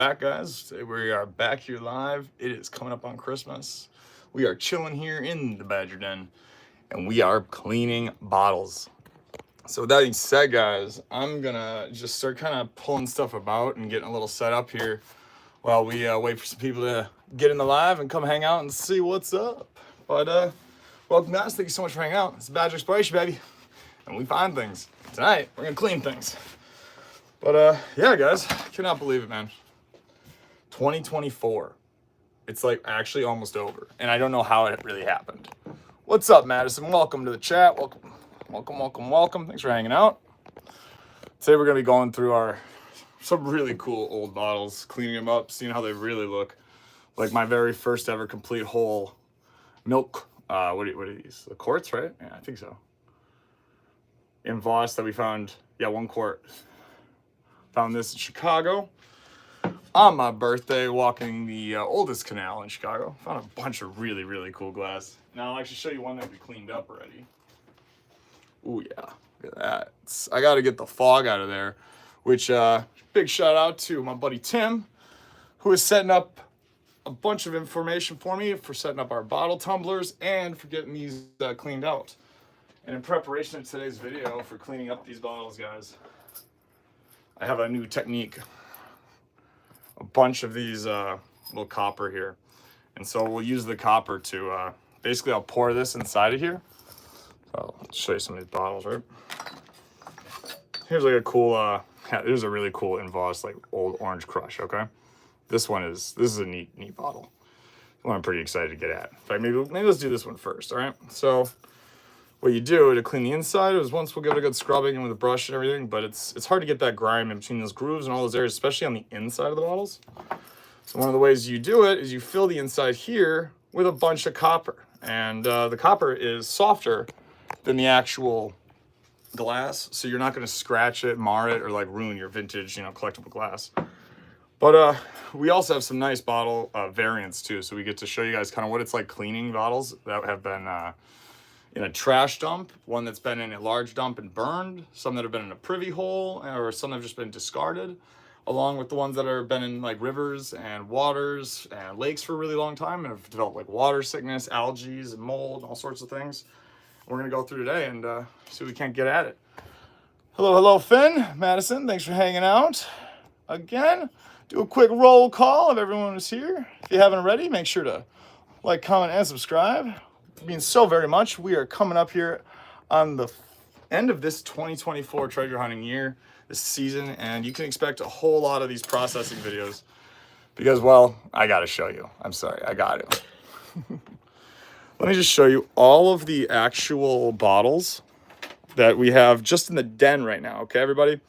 back, guys. We are back here live. It is coming up on Christmas. We are chilling here in the Badger Den, and we are cleaning bottles. So with that being said, guys, I'm gonna just start kind of pulling stuff about and getting a little set up here while we wait for some people to get in the live and come hang out and see what's up. But welcome, guys. Thank you so much for hanging out. It's Badger Exploration, baby, and we find things. Tonight, we're gonna clean things. But yeah, guys, cannot believe it, man. 2024. It's like actually almost over, and I don't know how it really happened. What's up, Madison? Welcome to the chat. Welcome. Thanks for hanging out. Today we're gonna be going through some really cool old bottles, cleaning them up, seeing how they really look. Like my very first ever complete whole milk. What are these? The quarts, right? Yeah, I think so. In Voss that we found. Yeah, 1 quart. Found this in Chicago on my birthday, walking the oldest canal in Chicago. Found a bunch of really, really cool glass. Now I'll actually show you one that we cleaned up already. Ooh, yeah, look at that. I got to get the fog out of there, which big shout out to my buddy Tim, who is setting up a bunch of information for me for setting up our bottle tumblers and for getting these cleaned out. And in preparation of today's video for cleaning up these bottles, guys, I have a new technique. A bunch of these little copper here. And so we'll use the copper to, basically I'll pour this inside of here. So I'll show you some of these bottles, right? Here's like a cool, there's a really cool Invoss, like old orange crush, okay? This is a neat bottle. One I'm pretty excited to get at. In fact, maybe let's do this one first, all right? So what you do to clean the inside is once we'll give it a good scrubbing and with a brush and everything, but it's hard to get that grime in between those grooves and all those areas, especially on the inside of the bottles. So one of the ways you do it is you fill the inside here with a bunch of copper. And the copper is softer than the actual glass, so you're not going to scratch it, mar it, or like ruin your vintage, collectible glass. But we also have some nice bottle variants too, so we get to show you guys kind of what it's like cleaning bottles that have been in a trash dump, one that's been in a large dump and burned, some that have been in a privy hole, or some that have just been discarded, along with the ones that have been in like rivers and waters and lakes for a really long time and have developed like water sickness, algae, and mold, and all sorts of things. We're gonna go through today and see if we can't get at it. Hello, Finn, Madison, thanks for hanging out. Again, do a quick roll call if everyone is here. If you haven't already, make sure to like, comment, and subscribe. It means so very much. We are coming up here on the end of this 2024 treasure hunting year, this season, and you can expect a whole lot of these processing videos because, well, I gotta show you. I'm sorry, I got to. Let me just show you all of the actual bottles that we have just in the den right now, okay, everybody?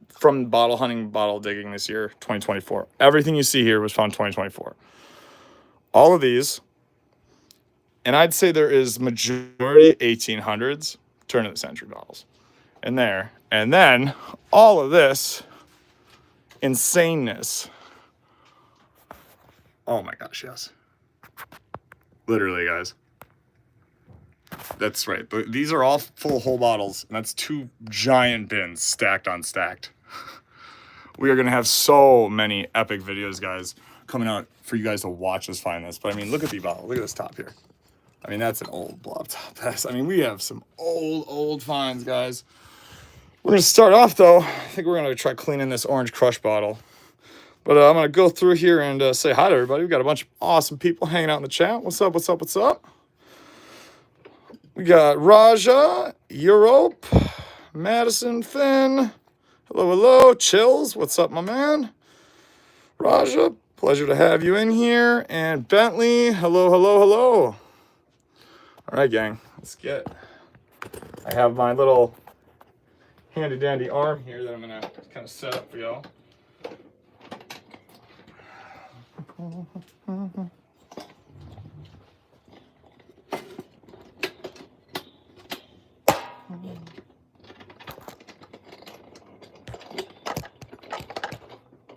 From bottle hunting, bottle digging this year, 2024. Everything you see here was found 2024. All of these, and I'd say there is majority 1800s, turn of the century bottles in there. And then all of this insaneness. Oh my gosh, yes. Literally, guys. That's right. These are all full whole bottles, and that's 2 giant bins stacked on stacked. We are going to have so many epic videos, guys, coming out for you guys to watch us find this. But I mean, look at the bottle. Look at this top here. I mean, that's an old blob top. I mean, we have some old finds, guys. We're going to start off, though. I think we're going to try cleaning this orange crush bottle. But I'm going to go through here and say hi to everybody. We've got a bunch of awesome people hanging out in the chat. What's up? We got Raja, Europe, Madison, Finn. Hello. Chills. What's up, my man? Raja, pleasure to have you in here. And Bentley, hello. All right, gang, let's get. I have my little handy dandy arm here that I'm gonna kind of set up for y'all.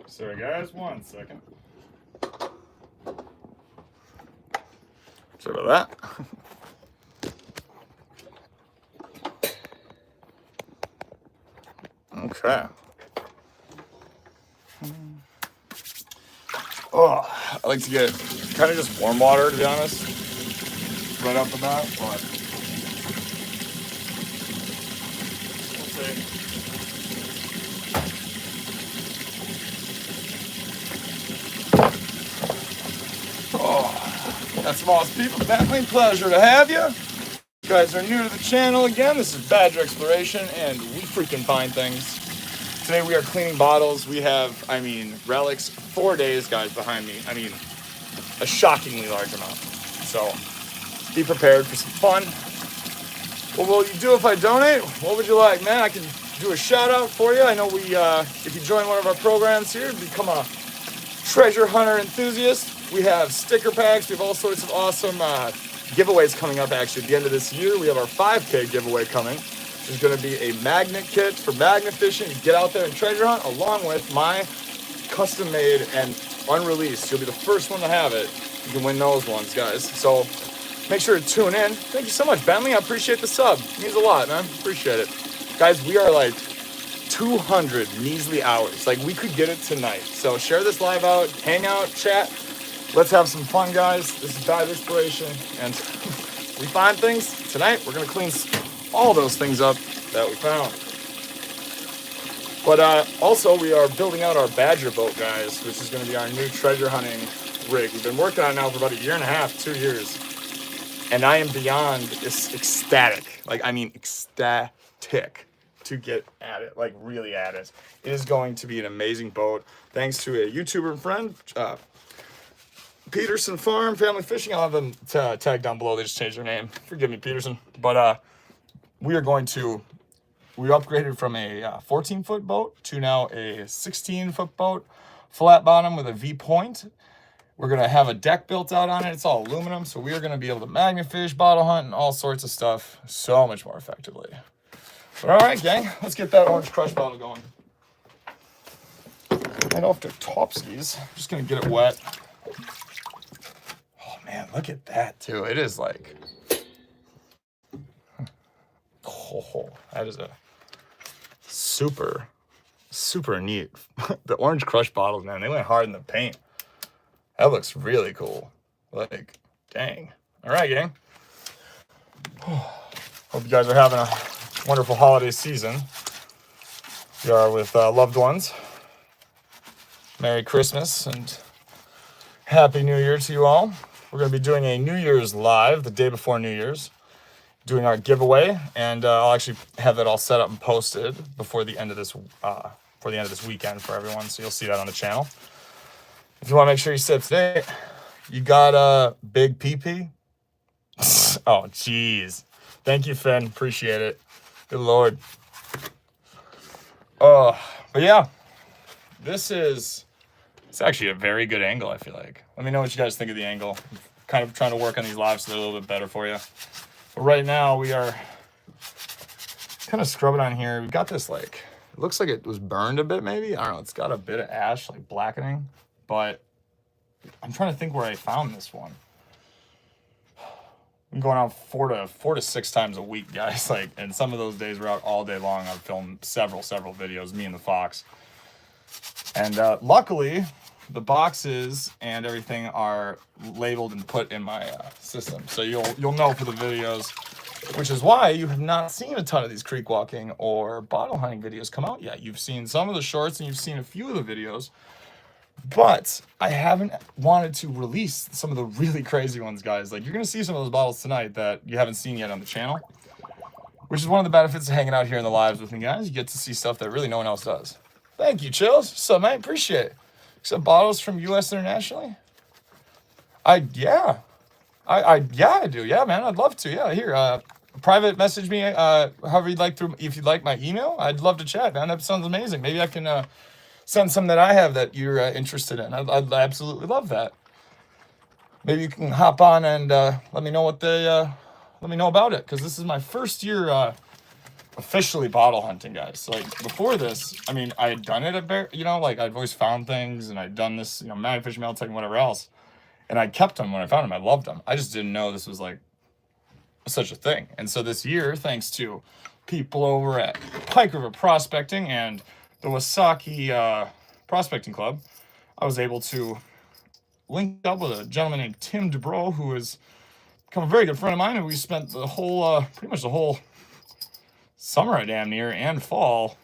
Sorry, guys, 1 second. Sorry about that. Okay. Oh, I like to get kind of just warm water, to be honest, right off the bat, but we'll see. Oh, that's some awesome people. Definitely pleasure to have you. You guys are new to the channel again. This is Badger Exploration, and we freaking find things. Today we are cleaning bottles. We have, relics. 4 days, guys, behind me. A shockingly large amount. So be prepared for some fun. What will you do if I donate? What would you like, man? I can do a shout out for you. I know if you join one of our programs here, become a treasure hunter enthusiast. We have sticker packs. We have all sorts of awesome giveaways coming up. Actually, at the end of this year, we have our 5K giveaway coming. There's going to be a magnet kit for magnet fishing to get out there and treasure hunt, along with my custom made and unreleased. You'll be the first one to have it. You can win those ones, guys. So make sure to tune in. Thank you so much, Bentley. I appreciate the sub. It means a lot, man. Appreciate it. Guys, we are like 200 measly hours. Like, we could get it tonight. So share this live out, hang out, chat. Let's have some fun, guys. This is Badger Exploration, and we find things. Tonight, we're going to clean all those things up that we found. But also, we are building out our Badger boat, guys, which is going to be our new treasure hunting rig. We've been working on it now for about 1.5 years, 2 years. And I am beyond ecstatic. Ecstatic to get at it, like really at it. It is going to be an amazing boat. Thanks to a YouTuber and friend, Peterson Farm Family Fishing. I'll have them tag down below. They just changed their name. Forgive me, Peterson. But we upgraded from a 14-foot boat to now a 16-foot boat, flat bottom with a V-point. We're going to have a deck built out on it. It's all aluminum, so we are going to be able to magnet fish, bottle hunt, and all sorts of stuff so much more effectively. But all right, gang, let's get that orange crush bottle going. Right off to Topski's. I'm just going to get it wet. Oh, man, look at that, too. It is like... Oh, that is a super, super neat. The orange crush bottles, man, they went hard in the paint. That looks really cool. Like, dang. All right, gang. Hope you guys are having a wonderful holiday season. You are with loved ones. Merry Christmas and Happy New Year to you all. We're going to be doing a New Year's live the day before New Year's, doing our giveaway, and I'll actually have that all set up and posted before the end of this weekend for everyone. So you'll see that on the channel. If you want to make sure you stay up to date, you got a big PP. Oh, jeez. Thank you, Finn. Appreciate it. Good Lord. But yeah, it's actually a very good angle, I feel like. Let me know what you guys think of the angle. I'm kind of trying to work on these lives so they're a little bit better for you. But right now, we are kind of scrubbing on here. We've got this, like, it looks like it was burned a bit, maybe. I don't know. It's got a bit of ash, like blackening. But I'm trying to think where I found this one. I'm going out four to six times a week, guys. Like, and some of those days we're out all day long. I've filmed several videos, me and the Fox. And luckily, the boxes and everything are labeled and put in my system. So you'll know for the videos, which is why you have not seen a ton of these creek walking or bottle hunting videos come out yet. You've seen some of the shorts and you've seen a few of the videos. But I haven't wanted to release some of the really crazy ones, guys. Like, you're going to see some of those bottles tonight that you haven't seen yet on the channel, which is one of the benefits of hanging out here in the lives with me, guys. You get to see stuff that really no one else does. Thank you, Chills. What's up, man? Appreciate it. Some bottles from U.S. internationally? Yeah, I do. Yeah, man, I'd love to. Yeah, here, private message me, however you'd like to, if you'd like my email. I'd love to chat, man. That sounds amazing. Maybe I can, send some that I have that you're interested in. I'd absolutely love that. Maybe you can hop on and let me know what let me know about it, because this is my first year officially bottle hunting, guys. Like, before this, I mean, I had done it at Bear, like, I'd always found things, and I'd done this, magnet fishing, mail tech, and whatever else, and I kept them when I found them. I loved them. I just didn't know this was like such a thing. And so this year, thanks to people over at Pike River Prospecting and the Wasaki Prospecting Club, I was able to linked up with a gentleman named Tim DeBro, who has become a very good friend of mine, and we spent the whole, pretty much the whole summer, damn near, and fall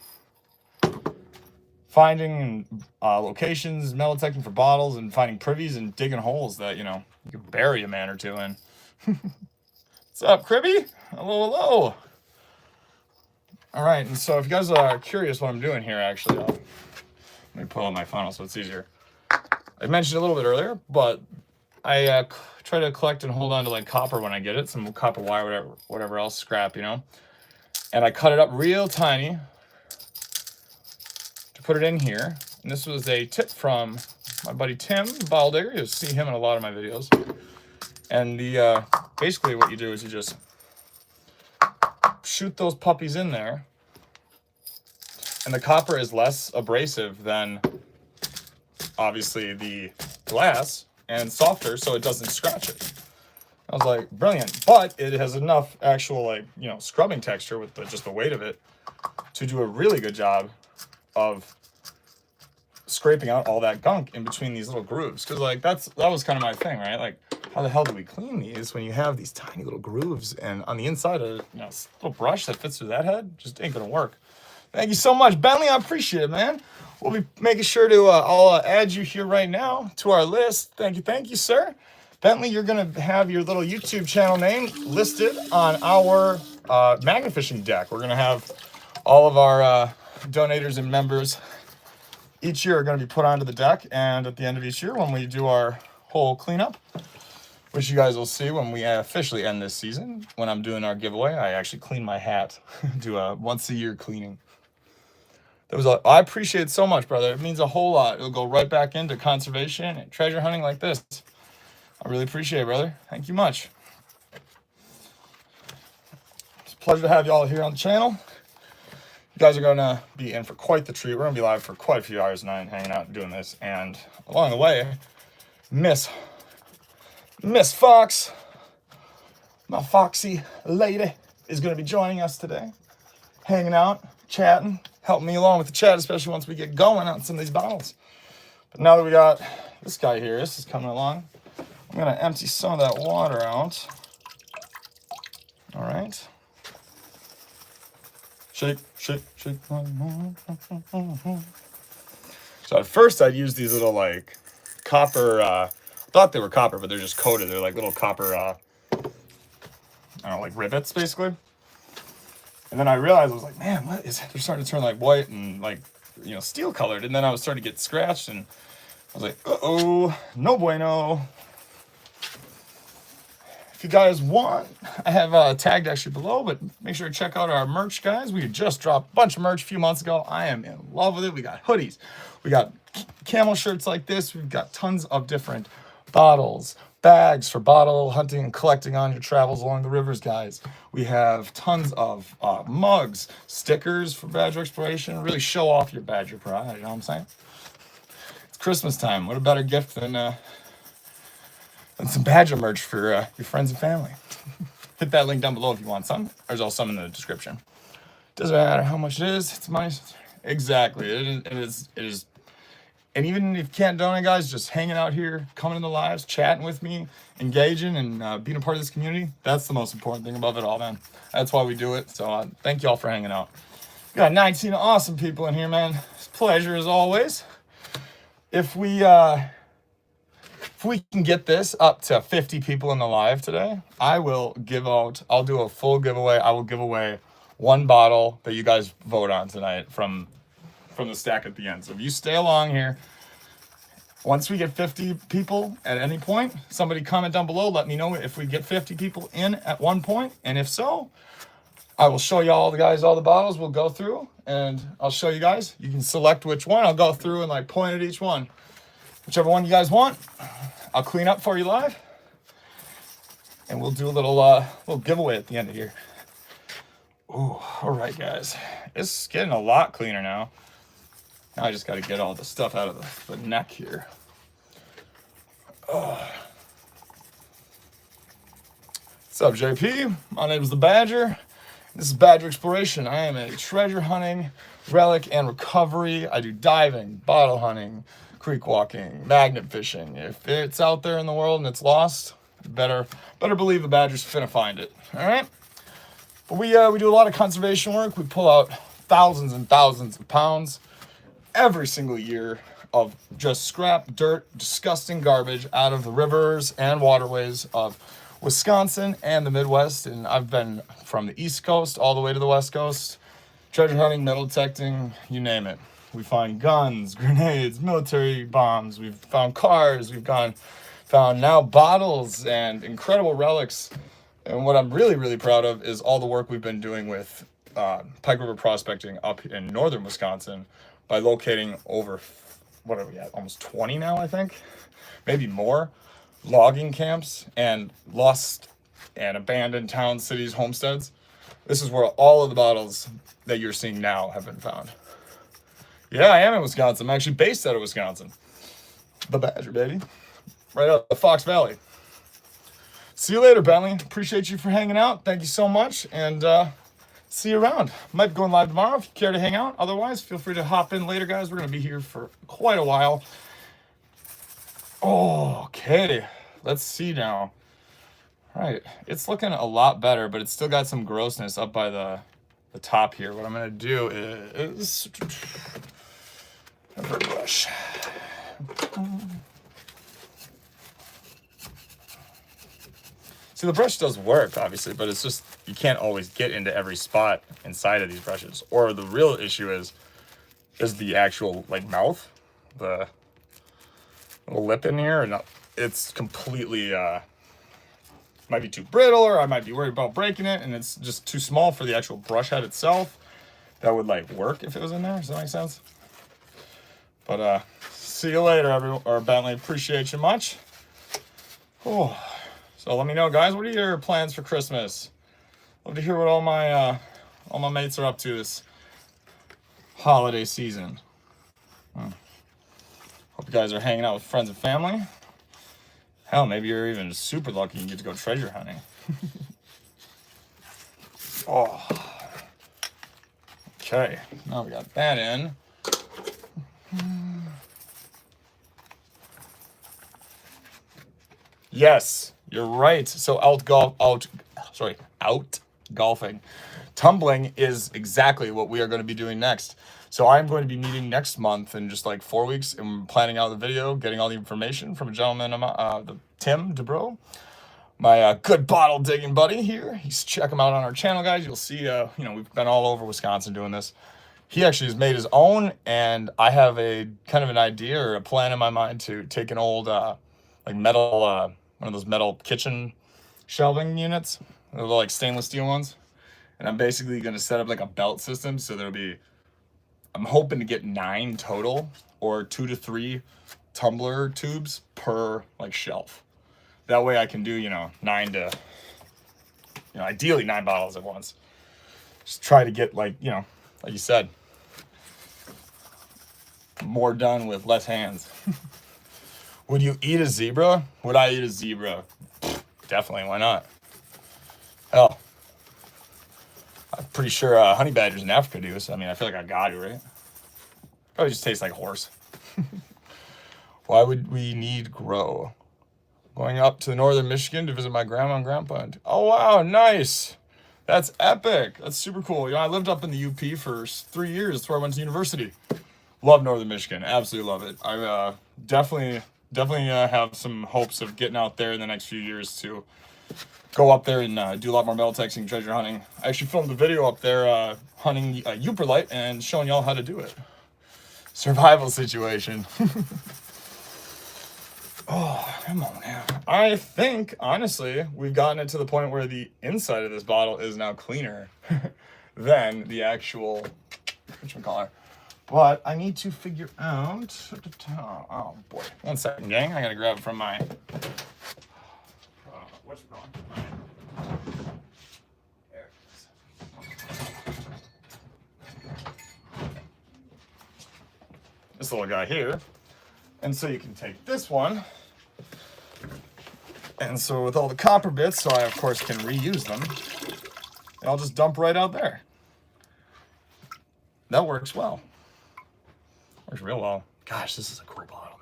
finding locations, metal detecting for bottles, and finding privies and digging holes that, you know, you could bury a man or two in. What's up, Cribby? Hello, hello. All right, and so if you guys are curious what I'm doing here, actually, let me pull up my funnel so it's easier. I mentioned a little bit earlier, but I try to collect and hold on to like copper when I get it, some copper wire, whatever else, scrap, you know. And I cut it up real tiny to put it in here. And this was a tip from my buddy Tim, Bottle Digger. You'll see him in a lot of my videos. And the basically what you do is you just shoot those puppies in there, and the copper is less abrasive than obviously the glass and softer, so it doesn't scratch it. I was like, brilliant, but it has enough actual, like, you know, scrubbing texture with just the weight of it to do a really good job of scraping out all that gunk in between these little grooves. Because like that was kind of my thing, right? Like, how the hell do we clean these when you have these tiny little grooves and on the inside of, you know, this little brush that fits through that head just ain't gonna work. Thank you so much, Bentley. I appreciate it, man. We'll be making sure to I'll add you here right now to our list. Thank you, sir. Bentley, you're gonna have your little YouTube channel name listed on our Magnafishing deck. We're gonna have all of our donators and members each year are gonna be put onto the deck, and at the end of each year, when we do our whole cleanup, which you guys will see when we officially end this season, when I'm doing our giveaway, I actually clean my hat, do a once-a-year cleaning. I appreciate it so much, brother. It means a whole lot. It'll go right back into conservation and treasure hunting like this. I really appreciate it, brother. Thank you much. It's a pleasure to have you all here on the channel. You guys are going to be in for quite the treat. We're going to be live for quite a few hours tonight, hanging out and doing this. And along the way, Miss Fox, my foxy lady, is going to be joining us today, hanging out, chatting, helping me along with the chat, especially once we get going on some of these bottles. But now that we got this guy here, this is coming along, I'm going to empty some of that water out. All right. Shake, shake, shake. So at first I'd use these little like copper, thought they were copper, but they're just coated. They're like little copper, I don't know, like rivets basically. And then I realized, I was like, man, what is it? They're starting to turn like white and like, you know, steel colored. And then I was starting to get scratched and I was like, uh-oh, no bueno. If you guys want, I have tagged actually below, but make sure to check out our merch, guys. We just dropped a bunch of merch a few months ago. I am in love with it. We got hoodies. We got camel shirts like this. We've got tons of different bottles, bags for bottle hunting and collecting on your travels along the rivers, guys. We have tons of mugs, stickers for Badger Exploration. Really show off your Badger pride, you know what I'm saying? It's Christmas time. What a better gift than some Badger merch for your friends and family. Hit that link down below if you want some. There's also some in the description. Doesn't matter how much it is. It's money. Exactly. It is. And even if you can't donate, guys, just hanging out here, coming in the lives, chatting with me, engaging, and being a part of this community, that's the most important thing above it all, man. That's why we do it. So thank you all for hanging out. We got 19 awesome people in here, man. It's a pleasure as always. If we can get this up to 50 people in the live today, I'll do a full giveaway. I will give away one bottle that you guys vote on tonight from the stack at the end. So if you stay along here, once we get 50 people at any point, somebody comment down below, let me know if we get 50 people in at one point. And if so, I will show you all the bottles. We'll go through and I'll show you guys. You can select which one. I'll go through and like point at each one. Whichever one you guys want, I'll clean up for you live. And we'll do a little giveaway at the end of here. Ooh, all right, guys. It's getting a lot cleaner now. Now I just got to get all the stuff out of the neck here. Oh. What's up, JP? My name is the Badger. This is Badger Exploration. I am a treasure hunting, relic, and recovery. I do diving, bottle hunting, creek walking, magnet fishing. If it's out there in the world and it's lost, better believe the badger's finna find it. All right. But we do a lot of conservation work. We pull out thousands and thousands of pounds every single year of just scrap, dirt, disgusting garbage out of the rivers and waterways of Wisconsin and the Midwest. And I've been from the East Coast all the way to the West Coast, treasure hunting, metal detecting, you name it. We find guns, grenades, military bombs. We've found cars. We've found now bottles and incredible relics. And what I'm really, really proud of is all the work we've been doing with Pike River prospecting up in northern Wisconsin by locating over, what are we at, almost 20 now, I think, maybe more, logging camps and lost and abandoned towns, cities, homesteads. This is where all of the bottles that you're seeing now have been found. Yeah, I am in Wisconsin. I'm actually based out of Wisconsin. The Badger, baby. Right out of the Fox Valley. See you later, Bentley. Appreciate you for hanging out. Thank you so much. And see you around. Might be going live tomorrow if you care to hang out. Otherwise, feel free to hop in later, guys. We're going to be here for quite a while. Oh, okay. Let's see now. All right. It's looking a lot better, but it's still got some grossness up by the top here. What I'm going to do is a brush. See, the brush does work, obviously, but it's just, you can't always get into every spot inside of these brushes. Or the real issue is the actual, like, mouth, the little lip in here, and it's completely, might be too brittle, or I might be worried about breaking it, and it's just too small for the actual brush head itself. That would, like, work if it was in there. Does that make sense? But, see you later, everyone, or Bentley. Appreciate you much. Oh. So let me know, guys, what are your plans for Christmas? Love to hear what all my mates are up to this holiday season. Hope you guys are hanging out with friends and family. Hell, maybe you're even super lucky and get to go treasure hunting. Oh. Okay, now we got that in. Yes. You're right. So out golfing. Tumbling is exactly what we are going to be doing next. So I'm going to be meeting next month in just like 4 weeks and planning out the video, getting all the information from a gentleman, Tim DeBro, my good bottle digging buddy here. You check him out on our channel, guys. You'll see, we've been all over Wisconsin doing this. He actually has made his own, and I have a kind of an idea or a plan in my mind to take an old like metal, one of those metal kitchen shelving units, they're like stainless steel ones. And I'm basically going to set up like a belt system. So there'll be, I'm hoping to get 9 total or 2 to 3 tumbler tubes per like shelf. That way I can do, 9 to, ideally 9 bottles at once. Just try to get like you said, more done with less hands. Would you eat a zebra? Would I eat a zebra? Definitely, why not? Hell, I'm pretty sure honey badgers in Africa do, so I mean, I feel like I got to, right? Probably just tastes like horse. Why would we need grow? Going up to northern Michigan to visit my grandma and grandpa. Oh, wow, nice. That's epic. That's super cool. I lived up in the UP for 3 years. That's where I went to university. Love northern Michigan. Absolutely love it. I definitely have some hopes of getting out there in the next few years to go up there and do a lot more metal detecting, treasure hunting. I actually filmed a video up there hunting Uperlite and showing y'all how to do it. Survival situation. Oh, come on now. I think, honestly, we've gotten it to the point where the inside of this bottle is now cleaner than the actual, whatchamacallit. But I need to figure out, oh boy, 1 second, gang. I gotta grab it from my, whatchamacallit. There it is. This little guy here. And so you can take this one. And so with all the copper bits, so I of course can reuse them, and I'll just dump right out there. That works well. Works real well. Gosh, this is a cool bottle,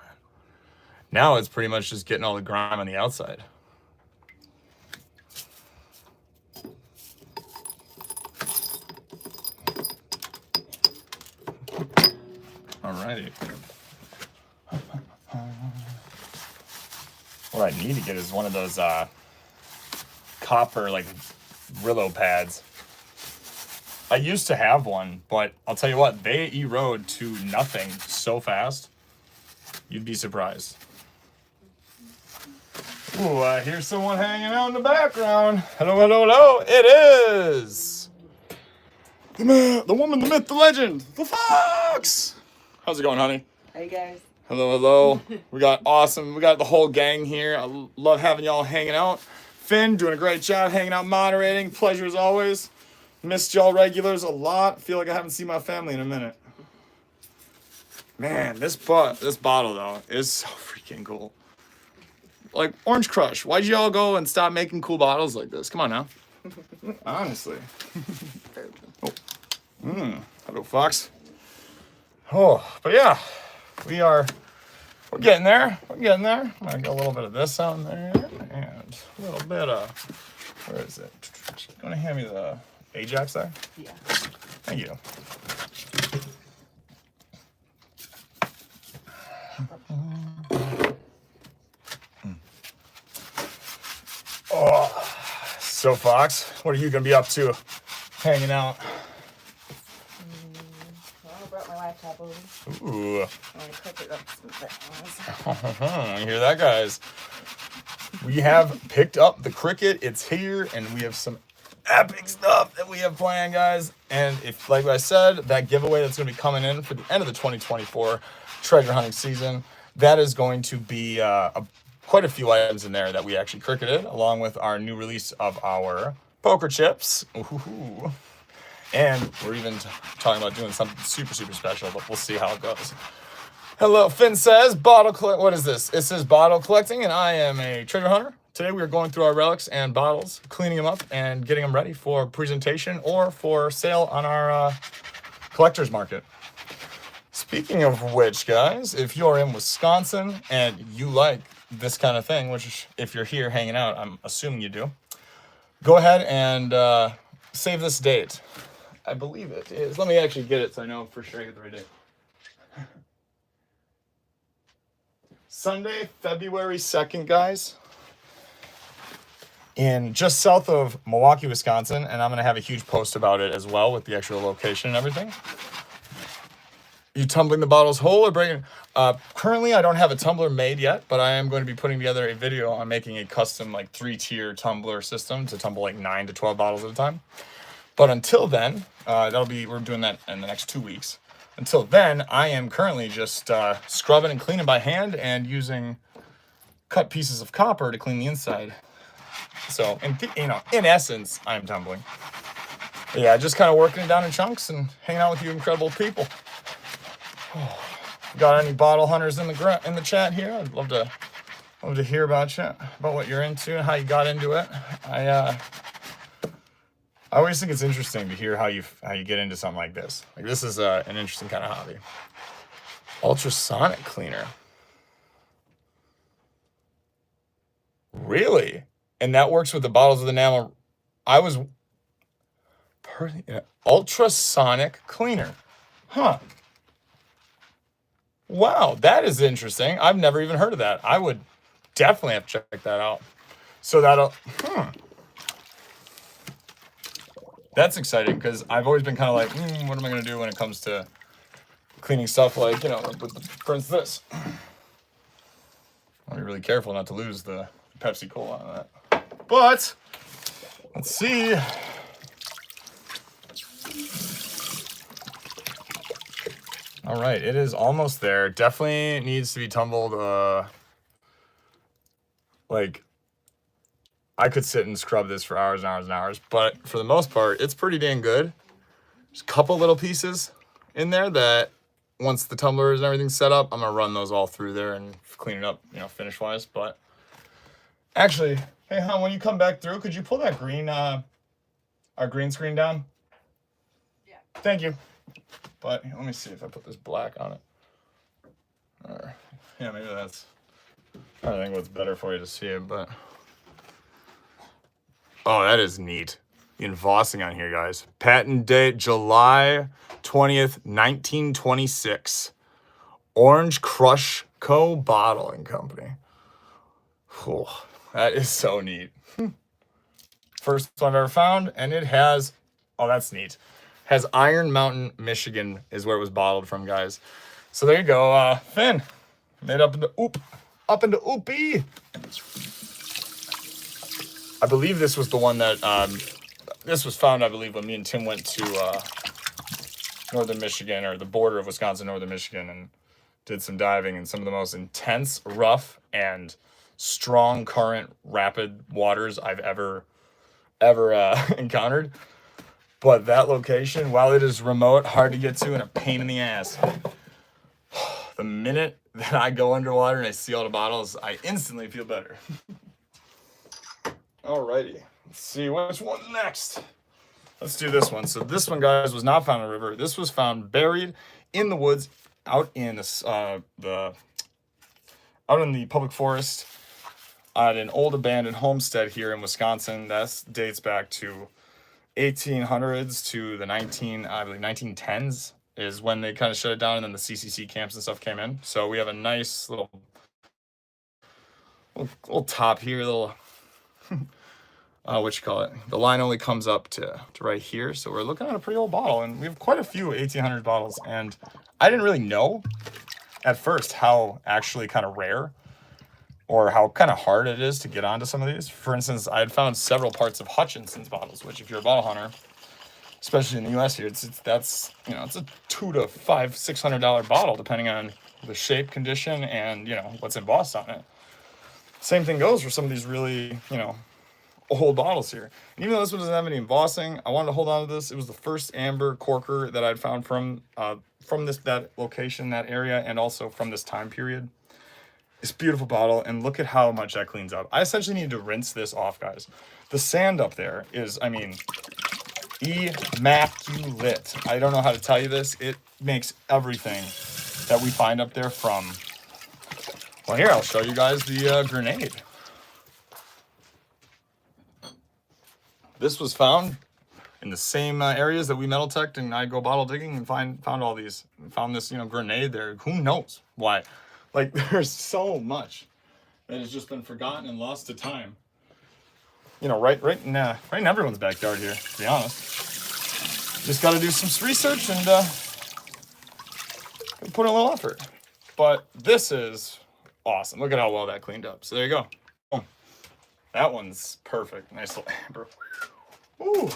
Now it's pretty much just getting all the grime on the outside. Alrighty. What I need to get is one of those copper like Brillo pads. I used to have one, but I'll tell you what, they erode to nothing so fast. You'd be surprised. Ooh, I hear someone hanging out in the background. Hello, hello, hello. It is the man, the woman, the myth, the legend, the fox. How's it going, honey? Hey guys. Hello, hello. We got the whole gang here. I love having y'all hanging out. Finn doing a great job hanging out, moderating. Pleasure as always. Missed y'all regulars a lot. Feel like I haven't seen my family in a minute. Man, this bottle though is so freaking cool. Like Orange Crush. Why'd y'all go and stop making cool bottles like this? Come on now. Honestly. Oh. Hello, Fox. Oh, but yeah, we're getting there. We're getting there. I'm gonna get a little bit of this on there and a little bit of, where is it? You wanna hand me the Ajax there? Yeah. Thank you. Oh, so Fox, what are you gonna be up to? Hanging out. Well, I brought my laptop over. Ooh. I'm gonna cook it up some things. You hear that, guys? We have picked up the Cricut. It's here, and we have some epic stuff that we have planned, guys. And if, like I said, that giveaway that's going to be coming in for the end of the 2024 treasure hunting season, that is going to be quite a few items in there that we actually Cricuted, along with our new release of our poker chips. Ooh. And we're even talking about doing something super, super special, but we'll see how it goes. Hello, Finn says, what is this? It says bottle collecting, and I am a treasure hunter. Today we are going through our relics and bottles, cleaning them up and getting them ready for presentation or for sale on our collector's market. Speaking of which, guys, if you're in Wisconsin and you like this kind of thing, which if you're here hanging out, I'm assuming you do, go ahead and save this date. I believe it is. Let me actually get it so I know for sure I get the right date. Sunday, February 2nd, guys. In just south of Milwaukee, Wisconsin, and I'm going to have a huge post about it as well with the actual location and everything. You tumbling the bottles whole or breaking? Currently, I don't have a tumbler made yet, but I am going to be putting together a video on making a custom like 3-tier tumbler system to tumble like 9 to 12 bottles at a time. But until then, we're doing that in the next 2 weeks. Until then, I am currently just scrubbing and cleaning by hand and using cut pieces of copper to clean the inside. So, in essence, I'm tumbling. But yeah, just kind of working it down in chunks and hanging out with you incredible people. Oh, got any bottle hunters in the chat here? I'd love to hear about you, about what you're into and how you got into it. I always think it's interesting to hear how you get into something like this. Like this is an interesting kind of hobby. Ultrasonic cleaner. Really? And that works with the bottles of the enamel. Ultrasonic cleaner. Huh. Wow, that is interesting. I've never even heard of that. I would definitely have to check that out. So that's exciting because I've always been kind of like, what am I going to do when it comes to cleaning stuff like, for instance, this. I'll be really careful not to lose the Pepsi Cola on that. But, let's see. All right, it is almost there. Definitely needs to be tumbled. I could sit and scrub this for hours and hours and hours, but for the most part, it's pretty dang good. There's a couple little pieces in there that once the tumblers and everything's set up, I'm gonna run those all through there and clean it up, finish wise. But actually, hey hon, when you come back through, could you pull that our green screen down? Yeah. Thank you. But let me see if I put this black on it. Yeah, maybe that's I think what's better for you to see it, but oh, that is neat. The embossing on here, guys. Patent date July 20th, 1926. Orange Crush Co. Bottling Company. Whew, that is so neat. First one I've ever found, and it has, oh, that's neat. Has Iron Mountain, Michigan is where it was bottled from, guys. So there you go, Finn. Made up into Oopie. I believe this was the one that, this was found, I believe, when me and Tim went to northern Michigan, or the border of Wisconsin, northern Michigan, and did some diving in some of the most intense, rough, and strong current, rapid waters I've ever encountered. But that location, while it is remote, hard to get to, and a pain in the ass, the minute that I go underwater and I see all the bottles, I instantly feel better. Alrighty, let's see which one's next. Let's do this one. So this one, guys, was not found in a river. This was found buried in the woods, out in the public forest at an old abandoned homestead here in Wisconsin. That dates back to 1800s to the 1910s is when they kind of shut it down, and then the CCC camps and stuff came in. So we have a nice little top here, little what you call it? The line only comes up to right here. So we're looking at a pretty old bottle, and we have quite a few 1800 bottles. And I didn't really know at first how actually kind of rare or how kind of hard it is to get onto some of these. For instance, I had found several parts of Hutchinson's bottles, which if you're a bottle hunter, especially in the US here, it's a $200 to $600 bottle, depending on the shape, condition, and what's embossed on it. Same thing goes for some of these really, old bottles here. And even though this one doesn't have any embossing, I wanted to hold on to this. It was the first amber corker that I'd found from that location, that area, and also from this time period. This beautiful bottle, and look at how much that cleans up. I essentially need to rinse this off, guys. The sand up there is, immaculate. I don't know how to tell you this. It makes everything that we find up there from, well, here, I'll show you guys the grenade. This was found in the same areas that we metal teched, and I go bottle digging and found all these. Found this, grenade there. Who knows why? Like, there's so much that has just been forgotten and lost to time. Right in everyone's backyard here, to be honest. Just got to do some research and put in a little effort. But this is awesome. Look at how well that cleaned up. So there you go. Boom. That one's perfect. Nice little amber. Ooh.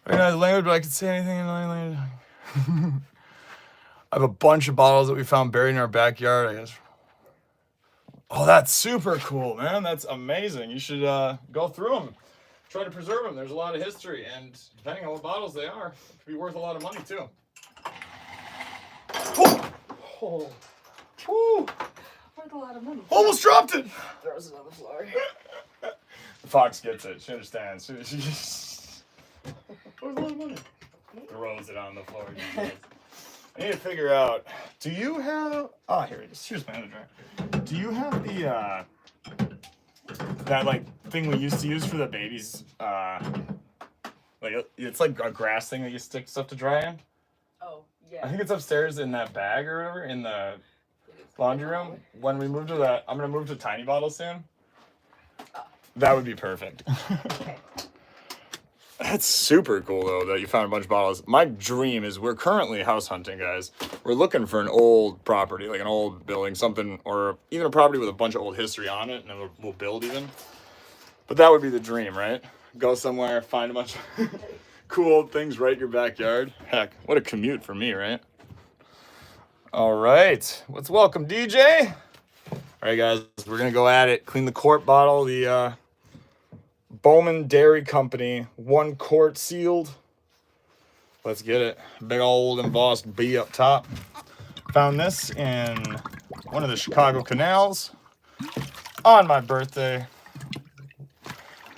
I don't know the language, but I can say anything in any language. I have a bunch of bottles that we found buried in our backyard, I guess. Oh, that's super cool, man. That's amazing. You should go through them. Try to preserve them. There's a lot of history, and depending on what bottles they are, it could be worth a lot of money, too. Oh. Woo. Worth a lot of money. Almost dropped it. Throws it on the floor. The fox gets it. She understands. She's worth a lot of money. Throws it on the floor. I need to figure out, do you have, here it is. Here's my other drink. Do you have the, that, thing we used to use for the babies? It's like a grass thing that you stick stuff to dry in? Oh, yeah. I think it's upstairs in that bag or whatever, in the laundry room. When we move to that, I'm going to move to tiny bottles soon. That would be perfect. Okay. That's super cool, though, that you found a bunch of bottles. My dream is we're currently house hunting, guys. We're looking for an old property, like an old building, something, or even a property with a bunch of old history on it, and then we'll build even. But that would be the dream, right? Go somewhere, find a bunch of cool old things right in your backyard. Heck, what a commute for me, right? All right. Let's welcome DJ. All right, guys, we're going to go at it. Clean the quart bottle, the Bowman Dairy Company, 1 quart sealed. Let's get it. Big old embossed B up top. Found this in one of the Chicago canals on my birthday,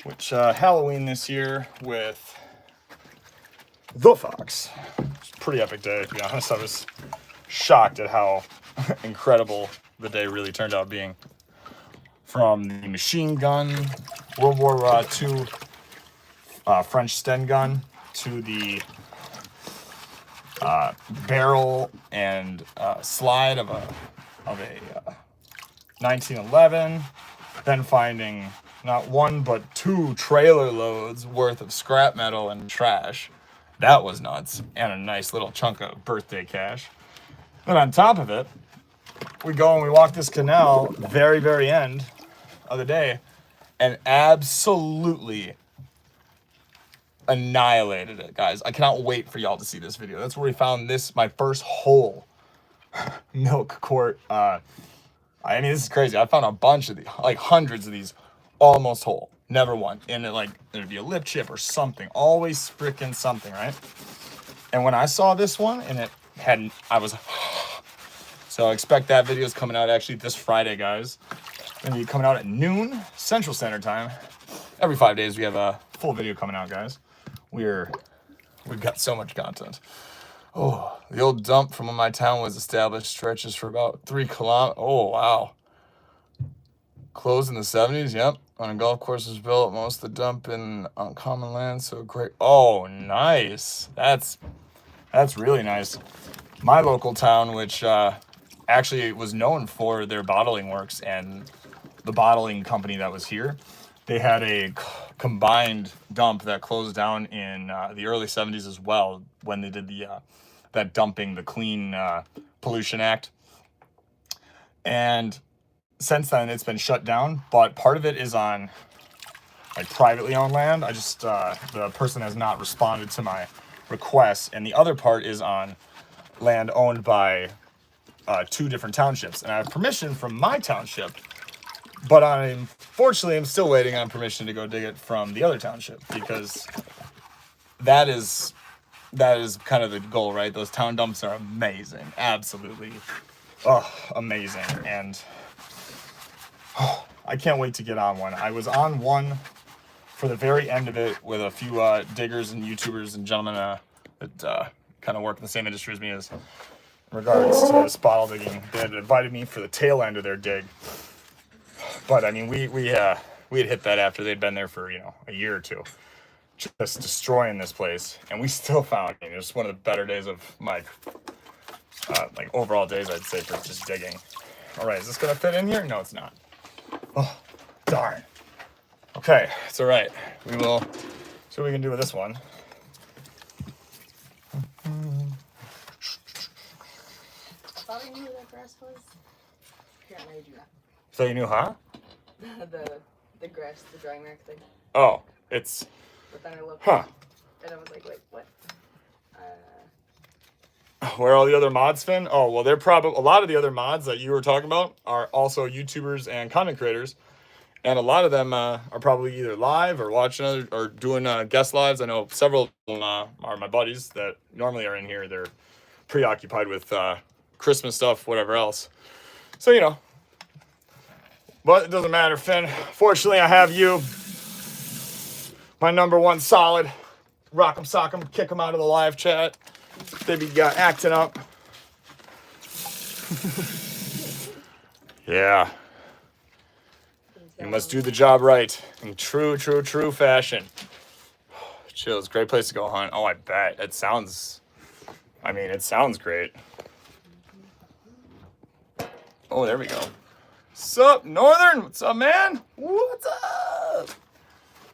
which Halloween this year with the fox. It's a pretty epic day, to be honest. I was shocked at how incredible the day really turned out being. From the machine gun, World War II French Sten gun, to the barrel and slide of a 1911, then finding not one but 2 trailer loads worth of scrap metal and trash. That was nuts, and a nice little chunk of birthday cash. Then on top of it, we go and we walk this canal, very, very end of the day, and absolutely annihilated it, guys. I cannot wait for y'all to see this video. That's where we found this, my first whole milk quart. I mean, this is crazy. I found a bunch of these, like hundreds of these, almost whole. Never one. And it, like, there'd be a lip chip or something. Always freaking something, right? And when I saw this one, and it had, I was, so expect that video is coming out actually this Friday, guys. Gonna be coming out at noon Central Standard Time. Every 5 days we have a full video coming out, guys. We've got so much content. Oh, the old dump from when my town was established stretches for about 3 kilometers. Oh, wow. Closed in the 70s, yep. When a golf course was built, most of the dump on common land, so great. Oh, nice. That's really nice. My local town, which actually was known for their bottling works and the bottling company that was here, they had a combined dump that closed down in the early 70s as well, when they did the that dumping, the Clean Pollution Act. And since then, it's been shut down, but part of it is on like privately owned land. I just, the person has not responded to my request, and the other part is on land owned by 2 different townships. And I have permission from my township, but unfortunately, I'm still waiting on permission to go dig it from the other township, because that is kind of the goal, right? Those town dumps are amazing. Absolutely. Oh, amazing. And I can't wait to get on one. I was on one for the very end of it with a few diggers and YouTubers and gentlemen that kind of work in the same industry as me as in regards to this bottle digging. They had invited me for the tail end of their dig. But I mean, we had hit that after they'd been there for, a year or 2, just destroying this place, and we still found it. It was one of the better days of my like overall days, I'd say, for just digging. All right, is this gonna fit in here? No, it's not. Oh, darn. Okay, it's all right. We will see what we can do with this one. Thought I knew who that grass was. Apparently I do not. So you knew, huh? the grass, the drying rack thing. Oh, it's. But then I looked. Huh. And I was like, wait, what? Where are all the other mods, Finn? Oh, well, they're probably, a lot of the other mods that you were talking about are also YouTubers and content creators. And a lot of them are probably either live or watching or doing guest lives. I know several of them are my buddies that normally are in here. They're preoccupied with Christmas stuff, whatever else. So, but it doesn't matter, Finn. Fortunately, I have you. My number one solid. Rock 'em, sock 'em, kick 'em out of the live chat. They be acting up. Yeah. You must do the job right in true fashion. Chill, it's a great place to go hunt. Oh, I bet. It sounds great. Oh, there we go. Sup, Northern? What's up, man? What's up?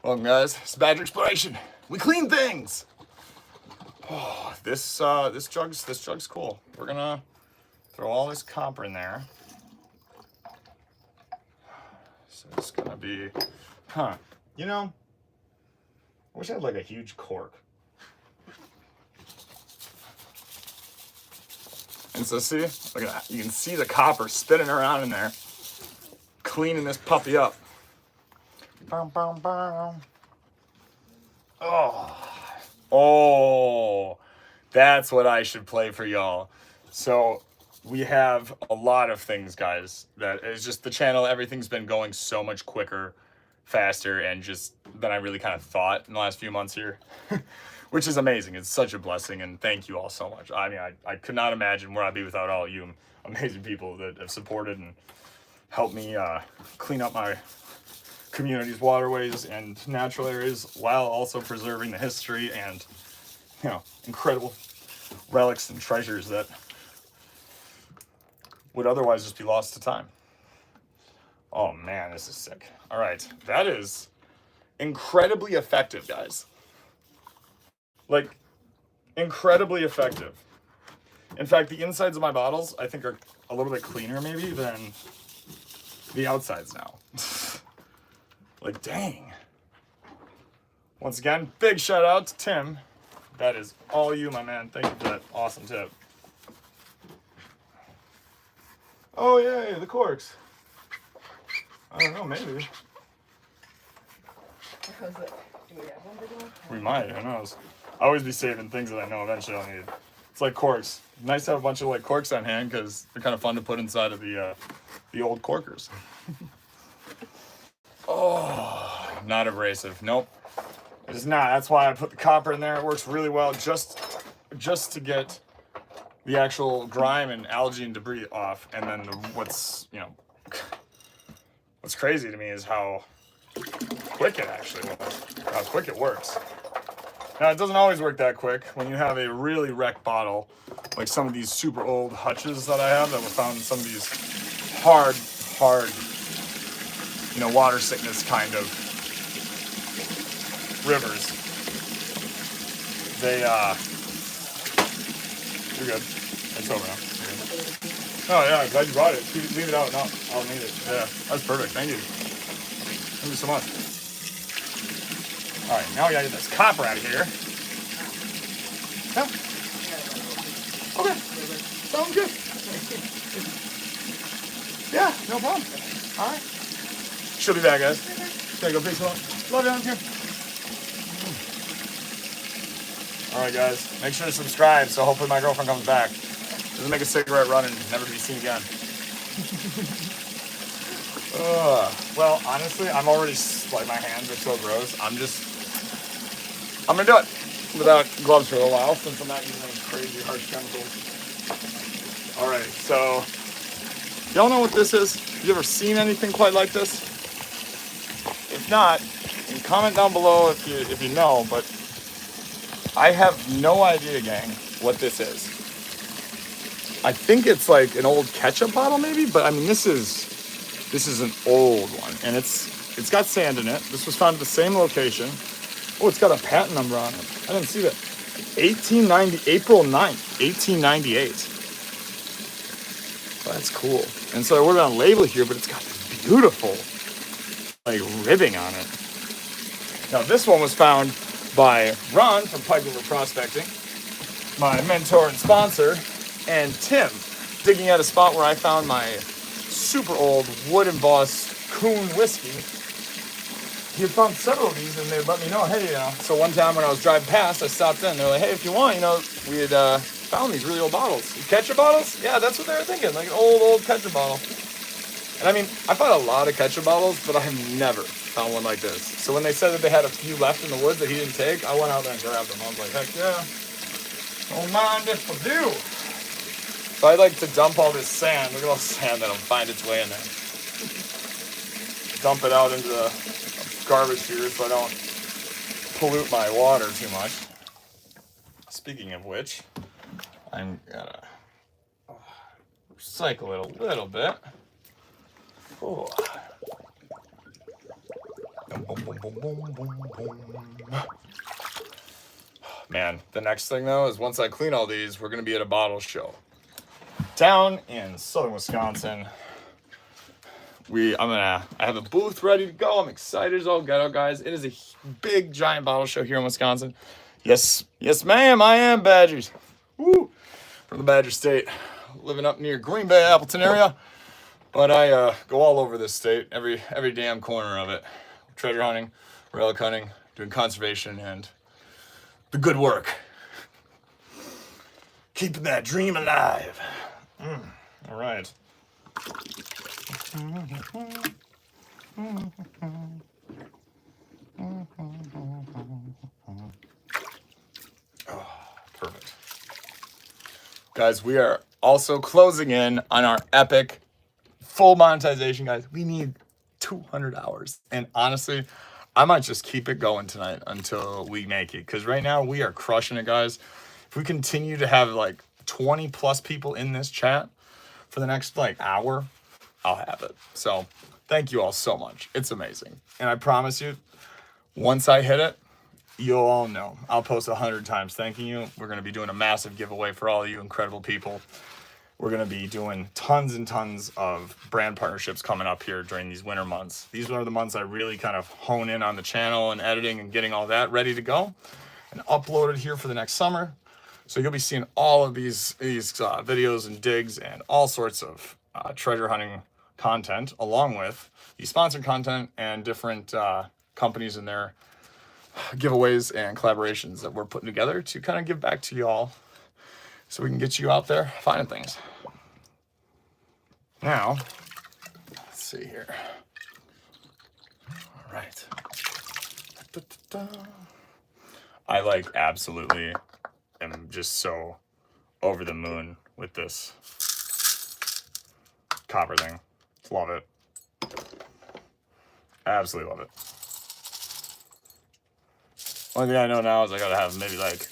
Welcome, guys. It's Badger Exploration. We clean things. Oh, this jug's cool. We're gonna throw all this copper in there. So it's gonna be, I wish I had like a huge cork. And so see, look at that. You can see the copper spinning around in there, cleaning this puppy up. Oh, that's what I should play for y'all. So we have a lot of things, guys, that is just the channel. Everything's been going so much quicker, faster, and just than I really kind of thought in the last few months here, which is amazing. It's such a blessing, and thank you all so much. I mean, I could not imagine where I'd be without all of you. amazing people that have supported and helped me clean up my community's waterways and natural areas while also preserving the history and, you know, incredible relics and treasures that would otherwise just be lost to time. Oh man, this is sick. All right, that is incredibly effective, guys. Like, incredibly effective. In fact, the insides of my bottles, I think, are a little bit cleaner maybe than the outsides now. Like, dang. Once again, big shout out to Tim. That is all you, my man. Thank you for that awesome tip. Oh, yay, the corks. I don't know, maybe. Do we have one big one? We might, who knows. I always be saving things that I know eventually I'll need. It's like corks. Nice to have a bunch of like corks on hand because they're kind of fun to put inside of the old corkers. Oh, not abrasive. Nope. It's not. That's why I put the copper in there. It works really well just to get the actual grime and algae and debris off. And then what's crazy to me is how quick it actually works. How quick it works. Now, it doesn't always work that quick. When you have a really wrecked bottle, like some of these super old hutches that I have that were found in some of these hard, water sickness kind of rivers. You're good. It's over now. Oh yeah, glad you brought it. Leave it out. No, I'll need it. Yeah, that's perfect. Thank you. Thank you so much. All right, now we gotta get this copper out of here. Yeah. Okay. Sounds good. Yeah, no problem. All right. She'll be back, guys. Gotta go fix it up. Love you on here. All right, guys. Make sure to subscribe so hopefully my girlfriend comes back. Doesn't make a cigarette run and never be seen again. Well, honestly, I'm already, like, my hands are so gross. I'm gonna do it without gloves for a little while since I'm not using any crazy harsh chemicals. All right, so y'all know what this is? You ever seen anything quite like this? If not, comment down below if you know, but I have no idea, gang, what this is. I think it's like an old ketchup bottle maybe, but I mean this is an old one and it's got sand in it. This was found at the same location. Oh, it's got a patent number on it. I didn't see that. April 9th, 1898. Well, that's cool. And so I ordered on label here, but it's got this beautiful like ribbing on it. Now this one was found by Ron from Pike River Prospecting, my mentor and sponsor, and Tim, digging at a spot where I found my super old wood embossed Coon whiskey. He had found several of these and they let me know, hey, so one time when I was driving past, I stopped in. They're like, hey, if you want, we had found these really old bottles. Ketchup bottles? Yeah, that's what they were thinking, like an old ketchup bottle. And I mean, I found a lot of ketchup bottles, but I have never found one like this. So when they said that they had a few left in the woods that he didn't take, I went out there and grabbed them. I was like, heck yeah, don't mind if I do. So I like to dump all this sand. Look at all the sand that'll find its way in there. Dump it out into the garbage here so I don't pollute my water too much. Speaking of which, I'm gonna recycle it a little bit. Oh. Man, the next thing though is once I clean all these, we're gonna be at a bottle show down in southern Wisconsin. I have a booth ready to go. I'm excited as all get out, guys. It is a big giant bottle show here in Wisconsin. Yes ma'am, I am Badgers. Woo! From the Badger State, living up near Green Bay, Appleton area. But I go all over this state, every damn corner of it. Treasure hunting, relic hunting, doing conservation, and the good work. Keeping that dream alive. All right. Oh, perfect. Guys, we are also closing in on our epic full monetization, guys. We need 200 hours. And honestly, I might just keep it going tonight until we make it. Because right now we are crushing it, guys. If we continue to have like 20 plus people in this chat for the next like hour, I'll have it. So thank you all so much. It's amazing. And I promise you, once I hit it, you'll all know. I'll post 100 times thanking you. We're going to be doing a massive giveaway for all of you incredible people. We're going to be doing tons and tons of brand partnerships coming up here during these winter months. These are the months I really kind of hone in on the channel and editing and getting all that ready to go and uploaded here for the next summer. So you'll be seeing all of these videos and digs and all sorts of treasure hunting content, along with the sponsored content and different companies and their giveaways and collaborations that we're putting together to kind of give back to y'all so we can get you out there finding things. Now, let's see here. All right. I like absolutely am just so over the moon with this copper thing. Love it. Absolutely love it. Only thing I know now is I gotta have maybe like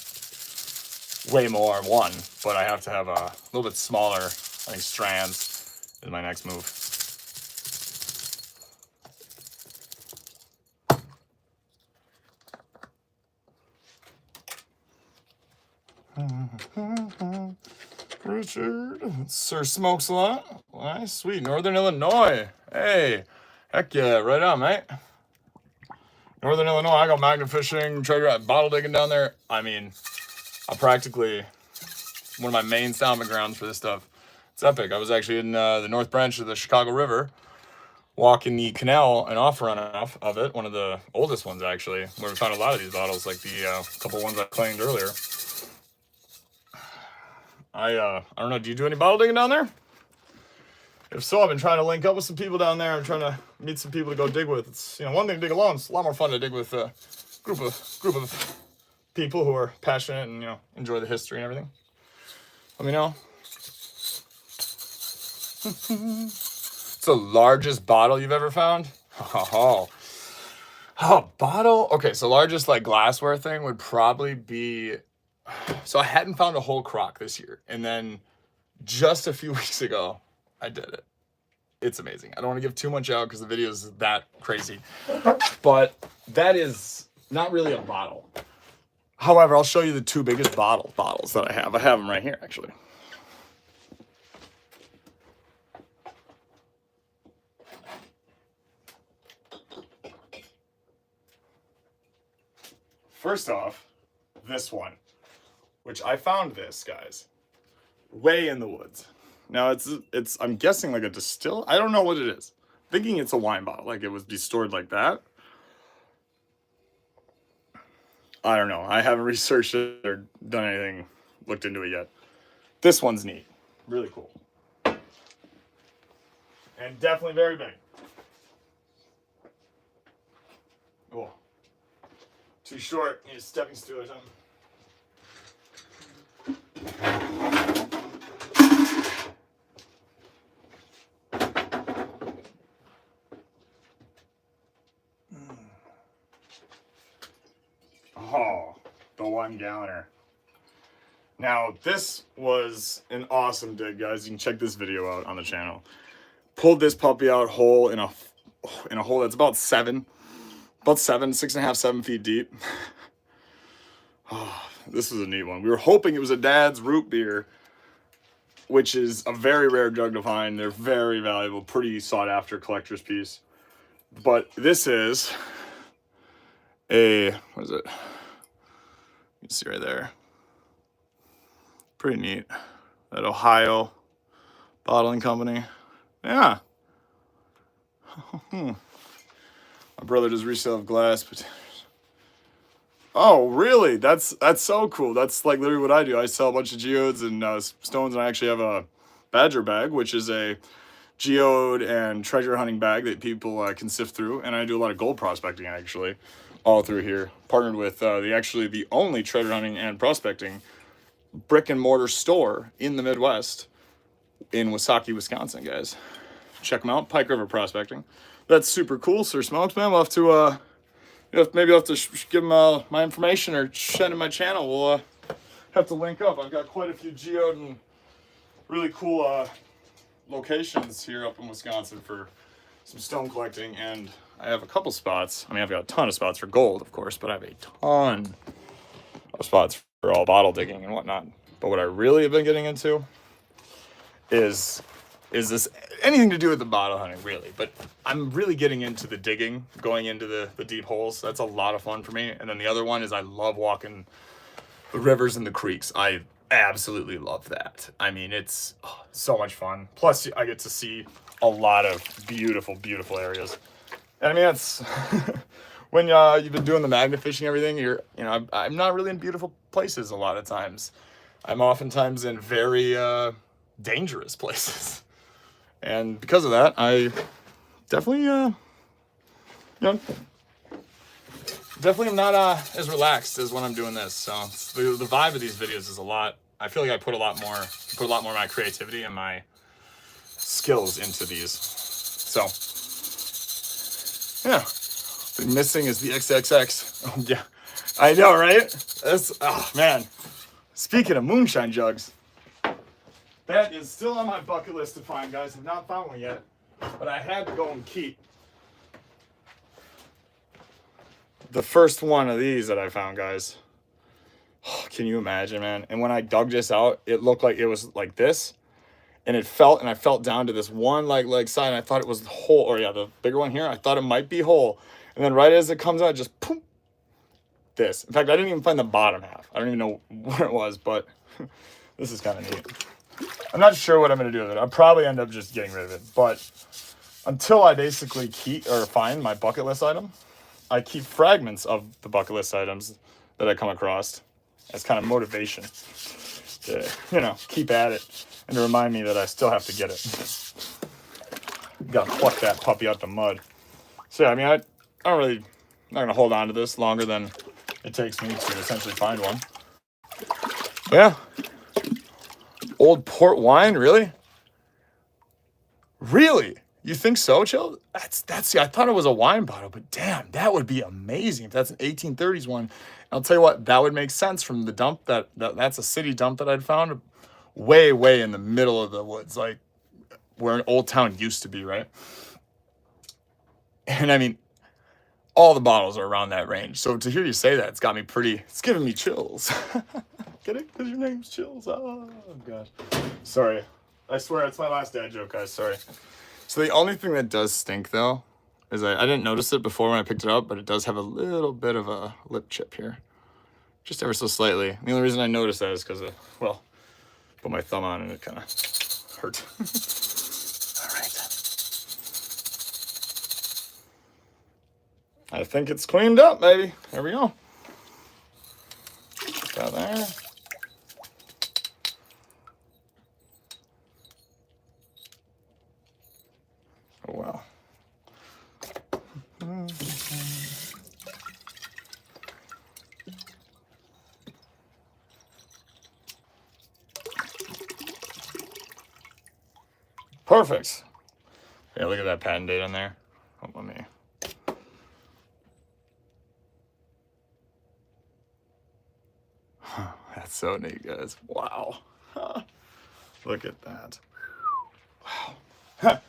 way more one, but I have to have a little bit smaller, I think, strands is my next move. Richard, Sir Smokes a lot. Nice, sweet. Northern Illinois. Hey, heck yeah, right on, mate. Northern Illinois, I go magnet fishing, treasure bottle digging down there. I mean, I practically, one of my main stomping grounds for this stuff. It's epic. I was actually in the North Branch of the Chicago River, walking the canal and off runoff of it, one of the oldest ones actually, where we found a lot of these bottles, like the couple ones I claimed earlier. I don't know, do you do any bottle digging down there? If so, I've been trying to link up with some people down there. I'm trying to meet some people to go dig with. It's, you know, one thing to dig alone. It's a lot more fun to dig with a group of people who are passionate and, you know, enjoy the history and everything. Let me know. It's the largest bottle you've ever found? Oh, bottle? Okay, so largest like glassware thing would probably be... So I hadn't found a whole crock this year. And then just a few weeks ago, I did it. It's amazing. I don't want to give too much out because the video is that crazy. But that is not really a bottle. However, I'll show you the two biggest bottles that I have. I have them right here, actually. First off, this one, which I found this, guys, way in the woods. Now it's I'm guessing like a distill. I don't know what it is. Thinking it's a wine bottle, like it would be stored like that. I don't know. I haven't researched it or done anything, looked into it yet. This one's neat. Really cool. And definitely very big. Cool. Too short. Need a stepping stool or something. Oh, the 1 galloner. Now, this was an awesome dig, guys. You can check this video out on the channel. Pulled this puppy out whole in a hole that's about 6.5, 7 feet deep. Oh, this was a neat one. We were hoping it was a dad's root beer, which is a very rare jug to find. They're very valuable, pretty sought after collector's piece. But this is a, what is it? You can see right there. Pretty neat. That Ohio bottling company. Yeah. My brother does resale of glass, but oh, really? That's so cool. That's like literally what I do. I sell a bunch of geodes and stones, and I actually have a badger bag, which is a geode and treasure hunting bag that people can sift through. And I do a lot of gold prospecting, actually, all through here. Partnered with the only treasure hunting and prospecting brick and mortar store in the Midwest in Wasaki, Wisconsin, guys. Check them out, Pike River Prospecting. That's super cool, Sir Smokes, man. We'll have to, maybe I'll have to give him my information or send him my channel. We'll have to link up. I've got quite a few geode and really cool locations here up in Wisconsin for some stone collecting, and I have a couple spots. I mean, I've got a ton of spots for gold, of course, but I have a ton of spots for all bottle digging and whatnot. But what I really have been getting into is this anything to do with the bottle hunting, really. But I'm really getting into the digging, going into the deep holes. That's a lot of fun for me. And then the other one is I love walking the rivers and the creeks. I absolutely love that. I mean, it's so much fun. Plus, I get to see a lot of beautiful, beautiful areas. And I mean, that's when you've been doing the magnet fishing and everything, I'm not really in beautiful places a lot of times. I'm oftentimes in very dangerous places. And because of that, I definitely, definitely am not as relaxed as when I'm doing this. So the vibe of these videos is a lot. I feel like I put a lot more of my creativity and my skills into these. So yeah, the missing is the XXX. Oh yeah, I know, right? That's, oh man. Speaking of moonshine jugs, that is still on my bucket list to find, guys. I've not found one yet, but I had to go and keep the first one of these that I found, guys. Oh, can you imagine, man? And when I dug this out, it looked like it was like this, and I felt down to this one like side, and I thought it was whole, or yeah, the bigger one here. I thought it might be whole, and then right as it comes out, just poof, this. In fact, I didn't even find the bottom half. I don't even know where it was, but this is kind of neat. I'm not sure what I'm going to do with it. I'll probably end up just getting rid of it. But until I basically keep or find my bucket list item, I keep fragments of the bucket list items that I come across as kind of motivation to, keep at it and to remind me that I still have to get it. Got to pluck that puppy out the mud. So, yeah, I mean, I don't really, I'm not going to hold on to this longer than it takes me to essentially find one. Yeah. Old port wine, really? Really? You think so, Chill? That's. I thought it was a wine bottle, but damn, that would be amazing if that's an 1830s one. And I'll tell you what, that would make sense from the dump that's a city dump that I'd found way, way in the middle of the woods, like where an old town used to be, right? And I mean, all the bottles are around that range. So to hear you say that, it's giving me chills. Get it? Because your name's Chills. Oh, gosh. Sorry. I swear, it's my last dad joke, guys. Sorry. So the only thing that does stink, though, is I didn't notice it before when I picked it up, but it does have a little bit of a lip chip here. Just ever so slightly. The only reason I noticed that is because, put my thumb on and it kind of hurt. All right. I think it's cleaned up, baby. There we go. Got there. Oh, wow. Perfect. Yeah, look at that patent date on there. Oh, let me. That's so neat, guys. Wow. Look at that. Wow.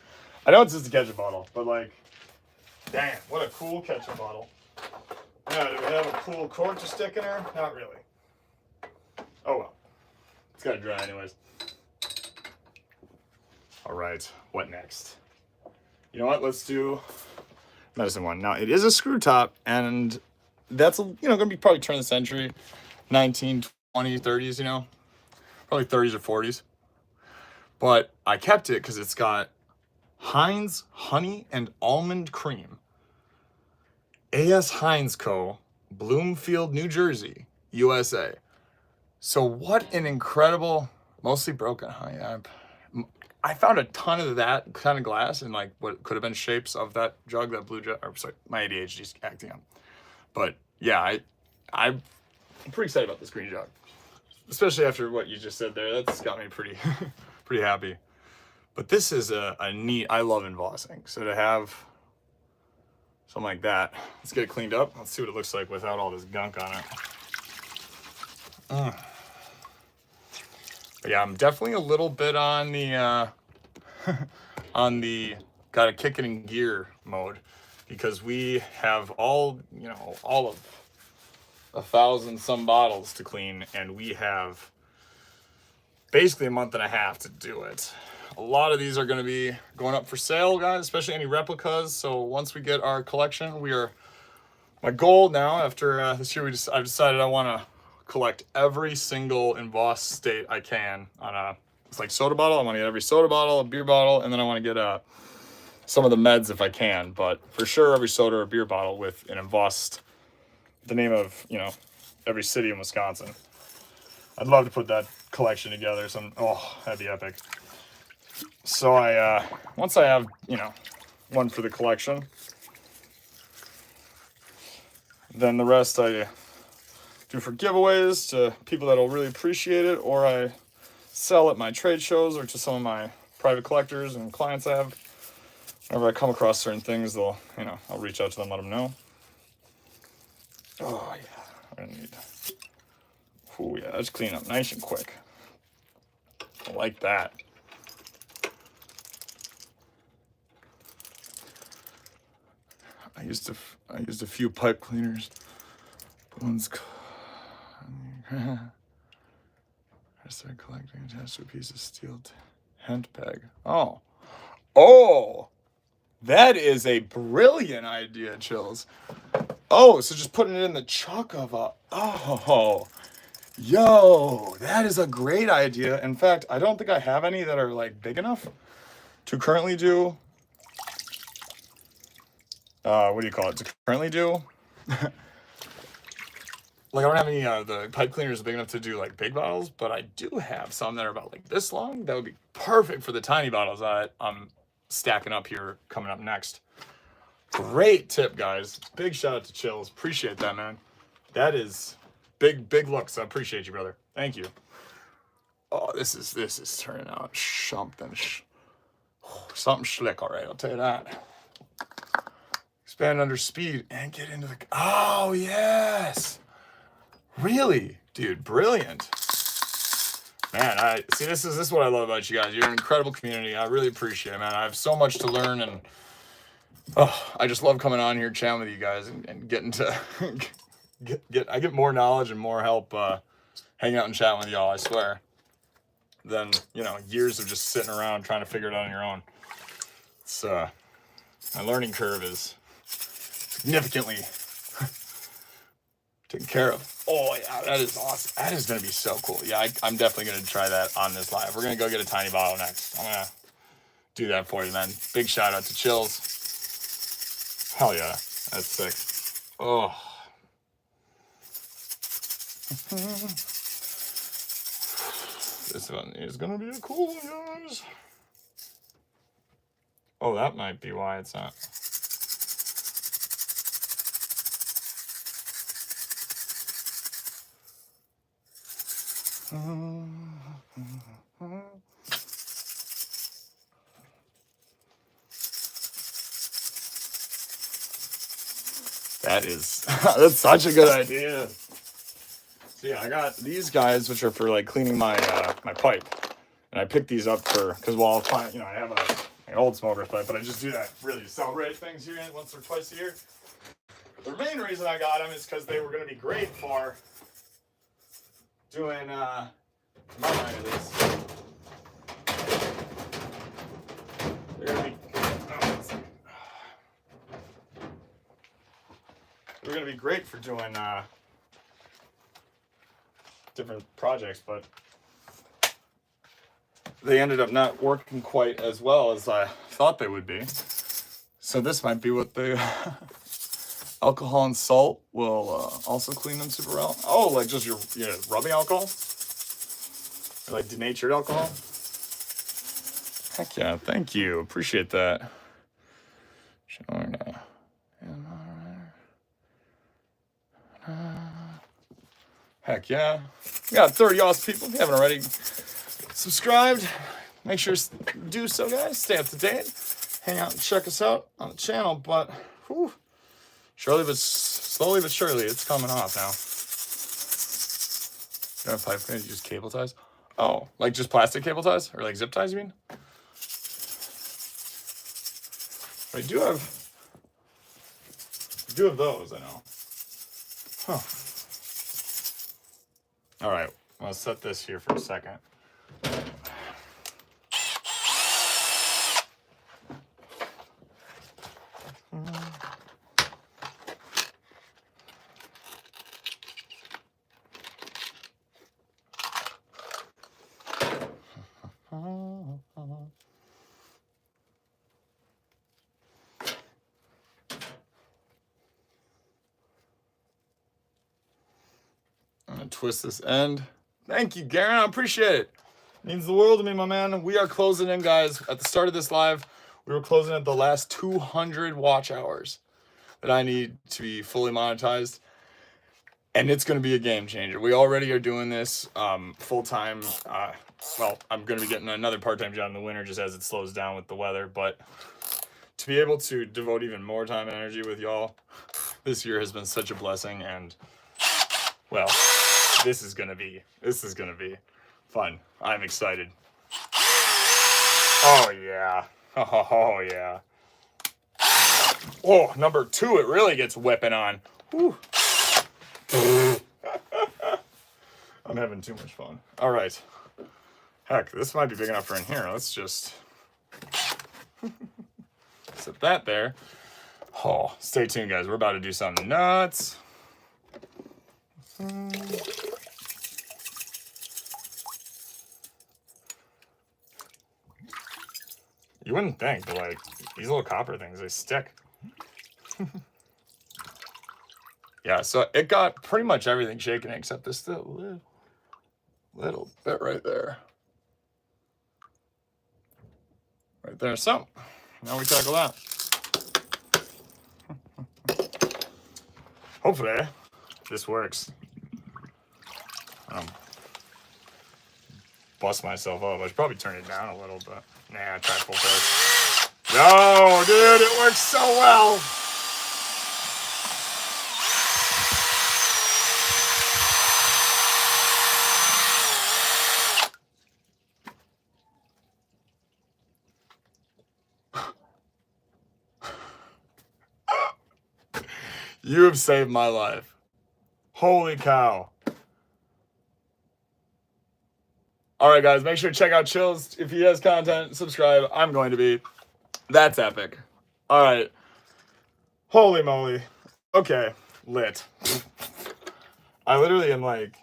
I know it's just a ketchup bottle, but like, damn, what a cool ketchup bottle. Yeah, do we have a cool cork to stick in her? Not really. Oh well. It's gotta dry anyways. All right, what next? You know what? Let's do medicine one. Now, it is a screw top, and that's, gonna be probably turn of the century, 19, 20, 30s, probably 30s or 40s. But I kept it because it's got Heinz honey and almond cream. A.S. Heinz Co., Bloomfield, New Jersey, USA. So what an incredible, mostly broken honey. I found a ton of that kind of glass in like what could have been shapes of that jug, that blue jug. Or sorry, my ADHD's acting up. But yeah, I'm pretty excited about this green jug, especially after what you just said there. That's got me pretty, pretty happy. But this is a neat, I love embossing. So to have something like that, let's get it cleaned up. Let's see what it looks like without all this gunk on it. But yeah, I'm definitely a little bit on the on the gotta kick it in gear mode, because we have all of 1,000 some bottles to clean, and we have basically a month and a half to do it. A lot of these are going to be going up for sale, guys, especially any replicas. So once we get our collection, my goal now after this year, I've decided I want to collect every single embossed state I can on it's like soda bottle. I want to get every soda bottle, a beer bottle, and then I want to get some of the meds if I can. But for sure, every soda or beer bottle with an embossed, the name of, every city in Wisconsin. I'd love to put that collection together. That'd be epic. So once I have, one for the collection, then the rest I do for giveaways to people that'll really appreciate it, or I sell at my trade shows or to some of my private collectors and clients I have. Whenever I come across certain things, I'll reach out to them, let them know. Oh yeah, let's clean up nice and quick. I like that. I used a few pipe cleaners. One's I started collecting attached to a piece of steel tent peg. Oh, that is a brilliant idea, Chills. Oh, so just putting it in the chuck of yo, that is a great idea. In fact, I don't think I have any that are like big enough to currently do. What do you call it? To currently do? Like, I don't have any the pipe cleaners big enough to do like big bottles, but I do have some that are about like this long. That would be perfect for the tiny bottles that I'm stacking up here coming up next. Great tip, guys. Big shout out to Chills. Appreciate that, man. That is big looks. I appreciate you, brother. Thank you. Oh, this is turning out something slick. All right, I'll tell you that. Expand under speed and get into the. Oh yes. Really, dude, brilliant. Man, this is what I love about you guys. You're an incredible community. I really appreciate it, man. I have so much to learn, and I just love coming on here, chatting with you guys, and getting to I get more knowledge and more help hanging out and chatting with y'all, I swear, than years of just sitting around trying to figure it out on your own. It's my learning curve is significantly taken care of. Oh yeah, that is awesome. That is gonna be so cool. Yeah, I'm definitely gonna try that on this live. We're gonna go get a tiny bottle next. I'm gonna do that for you, man. Big shout out to Chills. Hell yeah, that's sick. Oh. This one is gonna be a cool one, guys. Oh, that might be why it's not. That's such a good idea. So yeah, I got these guys, which are for like cleaning my my pipe, and I picked these up because I have an old smoker's pipe, but I just do that really to celebrate things here once or twice a year. The main reason I got them is because they were going to be great for doing, my mind at least, they're going to be great for doing different projects, but they ended up not working quite as well as I thought they would be. So this might be what the alcohol and salt will also clean them super well. Oh, like just your rubbing alcohol? Or like denatured alcohol? Heck yeah, thank you. Appreciate that. Heck yeah. We got 30 awesome people. If you haven't already subscribed, make sure do so, guys. Stay up to date. Hang out and check us out on the channel. But whew, slowly but surely, it's coming off now. You have pipe cleaners, use cable ties? Oh, like just plastic cable ties? Or like zip ties, you mean? I do have those, I know. Huh. All right, I'll set this here for a second. I'm gonna twist this end. Thank you, Garen. I appreciate it. Means the world to me, my man. We are closing in, guys. At the start of this live, we were closing at the last 200 watch hours that I need to be fully monetized. And it's going to be a game changer. We already are doing this full-time. Well, I'm going to be getting another part-time job in the winter just as it slows down with the weather. But to be able to devote even more time and energy with y'all this year has been such a blessing. And, well, this is going to be fun. I'm excited. Oh, yeah. Oh, yeah. Oh, number 2, it really gets whipping on. Whew. I'm having too much fun. All right. Heck, this might be big enough for in here. Let's just set that there. Oh, stay tuned, guys. We're about to do something nuts. You wouldn't think, but like these little copper things, they stick. Yeah, so it got pretty much everything shaken except this little bit right there. Right there. So now we tackle that. Hopefully this works. Bust myself up. I should probably turn it down a little bit. Nah, try full force. No, dude, it works so well. You have saved my life. Holy cow. All right, guys, make sure to check out Chills. If he has content, subscribe. I'm going to be. That's epic. All right. Holy moly. Okay, lit. I literally am like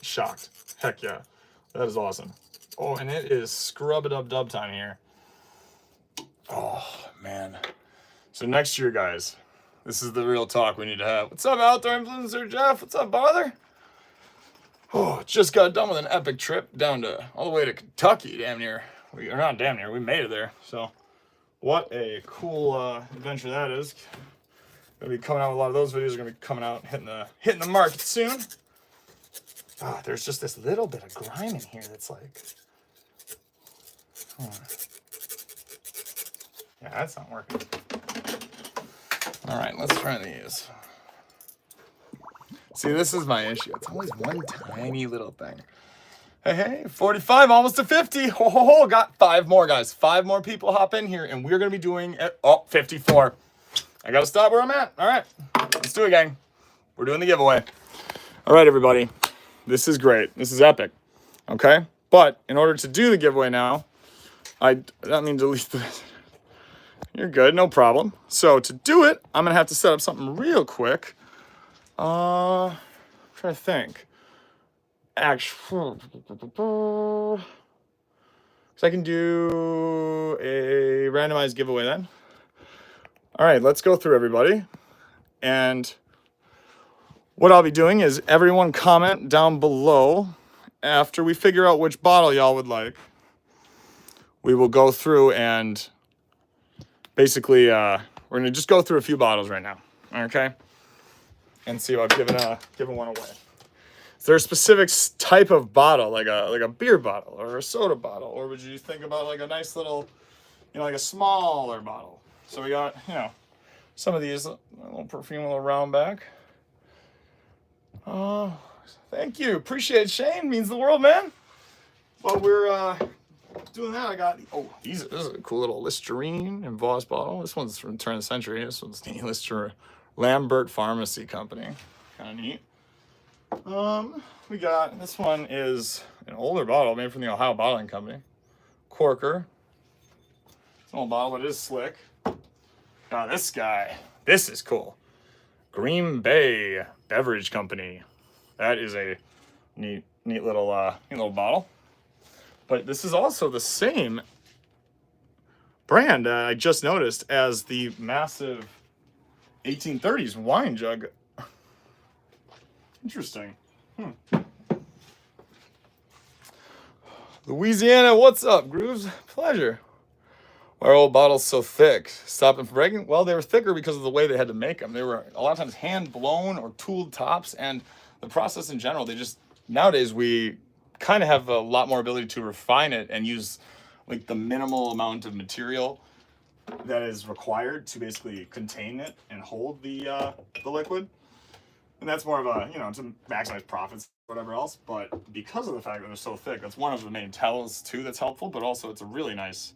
shocked. Heck yeah. That is awesome. Oh, and it is scrub-a-dub-dub time here. Oh, man. So next year, guys, this is the real talk we need to have. What's up, Outdoor Influencer Jeff? What's up, brother? Oh, just got done with an epic trip down to all the way to Kentucky, damn near. Or not damn near, we made it there. So what a cool adventure that is. Gonna be coming out with a lot of those videos are gonna be coming out, hitting the market soon. Ah, there's just this little bit of grime in here that's like, yeah, that's not working. All right, let's try these. See, this is my issue. It's always one tiny little thing. Hey, 45, almost to 50. Oh, got 5 more, guys. 5 more people hop in here, and we're going to be doing it. Oh, 54. I got to stop where I'm at. All right, let's do it, gang. We're doing the giveaway. All right, everybody. This is great. This is epic. Okay? But in order to do the giveaway now, I don't mean to delete this. You're good, no problem. So to do it, I'm gonna have to set up something real quick. I'm trying to think. Actually, so I can do a randomized giveaway then. All right, let's go through everybody. And what I'll be doing is everyone comment down below after we figure out which bottle y'all would like. We will go through and basically, we're gonna just go through a few bottles right now, okay? And see about giving one away. Is there a specific type of bottle, like a beer bottle or a soda bottle, or would you think about like a nice little, like a smaller bottle? So we got, some of these, a little perfume, a little round back. Oh, thank you, appreciate it, Shane. Means the world, man. While we're doing that, I got this is a cool little Listerine and Voss bottle. This one's from turn of the century. This one's neat. Listerine Lambert Pharmacy Company, kind of neat. We got, this one is an older bottle made from the Ohio Bottling Company. Corker. It's an old bottle, but it is slick. Now this guy, this is cool. Green Bay Beverage Company. That is a neat little bottle. But this is also the same brand I just noticed as the massive 1830s wine jug. Interesting. Louisiana, what's up, Grooves? Pleasure. Why are old bottles so thick? Stop them from breaking? Well, they were thicker because of the way they had to make them. They were a lot of times hand blown or tooled tops, and the process in general, nowadays we kind of have a lot more ability to refine it and use like the minimal amount of material that is required to basically contain it and hold the liquid. And that's more of a, to maximize profits, whatever else. But because of the fact that they're so thick, that's one of the main tells too that's helpful. But also it's a really nice,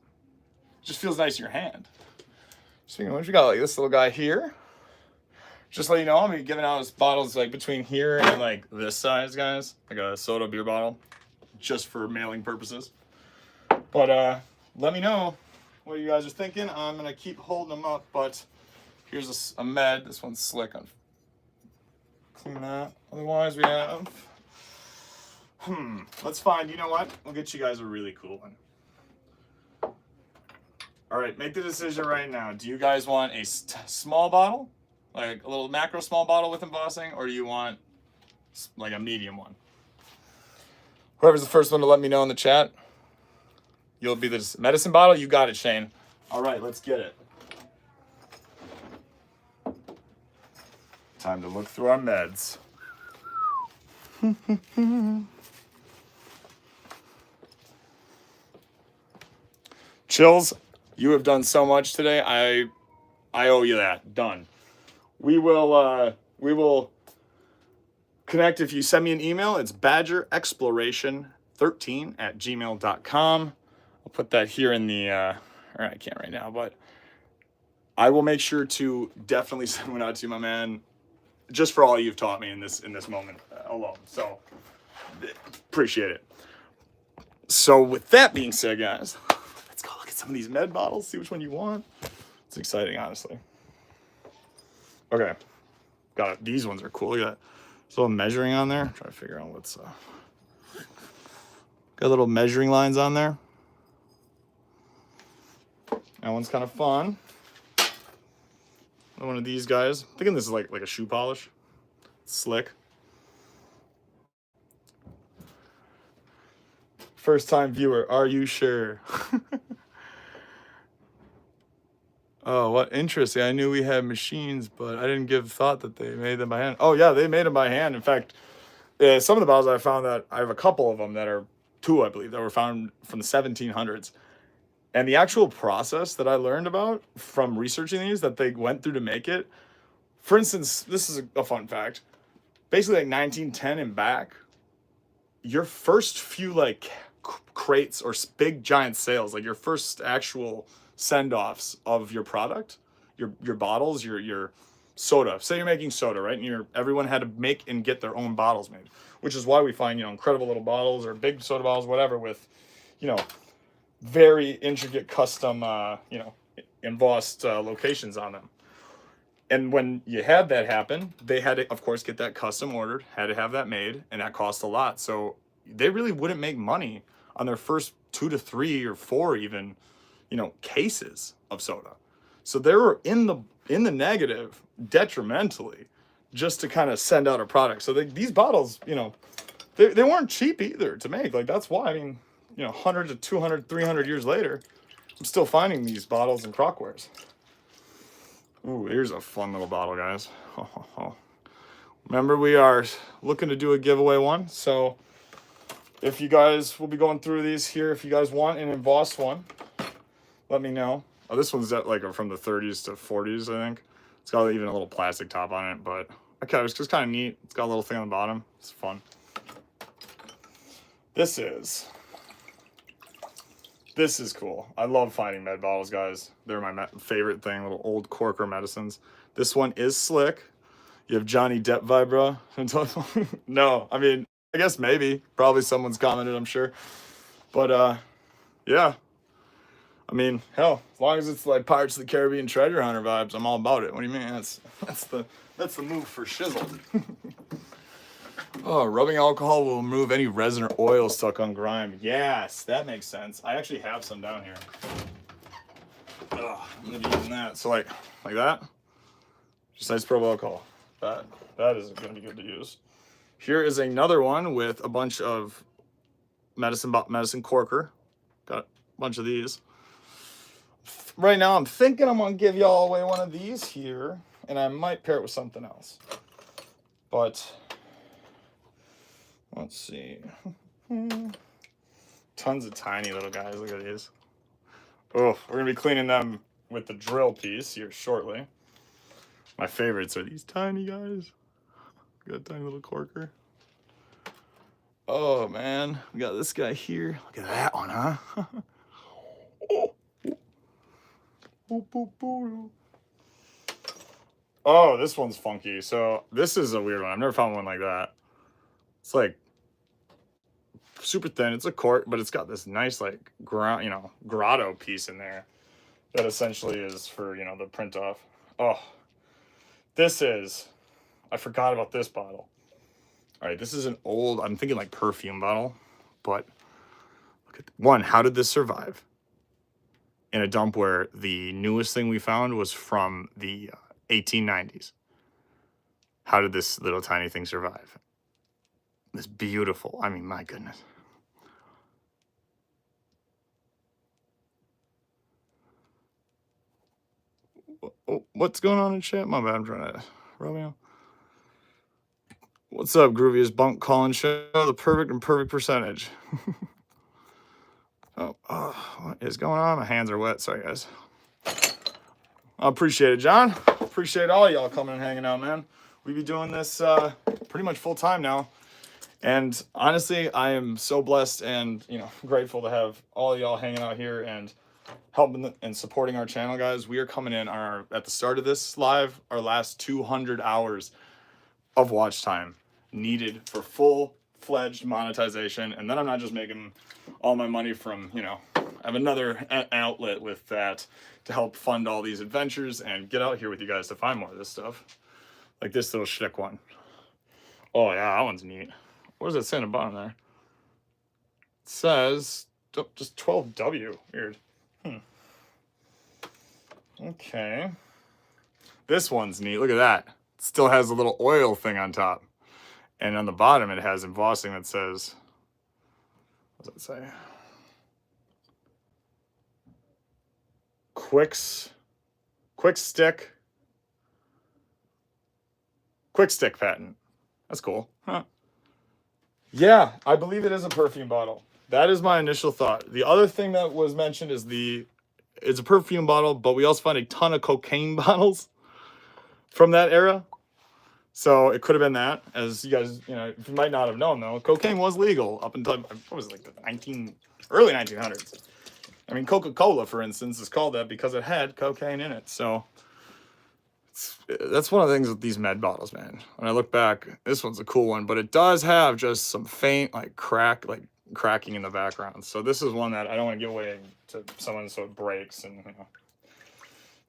just feels nice in your hand. Speaking of which, we got like this little guy here. Just to let you know, I'm gonna be giving out bottles like between here and like this size, guys. Like a soda beer bottle, just for mailing purposes. But let me know what you guys are thinking. I'm gonna keep holding them up, but here's a med. This one's slick on. Clean that. Otherwise, we have. Let's find. You know what? We'll get you guys a really cool one. All right, make the decision right now. Do you guys want a small bottle, like a little macro small bottle with embossing, or do you want like a medium one? Whoever's the first one to let me know in the chat, you'll be the medicine bottle. You got it, Shane. All right, let's get it. Time to look through our meds. Chills, you have done so much today. I owe you that. Done. We will connect if you send me an email. It's badgerexploration13@gmail.com. I'll put that here in the or I can't right now, but I will make sure to definitely send one out to you, my man. Just for all you've taught me in this moment alone. So appreciate it. So with that being said, guys, let's go look at some of these med bottles, see which one you want. It's exciting, honestly. Okay. Got it. These ones are cool. Look at that. There's a little measuring on there. Try to figure out what's got little measuring lines on there. That one's kind of fun. One of these guys. I'm thinking this is like a shoe polish. It's slick. First time viewer, are you sure? Oh, what interesting. I knew we had machines, but I didn't give thought that they made them by hand. Oh yeah, they made them by hand. In fact, some of the bottles I found, that I have a couple of them that are two, I believe, that were found from the 1700s. And the actual process that I learned about from researching these that they went through to make it, for instance, this is a fun fact. Basically, like 1910 and back, your first few like crates or big giant sales, like your first actual send-offs of your product, your bottles, your soda. Say you're making soda, right? And everyone had to make and get their own bottles made, which is why we find incredible little bottles or big soda bottles, whatever, with very intricate custom, embossed locations on them. And when you had that happen, they had to, of course, get that custom ordered, had to have that made, and that cost a lot. So they really wouldn't make money on their first 2 to 3 or 4 even, cases of soda. So they were in the negative detrimentally just to kind of send out a product. So these bottles, they weren't cheap either to make. Like, that's why, 100 to 200, 300 years later, I'm still finding these bottles and crockwares. Ooh, here's a fun little bottle, guys. Remember, we are looking to do a giveaway one. So if you guys will be going through these here, if you guys want an embossed one, let me know. Oh, this one's at like from the 30s to 40s, I think. It's got even a little plastic top on it, but okay, it's just kind of neat. It's got a little thing on the bottom. It's fun. This is cool. I love finding med bottles, guys. They're my favorite thing, little old corker medicines. This one is slick. You have Johnny Depp vibra. No, I mean, I guess maybe. Probably someone's commented, I'm sure. But, yeah. I mean, hell, as long as it's like Pirates of the Caribbean treasure hunter vibes, I'm all about it. What do you mean? That's the move for shizzle. Oh, rubbing alcohol will remove any resin or oil stuck on grime. Yes, that makes sense. I actually have some down here. I'm gonna be using that. So like that. Just nice probe alcohol. That is gonna be good to use. Here is another one with a bunch of medicine corker. Got a bunch of these. Right now, I'm thinking I'm gonna give y'all away one of these here, and I might pair it with something else. But let's see. Tons of tiny little guys. Look at these. Oh, we're gonna be cleaning them with the drill piece here shortly. My favorites are these tiny guys. Got a tiny little corker. Oh man, we got this guy here. Look at that one, huh? Oh, this one's funky. So this is a weird one. I've never found one like that. It's like super thin. It's a cork, but it's got this nice like grotto piece in there that essentially is for, the print off. Oh, I forgot about this bottle. All right, this is an old, I'm thinking like perfume bottle, but look at one. How did this survive in a dump where the newest thing we found was from the 1890s? How did this little tiny thing survive? This beautiful, I mean, my goodness. Oh, what's going on in chat? My bad, I'm trying to, Romeo. What's up, Grooviest Bunk Calling Show? The perfect and perfect percentage. Oh, what is going on? My hands are wet. Sorry, guys. I appreciate it, John. Appreciate all y'all coming and hanging out, man. We be doing this pretty much full time now. And honestly, I am so blessed and, grateful to have all y'all hanging out here and helping and supporting our channel, guys. We are coming in at the start of this live, our last 200 hours of watch time needed for full-fledged monetization. And then I'm not just making all my money from, I have another outlet with that to help fund all these adventures and get out here with you guys to find more of this stuff. Like this little shtick one. Oh yeah, that one's neat. What does it say on the bottom there? It says just 12W. Weird. Okay. This one's neat. Look at that. It still has a little oil thing on top. And on the bottom, it has embossing that says, what does it say? Quick stick patent. That's cool. Huh. Yeah, I believe it is a perfume bottle. That is my initial thought. The other thing that was mentioned is it's a perfume bottle, but we also found a ton of cocaine bottles from that era. So it could have been that, as you guys, you might not have known though, cocaine was legal up until, what was it, like the early 1900s. I mean, Coca-Cola, for instance, is called that because it had cocaine in it. So that's one of the things with these med bottles, man. When I look back, this one's a cool one, but it does have just some faint cracking in the background. So this is one that I don't want to give away to someone so it breaks. And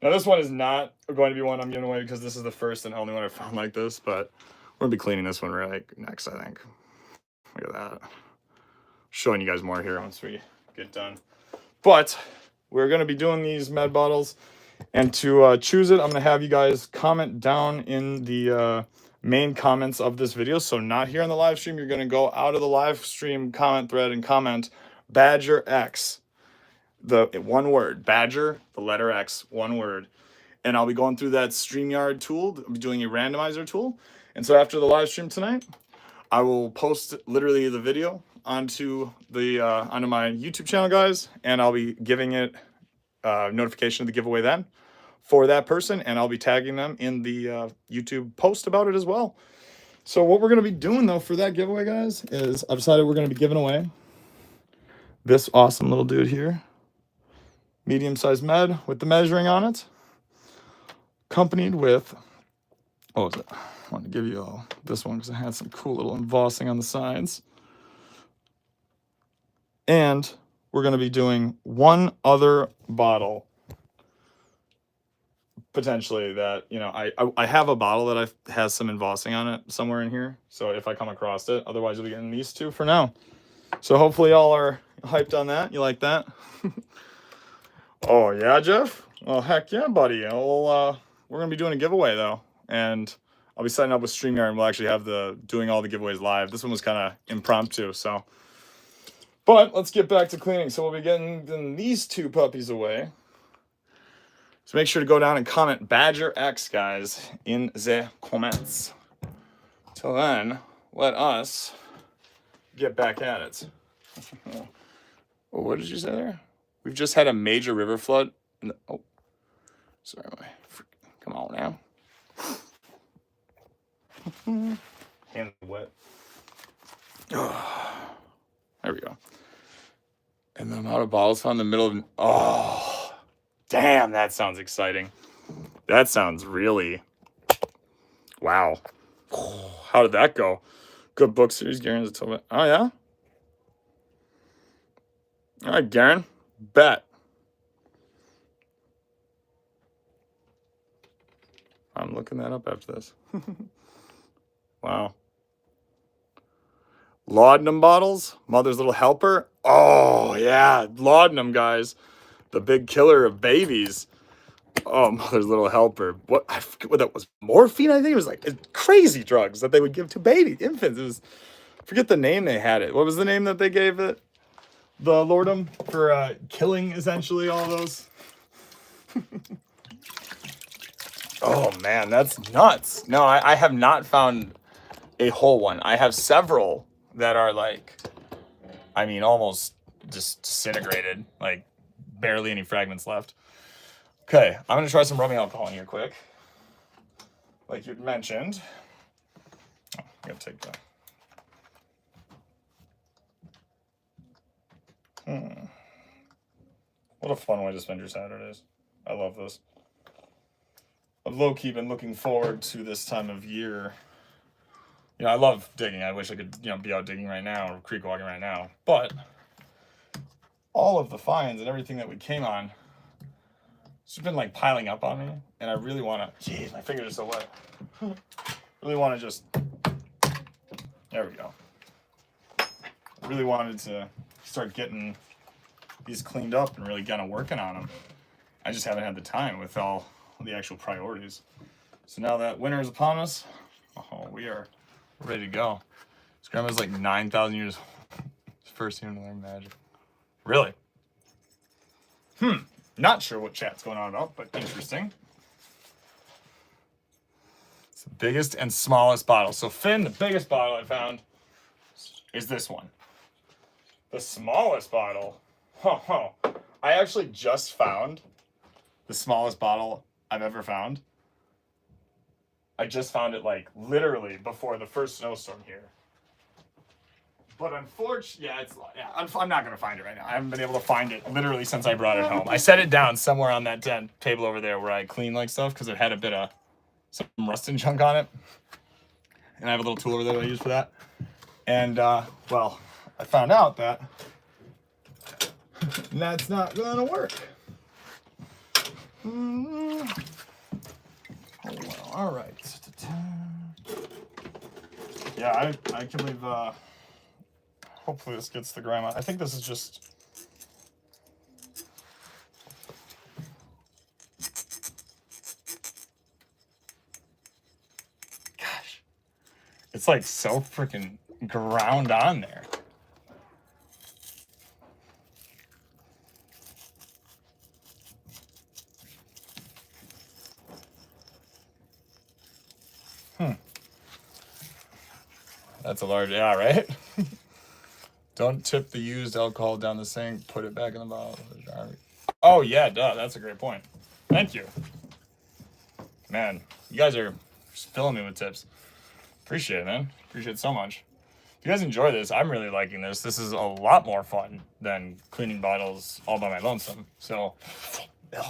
now this one is not going to be one I'm giving away because this is the first and only one I've found like this, but we're gonna be cleaning this one next, I think. Look at that. Showing you guys more here once we get done. But we're gonna be doing these med bottles, and to choose it, I'm gonna have you guys comment down in the main comments of this video. So not here on the live stream. You're gonna go out of the live stream comment thread and comment Badger X. The one word, Badger, the letter X, one word. And I'll be going through that StreamYard tool. I'll be doing a randomizer tool. And so after the live stream tonight, I will post literally the video onto my YouTube channel, guys, and I'll be giving it notification of the giveaway then for that person, and I'll be tagging them in the YouTube post about it as well. So what we're going to be doing, though, for that giveaway, guys, is I've decided we're going to be giving away this awesome little dude here. Medium-sized med with the measuring on it. Accompanied with, what was it? I wanted to give you all this one because it had some cool little embossing on the sides. And we're going to be doing one other bottle potentially that, you know, I have a bottle that has some embossing on it somewhere in here. So if I come across it, otherwise you'll be getting these two for now. So hopefully y'all are hyped on that. You like that? Oh yeah, Jeff? Well, heck yeah, buddy. We're gonna be doing a giveaway though, and I'll be setting up with StreamYard, and we'll actually have doing all the giveaways live. This one was kind of impromptu, so. But let's get back to cleaning. So we'll be getting these two puppies away. So make sure to go down and comment Badger X, guys, in the comments. Till then, let us get back at it. Oh, what did you say there? We've just had a major river flood. Oh, sorry, come on now. Hands wet. Oh, there we go. And the amount of bottles found in the middle of. Oh, damn! That sounds exciting. That sounds really. Wow. How did that go? Good book series, Garen's a little bit. Oh yeah. All right, Garen. Bet. I'm looking that up after this. Wow. Laudanum bottles, Mother's Little Helper. Oh, yeah. Laudanum, guys. The big killer of babies. Oh, Mother's Little Helper. I forget what that was. Morphine, I think. It was like crazy drugs that they would give to infants. It was, I forget the name they had it. What was the name that they gave it? The Laudanum for killing, essentially, all those. Oh, man, that's nuts. No, I have not found a whole one. I have several that are like, I mean, almost just disintegrated, like barely any fragments left. Okay, I'm going to try some rubbing alcohol in here quick. Like you mentioned. Oh, I got to take that. What a fun way to spend your Saturdays. I love this. I've low-key been looking forward to this time of year. You know, I love digging. I wish I could, you know, be out digging right now or creek walking right now. But all of the finds and everything that we came on, it's just been like piling up on me. And I really want to, geez, my fingers are so wet. Really want to just, there we go. I really wanted to start getting these cleaned up and really kind of working on them. I just haven't had the time with all the actual priorities. So now that winter is upon us, oh, we are ready to go. This grandma's like 9,000 years old. First human to learn magic. Really? Not sure what chat's going on about, but interesting. It's the biggest and smallest bottle. So Finn, the biggest bottle I found is this one. The smallest bottle, I actually just found the smallest bottle I've ever found. I just found it like literally before the first snowstorm here. But unfortunately, I'm not going to find it right now. I haven't been able to find it literally since I brought it home. I set it down somewhere on that table over there where I clean like stuff because it had a bit of some rust and junk on it. And I have a little tool over there that I use for that. And, well, I found out that that's not going to work. Oh, well, all right. Yeah, I can believe, hopefully this gets the grandma. I think this is just, gosh, it's like so freaking ground on there. That's a large, yeah, right? Don't tip the used alcohol down the sink. Put it back in the bottle. Oh, yeah, duh. That's a great point. Thank you. Man, you guys are just filling me with tips. Appreciate it, man. Appreciate it so much. If you guys enjoy this, I'm really liking this. This is a lot more fun than cleaning bottles all by my lonesome. So, if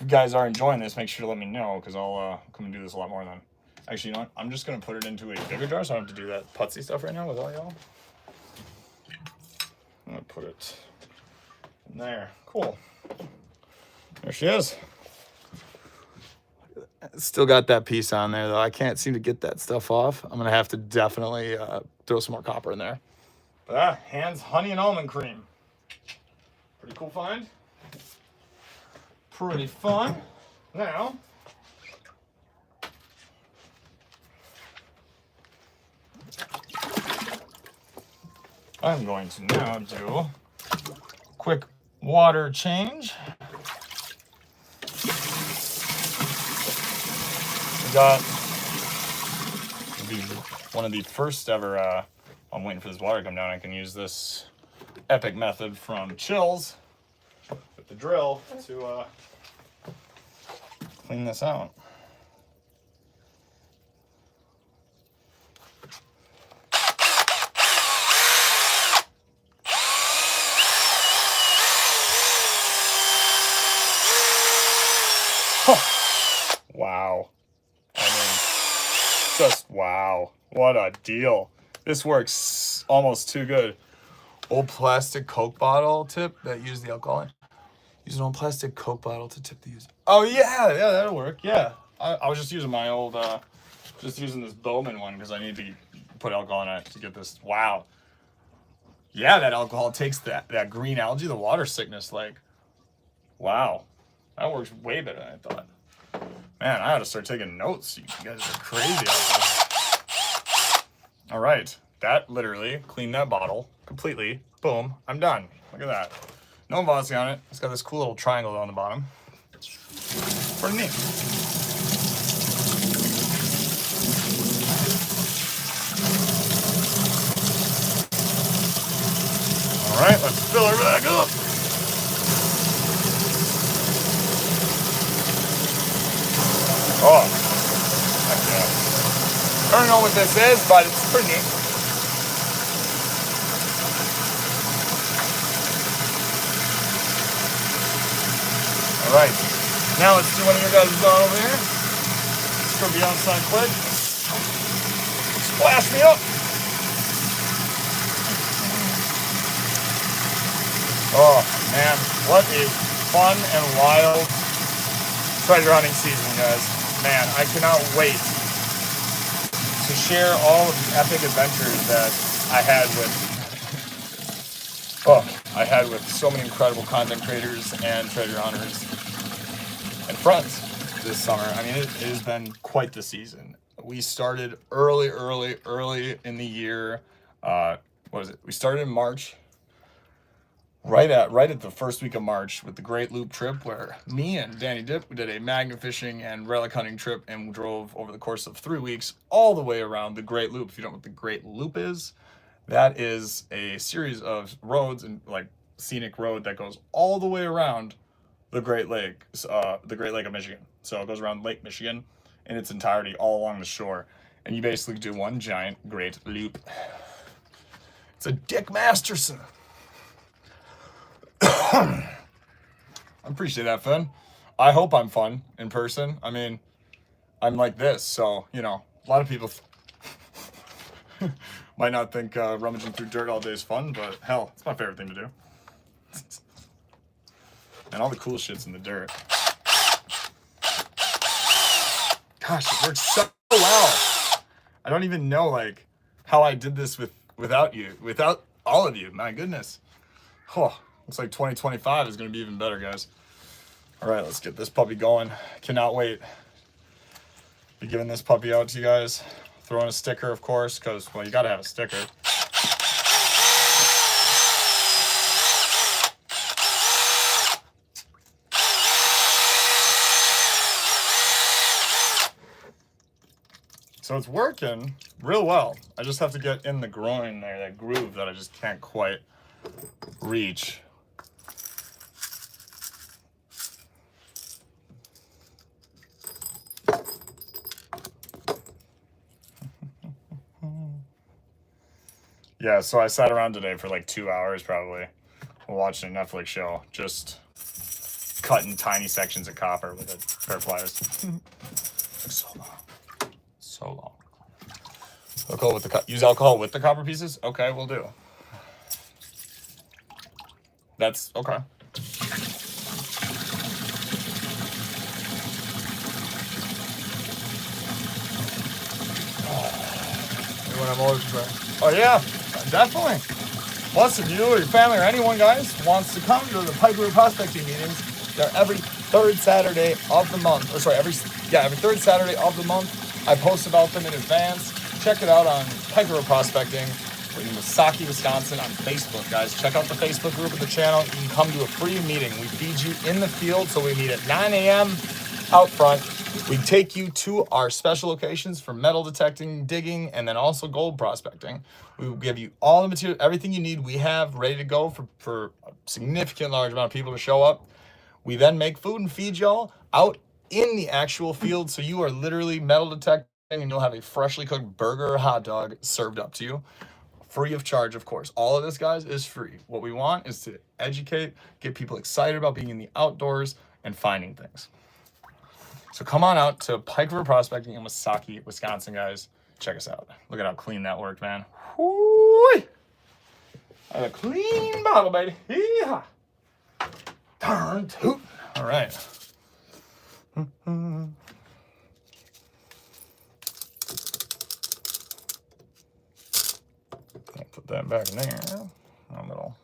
you guys are enjoying this, make sure to let me know, because I'll come and do this a lot more then. Actually, you know what? I'm just going to put it into a bigger jar, so I don't have to do that putsy stuff right now with all y'all. I'm going to put it in there. Cool. There she is. Still got that piece on there, though. I can't seem to get that stuff off. I'm going to have to definitely throw some more copper in there. But Hands honey and almond cream. Pretty cool find. Pretty fun. Now, I'm going to now do a quick water change. We got one of the first ever, I'm waiting for this water to come down. I can use this epic method from Chills with the drill to clean this out. Wow. I mean, just wow. What a deal. This works almost too good. Old plastic Coke bottle tip that used the alcohol in. Use an old plastic Coke bottle to tip the use. Oh, yeah, that'll work. Yeah. I was just using my old, just using this Bowman one because I need to put alcohol in it to get this. Wow. Yeah, that alcohol takes that green algae, the water sickness, like, wow. That works way better than I thought. Man, I ought to start taking notes. You guys are crazy out there. All right. That literally cleaned that bottle completely. Boom. I'm done. Look at that. No embossing on it. It's got this cool little triangle on the bottom. Pretty neat. All right, let's fill her back up. Oh, heck yeah. I don't know what this is, but it's pretty neat. All right, now let's do one of your guys' bottle over here. Let's go be outside quick. Splash me up. Oh, man, what a fun and wild treasure hunting season, guys. Man, I cannot wait to share all of the epic adventures that I had with so many incredible content creators and treasure hunters and friends this summer. I mean, it has been quite the season. We started early in the year. What was it? We started in March. Right at the first week of March with the Great Loop trip, where me and Danny Dip, we did a magnet fishing and relic hunting trip, and we drove over the course of 3 weeks all the way around the Great Loop. If you don't know what the Great Loop is, that is a series of roads and like scenic road that goes all the way around the Great Lake of Michigan. So it goes around Lake Michigan in its entirety, all along the shore, and you basically do one giant Great Loop. It's a Dick Masterson. I appreciate that, Finn. I hope I'm fun in person. I mean, I'm like this, so, you know, a lot of people might not think rummaging through dirt all day is fun, but hell, it's my favorite thing to do. And all the cool shit's in the dirt. Gosh, it works so well. I don't even know, like, how I did this without you, without all of you. My goodness. Oh. Looks like 2025 is going to be even better, guys. All right, let's get this puppy going. Cannot wait. Be giving this puppy out to you guys. Throwing a sticker, of course, because, well, you got to have a sticker. So it's working real well. I just have to get in the groin there, that groove that I just can't quite reach. Yeah, so I sat around today for like 2 hours probably watching a Netflix show, just cutting tiny sections of copper with a pair of pliers. So long. So long. Alcohol with the use alcohol with the copper pieces? Okay, we'll do. That's okay. When I'm always oh yeah, definitely. Plus, if you or your family or anyone, guys, wants to come to the Piper prospecting meetings, they're every third Saturday of the month. Or sorry, every third Saturday of the month. I post about them in advance. Check it out on Piper Prospecting in Misaki, Wisconsin on Facebook, guys. Check out the Facebook group of the channel. You can come to a free meeting. We feed you in the field, so we meet at 9 a.m. out front. We take you to our special locations for metal detecting, digging, and then also gold prospecting. We will give you all the material, everything you need we have ready to go for a significant large amount of people to show up. We then make food and feed y'all out in the actual field, so you are literally metal detecting and you'll have a freshly cooked burger or hot dog served up to you. Free of charge, of course. All of this, guys, is free. What we want is to educate, get people excited about being in the outdoors and finding things. So come on out to Pike River Prospecting in Misaki, Wisconsin, guys. Check us out. Look at how clean that worked, man. Whoo! A clean bottle, baby. Yeehaw! Darn toot. All right. Put that back in there. A little.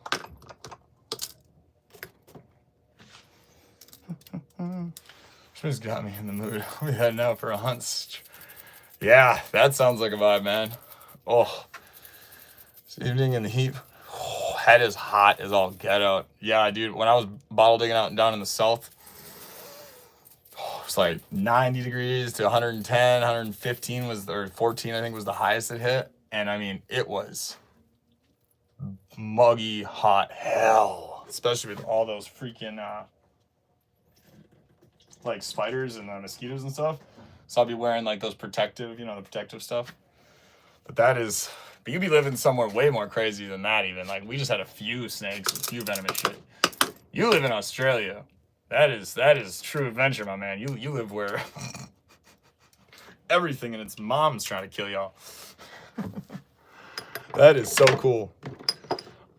Just got me in the mood. We heading out for a hunt. Yeah, that sounds like a vibe, man. Oh, this evening in the heat. Oh, head is hot as all get out. Yeah, dude, when I was bottle digging out and down in the south, it's like 90 degrees to 110, 115 was, or 14, I think was the highest it hit. And I mean, it was muggy hot hell, especially with all those freaking, like spiders and mosquitoes and stuff. So I'll be wearing like those protective, the protective stuff. But you'd be living somewhere way more crazy than that even. Like we just had a few snakes, a few venomous shit. You live in Australia. That is true adventure, my man. You live where everything and its mom's trying to kill y'all. That is so cool.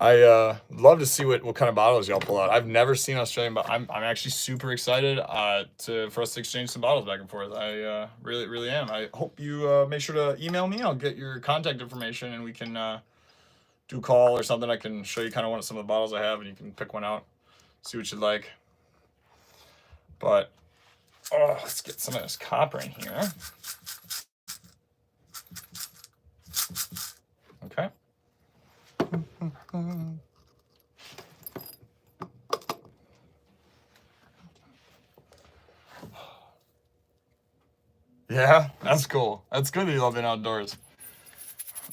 I love to see what kind of bottles y'all pull out. I've never seen Australian, but I'm actually super excited for us to exchange some bottles back and forth. I really am. I hope you make sure to email me. I'll get your contact information and we can do a call or something. I can show you kind of some of the bottles I have and you can pick one out, see what you'd like. But let's get some of this copper in here. Okay. Yeah, that's cool. That's good that you love being outdoors.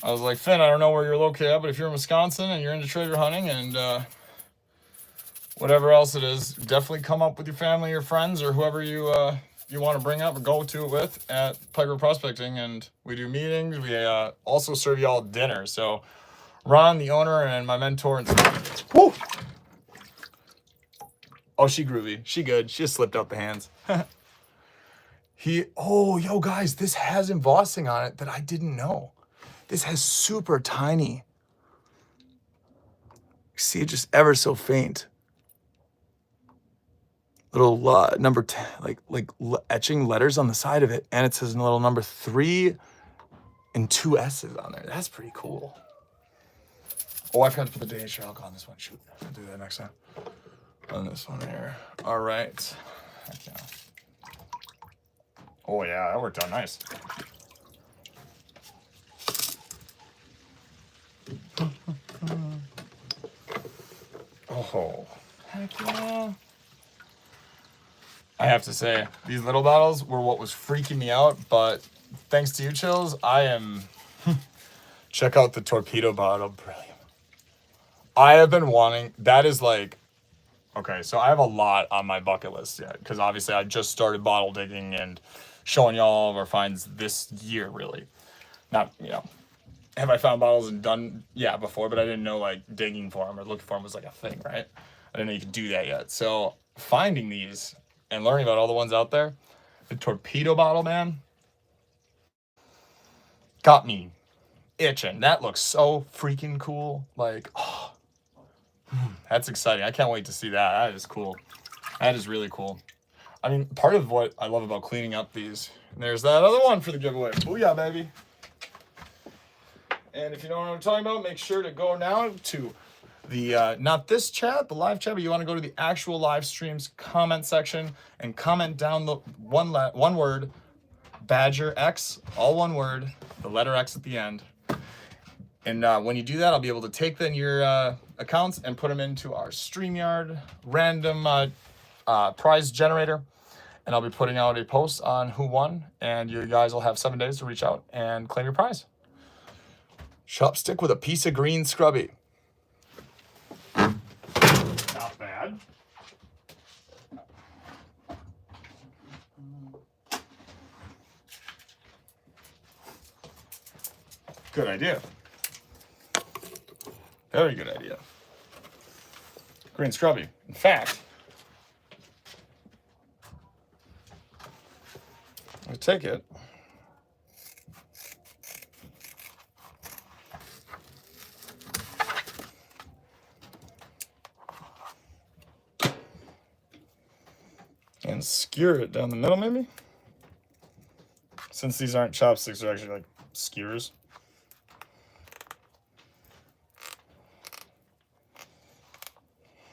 I was like, Finn, I don't know where you're located at, but if you're in Wisconsin and you're into treasure hunting and whatever else it is, definitely come up with your family or friends or whoever you want to bring up or go to it with at Piper Prospecting. And we do meetings. We also serve y'all dinner. So Ron, the owner, and my mentor, and whoo! Oh, she groovy. She good. She just slipped out the hands. Yo, guys, this has embossing on it that I didn't know. This has super tiny. See it just ever so faint. Little number 10, like etching letters on the side of it, and it says a little number 3 and 2 S's on there. That's pretty cool. Oh, I forgot to put the DHR alcohol on this one. Shoot, I'll do that next time. On this one here. All right. Okay. Oh yeah, that worked out nice. Oh, heck yeah. I have to say, these little bottles were what was freaking me out, but thanks to you, Chills, I am... Check out the torpedo bottle. Brilliant. I have been wanting... That is like... Okay, so I have a lot on my bucket list yet. Because obviously I just started bottle digging and showing y'all all of our finds this year, really. Not, you know... Have I found bottles and done... Yeah, before, but I didn't know, like, digging for them or looking for them was, like, a thing, right? I didn't know you could do that yet. So, finding these and learning about all the ones out there, the torpedo bottle, man, got me itching. That looks so freaking cool. Like, oh, that's exciting. I can't wait to see that. That is cool. That is really cool. I mean, part of what I love about cleaning up these, and there's that other one for the giveaway. Booyah, baby. And if you know what I'm talking about, make sure to go now to the, not this chat, the live chat, but you want to go to the actual live streams comment section and comment down the one word, Badger X, all one word, the letter X at the end. And when you do that, I'll be able to take then your accounts and put them into our StreamYard random prize generator. And I'll be putting out a post on who won. And you guys will have 7 days to reach out and claim your prize. Chopstick with a piece of green scrubby. Not bad. Good idea. Very good idea. Green scrubby. In fact, I take it. And skewer it down the middle, maybe? Since these aren't chopsticks, they're actually like skewers.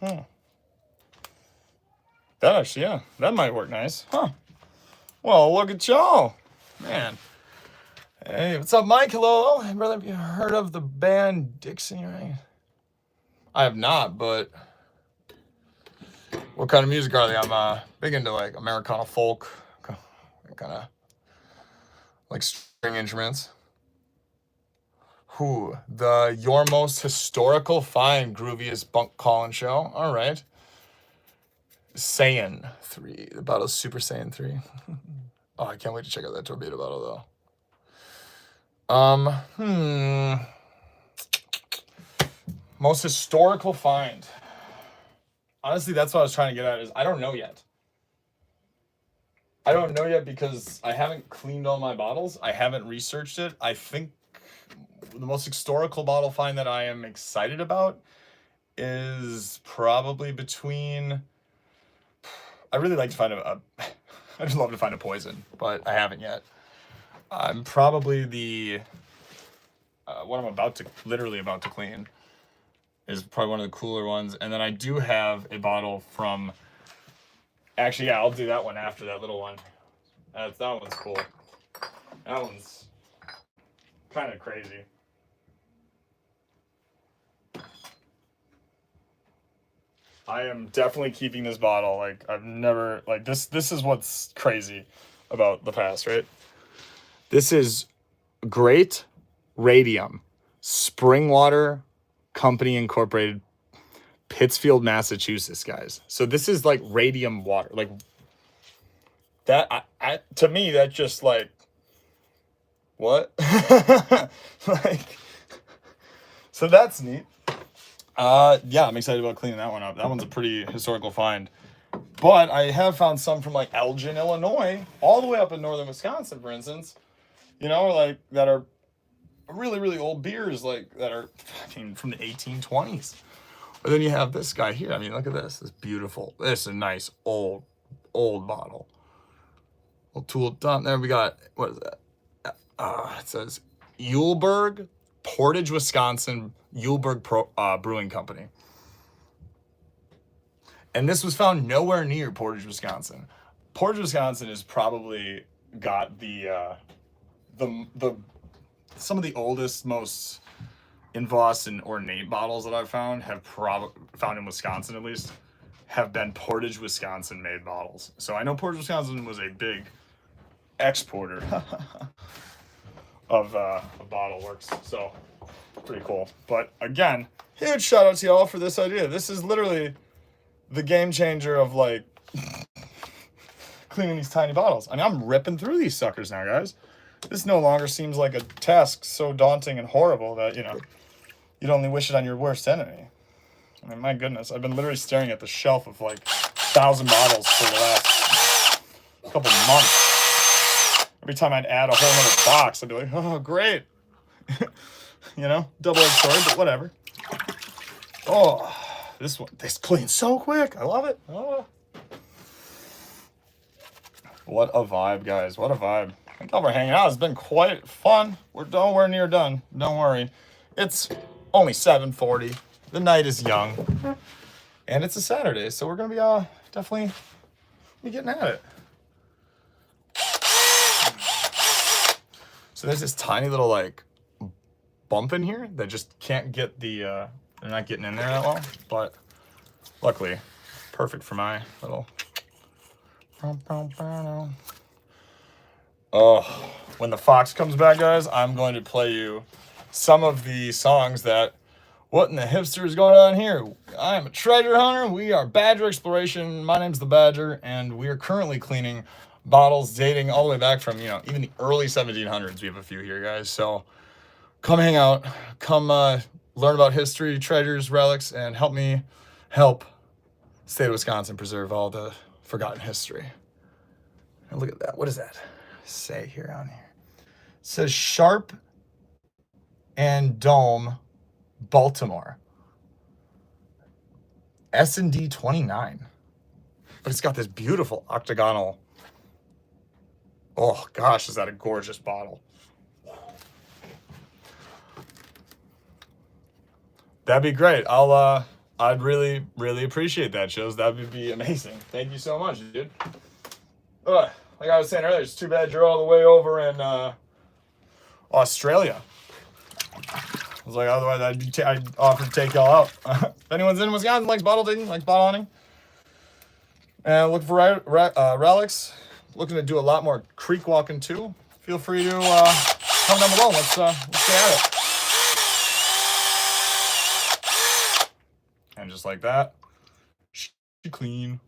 That actually, yeah, that might work nice. Huh. Well, look at y'all. Man. Hey, what's up, Mike? Hello. Hey, brother, have you heard of the band Dixie, right? I have not, but what kind of music are they? I'm big into like Americana folk, kind of like string instruments. Who? Your most historical find, grooviest bunk calling show. All right. Saiyan 3. The bottle's Super Saiyan 3. Oh, I can't wait to check out that torpedo bottle though. Most historical find. Honestly, that's what I was trying to get at is I don't know yet. I don't know yet because I haven't cleaned all my bottles. I haven't researched it. I think the most historical bottle find that I am excited about is probably between... I really like to find I just love to find a poison, but I haven't yet. I'm probably the... what I'm literally about to clean is probably one of the cooler ones. And then I do have a bottle from... Actually, yeah, I'll do that one after that little one. That one's cool. That one's kind of crazy. I am definitely keeping this bottle. Like, I've never... Like, this is what's crazy about the past, right? This is Great Radium. Springwater Company Incorporated, Pittsfield, Massachusetts, guys. So this is like radium water. Like, that... to me, that's just like... What? Like... So that's neat. Yeah, I'm excited about cleaning that one up. That one's a pretty historical find. But I have found some from like Elgin, Illinois, all the way up in northern Wisconsin, for instance. You know, like that are really, really old beers, like that are, I mean, from the 1820s. But then you have this guy here. I mean, look at this. It's beautiful. This is a nice old bottle. Little tool dump. There we got, what is that? It says Yuleburg, Portage, Wisconsin, Yuleburg Brewing Company. And this was found nowhere near Portage, Wisconsin. Portage, Wisconsin has probably got some of the oldest, most embossed and ornate bottles that I've found found in Wisconsin at least, have been Portage, Wisconsin made bottles. So I know Portage, Wisconsin was a big exporter of a bottle works. So pretty cool. But again, huge shout out to y'all for this idea. This is literally the game changer of like cleaning these tiny bottles. I mean, I'm ripping through these suckers now, guys. This no longer seems like a task so daunting and horrible that, you know, you'd only wish it on your worst enemy. I mean, my goodness, I've been literally staring at the shelf of like 1,000 bottles for the last couple months. Every time I'd add a whole other box, I'd be like, oh, great. You know, double-edged sword, but whatever. Oh, this cleans so quick. I love it. Oh. What a vibe, guys. What a vibe. Thank y'all for hanging out. It's been quite fun. We're nowhere near done. Don't worry. It's only 7:40. The night is young. And it's a Saturday, so we're going to be definitely be getting at it. So there's this tiny little, like, bump in here that just can't get the, they're not getting in there that well. But luckily, perfect for my little... Oh, when the fox comes back, guys, I'm going to play you some of the songs that, what in the hipster is going on here? I am a treasure hunter. We are Badger Exploration. My name's the Badger, and we are currently cleaning bottles dating all the way back from, you know, even the early 1700s. We have a few here, guys. So come hang out. Come learn about history, treasures, relics, and help me help state of Wisconsin preserve all the forgotten history. And look at that. What does that say here on here? It says Sharp and Dome, Baltimore. S&D 29. But it's got this beautiful octagonal. Oh gosh, is that a gorgeous bottle. That'd be great. I'd really, really appreciate that, Chills. That would be amazing. Thank you so much, dude. Like I was saying earlier, it's too bad you're all the way over in Australia. I was like, otherwise I'd offer to take y'all out. If anyone's in Wisconsin, likes bottle digging, likes bottle hunting, and looking for relics, looking to do a lot more creek walking too, feel free to come down below. Let's get at it. And just like that, she clean.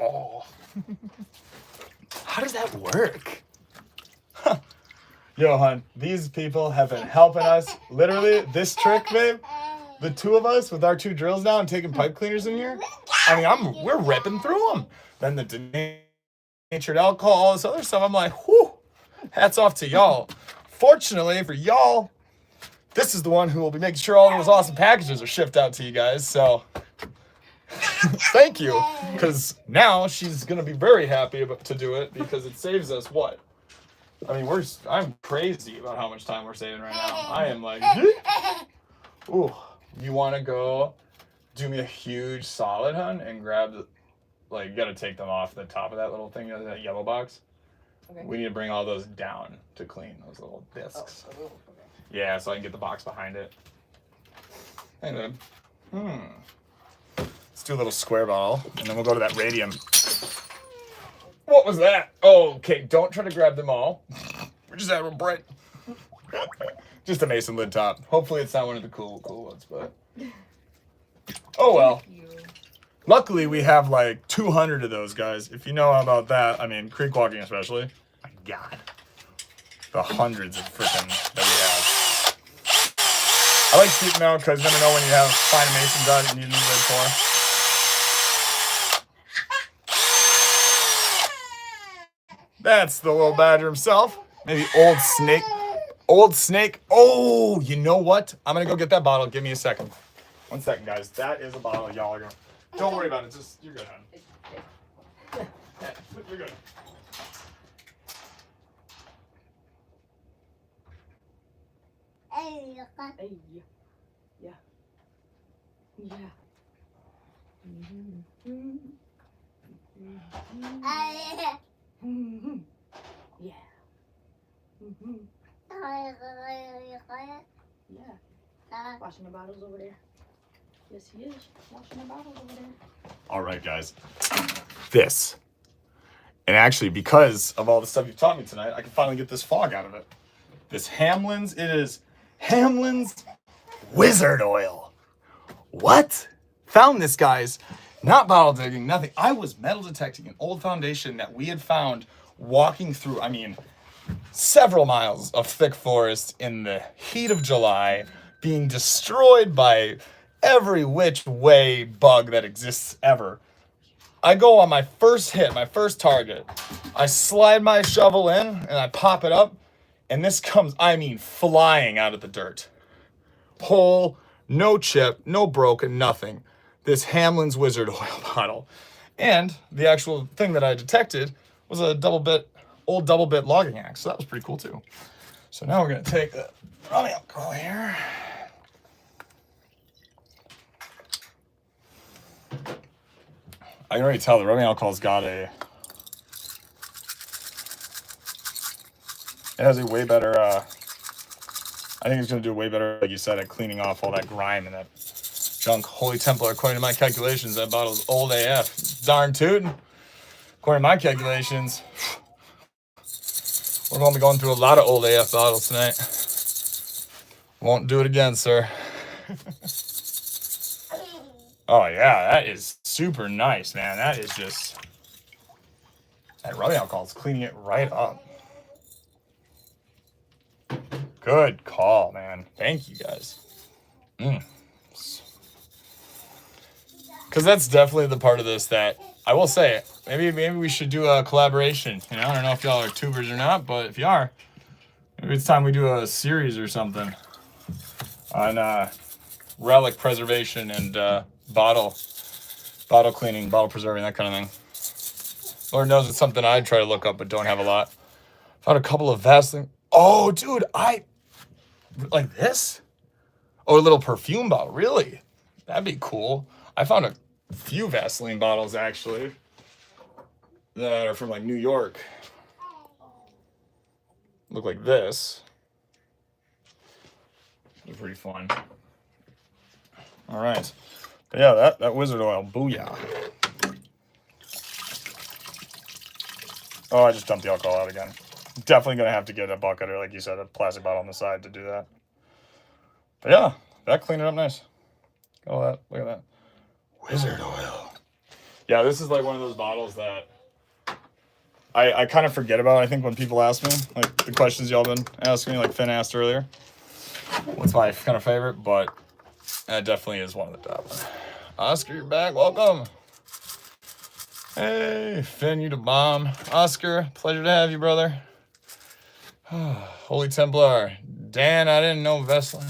Oh. How does that work? Yo, hon, these people have been helping us. Literally, this trick, babe, the two of us with our two drills now and taking pipe cleaners in here, I mean, we're ripping through them. Then the denatured alcohol, all this other stuff, I'm like, whew, hats off to y'all. Fortunately for y'all, this is the one who will be making sure all those awesome packages are shipped out to you guys, so... Thank you, because now she's gonna be very happy to do it because it saves us what? I mean, I'm crazy about how much time we're saving right now. I am like, ooh, you want to go do me a huge solid, hun, and grab the, like, you gotta take them off the top of that little thing, that yellow box. Okay. We need to bring all those down to clean those little discs. Oh, okay. Yeah, so I can get the box behind it. Anyway, let's do a little square bottle, and then we'll go to that radium. What was that? Oh, okay, don't try to grab them all. We're just having a break. Just a mason lid top. Hopefully it's not one of the cool ones, but... Oh, well. Luckily, we have like 200 of those, guys. If you know about that, I mean, creek walking especially. My God. The hundreds of freaking that we have. I like keeping them out because you never know when you have fine masons out you need a new lid for. That's the little badger himself. Maybe old snake. Old snake. Oh, you know what? I'm going to go get that bottle. Give me a second. 1 second, guys. That is a bottle. Y'all are going to... Don't worry about it. Just, you're good, hon. You're good. Hey, yeah. Yeah. Yeah. Yeah. Washing the bottles over there. Yes, he is. Washing the bottles over there. All right, guys. This. And actually, because of all the stuff you've taught me tonight, I can finally get this fog out of it. This Hamlin's, it is Hamlin's Wizard Oil. What? Found this, guys. Not bottle digging, nothing. I was metal detecting an old foundation that we had found walking through, I mean, several miles of thick forest in the heat of July, being destroyed by every which way bug that exists ever. I go on my first hit, my first target. I slide my shovel in and I pop it up, and this comes, I mean, flying out of the dirt. Whole, no chip, no broken, nothing. This Hamlin's Wizard Oil bottle. And the actual thing that I detected was a old double bit logging axe. So that was pretty cool too. So now we're gonna take the rubbing alcohol here. I can already tell the rubbing alcohol's got it has a way better, I think it's gonna do way better, like you said, at cleaning off all that grime and that junk. Holy Templar, according to my calculations, that bottle's old AF. Darn tootin'. According to my calculations, we're gonna be going through a lot of old AF bottles tonight. Won't do it again, sir. Oh yeah, that is super nice, man. That is just, that rubbing alcohol is cleaning it right up. Good call, man. Thank you, guys. Because that's definitely the part of this that I will say, maybe we should do a collaboration. You know, I don't know if y'all are tubers or not, but if you are, maybe it's time we do a series or something on relic preservation and bottle cleaning, bottle preserving, that kind of thing. Lord knows it's something I'd try to look up, but don't have a lot. Found a couple of Vaseline. Oh, dude, like this? Oh, a little perfume bottle. Really? That'd be cool. I found a few Vaseline bottles, actually, that are from, like, New York. Look like this. They're pretty fun. All right. But yeah, that Wizard Oil. Booyah. Oh, I just dumped the alcohol out again. Definitely going to have to get a bucket or, like you said, a plastic bottle on the side to do that. But yeah, that cleaned it up nice. All that. Look at that. Wizard Oil. Yeah, this is like one of those bottles that I kind of forget about, I think, when people ask me, like the questions y'all been asking me, like Finn asked earlier. What's my kind of favorite? But that definitely is one of the top. Oscar, you're back. Welcome. Hey, Finn, you the bomb. Oscar, pleasure to have you, brother. Holy Templar. Dan, I didn't know Vaseline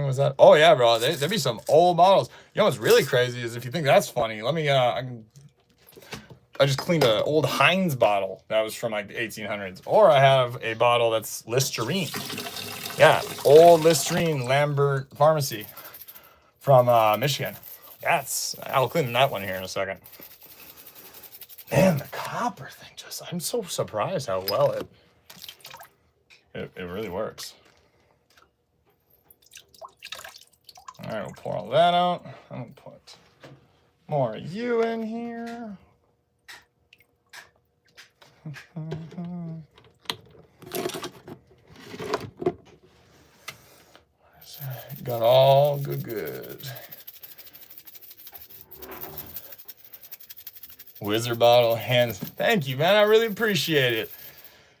was that. Oh, yeah, bro. There'd be some old bottles. You know what's really crazy is if you think that's funny, let me, I just cleaned an old Heinz bottle that was from like the 1800s. Or I have a bottle that's Listerine. Yeah, old Listerine Lambert Pharmacy from Michigan. I'll clean that one here in a second. Man, the copper thing I'm so surprised how well it really works. All right, we'll pour all that out. I'm gonna put more of you in here. Got all good. Wizard bottle hands. Thank you, man. I really appreciate it.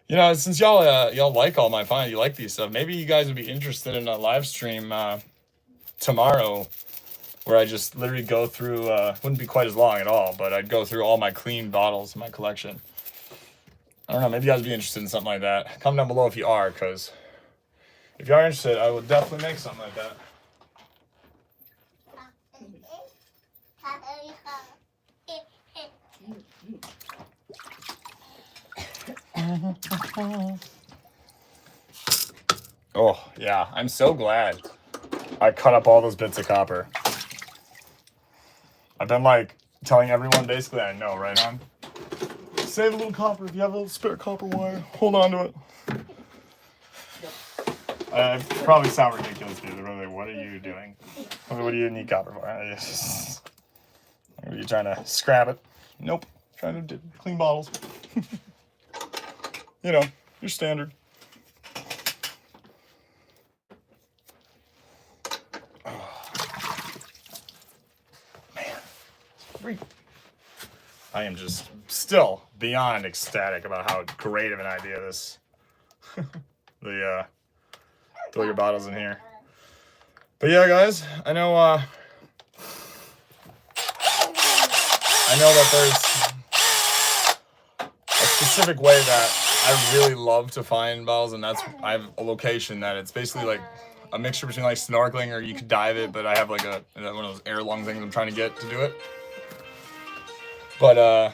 You know, since y'all like all my finds, you like these stuff. Maybe you guys would be interested in a live stream tomorrow, where I just literally go through. Wouldn't be quite as long at all, but I'd go through all my clean bottles in my collection. I don't know. Maybe you guys would be interested in something like that. Comment down below if you are, because if you are interested, I will definitely make something like that. Oh, yeah. I'm so glad I cut up all those bits of copper. I've been, like, telling everyone basically I know, right, hon? Save a little copper. If you have a little spare copper wire, hold on to it. I probably sound ridiculous, dude. They're like, what are you doing? What do you need copper for? Are you trying to scrap it? Nope. Trying to clean bottles. You know, your standard. Man. I am just still beyond ecstatic about how great of an idea this the throw your bottles in here. But yeah, guys, I know that there's a specific way that I really love to find bottles, and that's I have a location that it's basically like a mixture between like snorkeling or you could dive it, but I have like one of those air lung things I'm trying to get to do it. But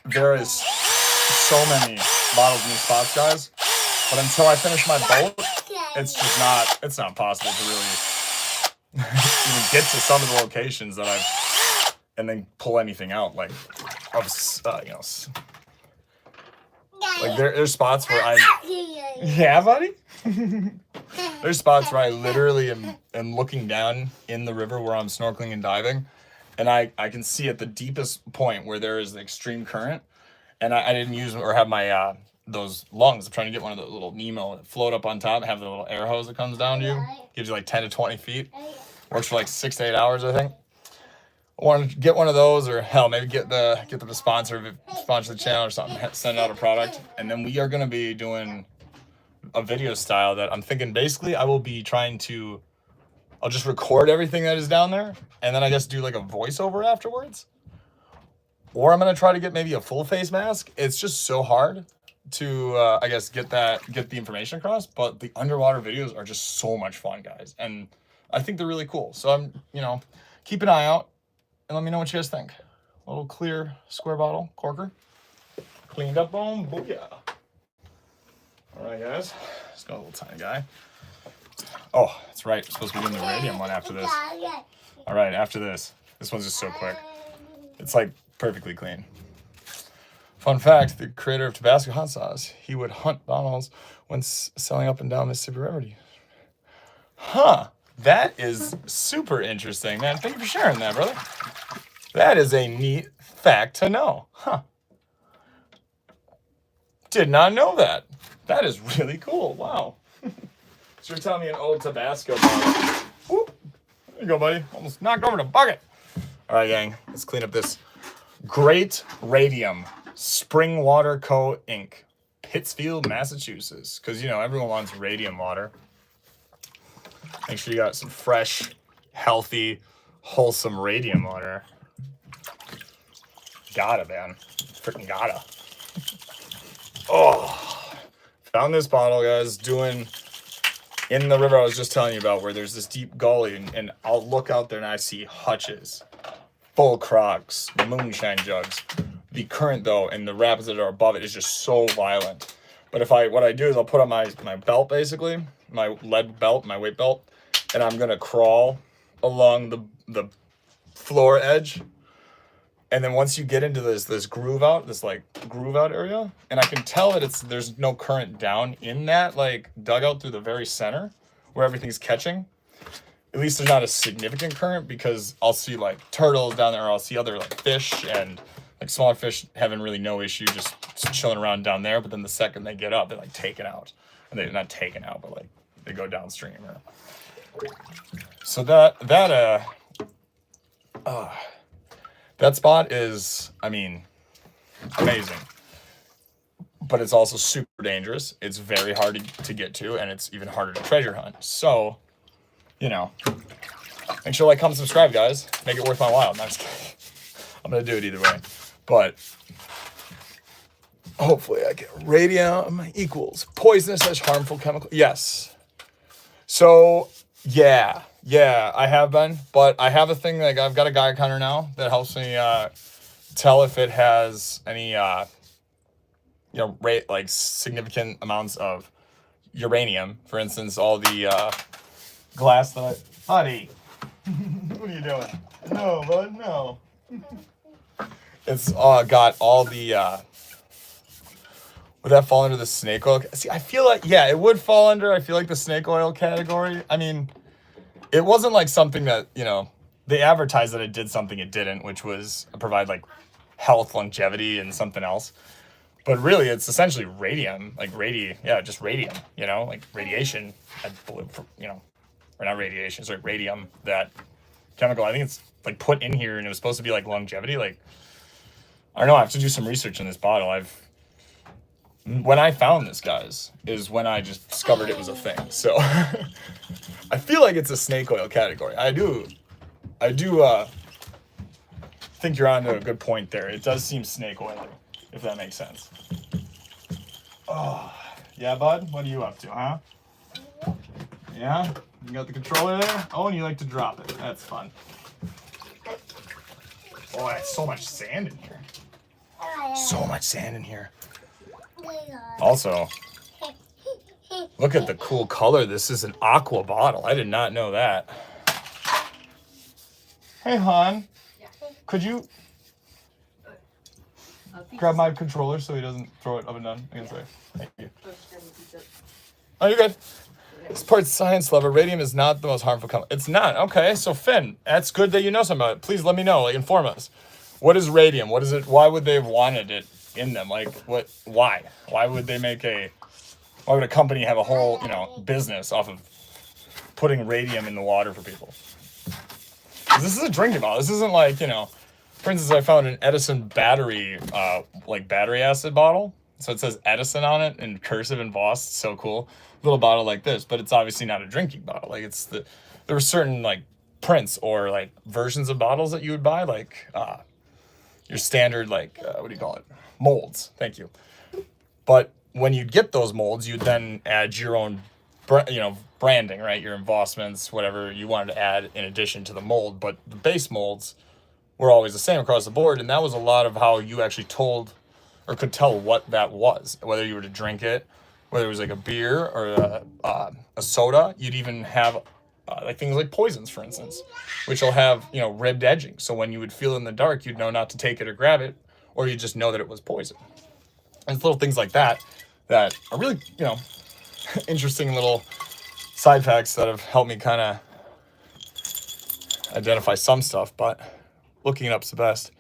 there is so many bottles in these spots, guys. But until I finish my boat, it's not possible to really even get to some of the locations that and then pull anything out like there's spots where yeah, buddy. There's spots where I literally am looking down in the river where I'm snorkeling and diving, and I can see at the deepest point where there is the extreme current, and I didn't use or have my those lungs. I'm trying to get one of the little Nemo that float up on top, have the little air hose that comes down to you, gives you like 10 to 20 feet, works for like 6 to 8 hours, I think. I want to get one of those, or hell, maybe get the sponsor the channel or something, send out a product, and then we are going to be doing a video style that I'm thinking basically I'll just record everything that is down there, and then I guess do like a voiceover afterwards. Or I'm going to try to get maybe a full face mask. It's just so hard to, I guess, get the information across, but the underwater videos are just so much fun, guys. And I think they're really cool. So I'm, keep an eye out and let me know what you guys think. A little clear square bottle, corker. Cleaned up, boom, booyah. All right, guys. Let's go, a little tiny guy. Oh, that's right. We're supposed to be doing the radium one after this. All right, after this. This one's just so quick. It's like perfectly clean. Fun fact, the creator of Tabasco hot sauce, he would hunt bottles when selling up and down Mississippi River. Huh. That is super interesting, man. Thank you for sharing that, brother. That is a neat fact to know. Huh. Did not know that. That is really cool. Wow. So you're telling me an old Tabasco bottle. Whoop. There you go, buddy. Almost knocked over the bucket. All right, gang. Let's clean up this Great Radium Spring Water Co. Inc. Pittsfield, Massachusetts. Because, everyone wants radium water. Make sure you got some fresh, healthy, wholesome radium water. Gotta, man. Freaking gotta. Oh. Found this bottle, guys, in the river I was just telling you about, where there's this deep gully, and I'll look out there and I see hutches, full crocs, moonshine jugs. The current, though, and the rapids that are above it is just so violent. But what I do is I'll put on my belt, basically, my lead belt, my weight belt, and I'm going to crawl along the floor edge. And then once you get into this groove out area, and I can tell that there's no current down in that dugout through the very center where everything's catching. At least there's not a significant current, because I'll see turtles down there, or I'll see other fish, and smaller fish having really no issue just chilling around down there. But then the second they get up, they're taken out, and they're not taken out, but they go downstream. So that spot is, amazing. But it's also super dangerous. It's very hard to get to, and it's even harder to treasure hunt. So, make sure to comment, subscribe, guys. Make it worth my while. No, I'm just kidding. I'm going to do it either way. But hopefully I get radium equals poisonous / harmful chemical. Yes. So, yeah, I have been. But I have a thing, I've got a Geiger counter now that helps me tell if it has any, significant amounts of uranium. For instance, all the glass that Buddy, what are you doing? No, bud, no. It's got all the, Would that fall under the snake oil? See, I feel like, yeah, it would fall under, I feel like, the snake oil category. I mean, it wasn't like something that, you know, they advertised that it did something it didn't, which was provide like health, longevity, and something else. But really, it's essentially radium, like just radium, you know, like radiation, I believe, you know, or not radiation, sorry, radium, that chemical. I think it's like put in here and it was supposed to be like longevity. Like, I don't know, I have to do some research in this bottle. When I found this, guys, is when I just discovered it was a thing. So I feel like it's a snake oil category. I do think you're on to a good point there. It does seem snake oily, if that makes sense. Oh, yeah, bud? What are you up to, huh? Yeah? You got the controller there? Oh, and you like to drop it. That's fun. Oh, that's so much sand in here. So much sand in here. Also, look at the cool color. This is an aqua bottle. I did not know that. Hey, hon. Could you grab my controller so he doesn't throw it up and down? I can say. Thank you. Oh, you're good. This part's science lover. Radium is not the most harmful chemical. It's not. Okay, so Finn, that's good that you know something about it. Please let me know. Like, inform us. What is radium? What is it? Why would they have wanted it in them? Like, what? Why? Why would a company have a whole, you know, business off of putting radium in the water for people? 'Cause this is a drinking bottle. This isn't like, you know, for instance, I found an Edison battery, like battery acid bottle. So it says Edison on it in cursive embossed. So cool. Little bottle like this, but it's obviously not a drinking bottle. Like there were certain like prints or like versions of bottles that you would buy, like your standard, like, what do you call it? Molds. Thank you. But when you get those molds, you'd then add your own, branding, right? Your embossments, whatever you wanted to add in addition to the mold. But the base molds were always the same across the board. And that was a lot of how you actually told or could tell what that was, whether you were to drink it, whether it was like a beer or a soda. You'd even have like things like poisons, for instance, which will have, you know, ribbed edging. So when you would feel in the dark, you'd know not to take it or grab it, or you just know that it was poison. And it's little things like that that are really, you know, interesting little side facts that have helped me kind of identify some stuff, but looking it up's the best.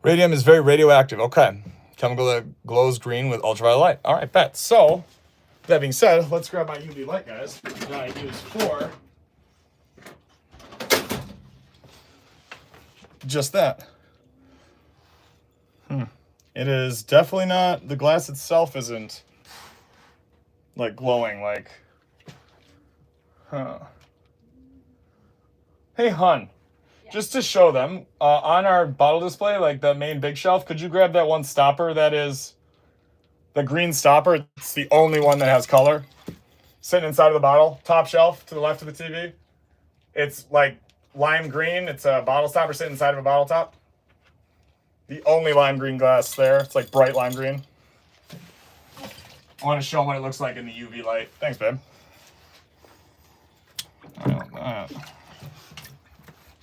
Radium is very radioactive. Okay. Chemical that glows green with ultraviolet light. All right, bet. So, that being said, let's grab my UV light, guys, that I use for just that. It is definitely not, the glass itself isn't like glowing like, Hey, hun. Just to show them, on our bottle display, like the main big shelf, could you grab that one stopper that is the green stopper? It's the only one that has color. Sitting inside of the bottle, top shelf to the left of the TV. It's like lime green. It's a bottle stopper sitting inside of a bottle top. The only lime green glass there. It's like bright lime green. I want to show them what it looks like in the UV light. Thanks, babe.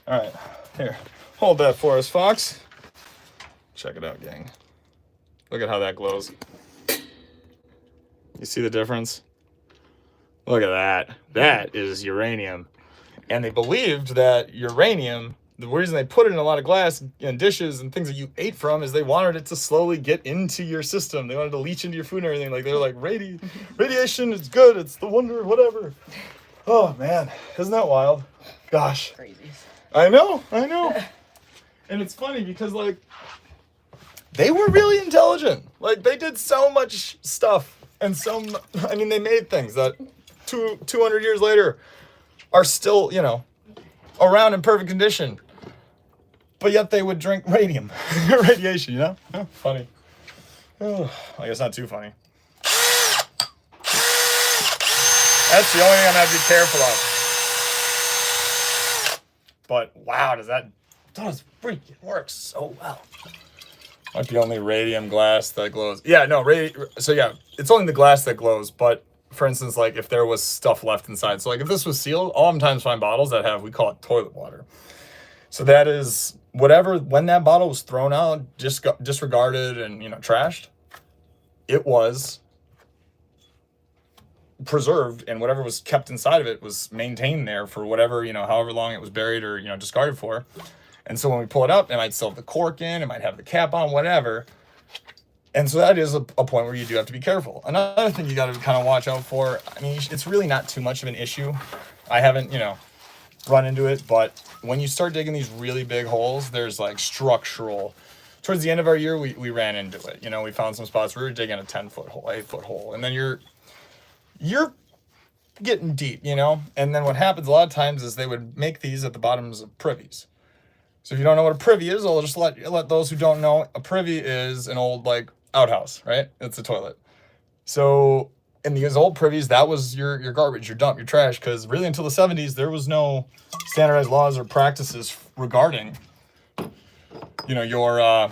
All right, here, hold that for us, Fox. Check it out, gang. Look at how that glows. You see the difference? Look at that. That is uranium. And they believed that uranium, the reason they put it in a lot of glass and dishes and things that you ate from is they wanted it to slowly get into your system. They wanted to leach into your food and everything. Like, they're like, radiation is good. It's the wonder, whatever. Oh, man. Isn't that wild? Gosh. Crazy. I know. And it's funny because, like, they were really intelligent. Like, they did so much stuff. And they made things that 200 years later are still, you know, around in perfect condition. But yet they would drink radiation, you know? Oh, funny. Oh, I guess not too funny. That's the only thing I'm going to have to be careful of. But wow, does freaking work so well. Might be only radium glass that glows. Yeah, no, so yeah, it's only the glass that glows, but for instance, like if there was stuff left inside. So like if this was sealed, I'll sometimes find bottles that have, we call it toilet water. So that is whatever, when that bottle was thrown out, disregarded and, you know, trashed, it was preserved, and whatever was kept inside of it was maintained there for whatever, however long it was buried or, discarded for. And so when we pull it up, it might still have the cork in, it might have the cap on, whatever. And so that is a point where you do have to be careful. Another thing you got to kind of watch out for, I mean, it's really not too much of an issue. I haven't, run into it, but when you start digging these really big holes, there's like structural. Towards the end of our year, we ran into it. We found some spots where we were digging a 10-foot hole, 8-foot hole, and then you're getting deep, And then what happens a lot of times is they would make these at the bottoms of privies. So if you don't know what a privy is, I'll just let those who don't know. A privy is an old like outhouse, right? It's a toilet. So in these old privies, that was your garbage, your dump, your trash, because really until the 70s, there was no standardized laws or practices regarding, your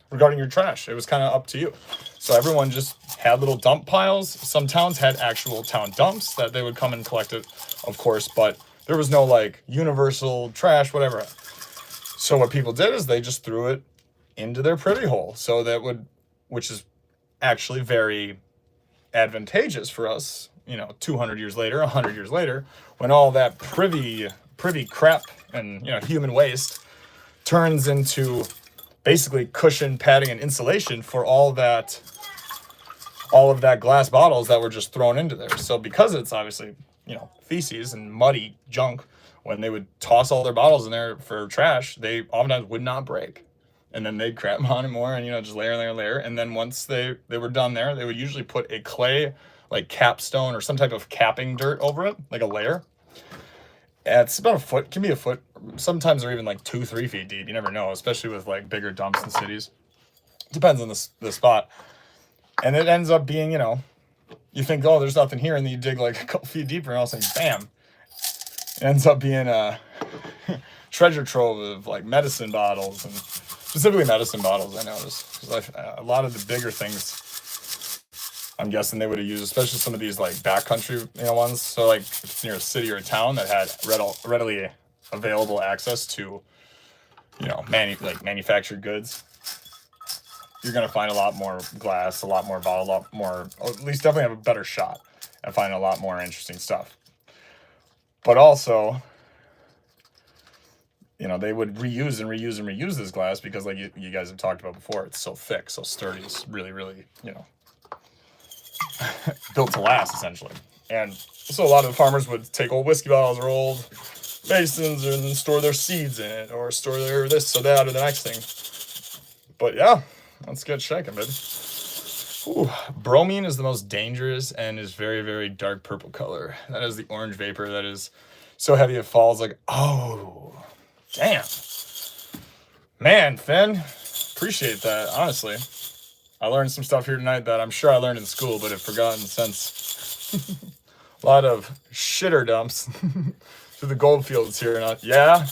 regarding your trash. It was kind of up to you. So everyone just had little dump piles. Some towns had actual town dumps that they would come and collect it, of course, but there was no like universal trash, whatever. So what people did is they just threw it into their privy hole. So which is actually very advantageous for us, 200 years later, 100 years later, when all that privy crap and, human waste turns into basically cushion, padding, and insulation for all of that glass bottles that were just thrown into there. So because it's obviously, feces and muddy junk, when they would toss all their bottles in there for trash, they oftentimes would not break. And then they'd crap on it more and, just layer. And then once they were done there, they would usually put a clay, like capstone or some type of capping dirt over it, like a layer. It's about a foot, can be a foot. Sometimes they're even like 2-3 feet deep. You never know, especially with like bigger dumps in cities. Depends on the spot. And it ends up being, you think, oh, there's nothing here. And then you dig like a couple feet deeper and all of a sudden, bam, it ends up being a treasure trove of like medicine bottles, and specifically medicine bottles, I noticed. Because a lot of the bigger things, I'm guessing they would have used, especially some of these like backcountry ones. So like if it's near a city or a town that had readily available access to, manufactured goods, you're going to find a lot more glass, a lot more bottle, a lot more, or at least definitely have a better shot at finding a lot more interesting stuff. But also, they would reuse this glass because, like you guys have talked about before, it's so thick, so sturdy, it's really, really, built to last, essentially. And so a lot of the farmers would take old whiskey bottles or old basins and store their seeds in it, or store their this or that or the next thing. But yeah, let's get shaking, baby. Ooh, bromine is the most dangerous and is very, very dark purple color. That is the orange vapor that is so heavy it falls like, oh, damn. Man, Finn, appreciate that, honestly. I learned some stuff here tonight that I'm sure I learned in school, but have forgotten since. A lot of shitter dumps through the gold fields here. Yeah,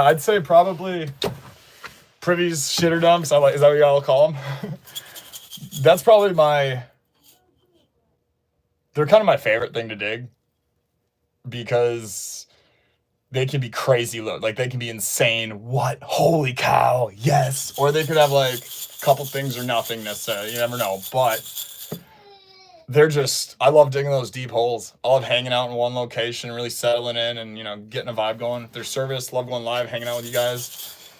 I'd say probably privies, shitter dumps. Is that what y'all call them? That's probably they're kind of my favorite thing to dig because they can be crazy low. Like they can be insane. What? Holy cow. Yes. Or they could have like a couple things or nothing necessarily. You never know. But I love digging those deep holes. I love hanging out in one location, really settling in and, getting a vibe going. Their service, love going live, hanging out with you guys.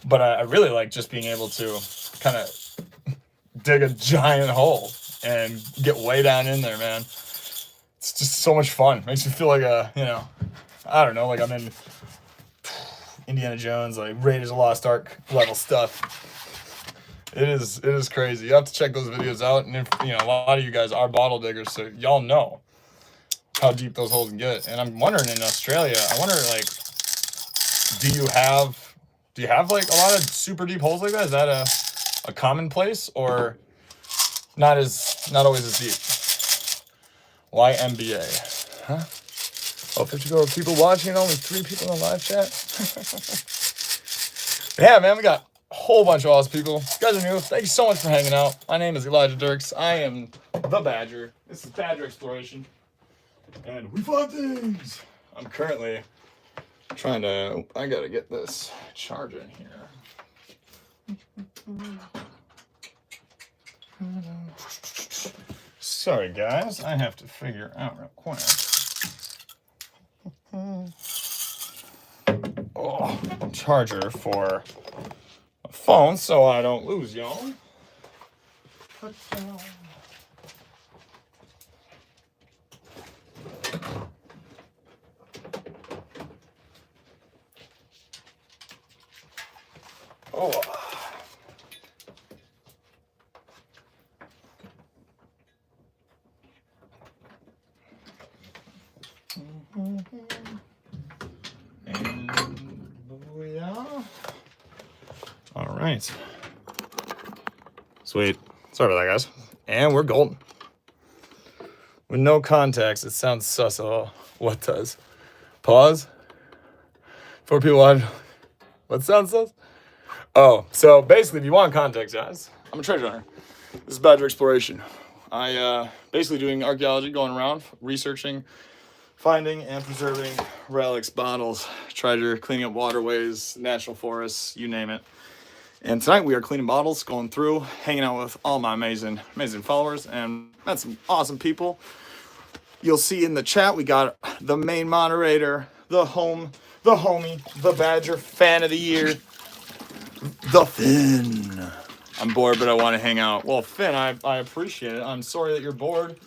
But I really like just being able to kind of dig a giant hole and get way down in there, man. It's just so much fun. Makes me feel like I don't know, like I'm in Indiana Jones, like Raiders of the Lost Ark level stuff. It is crazy. You have to check those videos out, and if a lot of you guys are bottle diggers, so y'all know how deep those holes can get. And I'm wondering in Australia, like, do you have like a lot of super deep holes like that? Is that a common place, or not always as deep? Why MBA? Huh? Oh, 50 people watching, only 3 people in the live chat. Yeah, man, we got a whole bunch of awesome people. You guys are new. Thank you so much for hanging out. My name is Elijah Dirks. I am the Badger. This is Badger Exploration. And we find things. I'm currently I gotta get this charger in here. Sorry, guys. I have to figure out real quick. Oh, charger for a phone so I don't lose y'all. Oh. And booyah. All right. Sweet. Sorry about that, guys. And we're golden. With no context, it sounds sus. Oh, what does? Pause. For people on what sounds sus? Oh, so basically, if you want context, guys, I'm a treasure hunter. This is Badger Exploration. I basically doing archaeology, going around, researching, finding and preserving relics, bottles, treasure, cleaning up waterways, national forests, you name it. And tonight we are cleaning bottles, going through, hanging out with all my amazing followers, and met some awesome people. You'll see in the chat we got the main moderator, the homie, the Badger fan of the year, the Finn. I'm bored, but I want to hang out. Well, Finn, I appreciate it. I'm sorry that you're bored.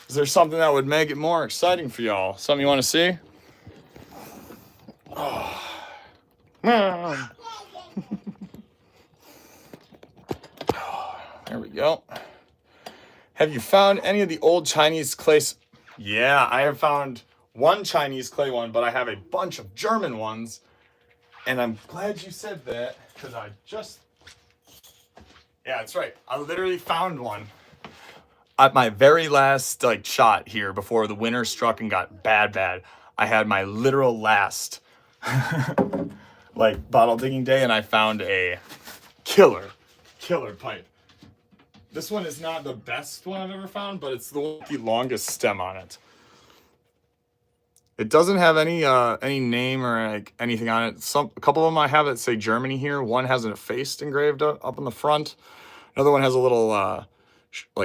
Is there something that would make it more exciting for y'all? Something you want to see? Oh. There we go. Have you found any of the old Chinese clay? Yeah, I have found one Chinese clay one, but I have a bunch of German ones. And I'm glad you said that, because yeah, that's right. I literally found one at my very last shot here before the winter struck and got bad. I had my literal last bottle digging day, and I found a killer pipe. This one is not the best one I've ever found, but it's the one with the longest stem on it. It doesn't have any name or anything on it. A couple of them I have that say Germany here. One has a face engraved up on the front. Another one has a little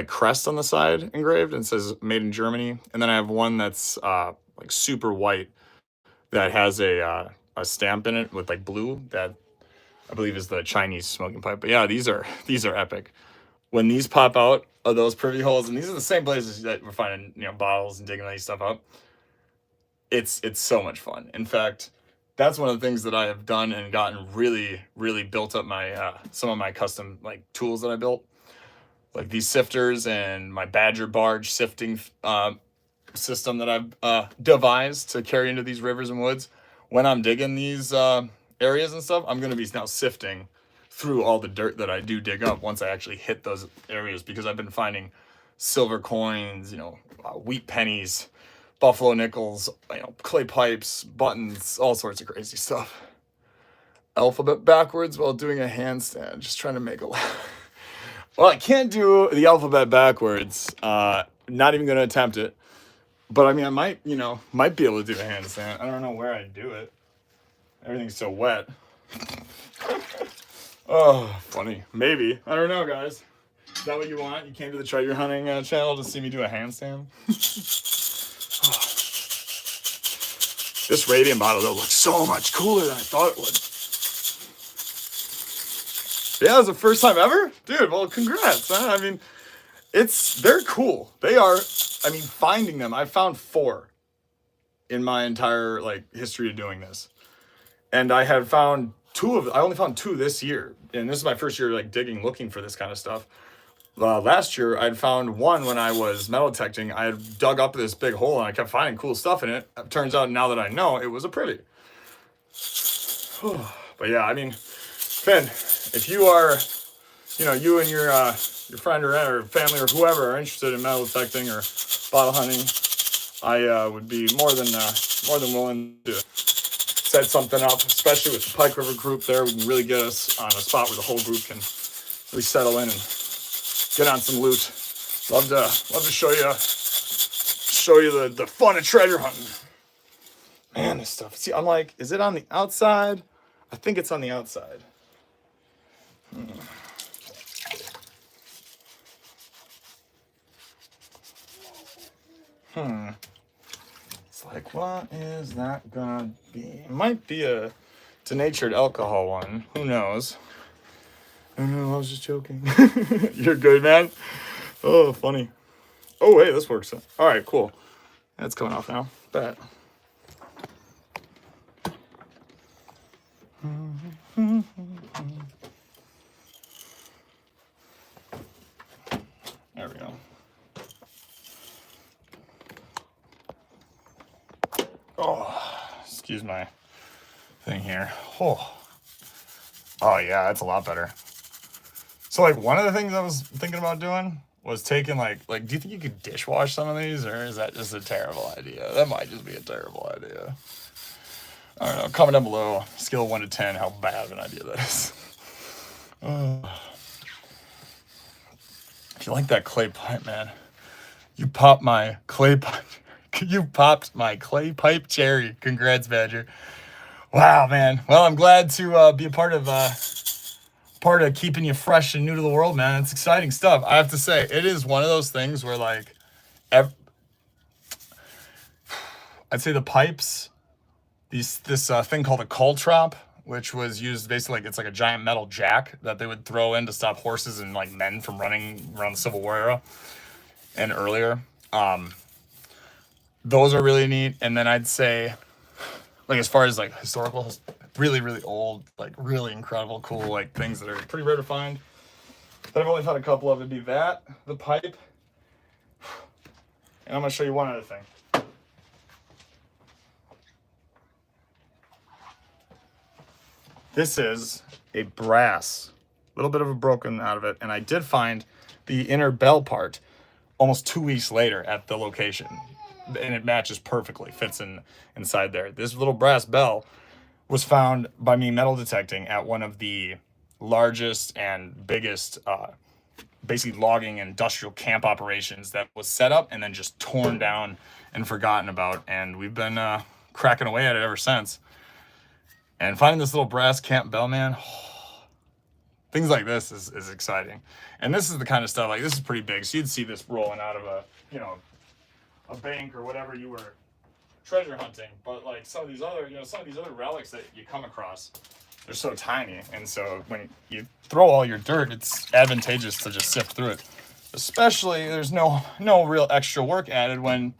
crest on the side engraved and says made in Germany. And then I have one that's super white that has a stamp in it with blue that I believe is the Chinese smoking pipe. But yeah, these are epic. When these pop out of those privy holes, and these are the same places that we're finding bottles and digging these stuff up. It's so much fun. In fact, that's one of the things that I have done and gotten really built up my some of my custom tools that I built, like these sifters and my Badger barge sifting system that I've devised to carry into these rivers and woods. When I'm digging these areas and stuff, I'm gonna be now sifting through all the dirt that I do dig up once I actually hit those areas, because I've been finding silver coins, wheat pennies, buffalo nickels, clay pipes, buttons, all sorts of crazy stuff. Alphabet backwards while doing a handstand, just trying to make a laugh. Well, I can't do the alphabet backwards. Not even going to attempt it. But I mean, I might be able to do a handstand. I don't know where I'd do it. Everything's so wet. Oh, funny. Maybe. I don't know, guys. Is that what you want? You came to the treasure hunting channel to see me do a handstand? This radiant bottle, though, looks so much cooler than I thought it would. Yeah, it was the first time ever? Dude, well, congrats. Huh? I mean, they're cool. They are, finding them. I found 4 in my entire, history of doing this. And I had found 2 of them. I only found 2 this year. And this is my first year, digging, looking for this kind of stuff. Last year, I'd found one when I was metal detecting. I had dug up this big hole, and I kept finding cool stuff in it. It turns out, now that I know, it was a privy. But yeah, Finn, if you are, you and your friend or family or whoever are interested in metal detecting or bottle hunting, I would be more than willing to set something up, especially with the Pike River group there. We can really get us on a spot where the whole group can really settle in and get on some loot. Love to show you the fun of treasure hunting. Man, this stuff. See, is it on the outside? I think it's on the outside. It's like, what is that gonna be? It might be a denatured alcohol one. Who knows? Oh no, I was just joking. You're good, man. Oh, funny. Oh, hey, this works. All right, cool. That's coming off now. Bet. There we go. Oh, excuse my thing here. Oh, yeah, that's a lot better. So, like, one of the things I was thinking about doing was taking, like, do you think you could dishwash some of these, or is that just a terrible idea? That might just be a terrible idea. I don't know. Comment down below, scale of 1 to 10, how bad of an idea that is. If you like that clay pipe, man, you popped my clay pipe. You popped my clay pipe cherry. Congrats, Badger. Wow, man. Well, I'm glad to be a part of keeping you fresh and new to the world, man. It's exciting stuff. I have to say, it is one of those things where, like, I'd say the pipes, this thing called a caltrop, which was used basically, like, it's like a giant metal jack that they would throw in to stop horses and, like, men from running around the Civil War era and earlier. Those are really neat. And then I'd say, like, as far as, like, historical, really, really old, like, really incredible, cool, like, things that are pretty rare to find, that I've only found a couple of, would be that, the pipe, and I'm going to show you one other thing. This is a brass, a little bit of a broken out of it, and I did find the inner bell part almost 2 weeks later at the location, and it matches perfectly, fits inside there. This little brass bell was found by me metal detecting at one of the largest and biggest basically logging industrial camp operations that was set up and then just torn down and forgotten about, and we've been cracking away at it ever since. And finding this little brass camp bell, man, things like this is exciting. And this is the kind of stuff, like, this is pretty big, so you'd see this rolling out of a bank or whatever you were treasure hunting. But, like, some of these other relics that you come across, they're so tiny, and so when you throw all your dirt, it's advantageous to just sift through it. Especially, there's no real extra work added when,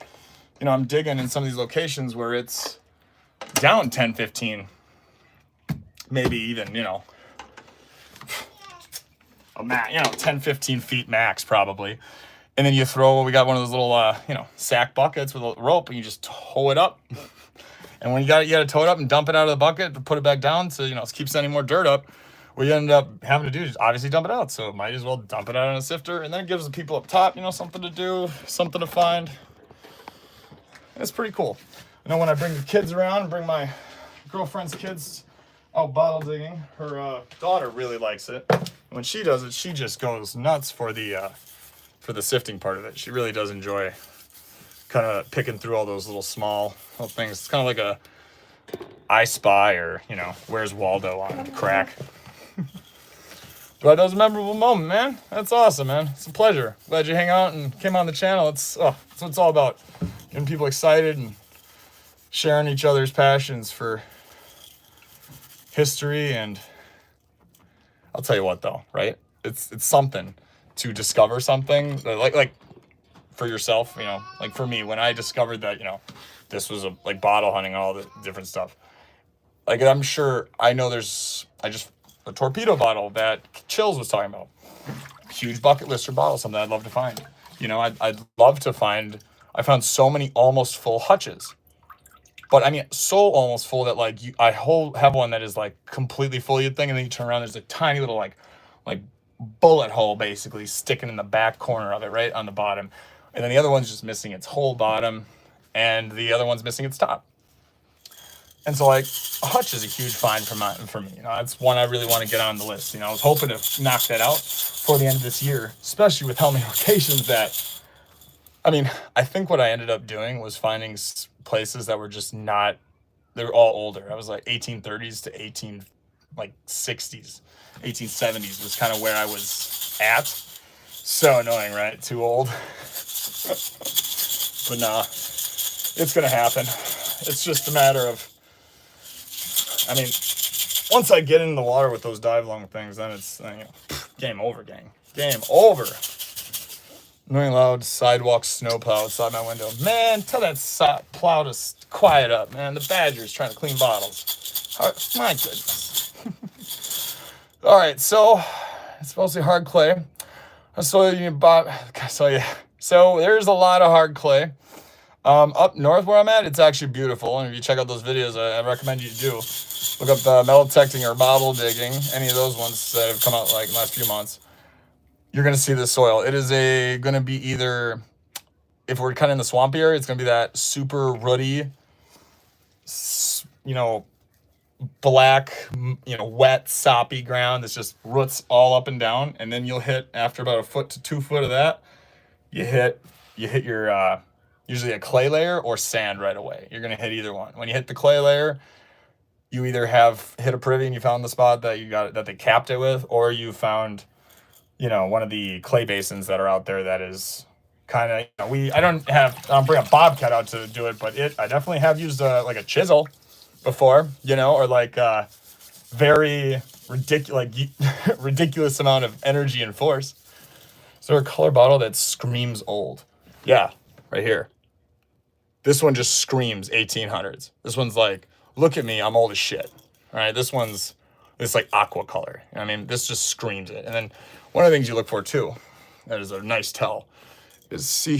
I'm digging in some of these locations where it's down 10, 15, maybe even, 10, 15 feet max, probably. And then we got one of those little, sack buckets with a rope, and you just tow it up. And when you got to tow it up and dump it out of the bucket to put it back down to, keep sending more dirt up. What you end up having to do is obviously dump it out. So might as well dump it out in a sifter, and then it gives the people up top, something to do, something to find. It's pretty cool. I know when I bring the kids around, bring my girlfriend's kids out bottle digging, her daughter really likes it. When she does it, she just goes nuts for the sifting part of it. She really does enjoy kind of picking through all those little small little things. It's kind of like a I Spy or, Where's Waldo on crack. But that was a memorable moment, man. That's awesome, man. It's a pleasure. Glad you hang out and came on the channel. That's what it's all about. Getting people excited and sharing each other's passions for history. And I'll tell you what, though, right? It's something to discover something like for yourself, like for me, when I discovered that, this was like bottle hunting, all the different stuff. Like, I'm sure, I know a torpedo bottle that Chills was talking about. Huge bucket lister bottle, something I'd love to find. I'd love to find, I found so many almost full hutches. But I mean, so almost full that, like, I have one that is like completely full, you'd think, and then you turn around, there's a tiny little like bullet hole basically sticking in the back corner of it, right on the bottom. And then the other one's just missing its whole bottom, and the other one's missing its top. And so, like, a hutch is a huge find for me. That's one I really want to get on the list. I was hoping to knock that out before the end of this year, especially with how many locations that, I mean, I think what I ended up doing was finding places that were just not, they were all older. I was like 1830s to 1860s, 1870s was kind of where I was at. So annoying, right? Too old. But nah, it's gonna happen. It's just a matter of, I mean, once I get in the water with those dive long things, then it's game over, gang. Game over. Annoying loud sidewalk snowplow outside my window. Man, tell that plow to quiet up, man. The badger's trying to clean bottles. My goodness. All right, so it's mostly hard clay. So there's a lot of hard clay. Up north where I'm at, it's actually beautiful. And if you check out those videos, I recommend you do. Look up the metal detecting or bottle digging, any of those ones that have come out like in the last few months. You're going to see the soil. It is going to be either, if we're kind of in the swampy area, it's going to be that super ruddy, black, wet, soppy ground that's just roots all up and down. And then you'll hit, after about 1 foot to 2 foot of that, you hit your, usually a clay layer or sand right away. You're going to hit either one. When you hit the clay layer, you either have hit a privy and you found the spot that they capped it with, or you found, one of the clay basins that are out there that is kind of, I don't bring a bobcat out to do it, but I definitely have used like a chisel before, or like very ridiculous amount of energy and force. Is there a color bottle that screams old? Yeah, right here. This one just screams 1800s. This one's like, look at me, I'm old as shit. All right, this like aqua color. This just screams it. And then one of the things you look for too, that is a nice tell, is see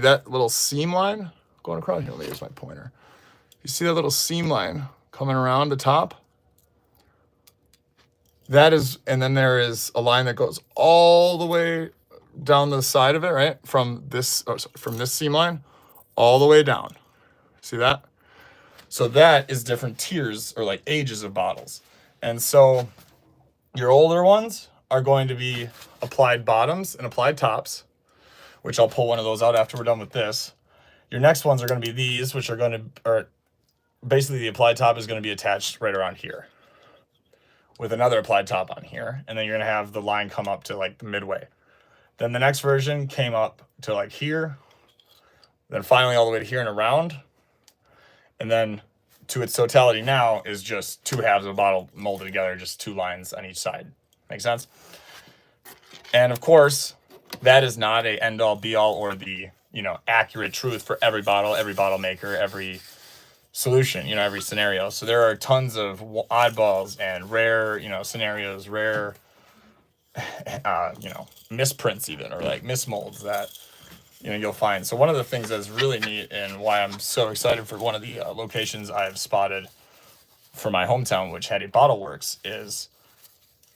that little seam line going across? Here, let me use my pointer. You see that little seam line coming around the top? That is, and then there is a line that goes all the way down the side of it, right? From this seam line all the way down. See that? So that is different tiers or like ages of bottles. And so your older ones are going to be applied bottoms and applied tops, which I'll pull one of those out after we're done with this. Your next ones are going to be these, which are going to, or basically the applied top is going to be attached right around here with another applied top on here. And then you're going to have the line come up to like the midway. Then the next version came up to like here, then finally all the way to here and around. And then to its totality now is just 2 halves of a bottle molded together, just 2 lines on each side. Make sense? And of course, that is not a end all be all or the, accurate truth for every bottle maker, every solution, every scenario. So there are tons of oddballs and rare, scenarios, rare, misprints even, or like mismolds that, you'll find. So one of the things that's really neat and why I'm so excited for one of the locations I've spotted for my hometown, which had a bottle works, is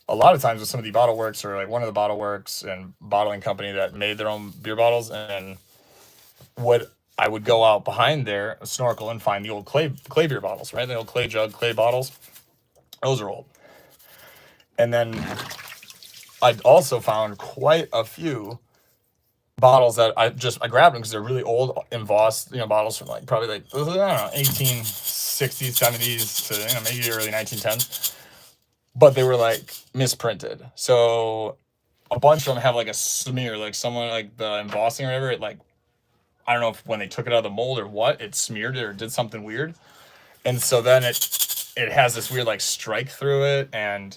a lot of times with some of the bottle works or like one of the bottle works and bottling company that made their own beer bottles, and what I would go out behind there, snorkel, and find the old clay beer bottles, right? The old clay jug, clay bottles. Those are old. And then I also found quite a few bottles that I grabbed them because they're really old, embossed, bottles from probably 1860s, 70s to maybe early 1910s. But they were misprinted. So a bunch of them have a smear, someone the embossing or whatever. It I don't know if when they took it out of the mold or what, it smeared it or did something weird. And so then it has this weird strike through it. And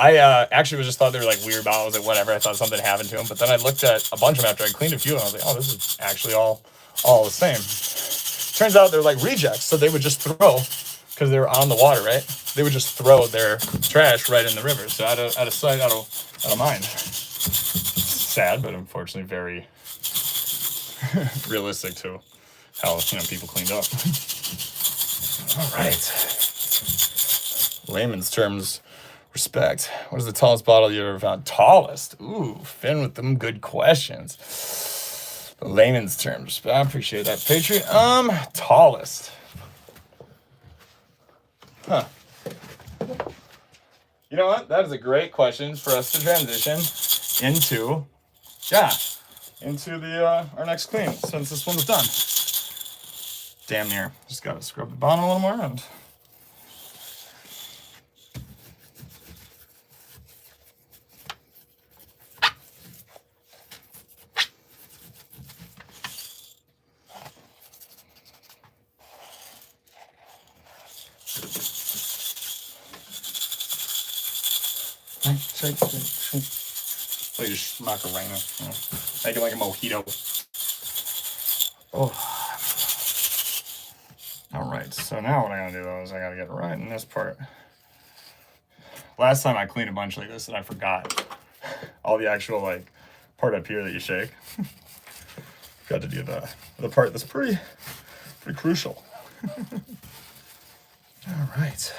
I actually just thought they were weird bottles or whatever. I thought something happened to them. But then I looked at a bunch of them after I cleaned a few and I was like, oh, this is actually all the same. Turns out they're rejects. So they would just throw, because they were on the water, right? They would just throw their trash right in the river. So out of sight, out of mind. Sad, but unfortunately very realistic to how people cleaned up. All right. Layman's terms, respect. What is the tallest bottle you ever found? Tallest? Ooh, Finn with them good questions. Layman's terms, respect. I appreciate that, Patriot. Tallest. Huh. You know what? That is a great question for us to transition into our next clean, since this one was done. Damn near. Just gotta scrub the bottom a little more and Shake, shake, shake. Like just Macarena. Make it like a mojito. Oh. All right, so now what I gotta do though is I gotta get right in this part. Last time I cleaned a bunch like this and I forgot all the actual like part up here that you shake. Got to do the part that's pretty crucial. All right.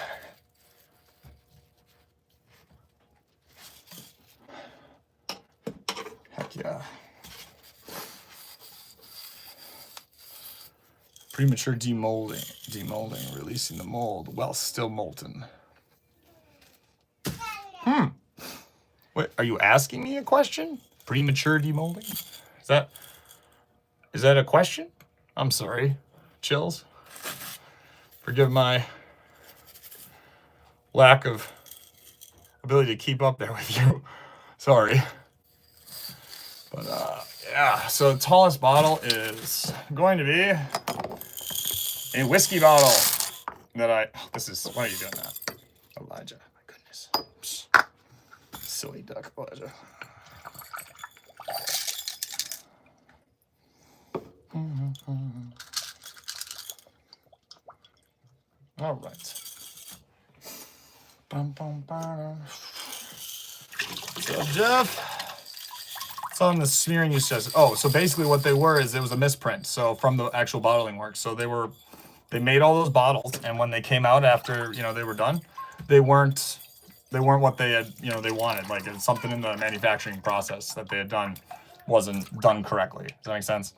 Heck yeah. Premature demolding, releasing the mold while still molten. Wait, are you asking me a question? Premature demolding? Is that a question? I'm sorry. Chills. Forgive my lack of ability to keep up there with you. Sorry. But yeah, so the tallest bottle is going to be a whiskey bottle that why are you doing that? Elijah, my goodness. Psst. Silly duck, Elijah. All right. Bum, bum, bum. So Jeff, it's on the smearing you says. Oh, so basically what they were is it was a misprint. So from the actual bottling work. So they made all those bottles, and when they came out after they were done, they weren't what they had they wanted. Like it's something in the manufacturing process that they had done wasn't done correctly. Does that make sense?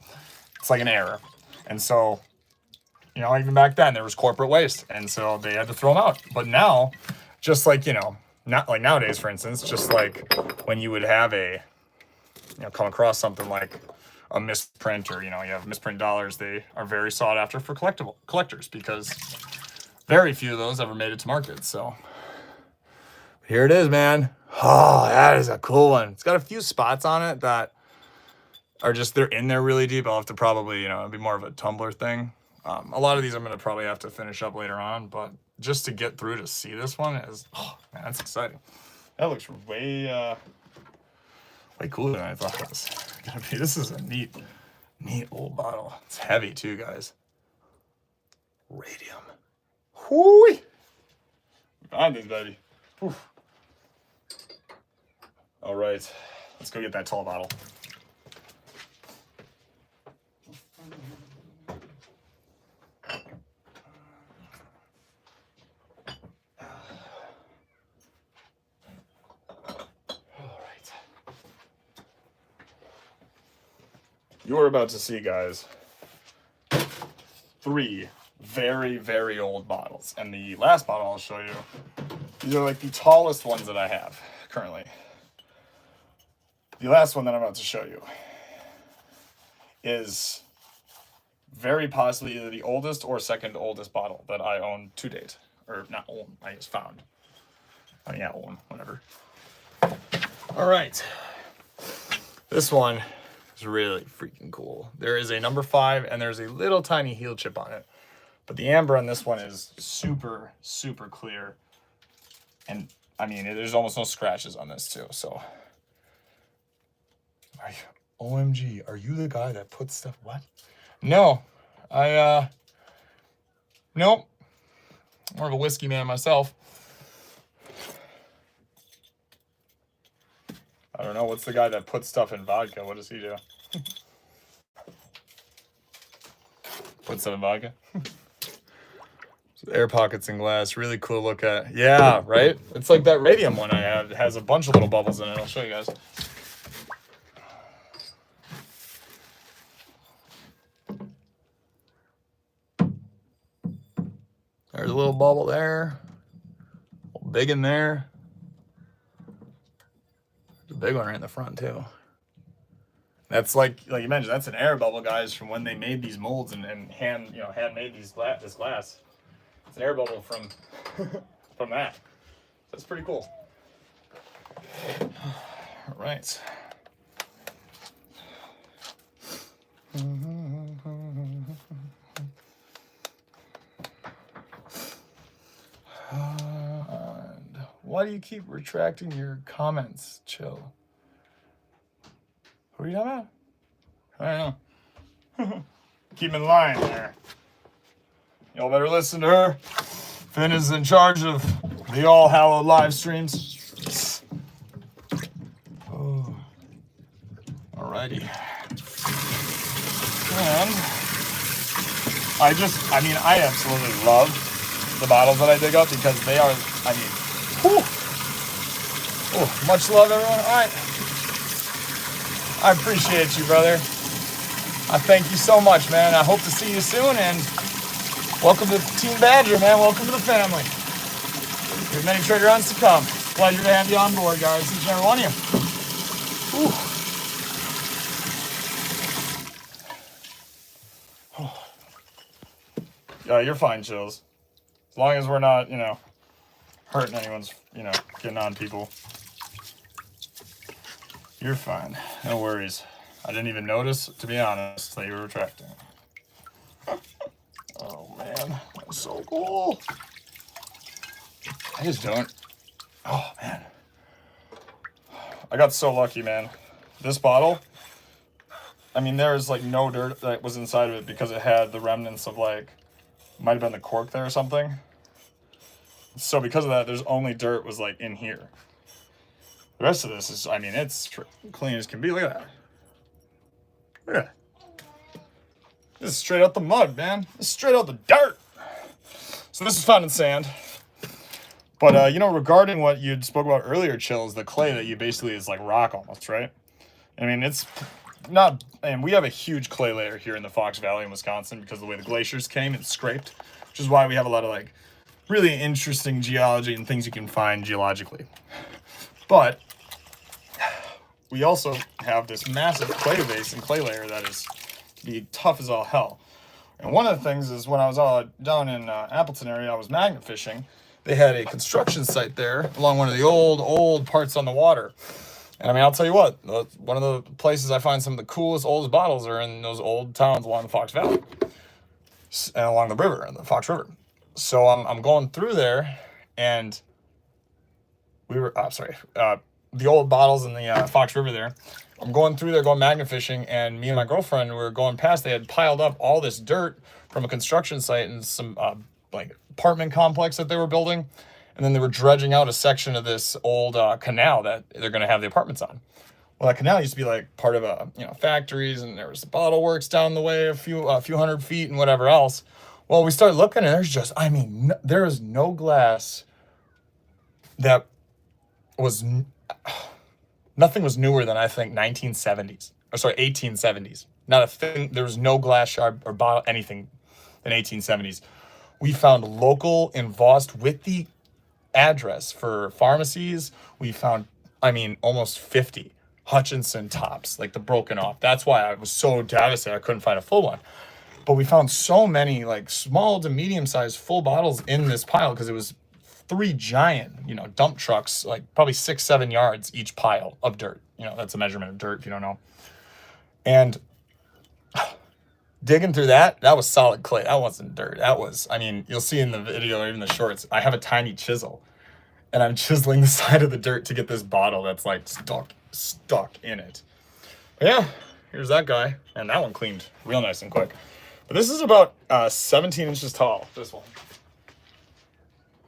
It's like an error, and so even back then there was corporate waste, and so they had to throw them out. But now, just like not like nowadays, for instance, just like when you would have come across something like a misprint, or you have misprint dollars, they are very sought after for collectors because very few of those ever made it to market. So here it is, man. Oh, that is a cool one. It's got a few spots on it that are they're in there really deep. I'll have to probably it'd be more of a tumbler thing. A lot of these I'm gonna probably have to finish up later on, but just to get through to see this one is, oh man, that's exciting. That looks way cooler than I thought it was gonna be. This is a neat old bottle. It's heavy too, guys. Radium. Whoo! Found this, baby. Whew. All right, let's go get that tall bottle. You're about to see, guys, 3 very, very old bottles. And the last bottle I'll show you, these are like the tallest ones that I have currently. The last one that I'm about to show you is very possibly either the oldest or second oldest bottle that I own to date. Or not own, I just found. Oh yeah, own, whatever. All right. This one is really freaking cool. There is a number 5 and there's a little tiny heel chip on it. But the amber on this one is super, super clear. And I mean, there's almost no scratches on this too, so. OMG, are you the guy that puts stuff, what? No, nope. More of a whiskey man myself. I don't know, what's the guy that puts stuff in vodka? What does he do? Put stuff in vodka? So air pockets and glass, really cool to look at. Yeah, right? It's like that radium one I have. It has a bunch of little bubbles in it. I'll show you guys. There's a little bubble there. A little big in there. There's a big one right in the front too. That's like you mentioned, that's an air bubble, guys, from when they made these molds and handmade this glass. It's an air bubble from from that. That's pretty cool. All right. And why do you keep retracting your comments? Chill. Who are you talking about? I don't know. Keep in line there. Y'all better listen to her. Finn is in charge of the All Hallowed live streams. Oh. Alrighty. And I absolutely love the bottles that I dig up because they are, whew. Oh, much love, everyone. All right. I appreciate you, brother. I thank you so much, man. I hope to see you soon, and welcome to Team Badger, man. Welcome to the family. We have many treasure hunts to come. Pleasure to have you on board, guys. Each and every one of you. Whew. Yeah, you're fine, Chills. As long as we're not, hurting anyone's, getting on people. You're fine. No worries. I didn't even notice, to be honest, that you were retracting. Oh, man. That's so cool. I just don't. Oh, man. I got so lucky, man. This bottle, there's, no dirt that was inside of it because it had the remnants of, might have been the cork there or something. So because of that, there's only dirt was, in here. The rest of this is, it's clean as can be. Look at that. Look at that. This is straight out the mud, man. This is straight out the dirt. So this is found in sand. But, regarding what you spoke about earlier, Chills, the clay that you basically is like rock almost, right? It's not, and we have a huge clay layer here in the Fox Valley in Wisconsin because of the way the glaciers came and scraped, which is why we have a lot of, really interesting geology and things you can find geologically. But we also have this massive clay base and clay layer that is be tough as all hell. And one of the things is when I was down in Appleton area, I was magnet fishing. They had a construction site there along one of the old parts on the water. And I'll tell you what, one of the places I find some of the coolest, oldest bottles are in those old towns along the Fox Valley and along the river, the Fox River. So I'm going through there, and the old bottles in the Fox River there. I'm going through there, going magnet fishing, and me and my girlfriend were going past. They had piled up all this dirt from a construction site and some apartment complex that they were building, and then they were dredging out a section of this old canal that they're going to have the apartments on. Well, that canal used to be part of factories, and there was the bottle works down the way a few hundred feet and whatever else. Well, we started looking, and there's just, there is no glass that was, nothing was newer than, I think, 1870s. Not a thing, there was no glass shard or bottle, anything in 1870s. We found local embossed with the address for pharmacies. We found, almost 50 Hutchinson tops, the broken off. That's why I was so devastated I couldn't find a full one. But we found so many small to medium-sized full bottles in this pile because it was 3 giant, dump trucks, probably 6-7 yards each pile of dirt. That's a measurement of dirt if you don't know. And digging through that was solid clay. That wasn't dirt. That was, you'll see in the video or even the shorts, I have a tiny chisel, and I'm chiseling the side of the dirt to get this bottle that's stuck in it. But yeah, here's that guy, and that one cleaned real nice and quick. But this is about 17 inches tall, this one.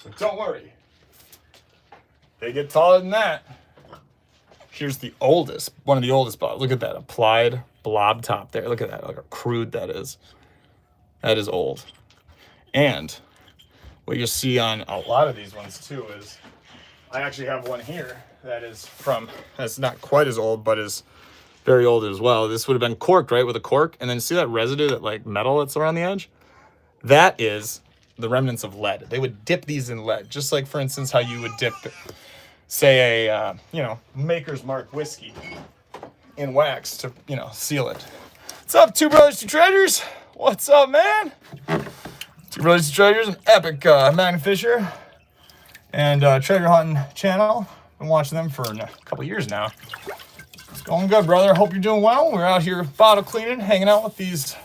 But don't worry. They get taller than that. Here's the oldest, one of the oldest bottles. Look at that applied blob top there. Look at that, look how crude that is. That is old. And what you see on a lot of these ones too is, I actually have one here that's not quite as old, but is very old as well. This would have been corked, right, with a cork. And then see that residue, that metal that's around the edge? That is the remnants of lead. They would dip these in lead, just like, for instance, how you would dip, say, a, Maker's Mark whiskey in wax to, seal it. What's up, Two Brothers, Two Treasures? What's up, man? Two Brothers, Two Treasures, an epic magnet fisher and treasure hunting channel. Been watching them for a couple years now. It's going good, brother. Hope you're doing well. We're out here bottle cleaning, hanging out with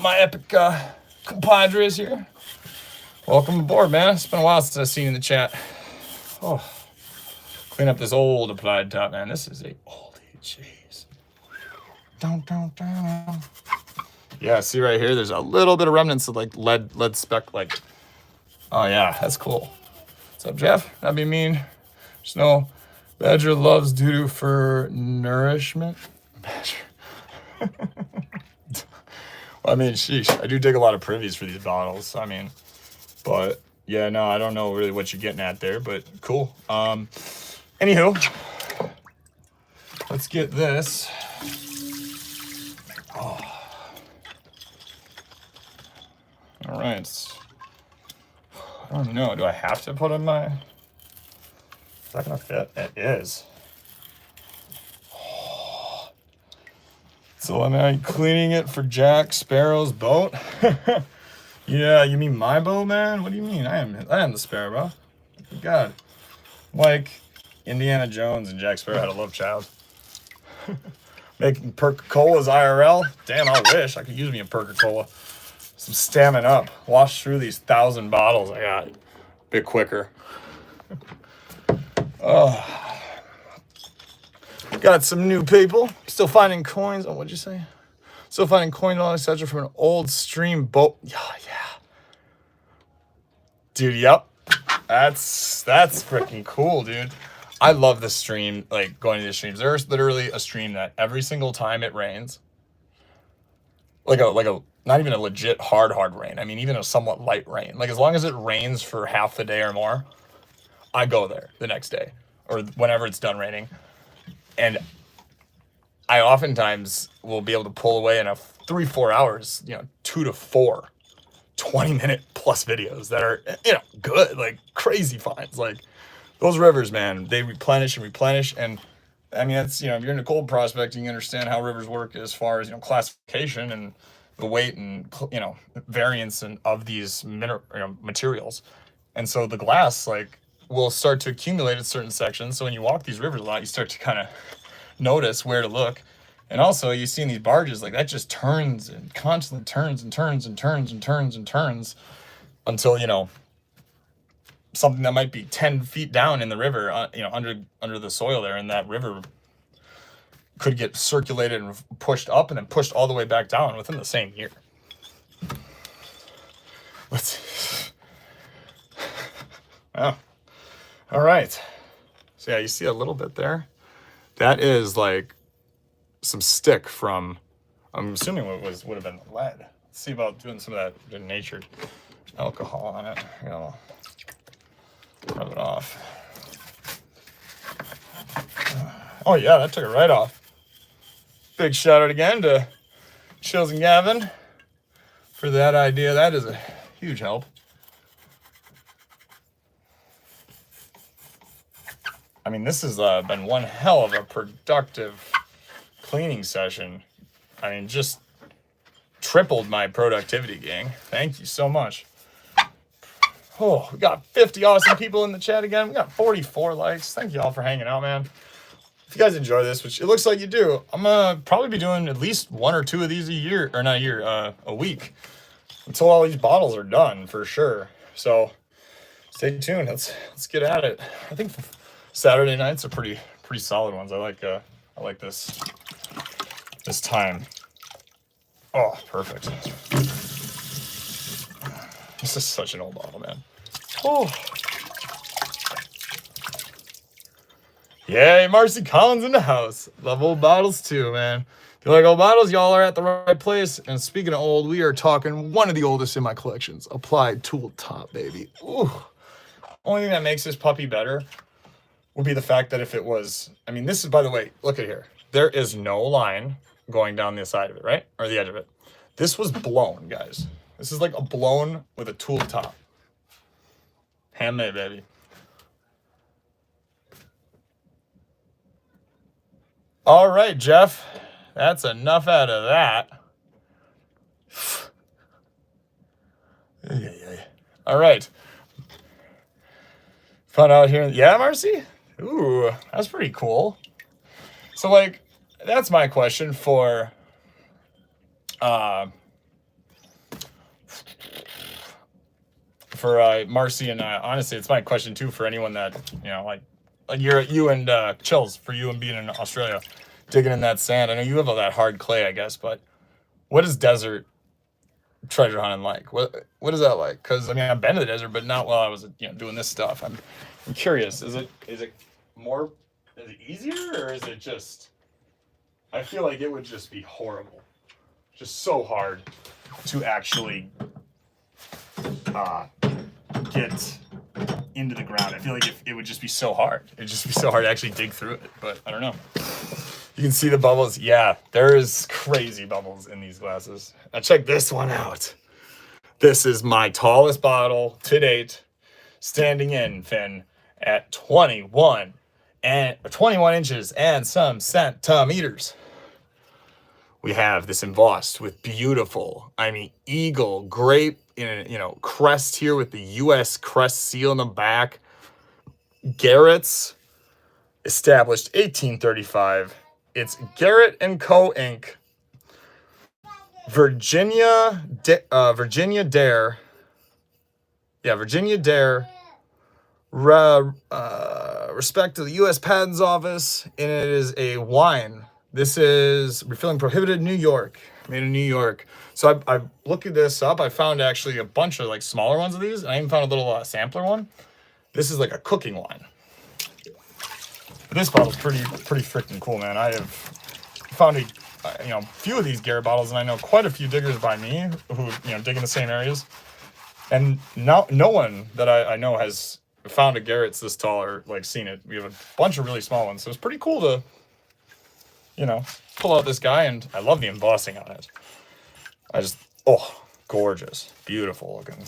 my epic compadres here. Welcome aboard, man. It's been a while since I've seen you in the chat. Oh, clean up this old applied top, man. This is a oldie. Jeez. Yeah, see right here, there's a little bit of remnants of like lead speck, like, oh yeah, that's cool. What's up, Jeff? That'd be mean. There's no badger loves doo-doo for nourishment. Badger. Well, I mean, sheesh, I do dig a lot of privies for these bottles. I mean, but yeah, no, I don't know really what you're getting at there, but cool. Anywho, let's get this. Oh. All right. I don't know. Do I have to put in my... Is that gonna fit? It is. So am I cleaning it for Jack Sparrow's boat? Yeah, you mean my boat, man? What do you mean? I am the Sparrow, bro. God. Like Indiana Jones and Jack Sparrow had a love child. Making Perca-Colas IRL? Damn, I wish I could use me a Perca-Cola. Some stamina up. Wash through these 1,000 bottles I got a bit quicker. Oh. Got some new people. Still finding coins. Oh, what'd you say? Still finding coins, all etc. from an old stream boat. Yeah. Dude, yep. That's freaking cool, dude. I love the stream, like going to the streams. There's literally a stream that every single time it rains, like a not even a legit hard rain. I mean, even a somewhat light rain. Like as long as it rains for half the day or more, I go there the next day or whenever it's done raining. And I oftentimes will be able to pull away in a 3-4 hours, 2 to 4 20-minute plus videos that are, good, like crazy finds. Like those rivers, man, they replenish. And I mean, that's, if you're into gold prospecting, you understand how rivers work as far as, classification and the weight and, variance of these materials. And so the glass, like, will start to accumulate at certain sections. So when you walk these rivers a lot, you start to kind of notice where to look. And also you see in these barges, like that just turns and constantly turns until, something that might be 10 feet down in the river, under the soil there, and that river could get circulated and pushed up and then pushed all the way back down within the same year. Let's oh. All right. So yeah, you see a little bit there. That is like some stick from, I'm assuming what would have been lead. Let's see about doing some of that good natured alcohol on it. Rub it off. Oh yeah, that took it right off. Big shout out again to Chills and Gavin for that idea. That is a huge help. I mean, this has been one hell of a productive cleaning session. I mean, just tripled my productivity, gang. Thank you so much. Oh, we got 50 awesome people in the chat again. We got 44 likes. Thank you all for hanging out, man. If you guys enjoy this, which it looks like you do, I'm gonna probably be doing at least 1 or 2 of these a week, until all these bottles are done for sure. So stay tuned. Let's get at it. I think Saturday nights are pretty solid ones. I like this time. Oh, perfect. This is such an old bottle, man. Oh. Yay, Marcy Collins in the house. Love old bottles too, man. If you like old bottles, y'all are at the right place. And speaking of old, we are talking one of the oldest in my collections. Applied Tool Top, baby. Ooh. Only thing that makes this puppy better would be the fact that if it was, I mean, this is, by the way, look at here. There is no line going down the side of it, right? Or the edge of it. This was blown, guys. This is like a blown with a tool top. Handmade, baby. All right, Jeff. That's enough out of that. All right. Fun out here. Yeah, Marcy? Ooh, that's pretty cool. So, like, that's my question for for Marcy, and honestly, it's my question too for anyone that, you know, like you and Chills, for you and being in Australia, digging in that sand. I know you have all that hard clay, I guess, but what is desert treasure hunting like? What is that like? Because I mean, I've been to the desert, but not while I was, you know, doing this stuff. I'm curious. Is it more, is it easier, or is it just? I feel like it would just be horrible, just so hard to actually get into the ground. I feel like it would just be so hard. It'd just be so hard to actually dig through it. But I don't know. You can see the bubbles. Yeah, there is crazy bubbles in these glasses. Now check this one out. This is my tallest bottle to date, standing in, Finn, at 21 inches and some centimeters. We have this embossed with beautiful, I mean, eagle, grape, crest here with the U.S. crest seal in the back. Garrett's, established 1835. It's Garrett and Co. Inc. Virginia Dare. Yeah, Virginia Dare. Respect to the U.S. Patents Office, and it is a wine. This is refilling prohibited, New York, made in New York. So I looking this up. I found actually a bunch of like smaller ones of these, and I even found a little sampler one. This is like a cooking wine. But this bottle's pretty freaking cool, man. I have found a few of these Garrett bottles, and I know quite a few diggers by me who dig in the same areas. And no one that I know has found a Garrett's this tall or like seen it. We have a bunch of really small ones, so it's pretty cool to pull out this guy, and I love the embossing on it. Gorgeous, beautiful looking,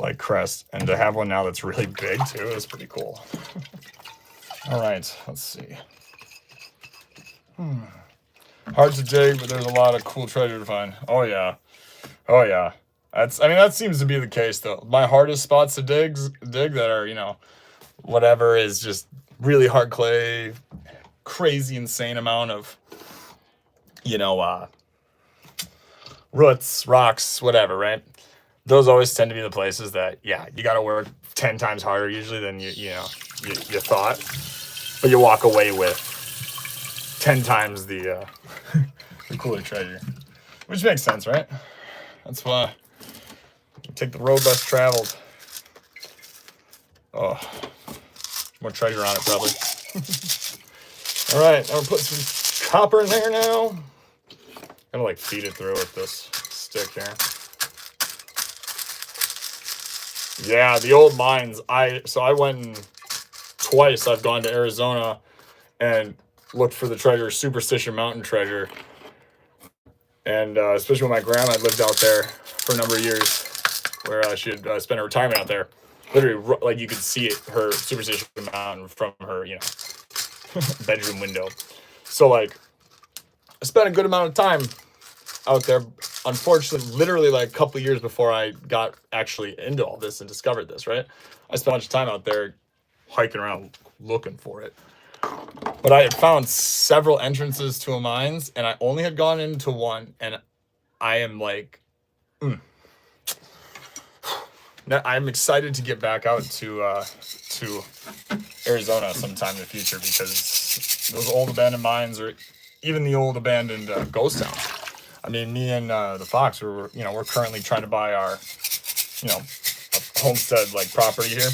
like crest, and to have one now that's really big too is pretty cool. All right, let's see. Hard to dig, but there's a lot of cool treasure to find. Oh yeah. That seems to be the case though. My hardest spots to dig that are, whatever is just really hard clay, crazy insane amount of, roots, rocks, whatever, right? Those always tend to be the places that, yeah, you got to work 10 times harder usually than you thought, but you walk away with 10 times the cooler treasure, which makes sense, right? That's why you take the road less traveled. Oh, more treasure on it probably. All right, I'm gonna put some copper in there now. I'm gonna like feed it through with this stick here. Yeah, the old mines. I went twice. I've gone to Arizona and looked for the treasure, Superstition Mountain treasure. And especially when my grandma lived out there for a number of years, where she had spent her retirement out there. Literally, like you could see it, her Superstition Mountain from her, bedroom window. So like, I spent a good amount of time out there. Unfortunately, literally like a couple of years before I got actually into all this and discovered this, right? I spent a bunch of time out there hiking around looking for it. But I had found several entrances to a mines, and I only had gone into one, and I am like, Now, I'm excited to get back out to Arizona sometime in the future, because those old abandoned mines, or even the old abandoned ghost towns. I mean, me and the Fox, we're currently trying to buy our, a homestead like property here,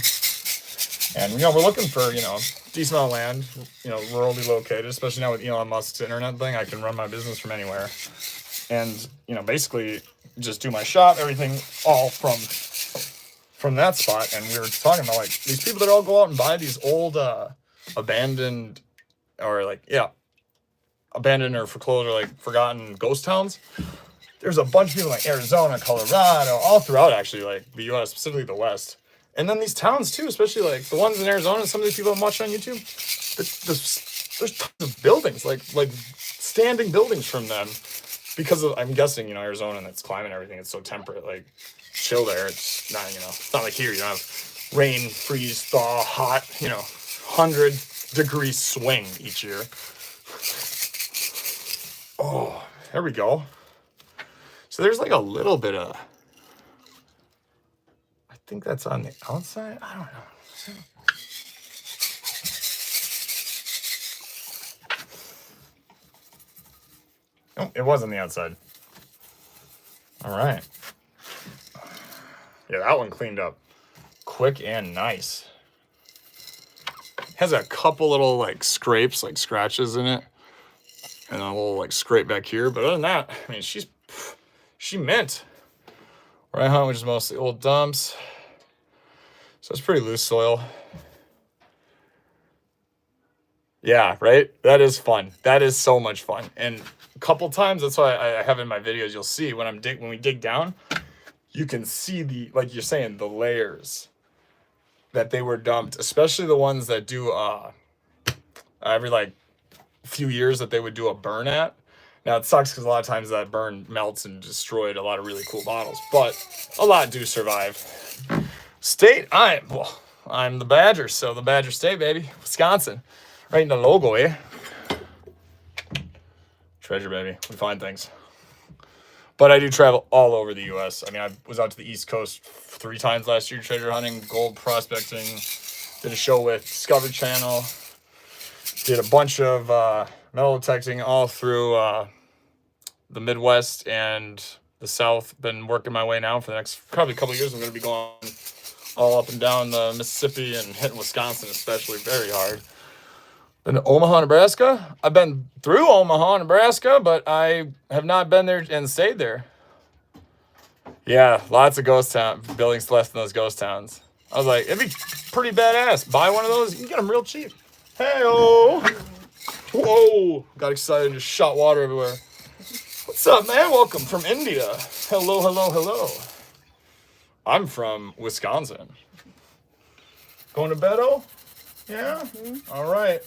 and we're looking for decent amount of land, rurally located, especially now with Elon Musk's internet thing. I can run my business from anywhere, and basically just do my shop, everything all from that spot. And we were talking about like these people that all go out and buy these old abandoned abandoned or foreclosed or like forgotten ghost towns. There's a bunch of people like Arizona, Colorado, all throughout actually, like the US, specifically the West. And then these towns too, especially like the ones in Arizona, some of these people I'm watching on YouTube, there's tons of buildings, like standing buildings from them, because of, I'm guessing, Arizona and its climate and everything, it's so temperate, like chill there. It's not, it's not like here, you don't have rain, freeze, thaw, hot, 100-degree swing each year. Oh, there we go. So there's like a little bit of think that's on the outside. I don't know. Oh, it was on the outside. All right. Yeah, that one cleaned up quick and nice. Has a couple little like scrapes, like scratches in it, and a little like scrape back here. But other than that, I mean, she mint. Where I hunt, which is mostly old dumps, so it's pretty loose soil. Yeah, right? That is fun. That is so much fun. And a couple times, that's why I have in my videos, you'll see when we dig down, you can see the, like you're saying, the layers that they were dumped, especially the ones that do every like few years that they would do a burn at. Now it sucks because a lot of times that burn melts and destroyed a lot of really cool bottles, but a lot do survive. State, I'm the Badger, so the Badger State, baby, Wisconsin. Right in the logo, eh? Treasure, baby. We find things. But I do travel all over the U.S. I mean, I was out to the East Coast 3 times last year, treasure hunting, gold prospecting. Did a show with Discovery Channel. Did a bunch of metal detecting all through the Midwest and the South. Been working my way now for the next probably couple of years. I'm going to be going all up and down the Mississippi and hitting Wisconsin especially very hard. Been to Omaha, Nebraska. I've been through Omaha, Nebraska, but I have not been there and stayed there. Yeah, lots of ghost town buildings left in those ghost towns. I was like, it'd be pretty badass. Buy one of those, you can get them real cheap. Hey-oh. Whoa. Got excited and just shot water everywhere. What's up, man? Welcome from India. Hello, hello, hello. I'm from Wisconsin. Going to bed-o? Yeah? Mm-hmm. All right.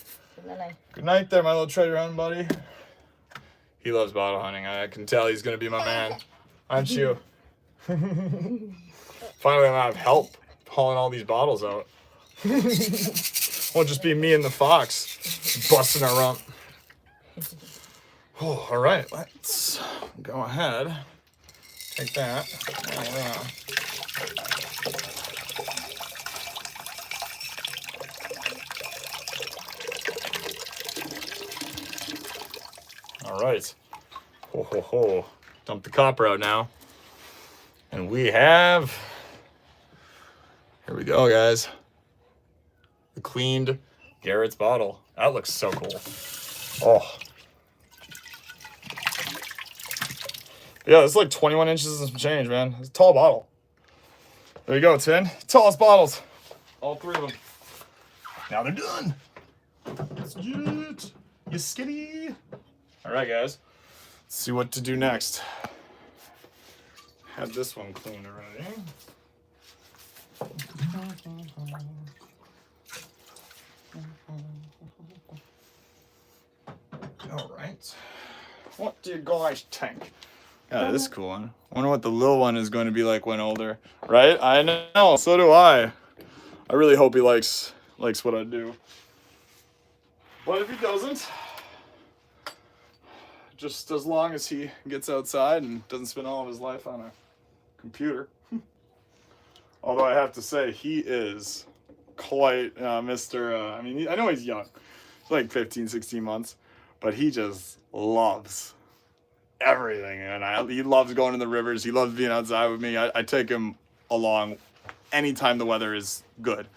Good night there, my little treasure hunt buddy. He loves bottle hunting. I can tell he's going to be my man. Aren't you? Finally, I'm out of help hauling all these bottles out. Won't just be me and the fox busting our rump. Oh, all right, let's go ahead. Take that. All right. Ho, ho, ho. Dump the copper out now. And we have, here we go, guys. The cleaned Garrett's bottle. That looks so cool. Oh. Yeah, it's like 21 inches and some change, man. It's a tall bottle. There you go, 10. Tallest bottles. All 3 of them. Now they're done. Let's get it. You skinny. All right, guys. Let's see what to do next. Had this one cleaned already. All right. What do you guys think? Yeah, this is a cool one. I wonder what the little one is going to be like when older. Right? I know. So do I. I really hope he likes what I do. But if he doesn't, just as long as he gets outside and doesn't spend all of his life on a computer. Although I have to say, he is quite Mr. I mean, I know he's young. He's like 15, 16 months. But he just loves everything. And he loves going to the rivers. He loves being outside with me. I take him along anytime the weather is good.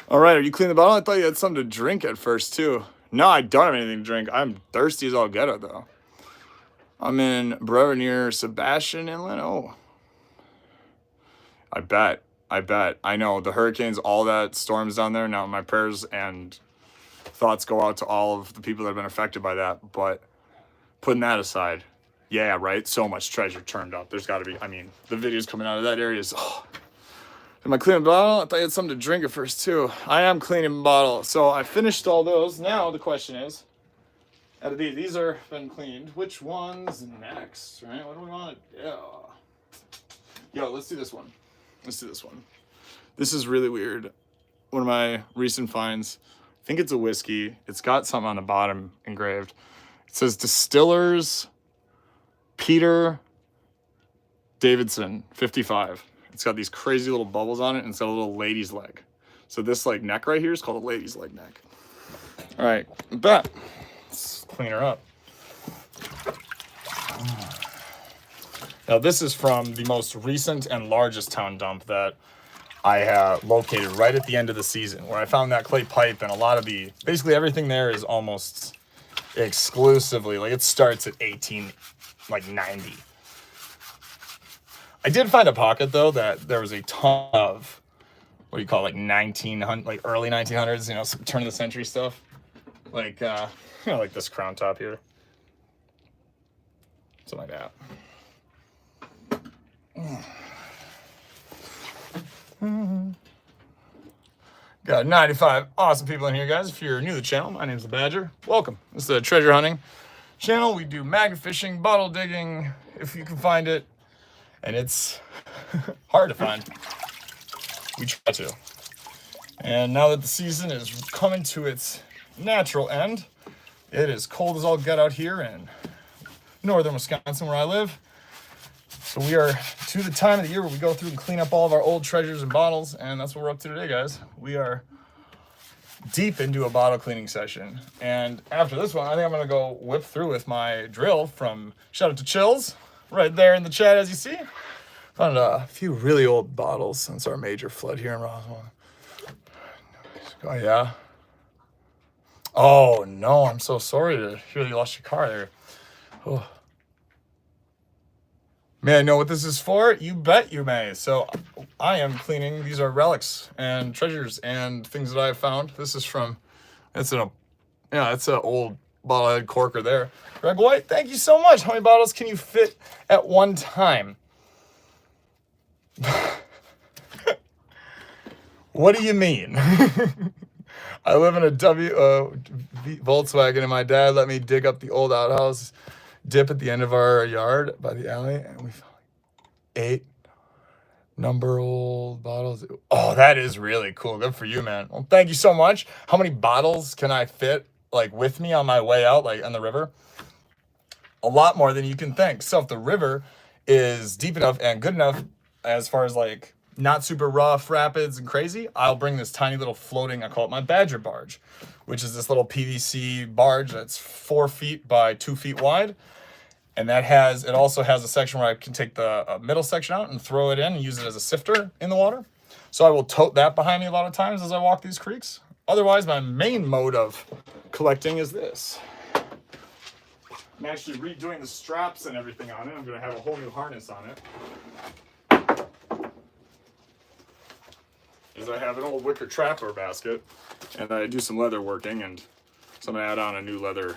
All right, are you cleaning the bottle? I thought you had something to drink at first, too. No, I don't have anything to drink. I'm thirsty as all get it, though. I'm in Brevard near Sebastian Inlet. Oh. I bet. I know. The hurricanes, all that storms down there. Now, my prayers and thoughts go out to all of the people that have been affected by that. But putting that aside, yeah, right? So much treasure turned up. There's got to be, I mean, the videos coming out of that area is, oh. Am I cleaning the bottle? I thought you had something to drink at first, too. I am cleaning the bottle. So I finished all those. Now the question is, out of these are been cleaned. Which one's next, right? What do we want to do? Yo, let's do this one. This is really weird. One of my recent finds. I think it's a whiskey. It's got something on the bottom engraved. It says Distillers Peter Davidson, 55. It's got these crazy little bubbles on it, and it's got a little lady's leg. So this like neck right here is called a lady's leg neck. All right, bet. Let's clean her up. Now this is from the most recent and largest town dump that I have located right at the end of the season, where I found that clay pipe, and a lot of basically everything there is almost exclusively, like it starts at 1890. I did find a pocket though that there was a ton of, what do you call it, like 1900, like early 1900s, you know, some turn of the century stuff, like you know, like this crown top here, something like that. Got 95 awesome people in here, guys. If you're new to the channel, my name's the Badger. Welcome. This is the treasure hunting channel. We do magnet fishing, bottle digging, if you can find it, and it's hard to find. We try to. And now that the season is coming to its natural end, it is cold as all get out here in northern Wisconsin, where I live. So we are to the time of the year where we go through and clean up all of our old treasures and bottles, and that's what we're up to today, guys. We are deep into a bottle cleaning session, and after this one, I think I'm gonna go whip through with my drill from, shout out to Chills, right there in the chat, as you see. Found a few really old bottles since our major flood here in Roswell. Oh yeah. Oh no, I'm so sorry to hear you lost your car there. Oh. May I know what this is for? You bet you may. So I am cleaning. These are relics and treasures and things that I have found. This is from, it's an old bottlehead corker there. Greg White, thank you so much. How many bottles can you fit at one time? What do you mean? I live in a Volkswagen, and my dad let me dig up the old outhouse dip at the end of our yard by the alley, and we found 8 number old bottles. Oh, that is really cool. Good for you, man. Well, thank you so much. How many bottles can I fit like with me on my way out, like on the river? A lot more than you can think. So if the river is deep enough and good enough, as far as like not super rough rapids and crazy, I'll bring this tiny little floating, I call it my Badger barge, which is this little PVC barge that's 4 feet by 2 feet wide. And it also has a section where I can take the middle section out and throw it in and use it as a sifter in the water. So I will tote that behind me a lot of times as I walk these creeks. Otherwise, my main mode of collecting is this. I'm actually redoing the straps and everything on it. I'm gonna have a whole new harness on it. Is I have an old wicker trapper basket, and I do some leather working, and so I'm gonna add on a new leather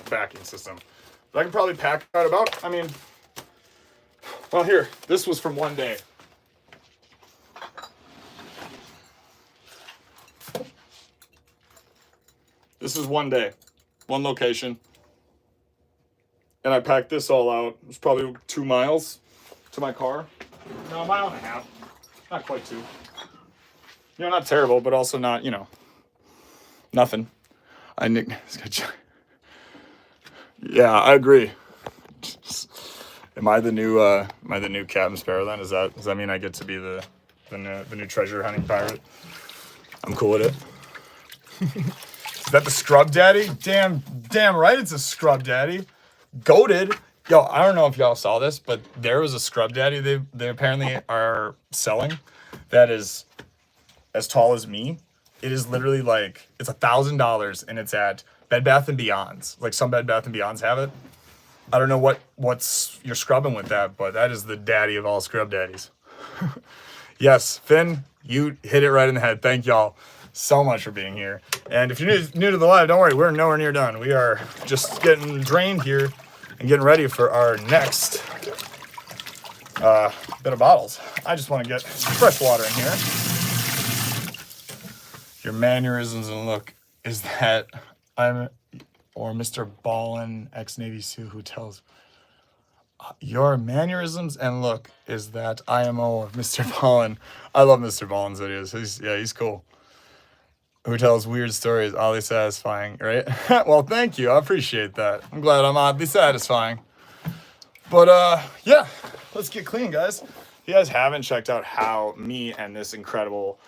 backing system. But I can probably pack out about, I mean, well here, this was from one day. This is one day, one location. And I packed this all out. It was probably 2 miles to my car. No, 1.5 miles. Not quite 2. You know, not terrible, but also not, you know, nothing. Yeah, I agree. Am I the new Captain Sparrow then? Does that mean I get to be the new treasure hunting pirate? I'm cool with it. Is that the scrub daddy? Damn right, it's a scrub daddy. Goated. Yo, I don't know if y'all saw this, but there was a scrub daddy they apparently are selling that is as tall as me. It is literally like, it's $1,000 and it's at Bed Bath & Beyond's. Like some Bed Bath & Beyond's have it. I don't know what's you're scrubbing with that, but that is the daddy of all scrub daddies. Yes, Finn, you hit it right in the head. Thank y'all so much for being here. And if you're new to the live, don't worry, we're nowhere near done. We are just getting drained here and getting ready for our next bit of bottles. I just want to get fresh water in here. Your mannerisms and look is that or Mr. Ballin, ex-Navy SEAL, who tells your mannerisms and look is that IMO of Mr. Ballin. I love Mr. Ballin's videos. He's cool. Who tells weird stories, oddly satisfying, right? Well, thank you. I appreciate that. I'm glad I'm oddly satisfying. But yeah, let's get clean, guys. you guys haven't checked out how me and this incredible,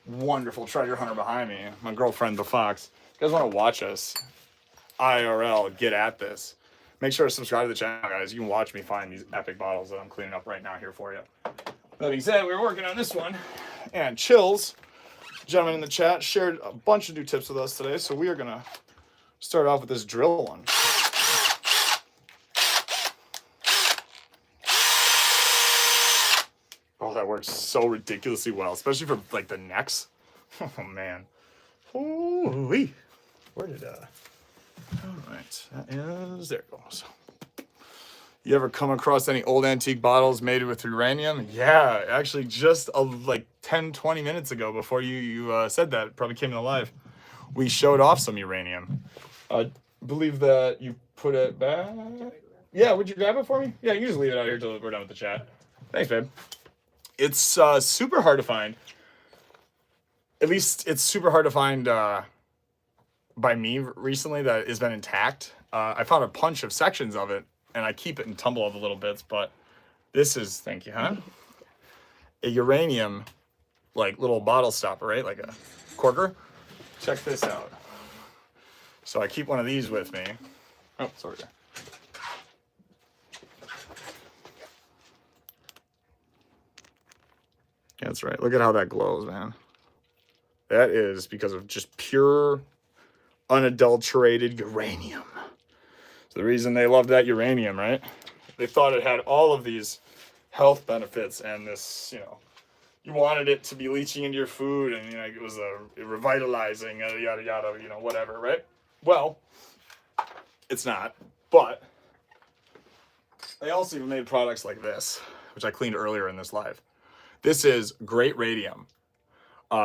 wonderful treasure hunter behind me, my girlfriend, the Fox, you guys want to watch us IRL get at this, make sure to subscribe to the channel, guys. You can watch me find these epic bottles that I'm cleaning up right now here for you. That being said, we were working on this one, and Chills, gentleman in the chat, shared a bunch of new tips with us today, so we are going to start off with this drill one. Oh, that works so ridiculously well, especially for like the necks. Oh man. Ooh-wee. Where did all right, that is, there it goes. You ever come across any old antique bottles made with uranium? Yeah, actually just like 10, 20 minutes ago, before you said that, probably came in live, we showed off some uranium. I believe that you put it back. Yeah, would you grab it for me? Yeah, you can just leave it out here till we're done with the chat. Thanks, babe. It's super hard to find. At least it's super hard to find by me recently that has been intact. I found a bunch of sections of it, and I keep it and tumble all the little bits, but this is, thank you, huh? A uranium, like, little bottle stopper, right? Like a corker. Check this out. So I keep one of these with me. Oh, sorry. That's right. Look at how that glows, man. That is because of just pure, unadulterated uranium. So the reason they loved that uranium, right? They thought it had all of these health benefits, and this, you know, you wanted it to be leaching into your food, and, you know, it was a revitalizing, yada, yada, you know, whatever, right? Well, it's not, but they also even made products like this, which I cleaned earlier in this live. This is Great Radium,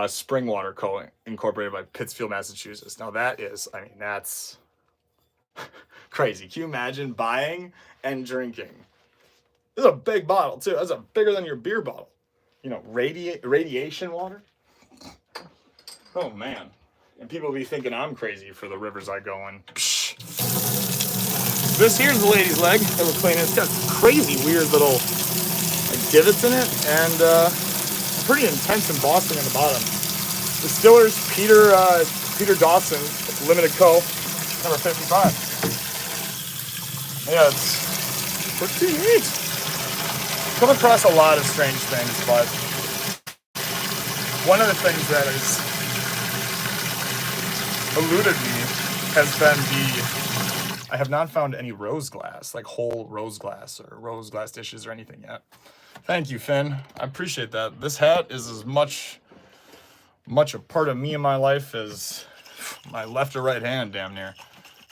spring water co incorporated by Pittsfield, Massachusetts. Now that is, I mean, that's crazy. Can you imagine buying and drinking? This is a big bottle too. That's bigger than your beer bottle. You know, radiation water. Oh man. And people will be thinking I'm crazy for the rivers I go in. Psh. This here's the lady's leg that we're cleaning. It's got crazy weird little divots in it, and pretty intense embossing on the bottom. Distillers Peter Dawson, Limited Co. Number 55. Yeah, it's pretty neat. Come across a lot of strange things, but one of the things that has eluded me has been I have not found any rose glass, like whole rose glass or rose glass dishes or anything yet. Thank you, Finn. I appreciate that. This hat is as much a part of me and my life as my left or right hand, damn near.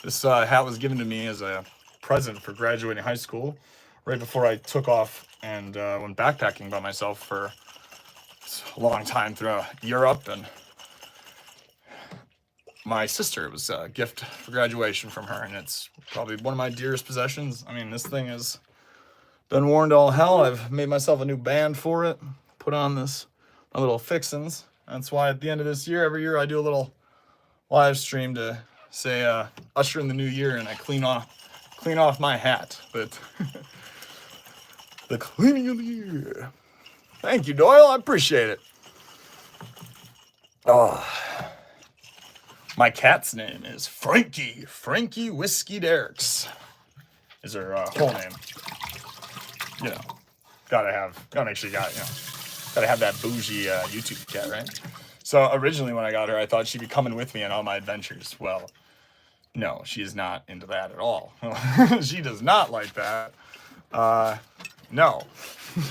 This hat was given to me as a present for graduating high school, right before I took off and went backpacking by myself for a long time through Europe. And my sister, it was a gift for graduation from her, and it's probably one of my dearest possessions. I mean, this thing has been worn to all hell. I've made myself a new band for it, put on my little fixins. That's why at the end of this year, every year I do a little live stream to say usher in the new year, and I clean off my hat. But the cleaning of the year. Thank you, Doyle. I appreciate it. Oh, my cat's name is Frankie. Frankie Whiskey Derricks is her whole name. You know, gotta make sure gotta have that bougie YouTube cat, right? So originally when I got her, I thought she'd be coming with me on all my adventures. Well, no, she is not into that at all. She does not like that. No.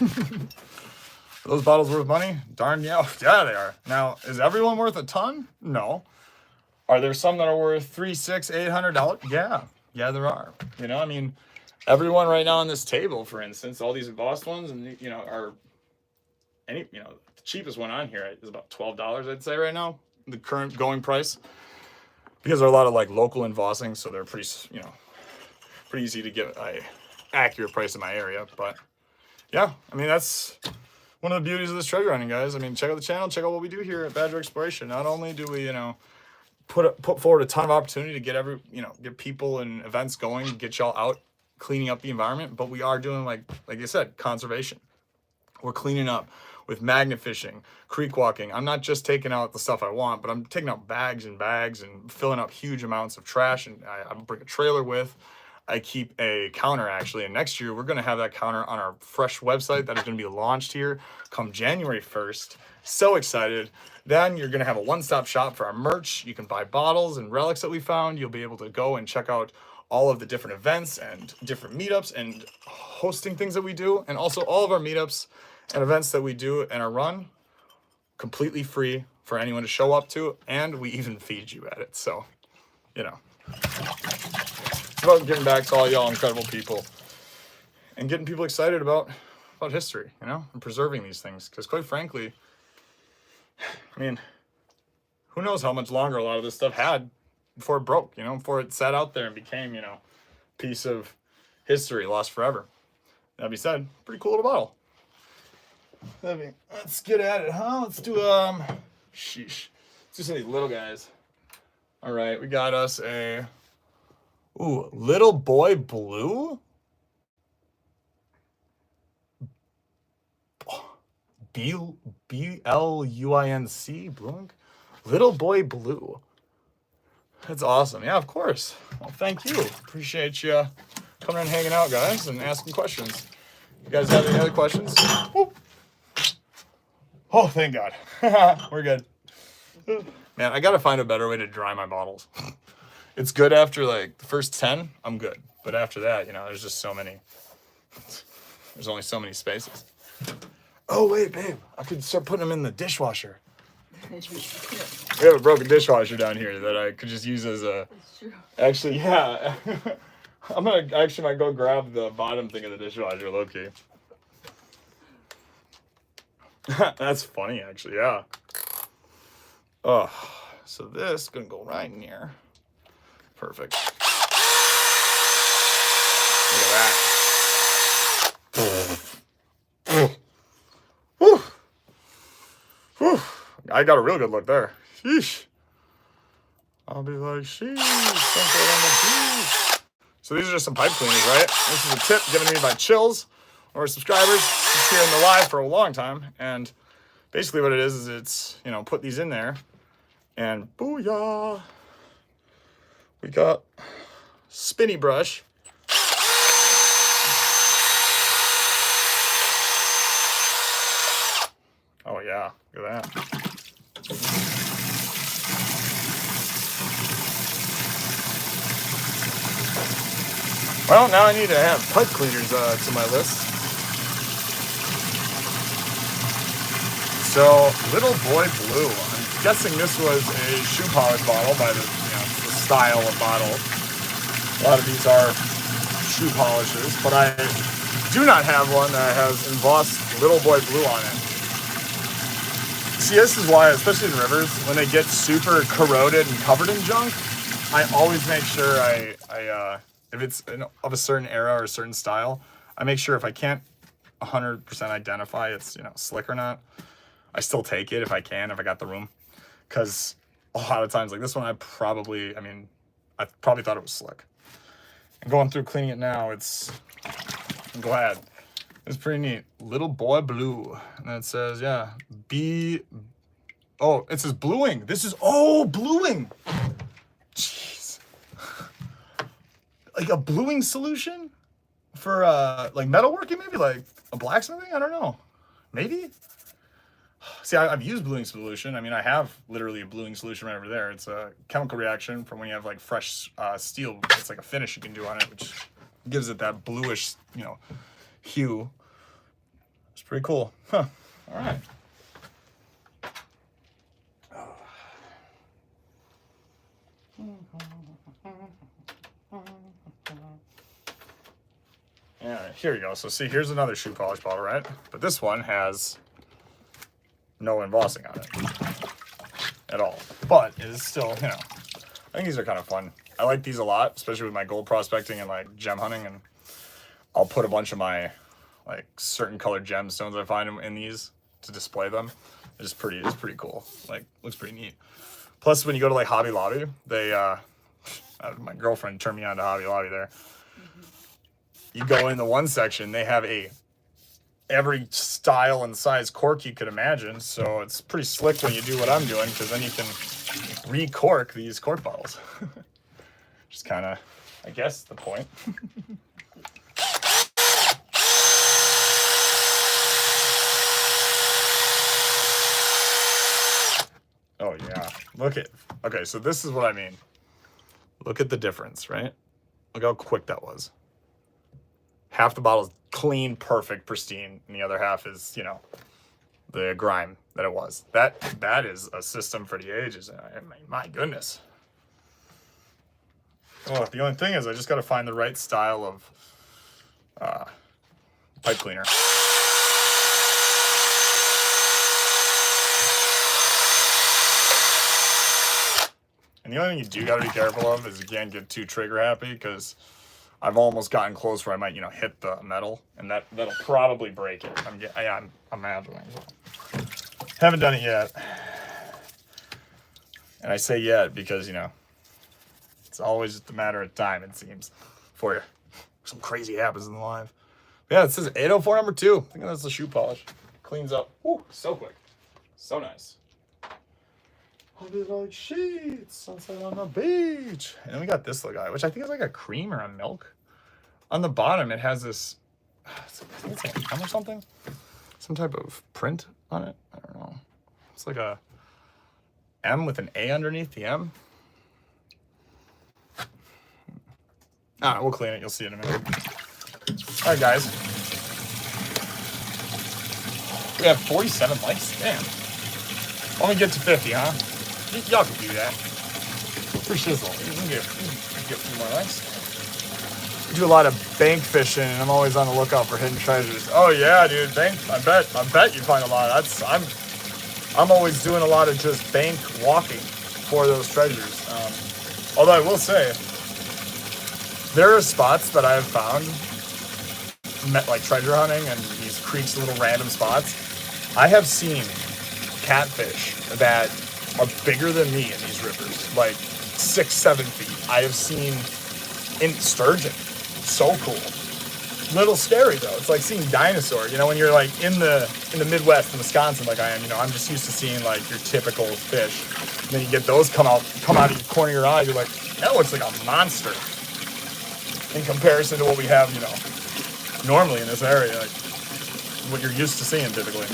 Are those bottles worth money? Darn yeah. Yeah, they are. Now, is everyone worth a ton? No. Are there some that are worth $300, $600, $800? Yeah. Yeah, there are. You know, I mean, everyone right now on this table, for instance, all these embossed ones, and you know, are the cheapest one on here is about $12, I'd say right now, the current going price, because there are a lot of like local embossing, so they're pretty easy to get a accurate price in my area. But yeah, I mean, that's one of the beauties of this treasure hunting, guys. I mean, check out the channel, check out what we do here at Badger Exploration. Not only do we, put forward a ton of opportunity to get people and events going, get y'all out cleaning up the environment, but we are doing like I said, conservation. We're cleaning up with magnet fishing, creek walking. I'm not just taking out the stuff I want, but I'm taking out bags and bags and filling up huge amounts of trash. And I bring a trailer with. I keep a counter actually. And next year, we're going to have that counter on our fresh website that is going to be launched here come January 1st. So excited. Then you're going to have a one-stop shop for our merch. You can buy bottles and relics that we found. You'll be able to go and check out all of the different events and different meetups and hosting things that we do. And also all of our meetups and events that we do and are run completely free for anyone to show up to. And we even feed you at it. So, you know, it's about giving back to all y'all incredible people and getting people excited about history, you know, and preserving these things. Because quite frankly, I mean, who knows how much longer a lot of this stuff had before it broke, you know, before it sat out there and became, you know, a piece of history lost forever. That being said, pretty cool little bottle. Let's get at it, huh? Let's do, sheesh. Let's do some of these little guys. All right, we got us a, Little Boy Blue? B-L-U-I-N-C, Bluink? Little Boy Blue. That's awesome. Yeah, of course. Well, thank you. Appreciate you coming and hanging out, guys, and asking questions. You guys have any other questions? Whoop. Oh, thank God. We're good. Man, I got to find a better way to dry my bottles. It's good after, like, the first 10, I'm good. But after that, you know, there's just so many. There's only so many spaces. Oh, wait, babe. I could start putting them in the dishwasher. We have a broken dishwasher down here that I could just use as a... That's true. Actually, yeah. I might go grab the bottom thing of the dishwasher, low-key. That's funny, actually, yeah. Oh, so this is going to go right in here. Perfect. Look at that. Whew. Whew. I got a real good look there. Sheesh. I'll be like, sheesh. So these are just some pipe cleaners, right? This is a tip given to me by Chills, one of our subscribers. He's here in the live for a long time. And basically what it is it's, you know, put these in there. And booyah. We got spinny brush. Oh yeah, look at that. Well, now I need to add pipe cleaners to my list. So, Little Boy Blue. I'm guessing this was a shoe polish bottle by the, you know, the style of bottle. A lot of these are shoe polishes, but I do not have one that has embossed Little Boy Blue on it. See, this is why, especially in rivers, when they get super corroded and covered in junk, I always make sure I if it's of a certain era or a certain style, I make sure if I can't 100% identify it's, you know, slick or not, I still take it if I can, if I got the room. Because a lot of times, like this one, I probably thought it was slick. And going through cleaning it now, I'm glad. It's pretty neat. Little Boy Blue. And then it says, yeah, it says bluing. This is, bluing. Jeez. Like a bluing solution for, like metalworking, maybe like a blacksmithing? I don't know. Maybe? See, I've used bluing solution. I mean, I have literally a bluing solution right over there. It's a chemical reaction from when you have like fresh steel. It's like a finish you can do on it, which gives it that bluish, you know, hue. It's pretty cool. Huh. All right. Yeah, here you go. So see, here's another shoe polish bottle, right? But this one has no embossing on it at all. But it is still, you know, I think these are kind of fun. I like these a lot, especially with my gold prospecting and like gem hunting. And I'll put a bunch of my like certain colored gemstones I find in these to display them. It's pretty cool. Like, looks pretty neat. Plus, when you go to like Hobby Lobby, they, my girlfriend turned me on to Hobby Lobby there. You go in the one section, they have a every style and size cork you could imagine. So it's pretty slick when you do what I'm doing, because then you can re-cork these cork bottles. Just kind of, I guess, the point. Oh yeah, look at, okay, so this is what I mean. Look at the difference, right? Look how quick that was. Half the bottle is clean, perfect, pristine, and the other half is, you know, the grime that it was. That is a system for the ages. I mean, my goodness. Oh, the only thing is I just got to find the right style of pipe cleaner. And the only thing you do got to be careful of is you can't get too trigger happy, because I've almost gotten close where I might, you know, hit the metal, and that'll probably break it. I'm imagining. Haven't done it yet. And I say yet because, you know, it's always just a matter of time, it seems, for you. Some crazy happens in the live. Yeah, it says 804 number 2. I think that's the shoe polish. Cleans up. Woo, so quick. So nice. I'll be like, sheets, sunset on the beach. And then we got this little guy, which I think is like a cream or a milk. On the bottom, it has this, I think it's like an M or something. Some type of print on it. I don't know. It's like a M with an A underneath the M. All right, we'll clean it. You'll see it in a minute. All right, guys. We have 47 likes. Damn. Why don't we get to 50, huh? Y'all can do that. For shizzle. We can get a few more likes. We do a lot of bank fishing, and I'm always on the lookout for hidden treasures. Oh yeah, dude. Bank. I bet you find a lot. I'm always doing a lot of just bank walking for those treasures. Although I will say, there are spots that I have found, like treasure hunting and these creeks, little random spots. I have seen catfish that are bigger than me in these rivers, like 6-7 feet. I have seen sturgeon. So cool. Little scary though. It's like seeing dinosaur. You know, when you're like in the Midwest, in Wisconsin, like I am. You know, I'm just used to seeing like your typical fish. And then you get those come out of the corner of your eye. You're like, that looks like a monster in comparison to what we have. You know, normally in this area, like what you're used to seeing typically.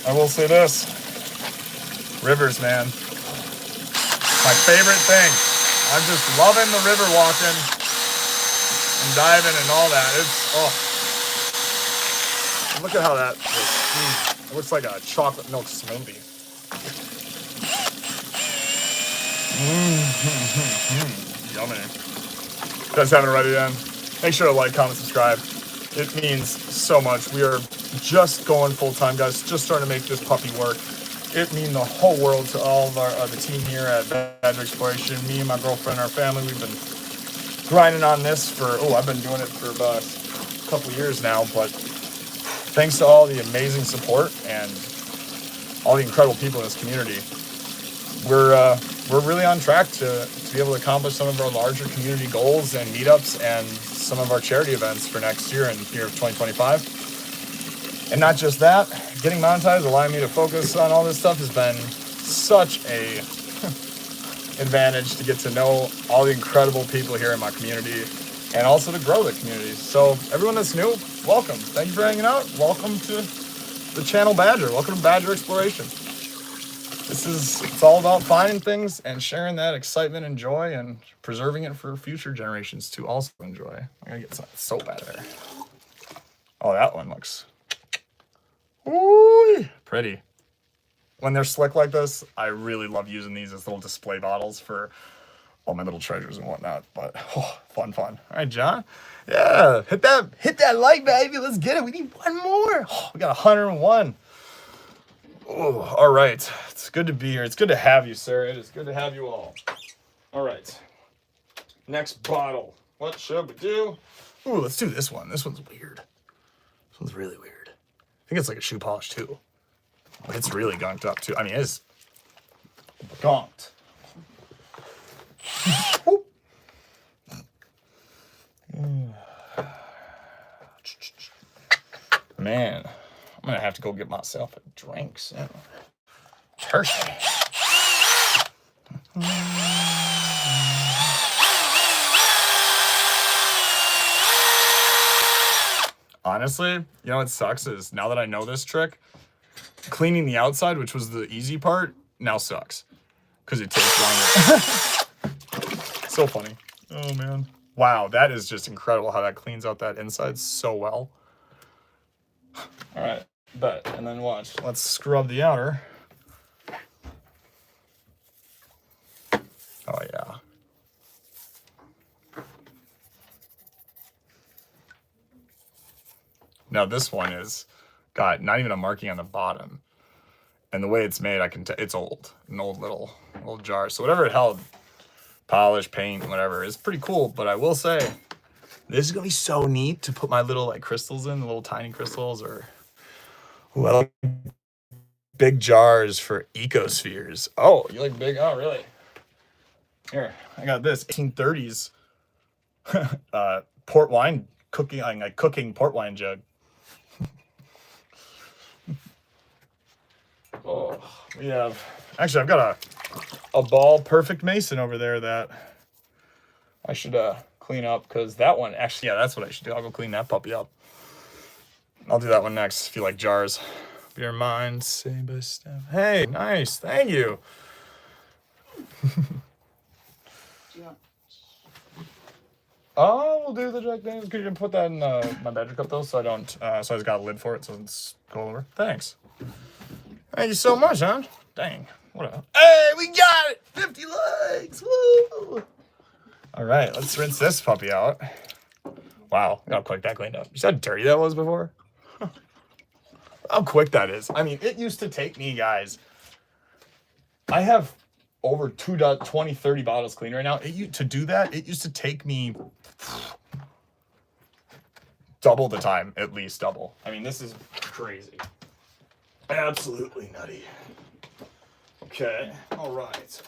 I will say this: rivers, man, my favorite thing. I'm just loving the river walking and diving and all that. It's, oh. Look at how that looks. It looks like a chocolate milk smoothie. Yummy. If you guys haven't already done, make sure to like, comment, subscribe. It means so much. We are just going full time, guys. Just starting to make this puppy work. It means the whole world to all of the team here at Badger Exploration. Me and my girlfriend and our family, we've been grinding on this for, I've been doing it for about a couple years now, but thanks to all the amazing support and all the incredible people in this community, we're really on track to be able to accomplish some of our larger community goals and meetups and some of our charity events for next year and year of 2025. And not just that, getting monetized, allowing me to focus on all this stuff has been such a advantage to get to know all the incredible people here in my community and also to grow the community. So everyone that's new, welcome. Thank you for hanging out. Welcome to the channel Badger. Welcome to Badger Exploration. It's all about finding things and sharing that excitement and joy and preserving it for future generations to also enjoy. I gotta get some soap out of there. Oh, that one looks ooh, pretty. When they're slick like this, I really love using these as little display bottles for all my little treasures and whatnot. But fun. All right, John. Yeah, hit that like, baby. Let's get it. We need one more. We got 101. Oh, all right. It's good to be here. It's good to have you, sir. It is good to have you all. All right. Next bottle. What should we do? Ooh, let's do this one. This one's weird. This one's really weird. I think it's like a shoe polish too. It's really gunked up too. I mean, it's gunked. Man, I'm gonna have to go get myself a drink soon. Turkey. Honestly, you know what sucks is now that I know this trick, cleaning the outside, which was the easy part, now sucks. Because it takes longer. So funny. Oh, man. Wow, that is just incredible how that cleans out that inside so well. All right, bet. And then watch. Let's scrub the outer. Oh, yeah. Now this one is got not even a marking on the bottom. And the way it's made, I can it's old. An old little jar. So whatever it held, polish, paint, whatever, is pretty cool. But I will say, this is gonna be so neat to put my little like crystals in, the little tiny crystals, or well, big jars for ecospheres. Oh, you like big? Oh, really? Here, I got this 1830s port wine cooking, like cooking port wine jug. Oh, we have actually I've got a ball perfect mason over there that I should clean up, because that one actually, yeah, that's what I should do. I'll go clean that puppy up. I'll do that one next if you like jars. Beer mine, say by step. Hey, nice, thank you. Oh, we'll do the Jack Daniels. Could you put that in my bedroom cup though, so I don't, so I just got a lid for it, so it's go over. Thanks. Thank you so much, huh? Dang, what a, hey, we got it! 50 likes, woo! All right, let's rinse this puppy out. Wow, look how quick that cleaned up. You saw how dirty that was before? How quick that is. I mean, it used to take me, guys, I have over 20, 30 bottles clean right now. To do that, it used to take me double the time, at least double. I mean, this is crazy. Absolutely nutty. Okay, all right. Let's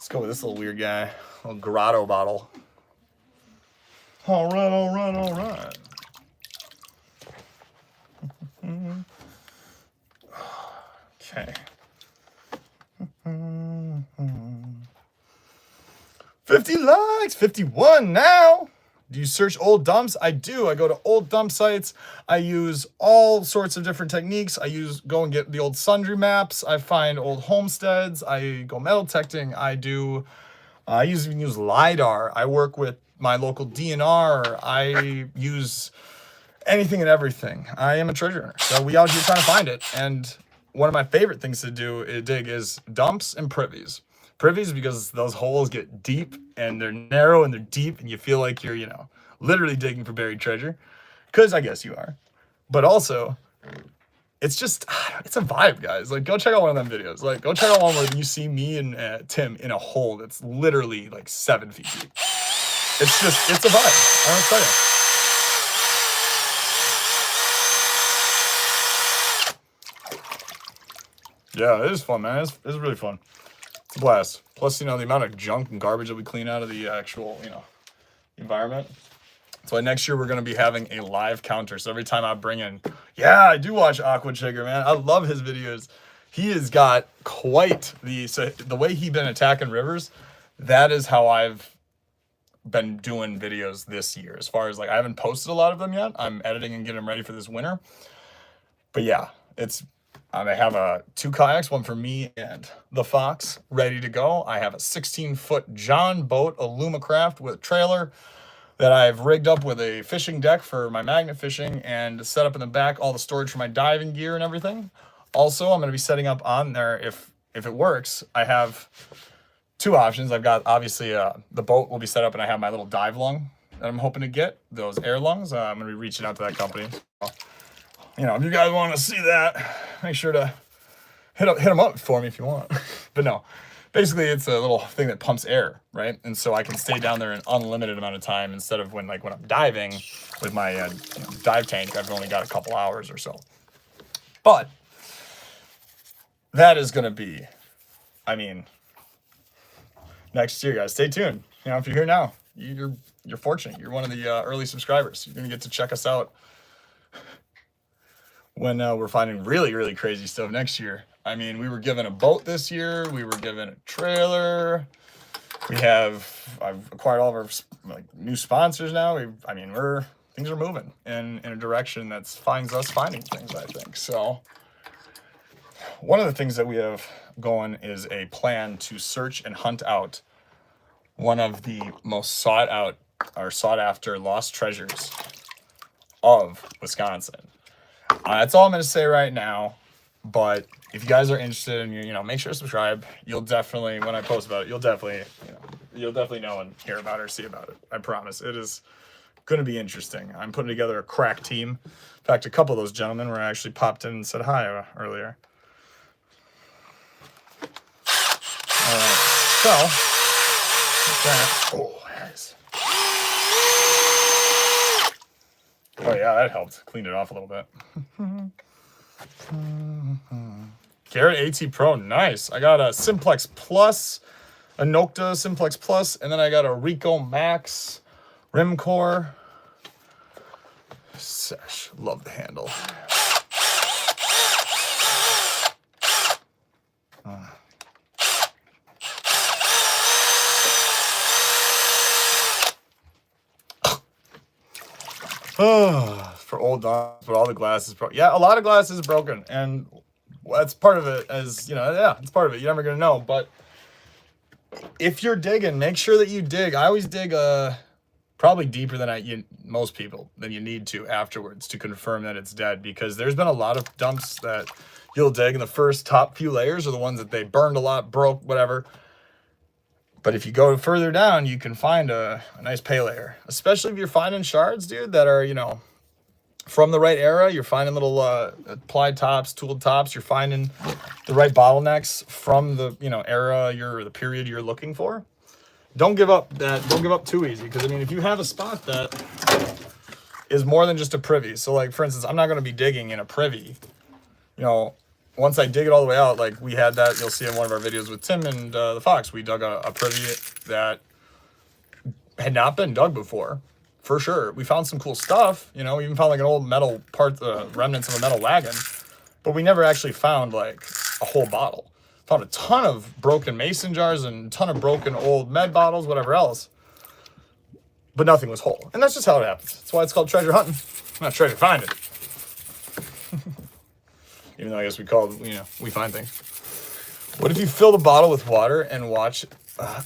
go with this little weird guy, little grotto bottle. All right. Okay. 50 likes, 51 now. Do you search old dumps? I do. I go to old dump sites. I use all sorts of different techniques. Go and get the old sundry maps. I find old homesteads. I go metal detecting. I even use LiDAR. I work with my local DNR. I use anything and everything. I am a treasure hunter. So we out here trying to find it. And one of my favorite things to dig is dumps and privies. Privies because those holes get deep and they're narrow and they're deep and you feel like you're, literally digging for buried treasure. Because I guess you are. But also, it's a vibe, guys. Like, go check out one of them videos. Like, go check out one where you see me and Tim in a hole that's literally like 7 feet deep. It's a vibe. I don't tell you. Yeah, it is fun, man. It's really fun. It's a blast. Plus, the amount of junk and garbage that we clean out of the actual, environment. So next year we're going to be having a live counter. So every time I bring in, yeah, I do watch Aqua Chigger, man. I love his videos. He has got quite the way he's been attacking rivers. That is how I've been doing videos this year. As far as I haven't posted a lot of them yet. I'm editing and getting them ready for this winter. But yeah, I have 2 kayaks, one for me and the Fox, ready to go. I have a 16-foot John boat, a Lumacraft with a trailer that I've rigged up with a fishing deck for my magnet fishing and set up in the back all the storage for my diving gear and everything. Also, I'm going to be setting up on there, if it works, I have 2 options. I've got, obviously, the boat will be set up and I have my little dive lung that I'm hoping to get, those air lungs. I'm going to be reaching out to that company. So, if you guys want to see that, make sure to hit them up for me if you want. But no, basically it's a little thing that pumps air, right? And so I can stay down there an unlimited amount of time instead of when I'm diving with my dive tank, I've only got a couple hours or so. But that is going to be, next year, guys. Stay tuned. If you're here now, you're fortunate. You're one of the early subscribers. You're gonna get to check us out when we're finding really, really crazy stuff next year. I mean, we were given a boat this year. We were given a trailer. I've acquired all of our like new sponsors now. Things are moving in a direction that finds us finding things, I think. So one of the things that we have going is a plan to search and hunt out one of the most sought after lost treasures of Wisconsin. That's all I'm going to say right now. But if you guys are interested and make sure to subscribe. You'll definitely, when I post about it, you'll definitely know and hear about it or see about it. I promise. It is going to be interesting. I'm putting together a crack team. In fact, a couple of those gentlemen were actually popped in and said hi earlier. All right. So, oh, nice. Oh yeah, that helped. Cleaned it off a little bit. Garrett AT Pro, nice. I got a Simplex Plus, a Nocta Simplex Plus, and then I got a Rico Max rim core. Sesh, love the handle. For old dogs, but all the glass is broken. Yeah, a lot of glass is broken, and that's part of it. It's part of it. You're never gonna know, but if you're digging, make sure that you dig. I always dig probably deeper than most people than you need to afterwards to confirm that it's dead, because there's been a lot of dumps that you'll dig, and the first top few layers are the ones that they burned a lot, broke, whatever. But if you go further down, you can find a nice pay layer, especially if you're finding shards, dude, that are, from the right era. You're finding little applied tops, tooled tops. You're finding the right bottlenecks from the, era, the period you're looking for. Don't give up too easy. Because, if you have a spot that is more than just a privy. So, like, for instance, I'm not going to be digging in a privy. Once I dig it all the way out, like we had that, you'll see in one of our videos with Tim and the Fox, we dug a privy that had not been dug before, for sure. We found some cool stuff, we even found like an old metal part, remnants of a metal wagon, but we never actually found like a whole bottle. Found a ton of broken mason jars and a ton of broken old med bottles, whatever else, but nothing was whole. And that's just how it happens. That's why it's called treasure hunting, not treasure finding. Even though I guess we find things. What if you fill the bottle with water and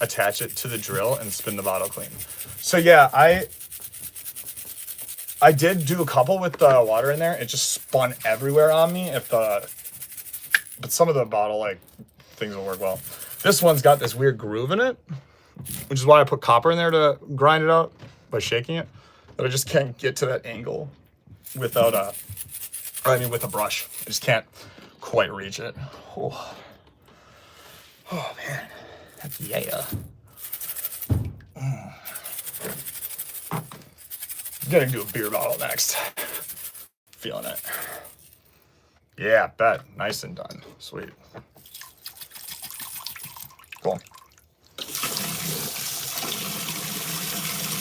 attach it to the drill and spin the bottle clean? So yeah, I did do a couple with the water in there. It just spun everywhere on me. But some of the bottle things will work well. This one's got this weird groove in it, which is why I put copper in there to grind it out by shaking it. But I just can't get to that angle without with a brush. I just can't quite reach it. Oh man, that's yeah. I'm gonna do a beer bottle next. Feeling it. Yeah, bet. Nice and done. Sweet. Cool.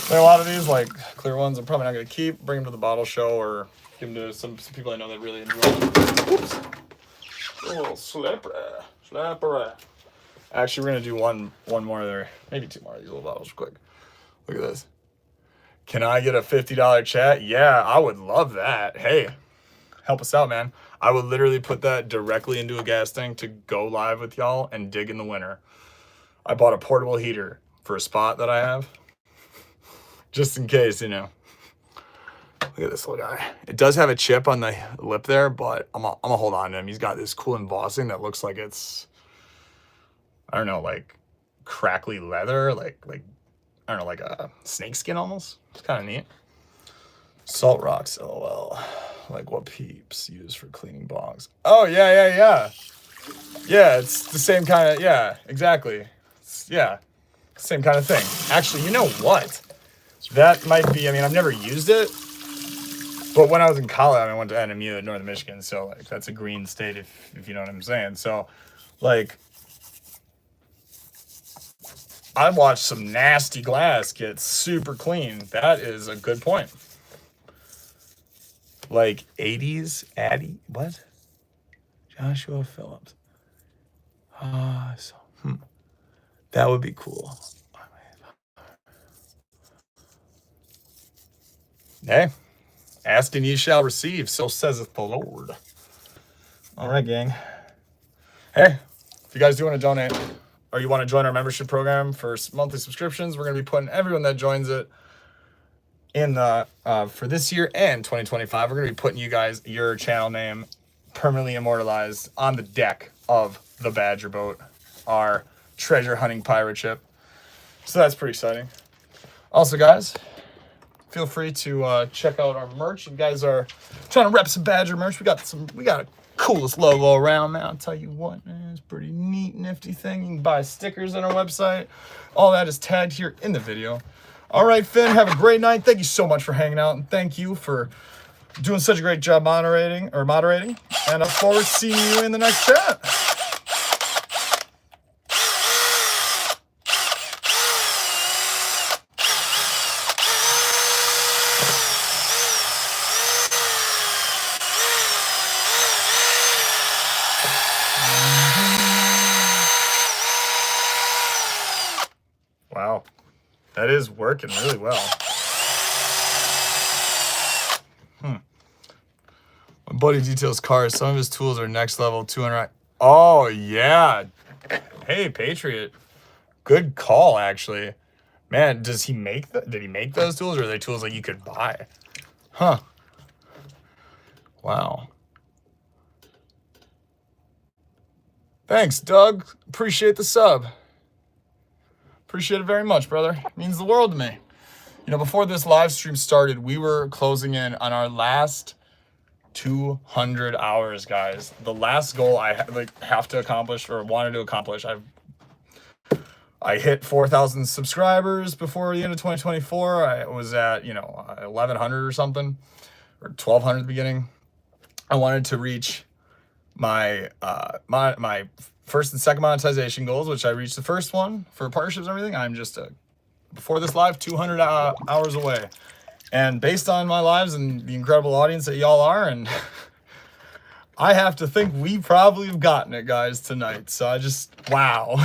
There are a lot of these clear ones I'm probably not gonna keep. Bring them to the bottle show or give them to some people I know that really enjoy it. Oops. A little slappery. Actually, we're gonna do one more there, maybe two more of these little bottles real quick. Look at this. Can I get a $50 chat? Yeah, I would love that. Hey, help us out, man. I would literally put that directly into a gas tank to go live with y'all and dig in the winter. I bought a portable heater for a spot that I have, just in case, Look at this little guy. It does have a chip on the lip there, but I'm gonna hold on to him. He's got this cool embossing that looks like it's, I don't know, like crackly leather, like I don't know, like a snake skin almost. It's kind of neat. Salt rocks, LOL. Like what peeps use for cleaning bogs. Oh, yeah. Yeah, it's the same kind of, yeah, exactly. Same kind of thing. Actually, you know what? That might be, I've never used it. But when I was in college, I went to NMU in Northern Michigan, so that's a green state, if you know what I'm saying. So I watched some nasty glass get super clean. That is a good point. Like 80s Addy, what? Joshua Phillips. That would be cool. Hey, ask and ye shall receive, so saith the Lord. All right, gang. Hey, if you guys do want to donate or you want to join our membership program for monthly subscriptions, we're going to be putting everyone that joins it in the for this year and 2025. We're going to be putting you guys your channel name permanently immortalized on the deck of the Badger boat, our treasure hunting pirate ship. So that's pretty exciting. Also, guys, feel free to check out our merch. You guys are trying to rep some Badger merch. We got a coolest logo around, man. I'll tell you what, man, it's a pretty neat, nifty thing. You can buy stickers on our website. All that is tagged here in the video. All right, Finn, have a great night. Thank you so much for hanging out, and thank you for doing such a great job moderating. And I look forward to seeing you in the next chat. Wow, that is working really well. My buddy details cars. Some of his tools are next level 200. Oh, yeah. Hey, Patriot. Good call, actually. Man, did he make those tools, or are they tools that you could buy? Huh. Wow. Thanks, Doug. Appreciate the sub. Appreciate it very much, brother. It means the world to me. You know, before this live stream started, we were closing in on our last 200 hours, guys. The last goal I have to accomplish, or wanted to accomplish, I hit 4,000 subscribers before the end of 2024. I was at 1,100 or something, or 1,200 at the beginning. I wanted to reach my my first and second monetization goals, which I reached the first one for partnerships and everything. I'm just before this live 200 hours away. And based on my lives and the incredible audience that y'all are, and I have to think we probably have gotten it, guys, tonight. So I just, wow.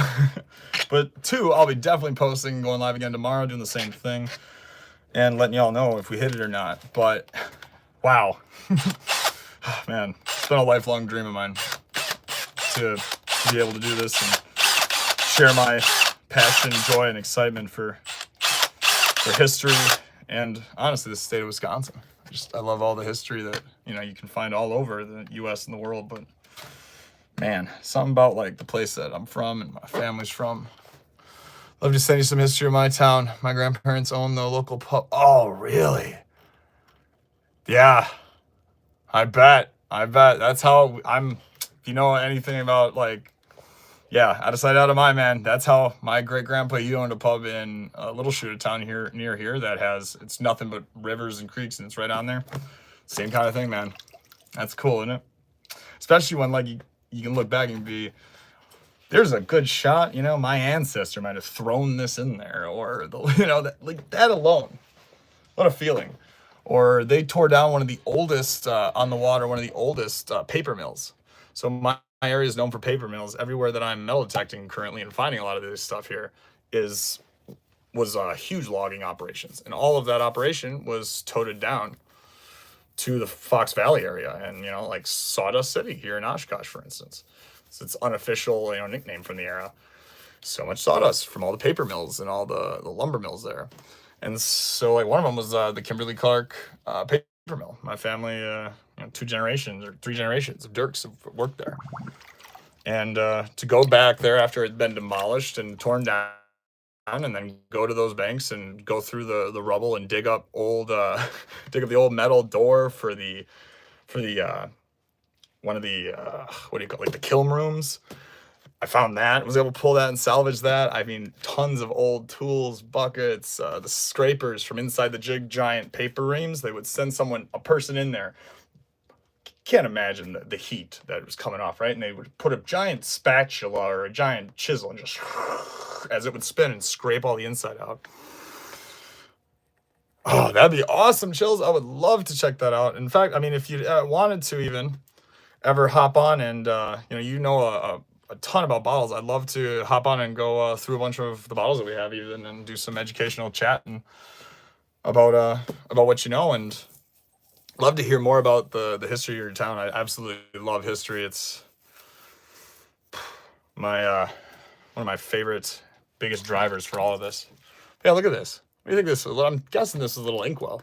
But 2, I'll be definitely posting, going live again tomorrow, doing the same thing, and letting y'all know if we hit it or not. But, wow. Man, it's been a lifelong dream of mine to be able to do this and share my passion, joy, and excitement for history. And honestly, the state of Wisconsin. I love all the history that, you can find all over the U.S. and the world. But, man, something about, like, the place that I'm from and my family's from. Love to send you some history of my town. My grandparents own the local pub. Oh, really? Yeah. I bet. That's how if you know anything about, like, yeah, out of sight, out of mind, man. That's how my great-grandpa, he owned a pub in a little shoot of town near here that it's nothing but rivers and creeks, and it's right on there. Same kind of thing, man. That's cool, isn't it? Especially when, like, you can look back and there's a good shot, my ancestor might have thrown this in there, or, that alone. What a feeling. Or they tore down one of the oldest, on the water, one of the oldest paper mills. So my area is known for paper mills. Everywhere that I'm metal detecting currently and finding a lot of this stuff here was huge logging operations, and all of that operation was toted down to the Fox Valley area, and like Sawdust City here in Oshkosh, for instance. So it's unofficial nickname from the era. So much sawdust from all the paper mills and all the lumber mills there. And so, like, one of them was the Kimberly-Clark paper mill. My family, 2 generations or 3 generations of Dirks have worked there. And to go back there after it had been demolished and torn down, and then go to those banks and go through the rubble and dig up the old metal door for the one of the what do you call it, like the kiln rooms. I found that, was able to pull that and salvage that. I mean, tons of old tools, buckets, the scrapers from inside the giant paper reams. They would send a person in there, can't imagine the heat that was coming off, right? And they would put a giant spatula or a giant chisel and just as it would spin and scrape all the inside out. Oh, that'd be awesome, Chills. I would love to check that out. In fact, I mean, if you wanted to even ever hop on and, a ton about bottles, I'd love to hop on and go through a bunch of the bottles that we have even and do some educational chat and about what you know, and love to hear more about the history of your town. I absolutely love history. It's my one of my favorite, biggest drivers for all of this. Yeah, look at this. What do you think this is? I'm guessing this is a little inkwell.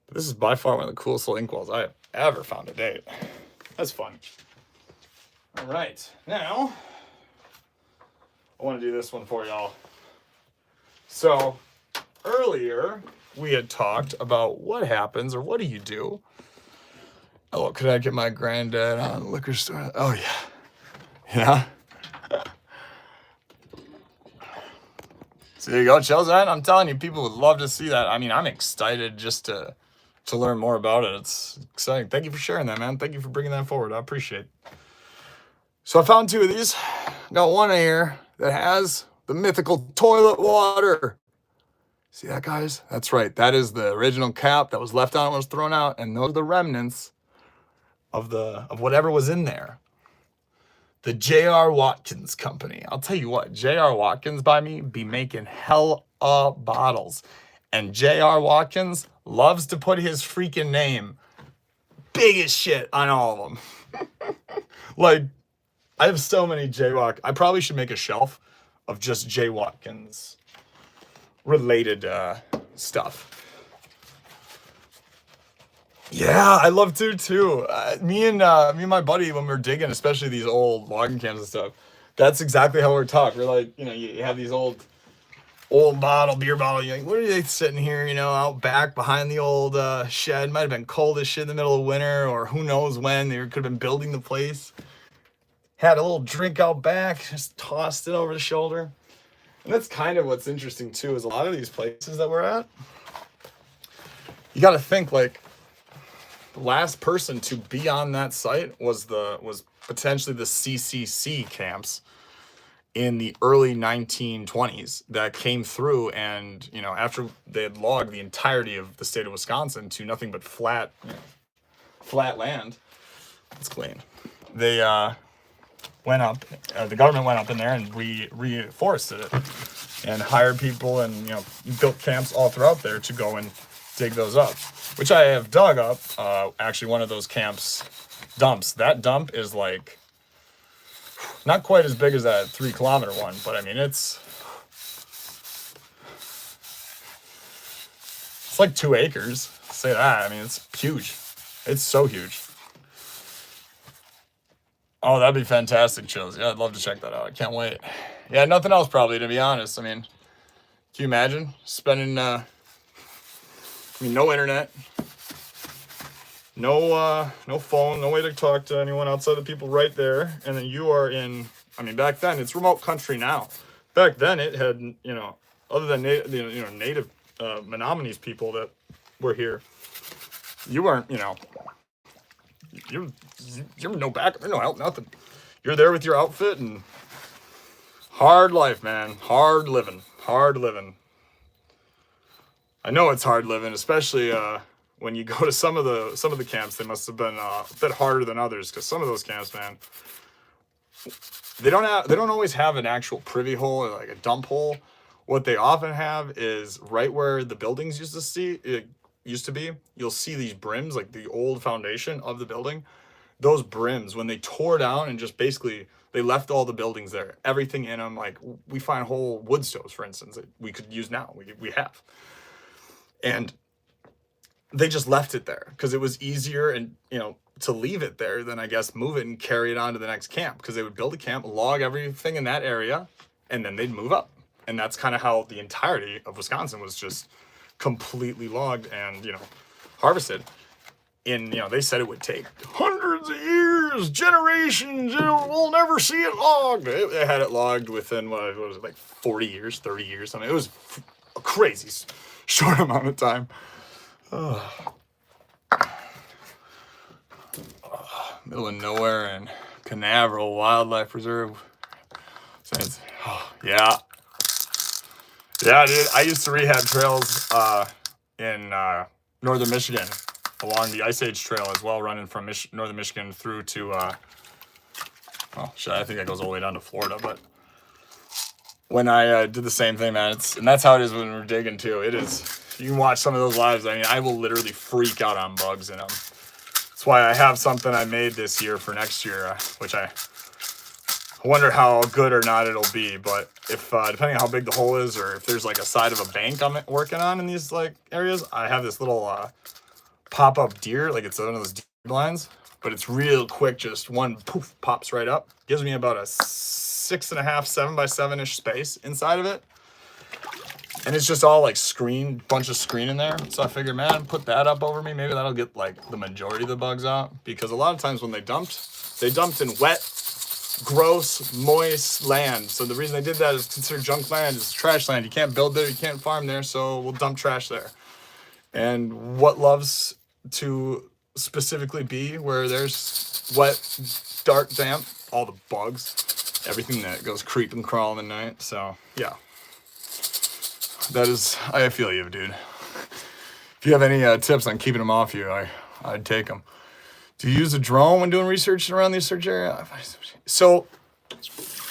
But this is by far one of the coolest little inkwells I have ever found to date. That's fun. All right, now I want to do this one for y'all. So earlier we had talked about what happens or what do you do. Oh, could I get my granddad on the liquor store? Oh yeah. Yeah. So there you go, Chelsea. I'm telling you, people would love to see that. I mean, I'm excited just to learn more about it. It's exciting. Thank you for sharing that, man. Thank you for bringing that forward. I appreciate it. So I found two of these. Got one here that has the mythical toilet water. See that, guys? That's right. That is the original cap that was left on when it was thrown out, and those are the remnants of whatever was in there. The J.R. Watkins Company. I'll tell you what, J.R. Watkins by me be making hella bottles. And J.R. Watkins loves to put his freaking name big as shit on all of them. Like, I have so many J. Watkins. I probably should make a shelf of just J. Watkins related stuff. Yeah, I love to too. Me and my buddy, when we were digging, especially these old logging camps and stuff, that's exactly how we're talking. We're like, you have these old beer bottle. You're like, what are they sitting here, out back behind the old shed? Might have been cold as shit in the middle of winter, or who knows when. They could have been building the place. Had a little drink out back, just tossed it over the shoulder. And that's kind of what's interesting too, is a lot of these places that we're at, you got to think like, the last person to be on that site was potentially the CCC camps in the early 1920s that came through, and after they had logged the entirety of the state of Wisconsin to nothing but flat land, it's clean. They went up. The government went up in there and reforested it, and hired people, and built camps all throughout there to go and dig those up, which I have dug up. Actually, one of those camps dumps. That dump is like not quite as big as that 3-kilometer one, but I mean it's like 2 acres. Say that. I mean it's huge. It's so huge. Oh, that'd be fantastic, Chills. Yeah, I'd love to check that out. I can't wait. Yeah, nothing else probably, to be honest. I mean, can you imagine spending no internet, no phone, no way to talk to anyone outside the people right there, and then you are in. I mean, back then it's remote country now. Back then it had, other than native Menominee people that were here, you weren't, you're no back, no help, nothing. You're there with your outfit and hard life, man. Hard living. I know it's hard living, especially when you go to some of the camps. They must have been a bit harder than others, because some of those camps, man, they don't always have an actual privy hole or like a dump hole. What they often have is right where the buildings used to be. You'll see these brims, like the old foundation of the building. Those brims, when they tore down and just basically they left all the buildings there, everything in them. Like we find whole wood stoves, for instance, that we could use now. We have. And they just left it there because it was easier and to leave it there than I guess move it and carry it on to the next camp, because they would build a camp, log everything in that area, and then they'd move up. And that's kind of how the entirety of Wisconsin was just completely logged and harvested. In they said it would take hundreds of years, generations, we'll never see it logged. They had it logged within what was it, like 40 years, 30 years, something. It was a crazy short amount of time. middle of nowhere in Canaveral Wildlife Preserve. So yeah. Yeah, dude. I used to rehab trails in northern Michigan along the Ice Age Trail as well, running from northern Michigan through to, well, shit, I think that goes all the way down to Florida. But when I did the same thing, man, and that's how it is when we're digging too. It is, you can watch some of those lives. I mean, I will literally freak out on bugs in them. That's why I have something I made this year for next year, which I wonder how good or not it'll be. But if depending on how big the hole is, or if there's like a side of a bank I'm working on in these like areas, I have this little pop-up deer, like it's one of those deer blinds, but it's real quick. Just one poof pops right up. Gives me about a 6.5, 7x7-ish space inside of it. And it's just all like bunch of screen in there. So I figured, man, put that up over me. Maybe that'll get like the majority of the bugs out. Because a lot of times when they dumped in wet, gross, moist land. So the reason I did that is considered junk land. It's trash land. You can't build there. You can't farm there. So we'll dump trash there. And what loves to specifically be where there's wet, dark, damp, all the bugs, everything that goes creeping, crawling at night. So yeah. That is, I feel you, dude. If you have any tips on keeping them off you, I'd take them. Do you use a drone when doing research around the search area? So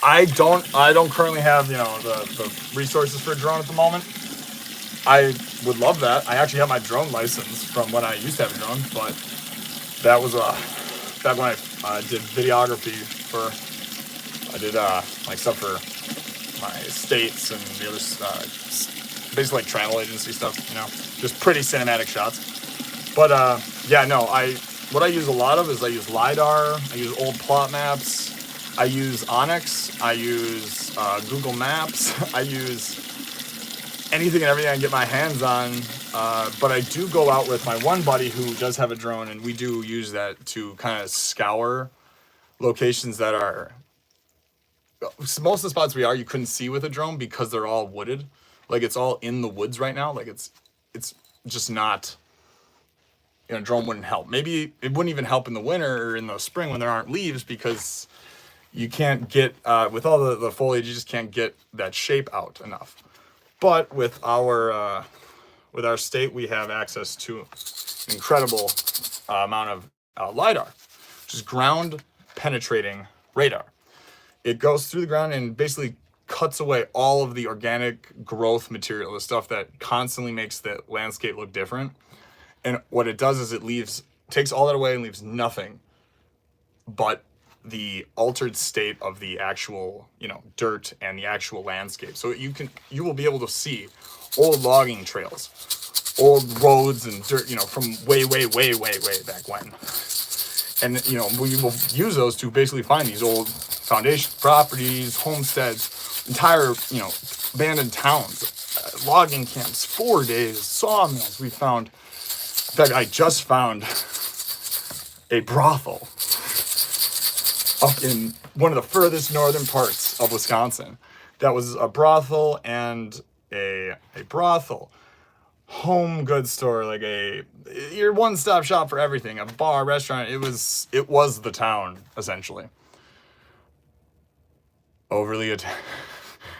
I don't currently have, the resources for a drone at the moment. I would love that. I actually have my drone license from when I used to have a drone, but that was back when I did videography I did like stuff for my states and the other basically like travel agency stuff, just pretty cinematic shots. But yeah, no, what I use a lot of is I use LiDAR, I use old plot maps, I use Onyx, I use Google Maps, I use anything and everything I can get my hands on. But I do go out with my one buddy who does have a drone, and we do use that to kind of scour locations that are, most of the spots you couldn't see with a drone because they're all wooded. Like it's all in the woods right now. Like it's just not, drone wouldn't help. Maybe it wouldn't even help in the winter or in the spring when there aren't leaves, because you can't get, with all the foliage, you just can't get that shape out enough. But with our state, we have access to an incredible amount of LiDAR, which is ground penetrating radar. It goes through the ground and basically cuts away all of the organic growth material, the stuff that constantly makes the landscape look different. And what it does is it takes all that away and leaves nothing but the altered state of the actual, dirt and the actual landscape. So you will be able to see old logging trails, old roads and dirt, from way, way, way, way, way back when. And, we will use those to basically find these old foundation properties, homesteads, entire, abandoned towns, logging camps, 4 days, sawmills. We found, in fact, I just found a brothel up in one of the furthest northern parts of Wisconsin. That was a brothel and a brothel, home goods store, like your one-stop shop for everything, a bar, restaurant. It was the town, essentially. Overly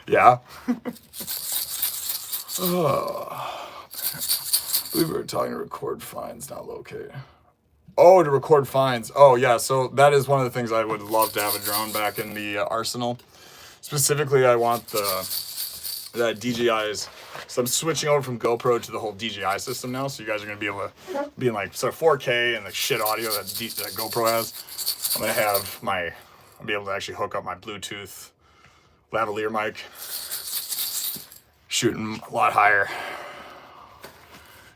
yeah. Oh, I believe we were talking to record fines, not locate. Oh, to record fines. Oh, yeah. So that is one of the things I would love to have a drone back in the arsenal. Specifically, I want that DJI's. So I'm switching over from GoPro to the whole DJI system now. So you guys are going to be able to be in like sort of 4K and the shit audio that GoPro has. I'm going to have I'll be able to actually hook up my Bluetooth lavalier mic, shooting a lot higher.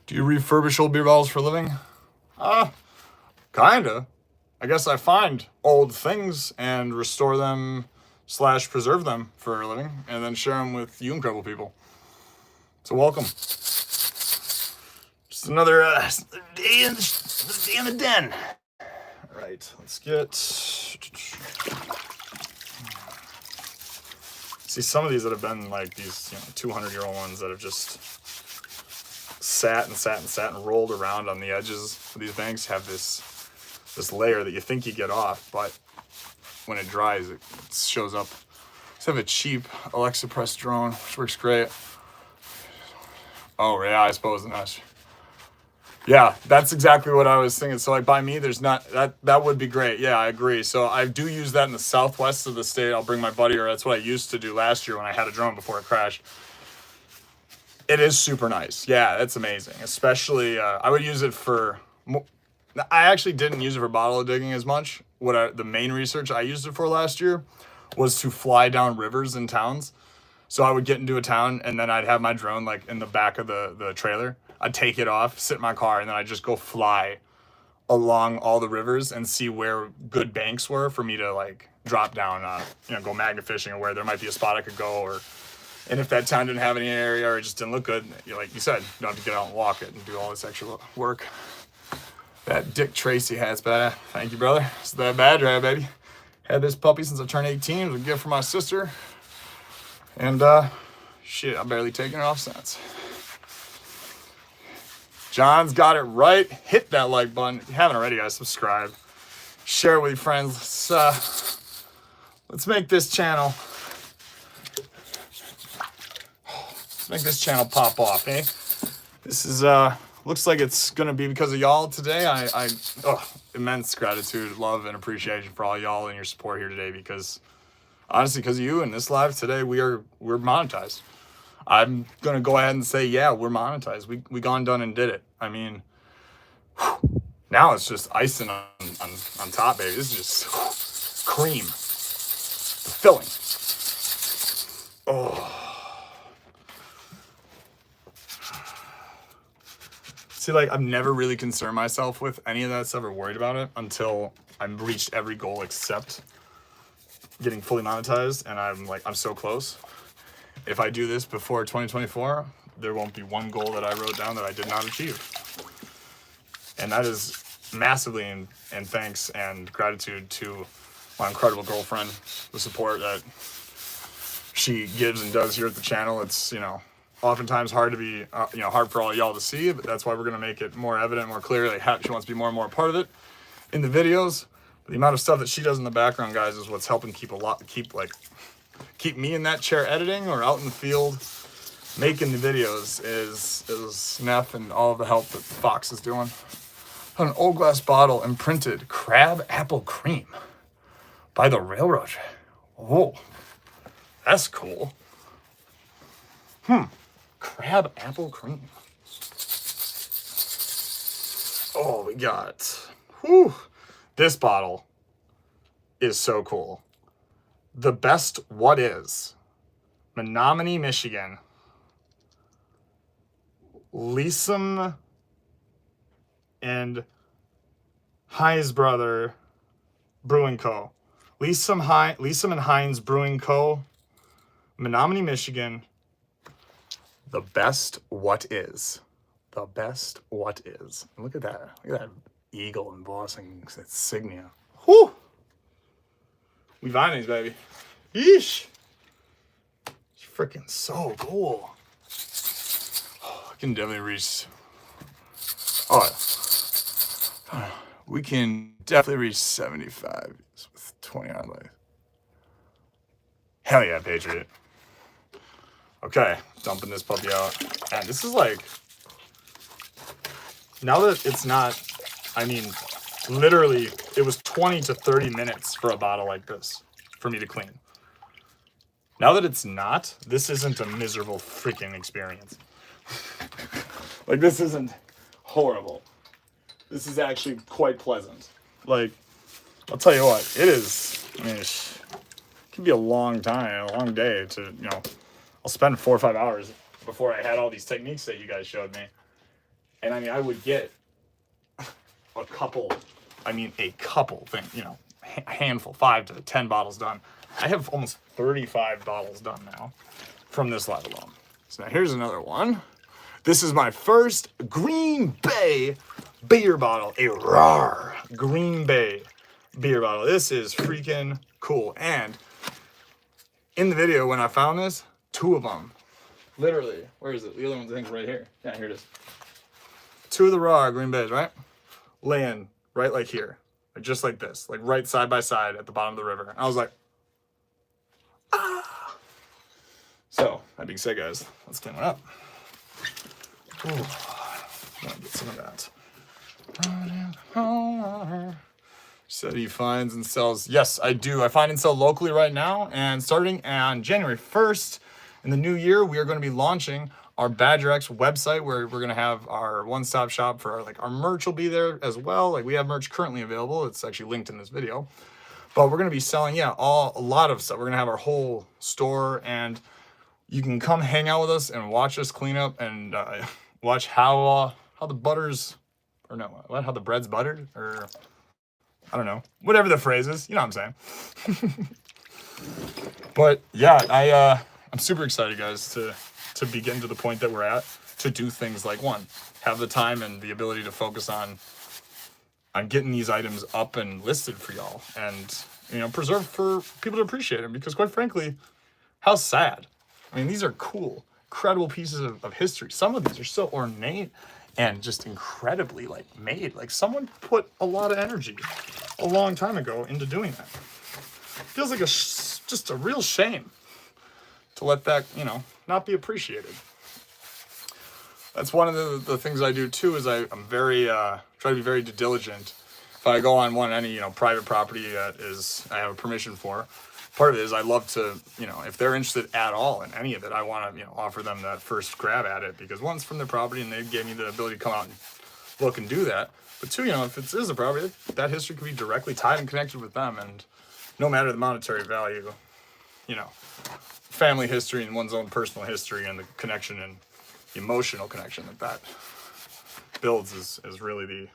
Do you refurbish old beer bottles for a living? Kinda. I guess I find old things and restore them / preserve them for a living, and then share them with you incredible people. So welcome. Just another day in the den. All right, let's get. See, some of these that have been like these 200-year-old ones that have just sat and rolled around on the edges of these banks have this this layer that you think you get off, but when it dries, it shows up. Let's have a cheap Alexa press drone, which works great. Oh yeah, I suppose not. Yeah, that's exactly what I was thinking. So like by me, there's not that would be great. Yeah, I agree. So I do use that in the southwest of the state. I'll bring my buddy, or that's what I used to do last year when I had a drone before it crashed. It is super nice. Yeah, that's amazing. Especially I would use it for. I actually didn't use it for bottle digging as much. The main research I used it for last year was to fly down rivers in towns. So I would get into a town and then I'd have my drone like in the back of the trailer. I'd take it off, sit in my car, and then I'd just go fly along all the rivers and see where good banks were for me to like drop down, go magnet fishing, or where there might be a spot I could go. And if that town didn't have any area or it just didn't look good, like you said, you don't have to get out and walk it and do all this extra work. That Dick Tracy hat's bad. Thank you, brother. It's that bad, right, baby? Had this puppy since I turned 18. It was a gift from my sister. And, shit, I'm barely taking it off since. John's got it right. Hit that like button. If you haven't already, guys, subscribe. Share it with your friends. Let's make this channel... make this channel pop off, eh? This is, looks like it's gonna be because of y'all today. Immense gratitude, love, and appreciation for all y'all and your support here today, because honestly, because of you and this live today, we're monetized. I'm gonna go ahead and say, yeah, we're monetized. We gone, done, and did it. I mean, now it's just icing on top, baby. This is just cream. The filling. Oh. See, like, I've never really concerned myself with any of that stuff or worried about it until I've reached every goal except getting fully monetized, and I'm so close. If I do this before 2024, there won't be one goal that I wrote down that I did not achieve. And that is massively in thanks and gratitude to my incredible girlfriend, the support that she gives and does here at the channel. It's, oftentimes hard to be, hard for all y'all to see, but that's why we're going to make it more evident, more clear. Like, she wants to be more and more a part of it in the videos. But the amount of stuff that she does in the background, guys, is what's helping keep me in that chair editing or out in the field making the videos is Neff and all of the help that Fox is doing. An old glass bottle imprinted crab apple cream by the railroad. Whoa, that's cool. Crab apple cream. Oh, we got, this bottle is so cool. The Best What Is. Menominee, Michigan. Leesom and Heinz Brother Brewing Co. Leesom and Heinz Brewing Co. Menominee, Michigan. The Best What Is. The Best What Is. Look at that. Look at that eagle embossing its insignia. Whew. We find these, baby. Yeesh. It's freaking so cool. Oh, I can definitely reach. We can definitely reach 75 with 20 on life. Hell yeah, Patriot. Okay, dumping this puppy out. And this is like, now that it's not, literally, it was 20 to 30 minutes for a bottle like this for me to clean. Now that it's not, this isn't a miserable freaking experience. Like, this isn't horrible. This is actually quite pleasant. Like, I'll tell you what, it is, it can be a long time, a long day to, I'll spend 4 or 5 hours before I had all these techniques that you guys showed me. And I would get a couple thing, a handful, 5 to 10 bottles done. I have almost 35 bottles done now from this live alone. So now here's another one. This is my first Green Bay beer bottle, a rar Green Bay beer bottle. This is freaking cool. And in the video when I found this, 2 of them, literally, where is it? The other one's I think right here. Yeah, here it is. 2 of the raw Green Bays, right? Laying right like here. like just like this, like right side by side at the bottom of the river. And I was like, ah. So that being said, guys, let's clean it up. Ooh, I'm gonna get some of that. Said he finds and sells. Yes, I do. I find and sell locally right now. And starting on January 1st in the new year, we are going to be launching our Badger X website, where we're going to have our one-stop shop for our merch will be there as well. Like, we have merch currently available. It's actually linked in this video. But we're going to be selling, a lot of stuff. We're going to have our whole store, and you can come hang out with us and watch us clean up and watch how the butters, or no, what, how the bread's buttered, or I don't know, whatever the phrase is, you know what I'm saying. But yeah, I'm super excited, guys, to be getting to the point that we're at, to do things like, one, have the time and the ability to focus on getting these items up and listed for y'all, and preserved for people to appreciate them, because quite frankly, how sad. I mean, these are cool, incredible pieces of history. Some of these are so ornate and just incredibly made. Like, someone put a lot of energy a long time ago into doing that. Feels like just a real shame to let that, not be appreciated. That's one of the things I do too, is I'm very, try to be very diligent. If I go on any, private property that I have a permission for, part of it is I love to, if they're interested at all in any of it, I want to, offer them that first grab at it, because one, it's from their property and they gave me the ability to come out and look and do that. But two, if it is a property, that history can be directly tied and connected with them, and no matter the monetary value, family history and one's own personal history and the connection and the emotional connection that builds is really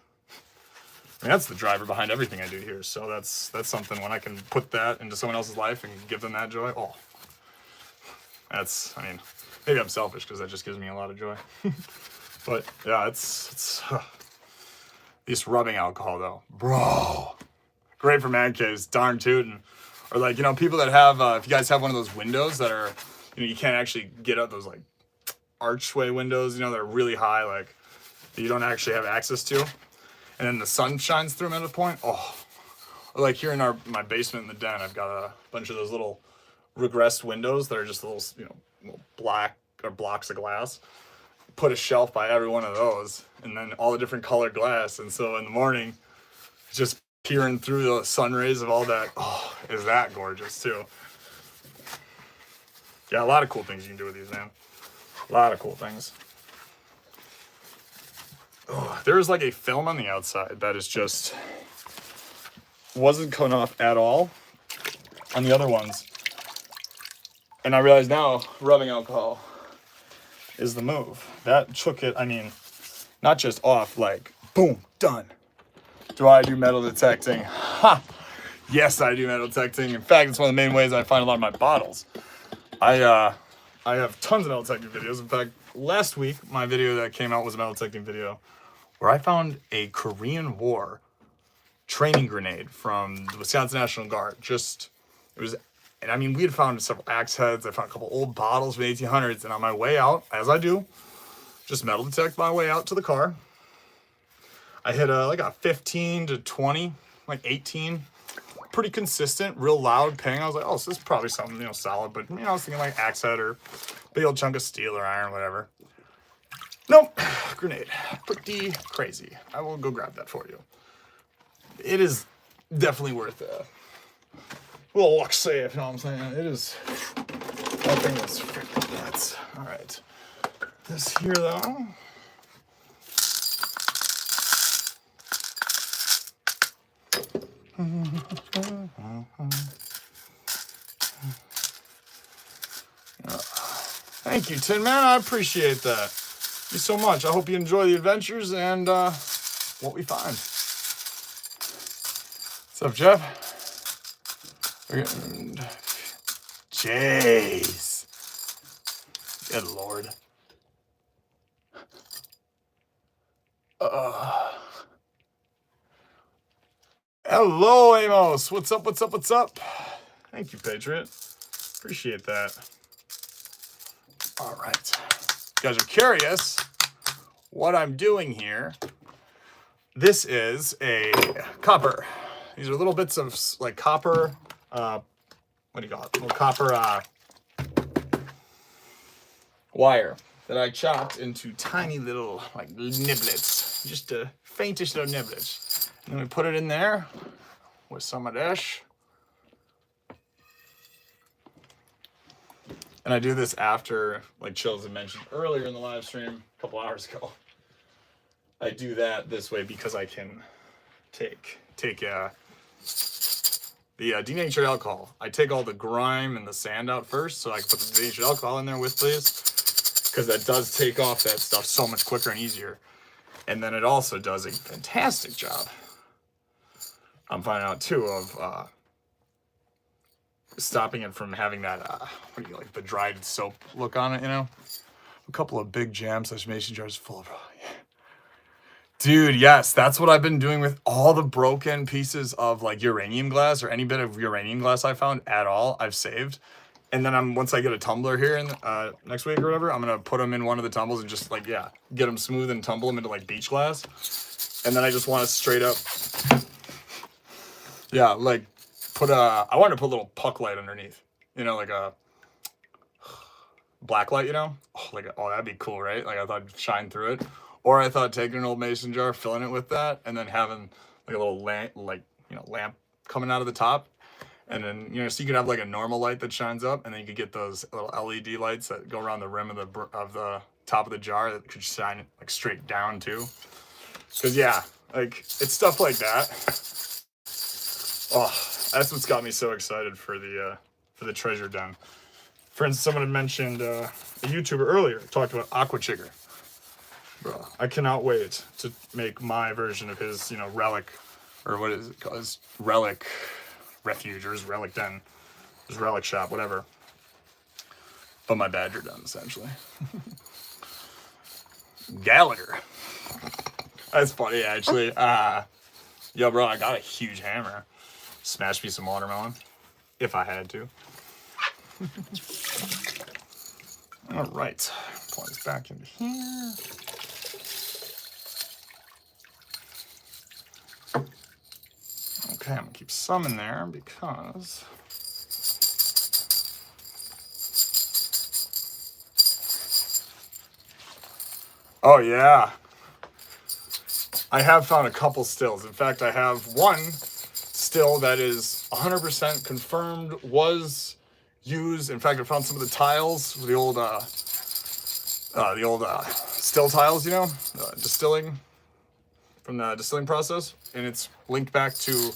that's the driver behind everything I do here. So that's something, when I can put that into someone else's life and give them that joy, maybe I'm selfish because that just gives me a lot of joy. But yeah, it's this rubbing alcohol though, bro, great for man caves, darn tootin'. Or people that have, if you guys have one of those windows that are, you can't actually get up, those archway windows, that are really high, that you don't actually have access to, and then the sun shines through them at a point. Or here in my basement in the den, I've got a bunch of those little regressed windows that are just little, little black or blocks of glass. Put a shelf by every one of those, and then all the different colored glass, and so in the morning, just peering through the sun rays of all that, is that gorgeous too. Yeah, a lot of cool things you can do with these, man. A lot of cool things. There's a film on the outside that is just wasn't coming off at all on the other ones, and I realize now rubbing alcohol is the move. That took it, not just off, boom, done. Do I do metal detecting? Ha! Yes, I do metal detecting. In fact, it's one of the main ways I find a lot of my bottles. I have tons of metal detecting videos. In fact, last week, my video that came out was a metal detecting video where I found a Korean War training grenade from the Wisconsin National Guard. We had found several axe heads. I found a couple old bottles from the 1800s. And on my way out, as I do, just metal detect my way out to the car. I hit a 15 to 20, 18. Pretty consistent, real loud ping. I was like, so this is probably something, solid. But, I was thinking axe head or big old chunk of steel or iron, whatever. Nope, grenade. Pretty crazy. I will go grab that for you. It is definitely worth a little luck save, you know what I'm saying? It is, that thing is freaking nuts. All right, this here though. Thank you, Tin Man. I appreciate that. Thank you so much. I hope you enjoy the adventures and what we find. What's up, Jeff? Jeez. Good Lord. Hello, Amos. What's up, what's up, what's up? Thank you, Patriot. Appreciate that. All right. You guys are curious what I'm doing here. This is a copper These are little bits of like copper, what do you call it? Little copper wire that I chopped into tiny little like niblets, just the faintest little niblets. And then we put it in there with some of this. And I do this after, like Chills had mentioned earlier in the live stream a couple hours ago. I do that this way because I can take the denatured alcohol. I take all the grime and the sand out first, so I can put the denatured alcohol in there with this, because that does take off that stuff so much quicker and easier. And then it also does a fantastic job, I'm finding out too, of stopping it from having that, what do you like, the dried soap look on it, you know? A couple of big jam/mason jars full of, yeah. Dude, yes, that's what I've been doing with all the broken pieces of like uranium glass or any bit of uranium glass I found at all, I've saved. And then once I get a tumbler here in next week or whatever, I'm gonna put them in one of the tumbles and just like, yeah, get them smooth and tumble them into like beach glass. And then I just want to straight up, yeah, like I wanted to put a little puck light underneath, you know, like a black light, you know? Oh, that'd be cool, right? Like I thought it'd shine through it. Or I thought taking an old mason jar, filling it with that, and then having like a little lamp coming out of the top. And then, you know, so you could have like a normal light that shines up, and then you could get those little LED lights that go around the rim of the top of the jar that could shine like straight down too. Cause yeah, like it's stuff like that. Oh, that's what's got me so excited for the treasure den. For instance, someone had mentioned a YouTuber earlier talked about aqua chigger. Bro, I cannot wait to make my version of his, you know, relic, or what is it called? His relic refuge, or his relic den, his relic shop, whatever. But my badger den, essentially. Gallagher. That's funny, actually. Yo, bro, I got a huge hammer. Smash me some watermelon, if I had to. All right, pour this back into here. Okay, I'm gonna keep some in there because oh yeah, I have found a couple stills. In fact, I have one still that is 100% confirmed was used. In fact, I found some of the tiles, the old still tiles, you know, distilling from the distilling process, and it's linked back to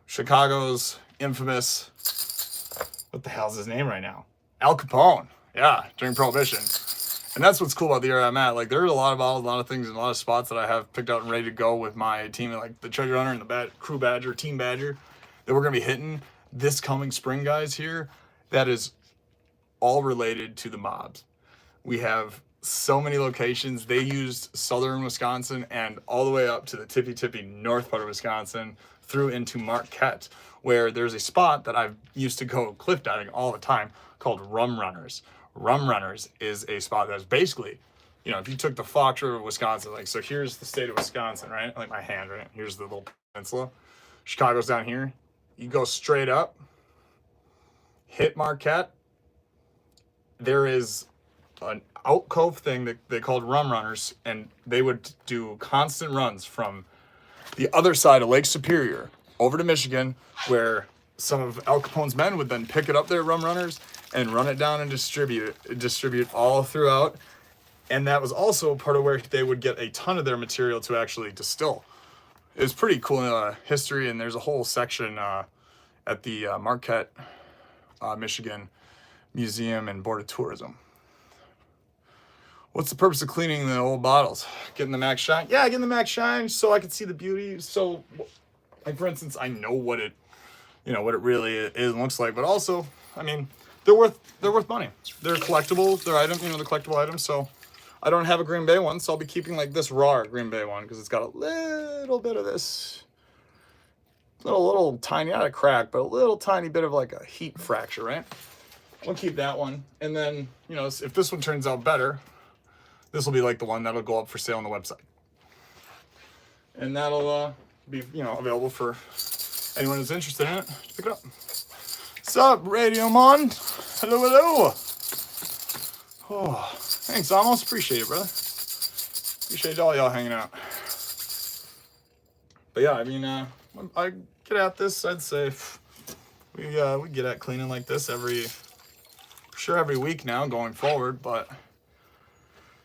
Chicago's infamous, what the hell's his name right now? Al Capone. Yeah, during Prohibition. And that's what's cool about the area I'm at. Like, there's a lot of things and a lot of spots that I have picked out and ready to go with my team, like the Treasure Hunter and the Crew Badger, Team Badger, that we're going to be hitting this coming spring, guys, here. That is all related to the mobs. We have so many locations. They used southern Wisconsin and all the way up to the tippy north part of Wisconsin through into Marquette, where there's a spot that I used to go cliff diving all the time called Rum Runners. Rum Runners is a spot that's basically, you know, if you took the Fox River of Wisconsin, like, so here's the state of Wisconsin, right? Like my hand, right? Here's the little peninsula. Chicago's down here. You go straight up, hit Marquette. There is an alcove thing that they called Rum Runners, and they would do constant runs from the other side of Lake Superior over to Michigan, where some of Al Capone's men would then pick it up there, Rum Runners, and run it down and distribute all throughout. And that was also part of where they would get a ton of their material to actually distill. It was pretty cool history, and there's a whole section at the Marquette, Michigan Museum and Board of Tourism. What's the purpose of cleaning the old bottles? Getting the max shine? Yeah, getting the max shine so I can see the beauty. So, like, for instance, I know what it really is and looks like, but also, I mean, they're worth money. They're collectible. They're items, they're collectible items. So I don't have a Green Bay one, so I'll be keeping like this raw Green Bay one because it's got a little bit of this little tiny, not a crack, but a little tiny bit of like a heat fracture, right? I'll keep that one. And then, you know, if this one turns out better, this will be like the one that'll go up for sale on the website. And that'll be, you know, available for anyone who's interested in it. Pick it up. What's up, Radio Mon? Hello, hello. Oh, thanks, Amos. Appreciate it, brother. Appreciate all y'all hanging out. But yeah, I mean, I get at this. I'd say we get at cleaning like this every week now going forward. But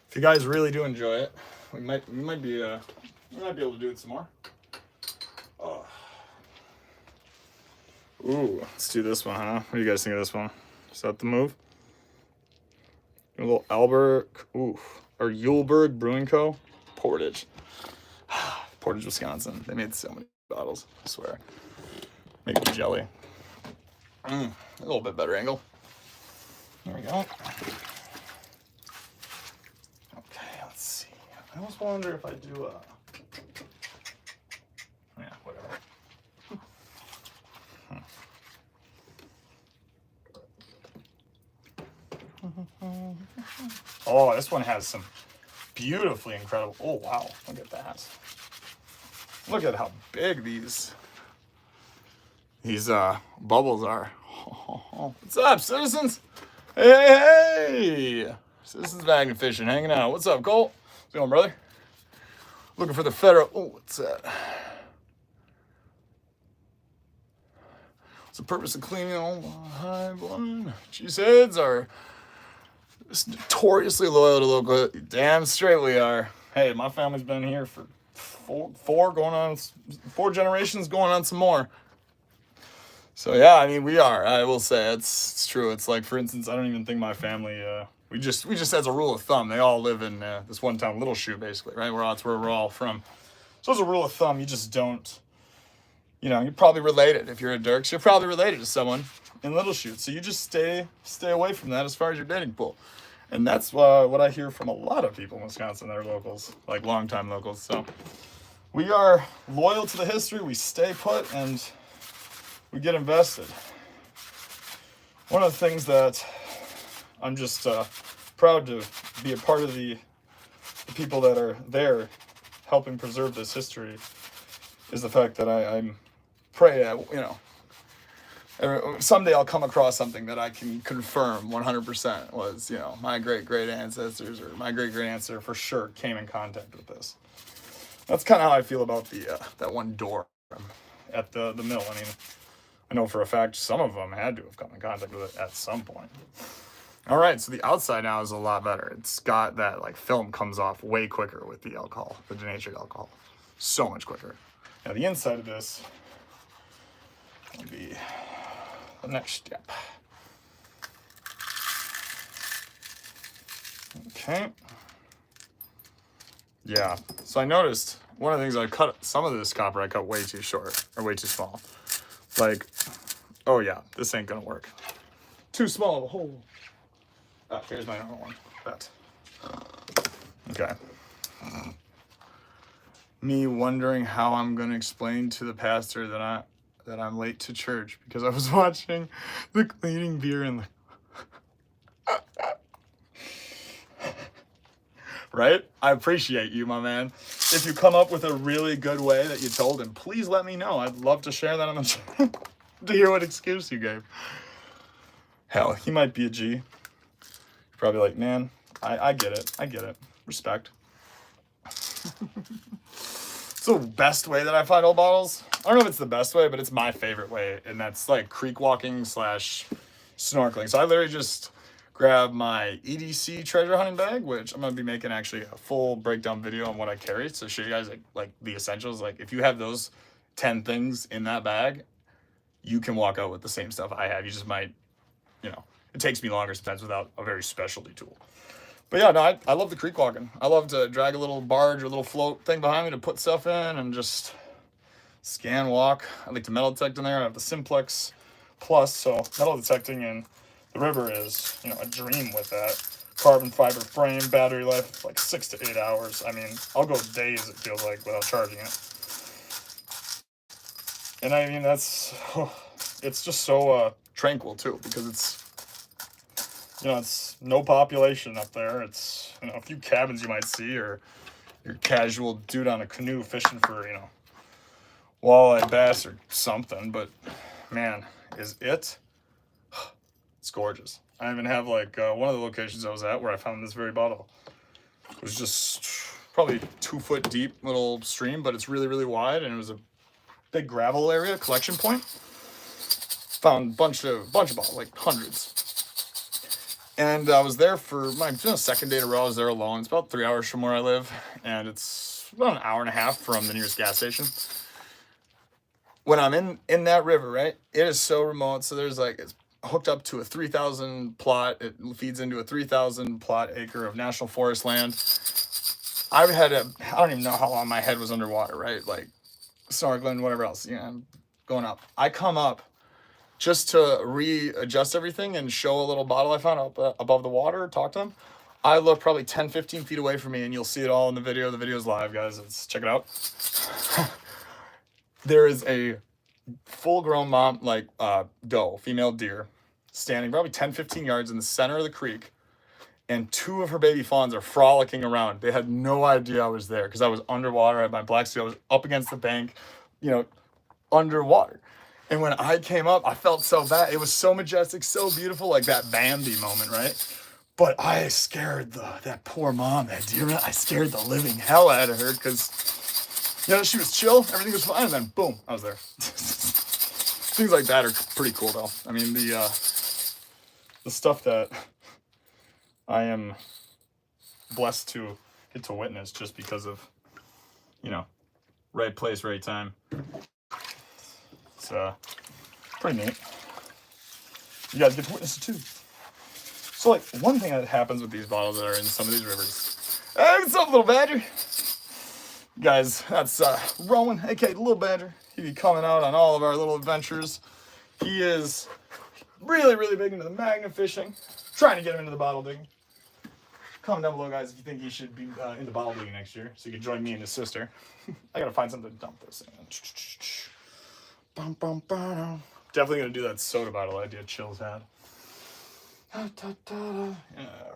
if you guys really do enjoy it, we might be able to do it some more. Oh. Ooh, let's do this one, huh? What do you guys think of this one? Is that the move? A little Albert, or Yuleberg Brewing Co. Portage. Portage, Wisconsin. They made so many bottles, I swear. Making jelly. A little bit better angle. There we go. Okay, let's see. I almost wonder if I do yeah, whatever. Oh, this one has some beautifully incredible. Oh, wow. Look at that. Look at how big these bubbles are. What's up, citizens? Hey! Citizens Bagging Fishing, hanging out. What's up, Colt? What's going, brother? Looking for the federal. Oh, what's that? What's the purpose of cleaning all the high blood? Cheeseheads are notoriously loyal to local. Damn straight we are. Hey, my family's been here for four generations, going on some more. So yeah, I mean, we are. I will say it's true. It's like, for instance, I don't even think my family. We just as a rule of thumb, they all live in this one town, Little Shoe, basically, right? That's where we're all from. So as a rule of thumb, you just don't. You know, you're probably related. If you're a Dirks, you're probably related to someone in Little Shoe. So you just stay away from that as far as your dating pool. And that's what I hear from a lot of people in Wisconsin that are locals, like longtime locals. So we are loyal to the history. We stay put and we get invested. One of the things that I'm just proud to be a part of the people that are there helping preserve this history is the fact that I'm pray that, you know, someday I'll come across something that I can confirm 100% was, you know, my great ancestors or my great ancestor for sure came in contact with this. That's kind of how I feel about the that one door at the mill. I mean, I know for a fact some of them had to have come in contact with it at some point. All right, so the outside now is a lot better. It's got that, like, film comes off way quicker with the alcohol, the denatured alcohol. So much quicker. Now the inside of this will be the next step. Okay. Yeah, so I noticed one of the things I cut, some of this copper I cut way too short, or way too small. Like, oh yeah, this ain't gonna work. Too small of a hole. Ah, here's my normal one. That. Okay. Me wondering how I'm gonna explain to the pastor that I'm late to church because I was watching the cleaning beer and the right? I appreciate you, my man. If you come up with a really good way that you told him, please let me know. I'd love to share that on the channel to hear what excuse you gave. Hell, he might be a G. Probably like, man, I get it. I get it. Respect. So best way that I find old bottles, I don't know if it's the best way, but it's my favorite way, and that's like creek walking / snorkeling. So I literally just grab my EDC treasure hunting bag, which I'm gonna be making actually a full breakdown video on what I carry to show you guys like the essentials. Like if you have those 10 things in that bag, you can walk out with the same stuff I have. You just might, you know, it takes me longer sometimes without a very specialty tool. But yeah, no, I love the creek walking. I love to drag a little barge or a little float thing behind me to put stuff in and just scan walk. I like to metal detect in there. I have the Simplex Plus, so metal detecting in the river is, you know, a dream with that. Carbon fiber frame, battery life, like 6 to 8 hours. I mean, I'll go days, it feels like, without charging it. And I mean, it's just so tranquil too, because it's, you know, it's no population up there. It's, you know, a few cabins you might see, or your casual dude on a canoe fishing for, you know, walleye bass or something, but man, is it? It's gorgeous. I even have like one of the locations I was at where I found this very bottle. It was just probably 2 foot deep little stream, but it's really, really wide, and it was a big gravel area, collection point. Found a bunch of bottles, like hundreds. And I was there for my second day in a row. I was there alone. It's about 3 hours from where I live, and it's about an hour and a half from the nearest gas station. When I'm in that river, right, it is so remote. So there's like, it's hooked up to a 3,000 plot. It feeds into a 3,000 plot acre of national forest land. I don't even know how long my head was underwater, right? Like snorkeling, whatever else. You know, I'm going up. I come up just to readjust everything and show a little bottle I found up above the water, talk to them. I look probably 10, 15 feet away from me, and you'll see it all in the video. The video's live, guys. Let's check it out. There is a full-grown mom, like doe, female deer, standing probably 10, 15 yards in the center of the creek, and 2 of her baby fawns are frolicking around. They had no idea I was there because I was underwater at my black suit. I was up against the bank, you know, underwater. And when I came up, I felt so bad. It was so majestic, so beautiful, like that Bambi moment, right? But I scared that poor mom, that deer. I scared the living hell out of her because, you know, she was chill, everything was fine, and then boom, I was there. Things like that are pretty cool, though. I mean, the stuff that I am blessed to get to witness just because of, you know, right place, right time. It's pretty neat. You guys get to witness it too. So, like, one thing that happens with these bottles that are in some of these rivers. Hey, what's up, little badger? Guys, that's Rowan, aka Little Badger. He'd be coming out on all of our little adventures. He is really, really big into the magnet fishing. Trying to get him into the bottle digging. Comment down below, guys, if you think he should be into bottle digging next year, so you can join me and his sister. I gotta find something to dump this in. Definitely gonna do that soda bottle idea Chill's had. All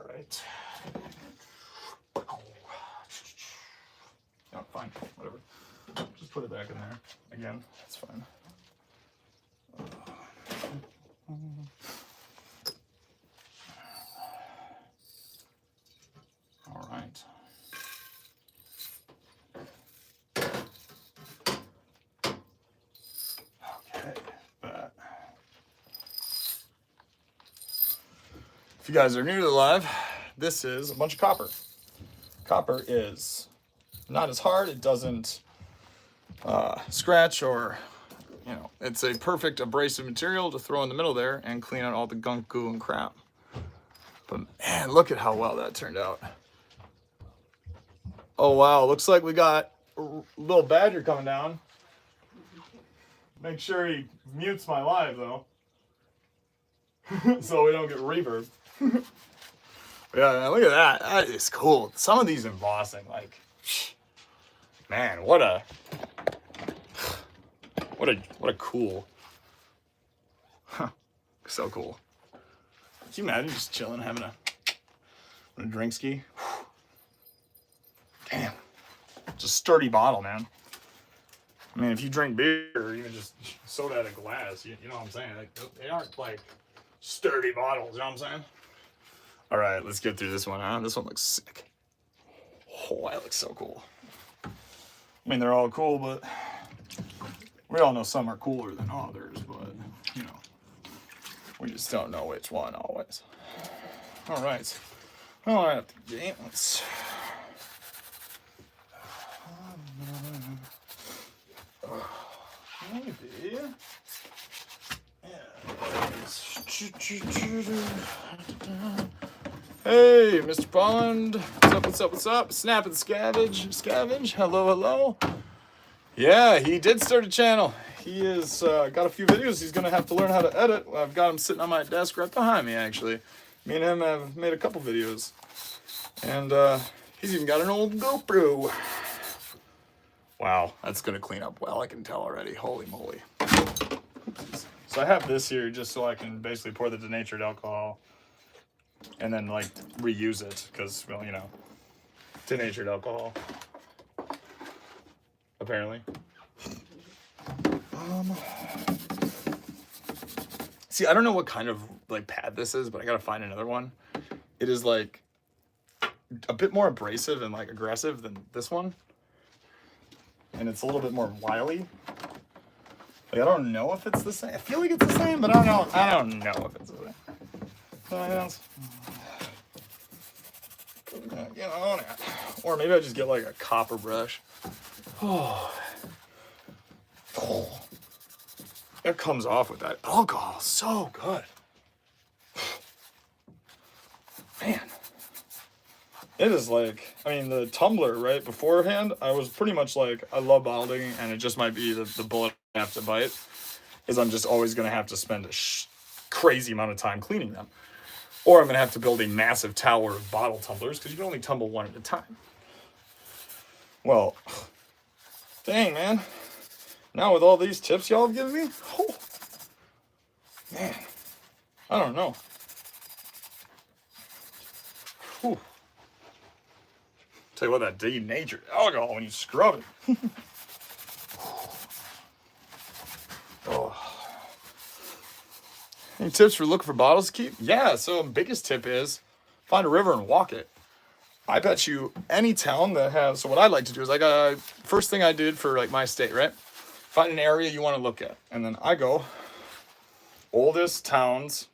right. No, fine, whatever. Just put it back in there. Again, that's fine. All right. Okay, that. If you guys are new to the live, this is a bunch of copper. Copper is not as hard. It doesn't scratch or, you know, it's a perfect abrasive material to throw in the middle there and clean out all the gunk, goo, and crap. But man, look at how well that turned out. Oh wow, looks like we got a little badger coming down. Make sure he mutes my live though, so we don't get reverb. Yeah, look at that. That is cool. Some of these embossing, like, man, what a cool. Huh. So cool. Can you imagine just chilling, having a drink ski? Damn. It's a sturdy bottle, man. I mean, if you drink beer or even just soda out of glass, you know what I'm saying? Like, they aren't like sturdy bottles, you know what I'm saying? All right, let's get through this one, huh? This one looks sick. Oh, that looks so cool. I mean, they're all cool, but we all know some are cooler than others, but, you know, we just don't know which one always. All right. All right, let's... Maybe. Hey, Mr. Pond. What's up? Snap and Scavenge. Hello. Yeah, he did start a channel. He has got a few videos he's going to have to learn how to edit. I've got him sitting on my desk right behind me, actually. Me and him have made a couple videos. And he's even got an old GoPro. Wow, that's going to clean up well, I can tell already. Holy moly. So I have this here just so I can basically pour the denatured alcohol and then, like, reuse it because, well, you know, denatured alcohol, apparently. See, I don't know what kind of like pad this is, but I gotta find another one. It is like a bit more abrasive and like aggressive than this one, and it's a little bit more wily. Like, I don't know if it's the same. I feel like it's the same, but I don't know. I don't know if it's the same. You know, or maybe I just get like a copper brush. Oh. It comes off with that alcohol so good. Man. It is like, I mean, the tumbler, right, beforehand, I was pretty much like, I love bottling, and it just might be the bullet I have to bite, is I'm just always going to have to spend a crazy amount of time cleaning them. Or I'm going to have to build a massive tower of bottle tumblers, because you can only tumble one at a time. Well, dang, man. Now with all these tips y'all have given me, oh, man, I don't know. Whew. Tell you what, that denatured alcohol when you scrub it. Oh. Any tips for looking for bottles to keep? Yeah, so biggest tip is find a river and walk it. I bet you any town that has, so what I like to do is like, first thing I did for like my state, right? Find an area you want to look at. And then I go, oldest towns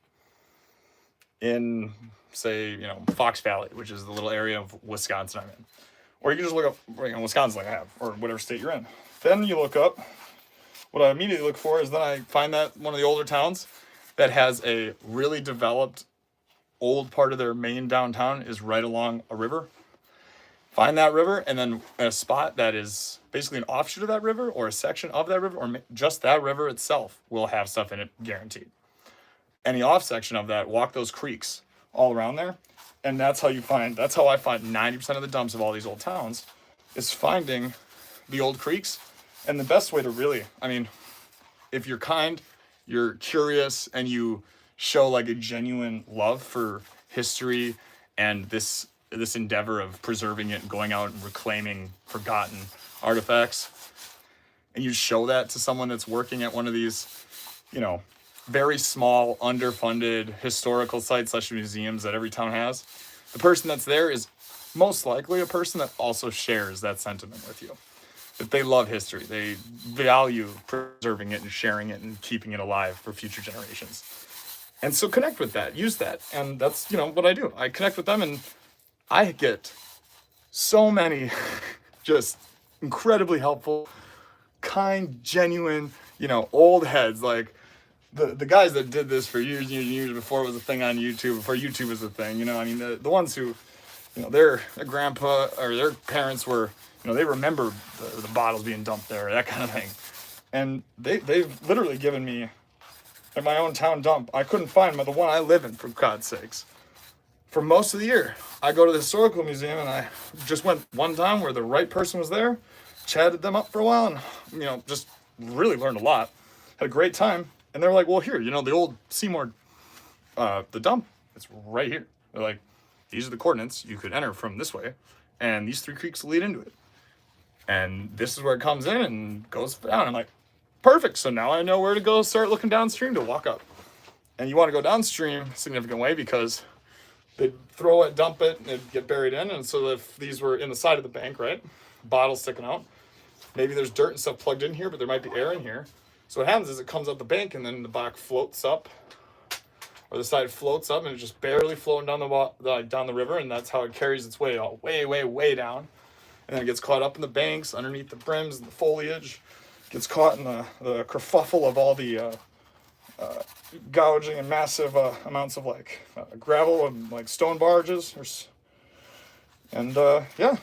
in, say, you know, Fox Valley, which is the little area of Wisconsin I'm in. Or you can just look up, you know, Wisconsin like I have, or whatever state you're in. Then you look up, what I immediately look for is then I find that one of the older towns that has a really developed old part of their main downtown is right along a river. Find that river, and then a spot that is basically an offshoot of that river, or a section of that river, or just that river itself will have stuff in it, guaranteed. Any off section of that, walk those creeks all around there, and that's how I find 90% of the dumps of all these old towns, is finding the old creeks. And the best way to really, I mean, if you're kind, you're curious, and you show like a genuine love for history and this endeavor of preserving it and going out and reclaiming forgotten artifacts, and you show that to someone that's working at one of these, you know, very small, underfunded historical sites / museums that every town has, the person that's there is most likely a person that also shares that sentiment with you. That they love history. They value preserving it and sharing it and keeping it alive for future generations. And so connect with that, use that. And that's, you know, what I do. I connect with them, and I get so many just incredibly helpful, kind, genuine, you know, old heads. Like the guys that did this for years and years and years before it was a thing on YouTube, before YouTube was a thing, you know, I mean, the ones who, you know, their grandpa or their parents were, you know, they remember the bottles being dumped there, that kind of thing. And they've literally given me, at my own town dump, I couldn't find the one I live in, for God's sakes. For most of the year, I go to the historical museum, and I just went one time where the right person was there, chatted them up for a while, and, you know, just really learned a lot. Had a great time. And they're like, well, here, you know, the old Seymour, the dump, it's right here. They're like, these are the coordinates you could enter from this way, and these 3 creeks lead into it. And this is where it comes in and goes down. I'm like, perfect. So now I know where to go start looking downstream to walk up. And you want to go downstream a significant way, because they'd throw it, dump it, and it'd get buried in. And so if these were in the side of the bank, right, bottles sticking out, maybe there's dirt and stuff plugged in here, but there might be air in here. So what happens is it comes up the bank, and then the back floats up, or the side floats up, and it's just barely floating down the river, and that's how it carries its way all way, way, way down. And then it gets caught up in the banks, underneath the brims and the foliage, gets caught in the kerfuffle of all the gouging and massive amounts of like gravel and like stone barges. Yeah.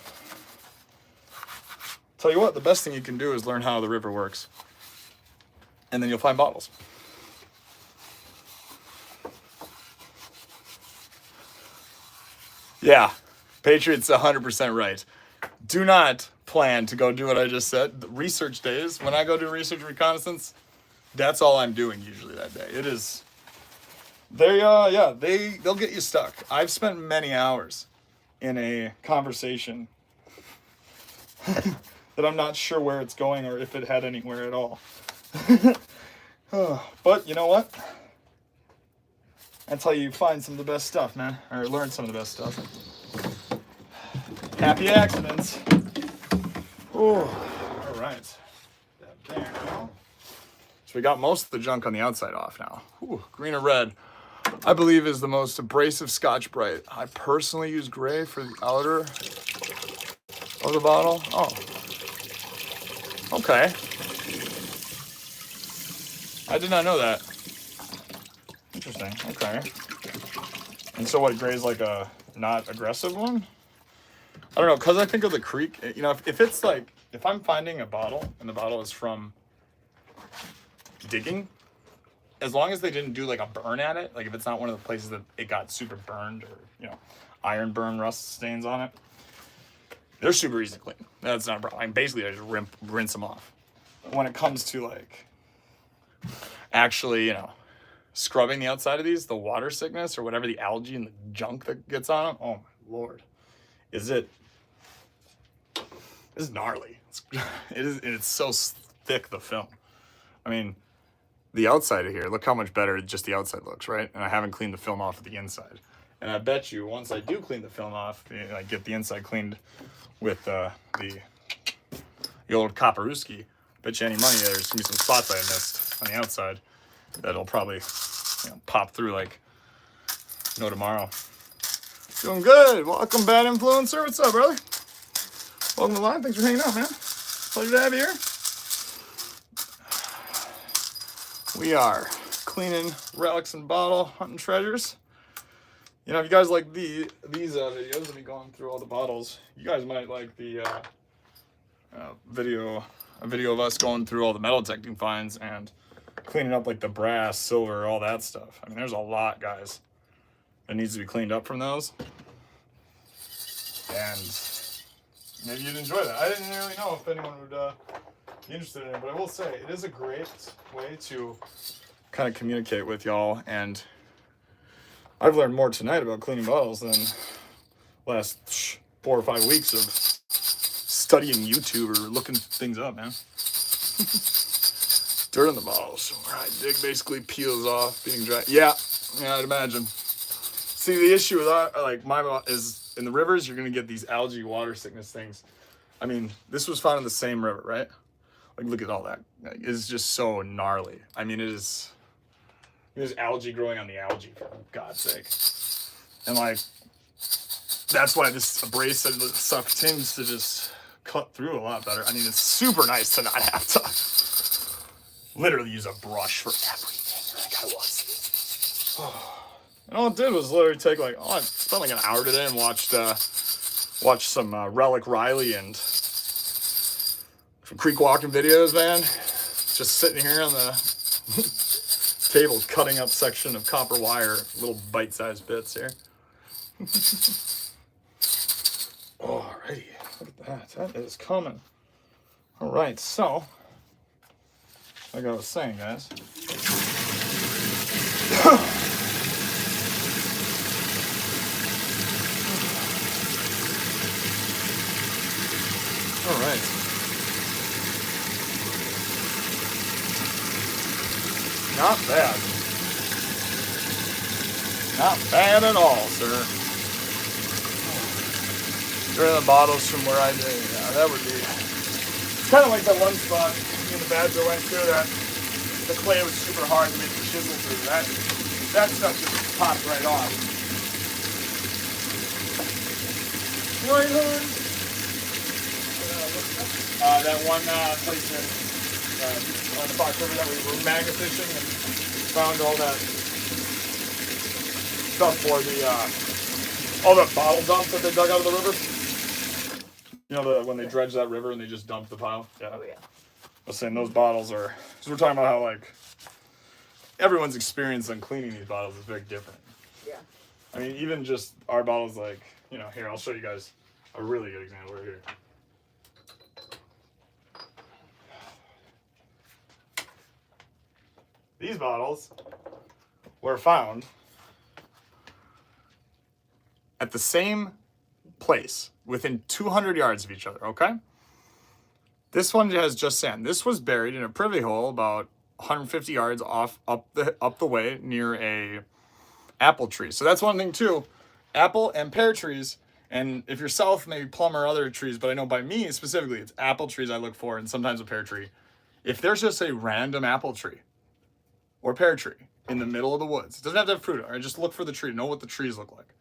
Tell you what, the best thing you can do is learn how the river works. And then you'll find bottles. Yeah, Patriot's 100% right. Do not plan to go do what I just said. The research days, when I go do research reconnaissance, that's all I'm doing usually that day. It is, they'll get you stuck. I've spent many hours in a conversation that I'm not sure where it's going or if it had anywhere at all. But you know what? That's how you find some of the best stuff, man. Or learn some of the best stuff. Happy accidents. Oh, all right. There now. So we got most of the junk on the outside off now. Ooh, green or red, I believe, is the most abrasive Scotch Brite. I personally use gray for the outer of the bottle. Oh, okay. I did not know that. Interesting. Okay. And so what, gray is like a not aggressive one? I don't know, because I think of the creek, you know, if it's like, if I'm finding a bottle and the bottle is from digging, as long as they didn't do like a burn at it, like if it's not one of the places that it got super burned or, you know, iron burn, rust stains on it, they're super easy to clean. That's not a problem. I mean, basically, I just rinse them off. But when it comes to like actually, you know, scrubbing the outside of these, the water sickness or whatever, the algae and the junk that gets on them, oh my Lord. This is gnarly. It's so thick, the film. I mean, the outside of here, look how much better just the outside looks, right? And I haven't cleaned the film off of the inside. And I bet you once I do clean the film off, I get the inside cleaned with the old Copperuski, bet you any money there's gonna be some spots I missed on the outside that'll probably, you know, pop through like no tomorrow. Doing good. Welcome, Bad Influencer. What's up, brother? Welcome to the line. Thanks for hanging out, man. Pleasure to have you here. We are cleaning relics and bottle hunting treasures. You know, if you guys like these videos of me going through all the bottles, you guys might like the video of us going through all the metal detecting finds and cleaning up like the brass, silver, all that stuff. I mean, there's a lot, guys, that needs to be cleaned up from those. And maybe you'd enjoy that. I didn't really know if anyone would be interested in it, but I will say it is a great way to kind of communicate with y'all. And I've learned more tonight about cleaning bottles than last 4 or 5 weeks of studying YouTube or looking things up, man. Dirt on the bottles. Where I dig basically peels off, being dry. Yeah, I'd imagine. See, the issue with like my is in the rivers, you're gonna get these algae water sickness things. I mean, this was found in the same river, right? Like, look at all that. Like, it's just so gnarly. I mean, there's algae growing on the algae, for God's sake. And like, that's why this abrasive stuff tends to just cut through a lot better. I mean, it's super nice to not have to literally use a brush for everything like I was. And all it did was literally take like, I spent like an hour today and watched some Relic Riley and some creek walking videos, man. Just sitting here on the table cutting up section of copper wire, little bite-sized bits here. Alrighty, look at that. That is coming. All right, so like I was saying, guys. All right. Not bad. Not bad at all, sir. There are the bottles from where I did. Yeah, that would be. It's kind of like that one spot in the Badger went through that the clay was super hard to make the chisel through. That stuff just popped right off. Right on. That one place on the Fox River that we were magnet fishing and found all that stuff for all the bottle dumps that they dug out of the river. You know, when they dredge that river and they just dump the pile? Yeah. Oh, yeah. I was saying those bottles are, because we're talking about how, like, everyone's experience on cleaning these bottles is very different. Yeah. I mean, even just our bottles, like, you know, here, I'll show you guys a really good example right here. These bottles were found at the same place, within 200 yards of each other, okay? This one has just sand. This was buried in a privy hole about 150 yards off up the way near a apple tree. So that's one thing too. Apple and pear trees, and if you're south, maybe plum or other trees, but I know by me specifically, it's apple trees I look for, and sometimes a pear tree. If there's just a random apple tree or pear tree in the middle of the woods, it doesn't have to have fruit. All right, just look for the tree. Know what the trees look like.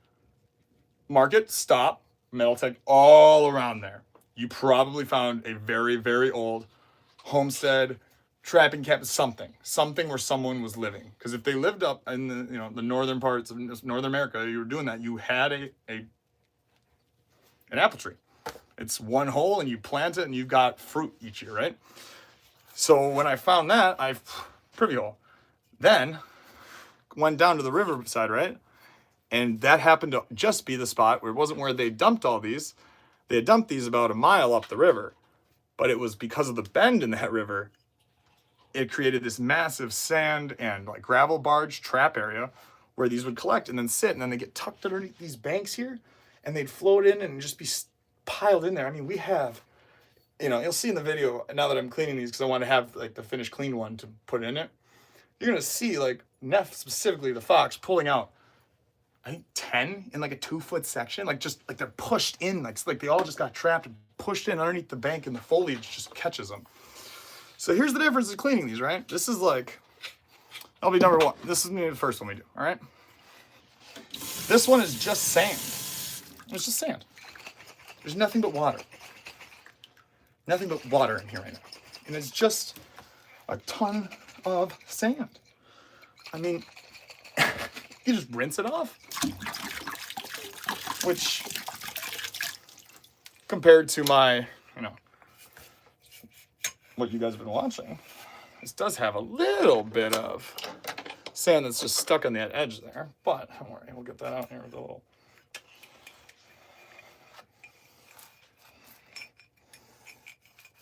Mark it, stop, metal tech all around there. You probably found a very, very old homestead, trapping camp, something where someone was living. Because if they lived up in the the northern parts of Northern America, you were doing that. You had an apple tree. It's one hole, and you plant it, and you've got fruit each year, right? So when I found that, I privy hole. Then went down to the riverside, right? And that happened to just be the spot where it wasn't where they dumped all these. They had dumped these about a mile up the river, but it was because of the bend in that river. It created this massive sand and like gravel barge trap area where these would collect and then sit, and then they get tucked underneath these banks here, and they'd float in and just be piled in there. I mean, we have, you'll see in the video now that I'm cleaning these because I want to have like the finished clean one to put in it. You're gonna see like Neff, specifically the fox, pulling out I think 10 in like a 2-foot section, like just like they're pushed in, like they all just got trapped and pushed in underneath the bank, and the foliage just catches them. So here's the difference in cleaning these, right? This is like, that'll be number one. This is maybe the first one we do, all right? This one is just sand. It's just sand. There's nothing but water. Nothing but water in here right now. And it's just a ton of sand. I mean, you just rinse it off. Which, compared to my, what you guys have been watching, this does have a little bit of sand that's just stuck on that edge there. But don't worry, we'll get that out here with a little.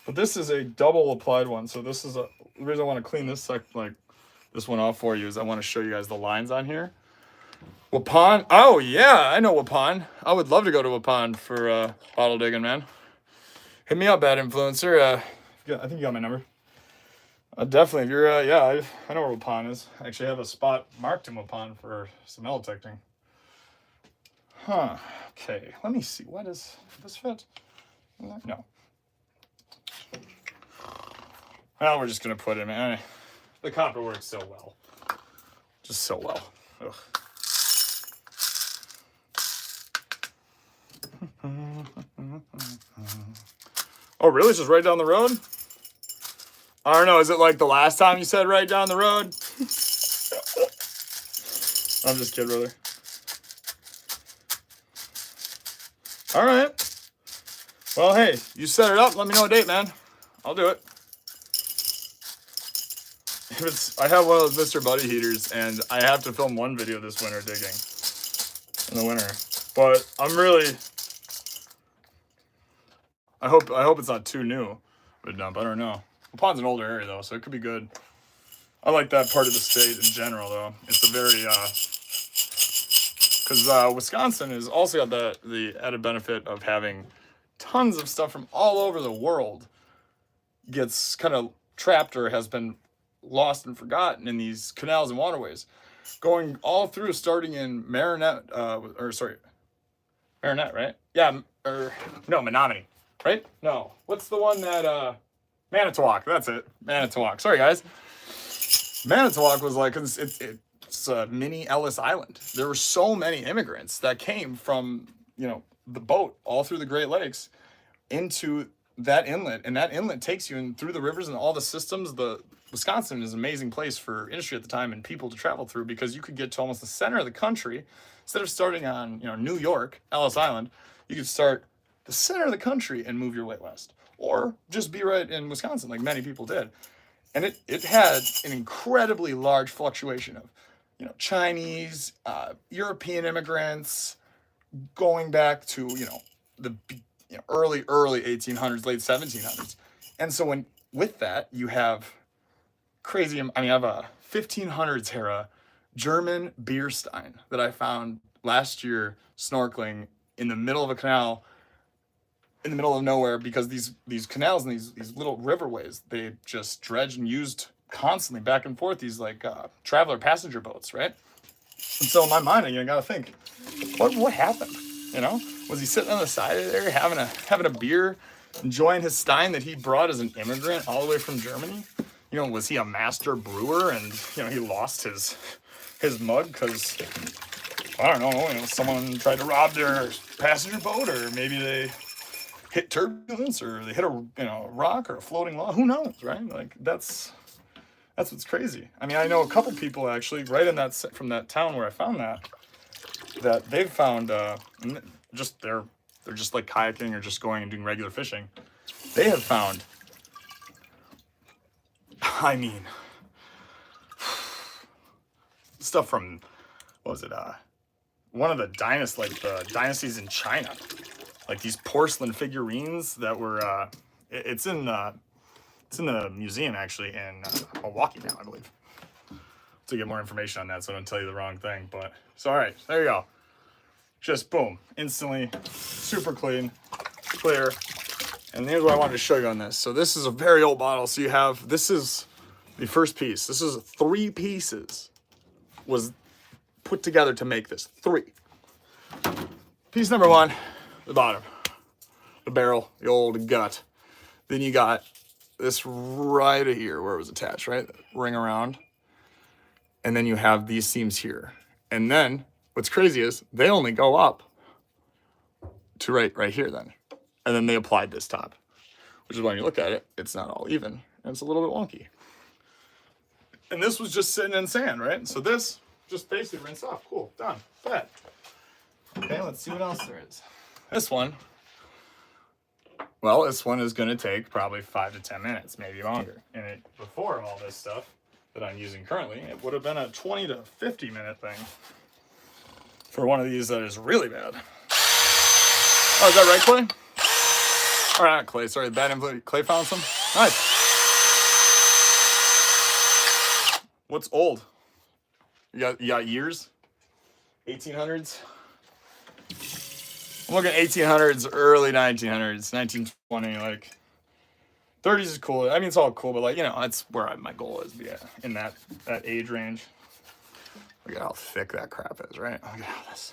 But this is a double applied one, so this is the reason I want to clean this this one off for you is I want to show you guys the lines on here. Waupun. Oh, yeah, I know Waupun. I would love to go to Waupun for bottle digging, man. Hit me up, Bad Influencer. I think you got my number. Definitely. If you're, I know where Waupun is. I actually have a spot marked in Waupun for some metal detecting. Huh. Okay. Let me see. Does this fit? No. Well, we're just going to put it in. The copper works so well. Just so well. Ugh. Oh, really? It's just right down the road? I don't know. Is it like the last time you said right down the road? I'm just kidding, brother. All right. Well, hey, you set it up. Let me know a date, man. I'll do it. I have one of those Mr. Buddy heaters, and I have to film one video this winter digging in the winter. But I'm really. I hope it's not too new of a dump. I don't know. Waupun's an older area though, so it could be good. I like that part of the state in general though. It's a very because Wisconsin has also got the added benefit of having tons of stuff from all over the world gets kind of trapped or has been lost and forgotten in these canals and waterways, going all through, starting in Marinette, Marinette, right? Yeah, no, Menominee. Right? No. What's the one that, Manitowoc. That's it. Manitowoc. Sorry, guys. Manitowoc was like, it's a mini Ellis Island. There were so many immigrants that came from, the boat all through the Great Lakes into that inlet. And that inlet takes you in through the rivers and all the systems. Wisconsin is an amazing place for industry at the time and people to travel through because you could get to almost the center of the country. Instead of starting on, New York, Ellis Island, you could start the center of the country and move your way west, or just be right in Wisconsin like many people did. And it had an incredibly large fluctuation of, Chinese, European immigrants going back to, the early 1800s, late 1700s. And so with that, you have crazy, I have a 1500s era German beer stein that I found last year snorkeling in the middle of a canal in the middle of nowhere because these canals and these little riverways, they just dredged and used constantly back and forth these like traveler passenger boats, right? And so in my mind, you got to think, what happened? You know, was he sitting on the side of there having a beer, enjoying his stein that he brought as an immigrant all the way from Germany? You know, was he a master brewer and he lost his mug because I don't know, someone tried to rob their passenger boat, or maybe they hit turbulence, or they hit a rock or a floating log. Who knows, right? Like that's what's crazy. I mean, I know a couple people actually right in that from that town where I found that they've found just they're just like kayaking or just going and doing regular fishing. They have found, I mean, stuff from, what was it? One of the dynasties in China, like these porcelain figurines that were. It's in the museum actually in Milwaukee now, I believe. To get more information on that, so I don't tell you the wrong thing. But so all right, there you go. Just boom, instantly, super clean, clear. And here's what I wanted to show you on this. So this is a very old bottle. So you have, this is the first piece. This is 3 pieces was put together to make this. 3. Piece number 1, the bottom, the barrel, the old gut. Then you got this right here where it was attached, right? Ring around. And then you have these seams here. And then what's crazy is they only go up to right here then. And then they applied this top, which is when you look at it, it's not all even. And it's a little bit wonky. And this was just sitting in sand, right? So this just basically rinse off. Cool, done, bet. Okay, let's see what else there is. This one, well, this one is gonna take probably 5 to 10 minutes, maybe longer. And before all this stuff that I'm using currently, it would have been a 20 to 50 minute thing for one of these that is really bad. Oh, is that right, Clay? Or not Clay, sorry, bad influence. Clay found some? Nice. What's old? You got years? 1800s? I'm looking at 1800s, early 1900s, 1920, like 30s is cool. I mean, it's all cool, but like, that's where my goal is, yeah, in that age range. Look at how thick that crap is, right? Look at how this,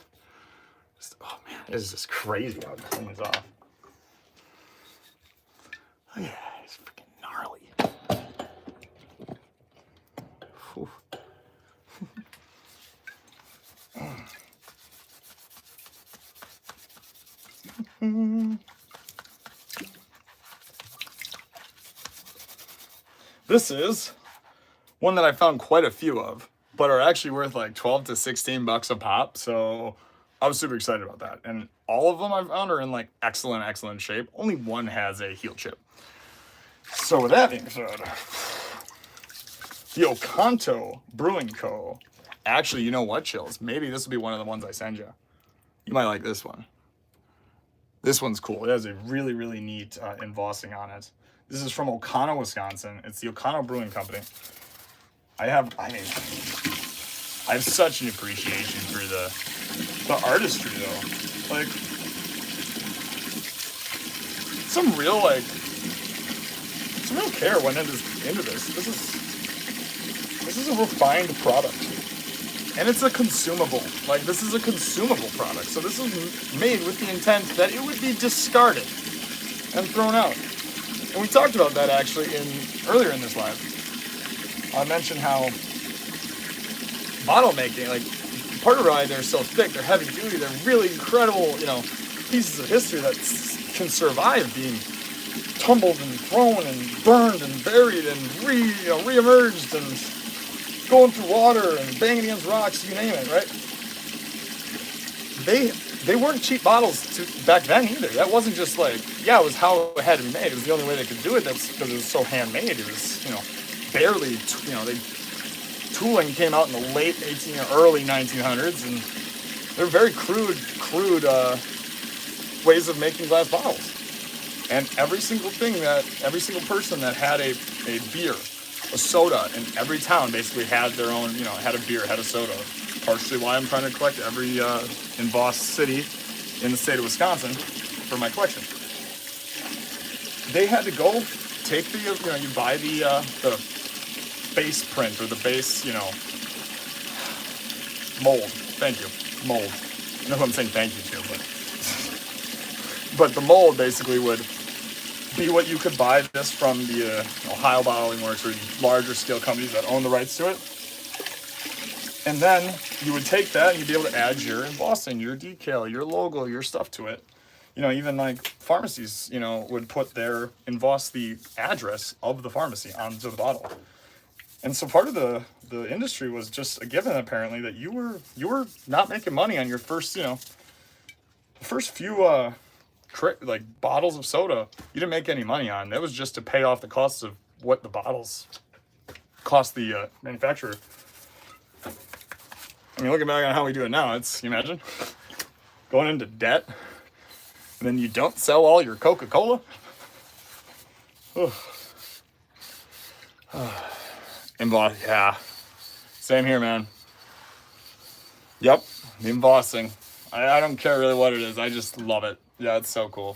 oh man, this is just crazy how it cleans off. Look at that, it's freaking gnarly. This is one that I found quite a few of, but are actually worth like 12 to 16 bucks a pop. So I was super excited about that. And all of them I found are in like excellent shape. Only one has a heel chip. So with that being said, the Okanto Brewing Co. Actually, you know what, Chills? Maybe this will be one of the ones I send you. You might like this one. This one's cool. It has a really neat embossing on it. This is from Okano, Wisconsin. It's the Okano Brewing Company. I have such an appreciation for the artistry though. Like some real care went into this. This is a refined product. And it's a consumable. Like this is a consumable product. So this is made with the intent that it would be discarded and thrown out. And we talked about that actually earlier in this live. I mentioned how bottle making, like part of why they're so thick, they're heavy duty, they're really incredible, pieces of history that can survive being tumbled and thrown and burned and buried and re-emerged and going through water and banging against rocks, you name it, right? They weren't cheap bottles back then either. That wasn't just like, it was how it had to be made. It was the only way they could do it. That's because it was so handmade. It was, barely, tooling came out in the late early 1900s, and they're very crude ways of making glass bottles. And every single person that had a beer, a soda, in every town basically had their own, had a beer, had a soda. Partially why I'm trying to collect every embossed city in the state of Wisconsin for my collection. they had to go take the, you buy the base print or the base, mold. Thank you, mold. I know who I'm saying thank you to, but the mold basically would be what you could buy this from the Ohio Bottling Works or the larger scale companies that own the rights to it. And then you would take that and you'd be able to add your embossing, your decal, your logo, your stuff to it. Even like pharmacies, would put emboss the address of the pharmacy onto the bottle. And so part of the industry was just a given, apparently, that you were not making money on your first, the first few bottles of soda. You didn't make any money on. That was just to pay off the costs of what the bottles cost the manufacturer. I mean, looking back on how we do it now, you imagine going into debt and then you don't sell all your Coca-Cola. Yeah, same here, man. Yep, the embossing. I don't care really what it is. I just love it. Yeah, it's so cool.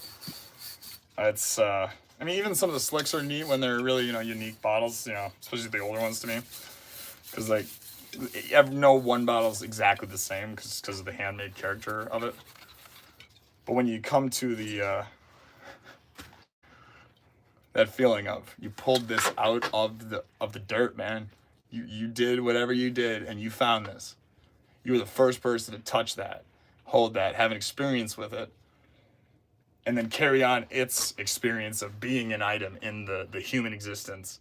It's I mean, even some of the slicks are neat when they're really unique bottles. Especially the older ones to me, because like no one bottle is exactly the same because of the handmade character of it. But when you come to the that feeling of you pulled this out of the dirt, man. You did whatever you did and you found this. You were the first person to touch that, hold that, have an experience with it, and then carry on its experience of being an item in the human existence.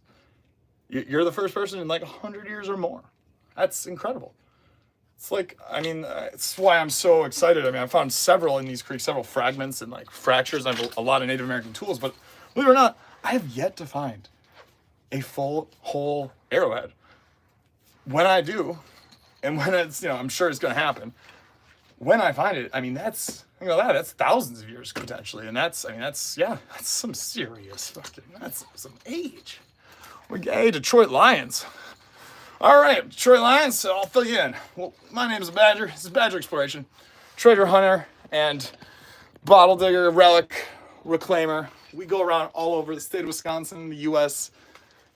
You're the first person in like 100 years or more. That's incredible. It's like, I mean, it's why I'm so excited. I mean, I found several in these creeks, several fragments and like fractures. I have a lot of Native American tools, but believe it or not, I have yet to find a full, whole arrowhead. When I do, and when it's, I'm sure it's going to happen, when I find it, I mean, that's thousands of years potentially. And that's some serious that's some age. Hey, Detroit Lions. All right, Detroit Lions, so I'll fill you in. Well, my name is Badger. This is Badger Exploration. Treasure hunter and bottle digger, relic reclaimer. We go around all over the state of Wisconsin, the U.S.,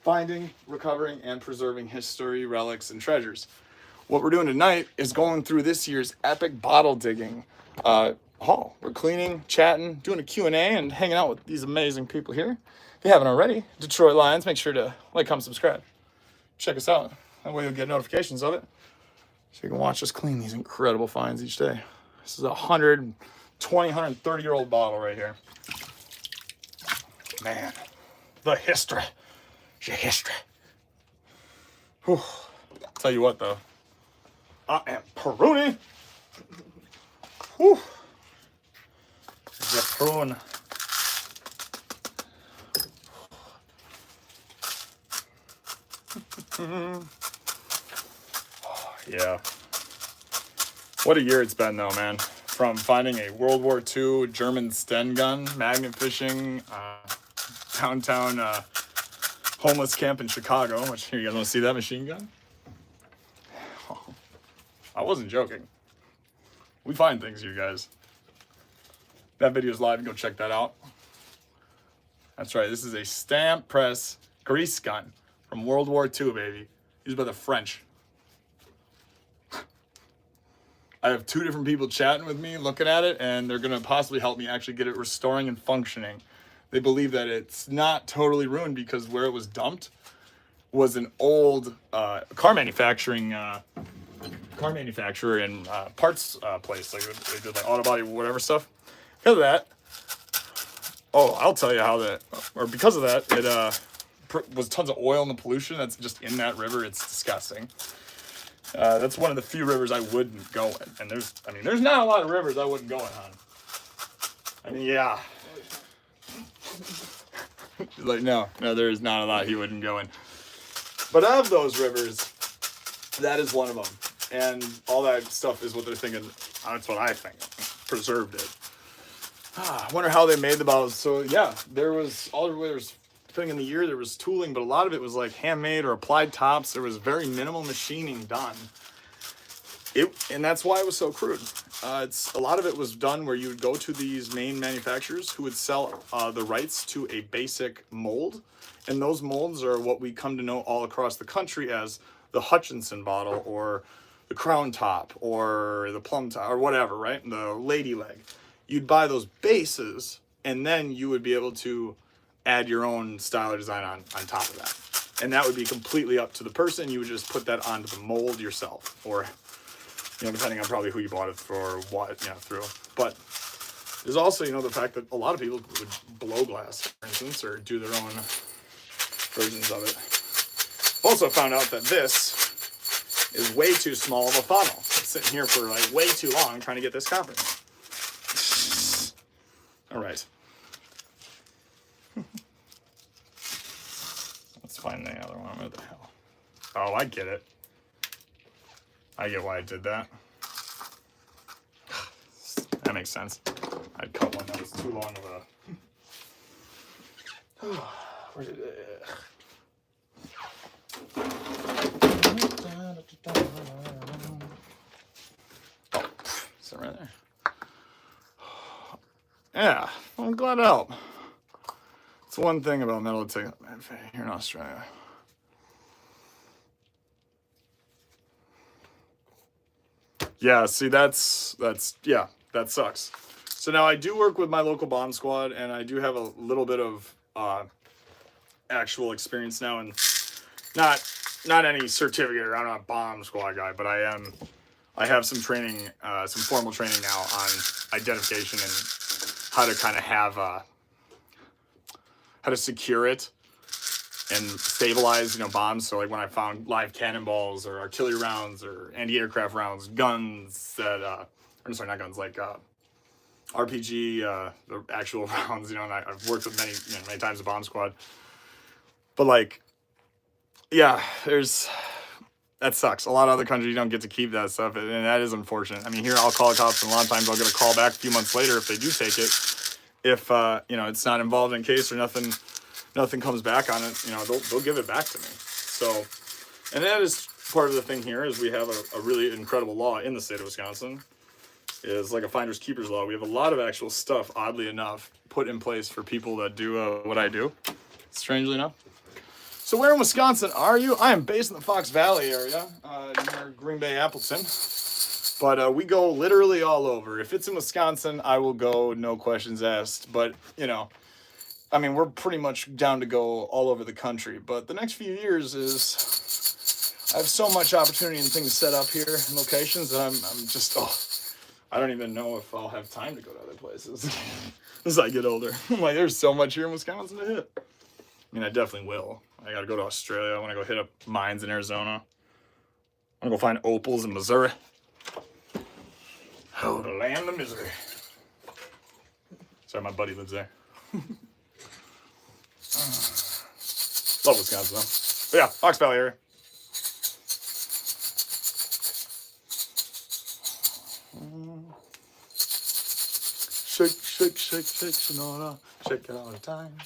finding, recovering, and preserving history, relics, and treasures. What we're doing tonight is going through this year's epic bottle digging haul. We're cleaning, chatting, doing a Q&A, and hanging out with these amazing people here. If you haven't already, Detroit Lions, make sure to like, comment, subscribe. Check us out. That way you'll get notifications of it. So you can watch us clean these incredible finds each day. This is a 120, 130-year-old bottle right here. Man, the history. The history. Whew. Tell you what, though. I am Peruni. Whew. The prune. Yeah. What a year it's been, though, man. From finding a World War II German Sten gun, magnet fishing, downtown homeless camp in Chicago. Which, here, you guys want to see that machine gun? Oh, I wasn't joking. We find things here, guys. That video's live. Go check that out. That's right. This is a stamp press grease gun from World War II, baby. Used by the French. I have two different people chatting with me, looking at it, and they're going to possibly help me actually get it restoring and functioning. They believe that it's not totally ruined because where it was dumped was an old car manufacturer and parts place. Like they did like auto body, whatever stuff. Because of that, I'll tell you how because of that, it was tons of oil and the pollution that's just in that river. It's disgusting. That's one of the few rivers I wouldn't go in. And there's not a lot of rivers I wouldn't go in on. I mean, yeah. Like, no, there is not a lot he wouldn't go in. But of those rivers, that is one of them. And all that stuff is what they're thinking. That's what I think. Preserved it. I wonder how they made the bottles. So, yeah, there was depending on the year, there was tooling, but a lot of it was like handmade or applied tops. There was very minimal machining done. And that's why it was so crude. It's a lot of it was done where you would go to these main manufacturers who would sell the rights to a basic mold, and those molds are what we come to know all across the country as the Hutchinson bottle or the Crown Top or the Plum Top or whatever, right? The Lady Leg. You'd buy those bases, and then you would be able to add your own style or design on top of that. And that would be completely up to the person. You would just put that onto the mold yourself, or, you know, depending on probably who you bought it for or what, you know, through. But there's also, you know, the fact that a lot of people would blow glass, for instance, or do their own versions of it. Also found out that this is way too small of a funnel. I'm sitting here for like way too long trying to get this conference. All right. Let's find the other one. Where the hell? Oh, I get it. I get why I did that. That makes sense. I'd cut one that was too long of a... Where did it... Oh, is that right there? Yeah, well, I'm glad to help. It's one thing about metal detecting here in Australia. Yeah, see, that's yeah, that sucks. So now I do work with my local bomb squad, and I do have a little bit of actual experience now, and not any certificate, or I'm not a bomb squad guy, but I have some training, some formal training now on identification and how to kind of have how to secure it and stabilize, you know, bombs. So like when I found live cannonballs or artillery rounds or anti-aircraft rounds, guns that I'm sorry, not guns, like RPG, the actual rounds, you know, and I've worked with many times a bomb squad. But like, yeah, that sucks. A lot of other countries, you don't get to keep that stuff, and that is unfortunate. I mean, here I'll call cops, and a lot of times I'll get a call back a few months later if they do take it. If you know, it's not involved in case or nothing comes back on it, you know, they'll give it back to me. So, and that is part of the thing here is we have a really incredible law in the state of Wisconsin. Is like a finder's keeper's law. We have a lot of actual stuff, oddly enough, put in place for people that do what I do, strangely enough. So where in Wisconsin are you? I am based in the Fox Valley area, near Green Bay, Appleton. But we go literally all over. If it's in Wisconsin, I will go, no questions asked. But, you know, I mean, we're pretty much down to go all over the country. But the next few years I have so much opportunity and things set up here and locations that I'm just, I don't even know if I'll have time to go to other places as I get older. I'm like, there's so much here in Wisconsin to hit. I mean, I definitely will. I gotta go to Australia. I wanna go hit up mines in Arizona. I wanna go find opals in Missouri. Oh, the land of misery. Sorry, my buddy lives there. Love Wisconsin, though. But yeah, Fox Valley area. Shake, shake, shake, shake, Sonora. Shake it all the time.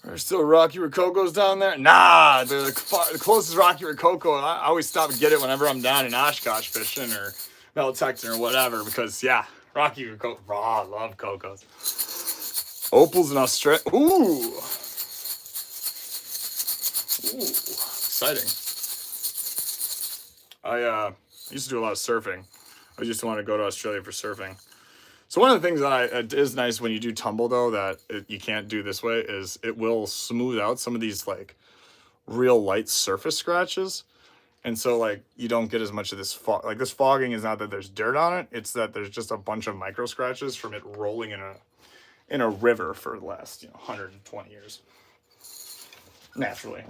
There's still Rocky Rococo's down there? Nah, the closest Rocky Rococo, I always stop and get it whenever I'm down in Oshkosh fishing or Metatecton or whatever, because, yeah, Rocky Rococo, I love Cocos. Opals in Australia. Ooh, exciting. I used to do a lot of surfing. I just want to go to Australia for surfing. So one of the things that is nice when you do tumble, though, that you can't do this way, is it will smooth out some of these, like, real light surface scratches. And so, like, you don't get as much of this fog. Like, this fogging is not that there's dirt on it. It's that there's just a bunch of micro scratches from it rolling in a river for the last, 120 years. Naturally.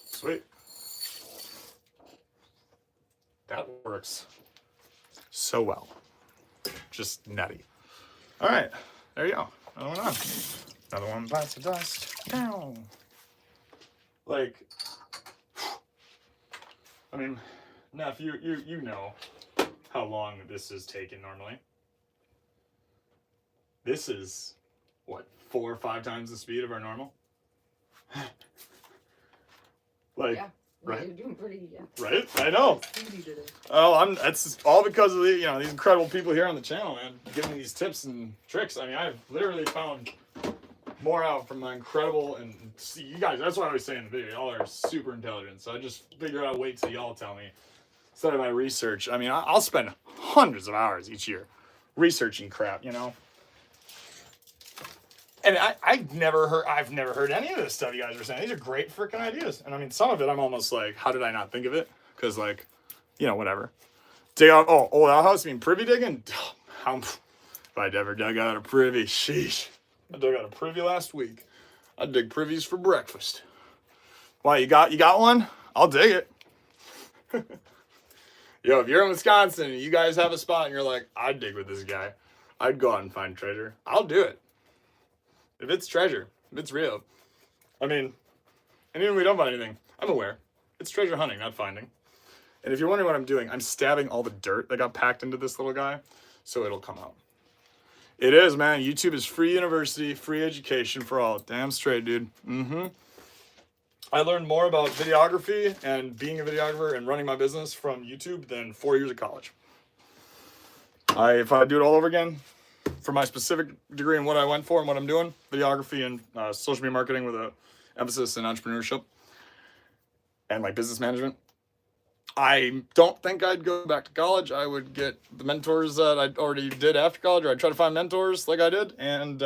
Sweet. That works so well. Just nutty. All right. There you go. Another one on. Another one bites the dust. Ow. Like, I mean, Neff, you know how long this is taking normally. This is what, 4 or 5 times the speed of our normal. Like, yeah. right? You're doing pretty, yeah. Right? I know. Speedy today. Oh, that's all because of the, you know, these incredible people here on the channel, man, giving me these tips and tricks. I mean, I've literally found more out from my incredible, and see, you guys, that's what I always say in the video, y'all are super intelligent. So I just figure out, wait till y'all tell me instead of my research. I mean, I'll spend hundreds of hours each year researching crap, you know. And I've never heard any of this stuff you guys are saying. These are great freaking ideas. And I mean, some of it I'm almost like, how did I not think of it? Because, like, you know, whatever. Dig out, old outhouse, you mean privy digging? How, if I'd ever dug out a privy, sheesh. I dug out a privy last week. I dig privies for breakfast. Why, you got one? I'll dig it. Yo, if you're in Wisconsin and you guys have a spot and you're like, I'd dig with this guy, I'd go out and find treasure. I'll do it. If it's treasure, if it's real. I mean, and even if we don't find anything, I'm aware. It's treasure hunting, not finding. And if you're wondering what I'm doing, I'm stabbing all the dirt that got packed into this little guy, so it'll come out. It is, man. YouTube is free university, free education for all. Damn straight, dude. Mm-hmm. I learned more about videography and being a videographer and running my business from YouTube than 4 years of college. If I do it all over again, for my specific degree and what I went for and what I'm doing, videography and social media marketing with an emphasis in entrepreneurship and like business management, I don't think I'd go back to college. I would get the mentors that I already did after college, or I'd try to find mentors like I did and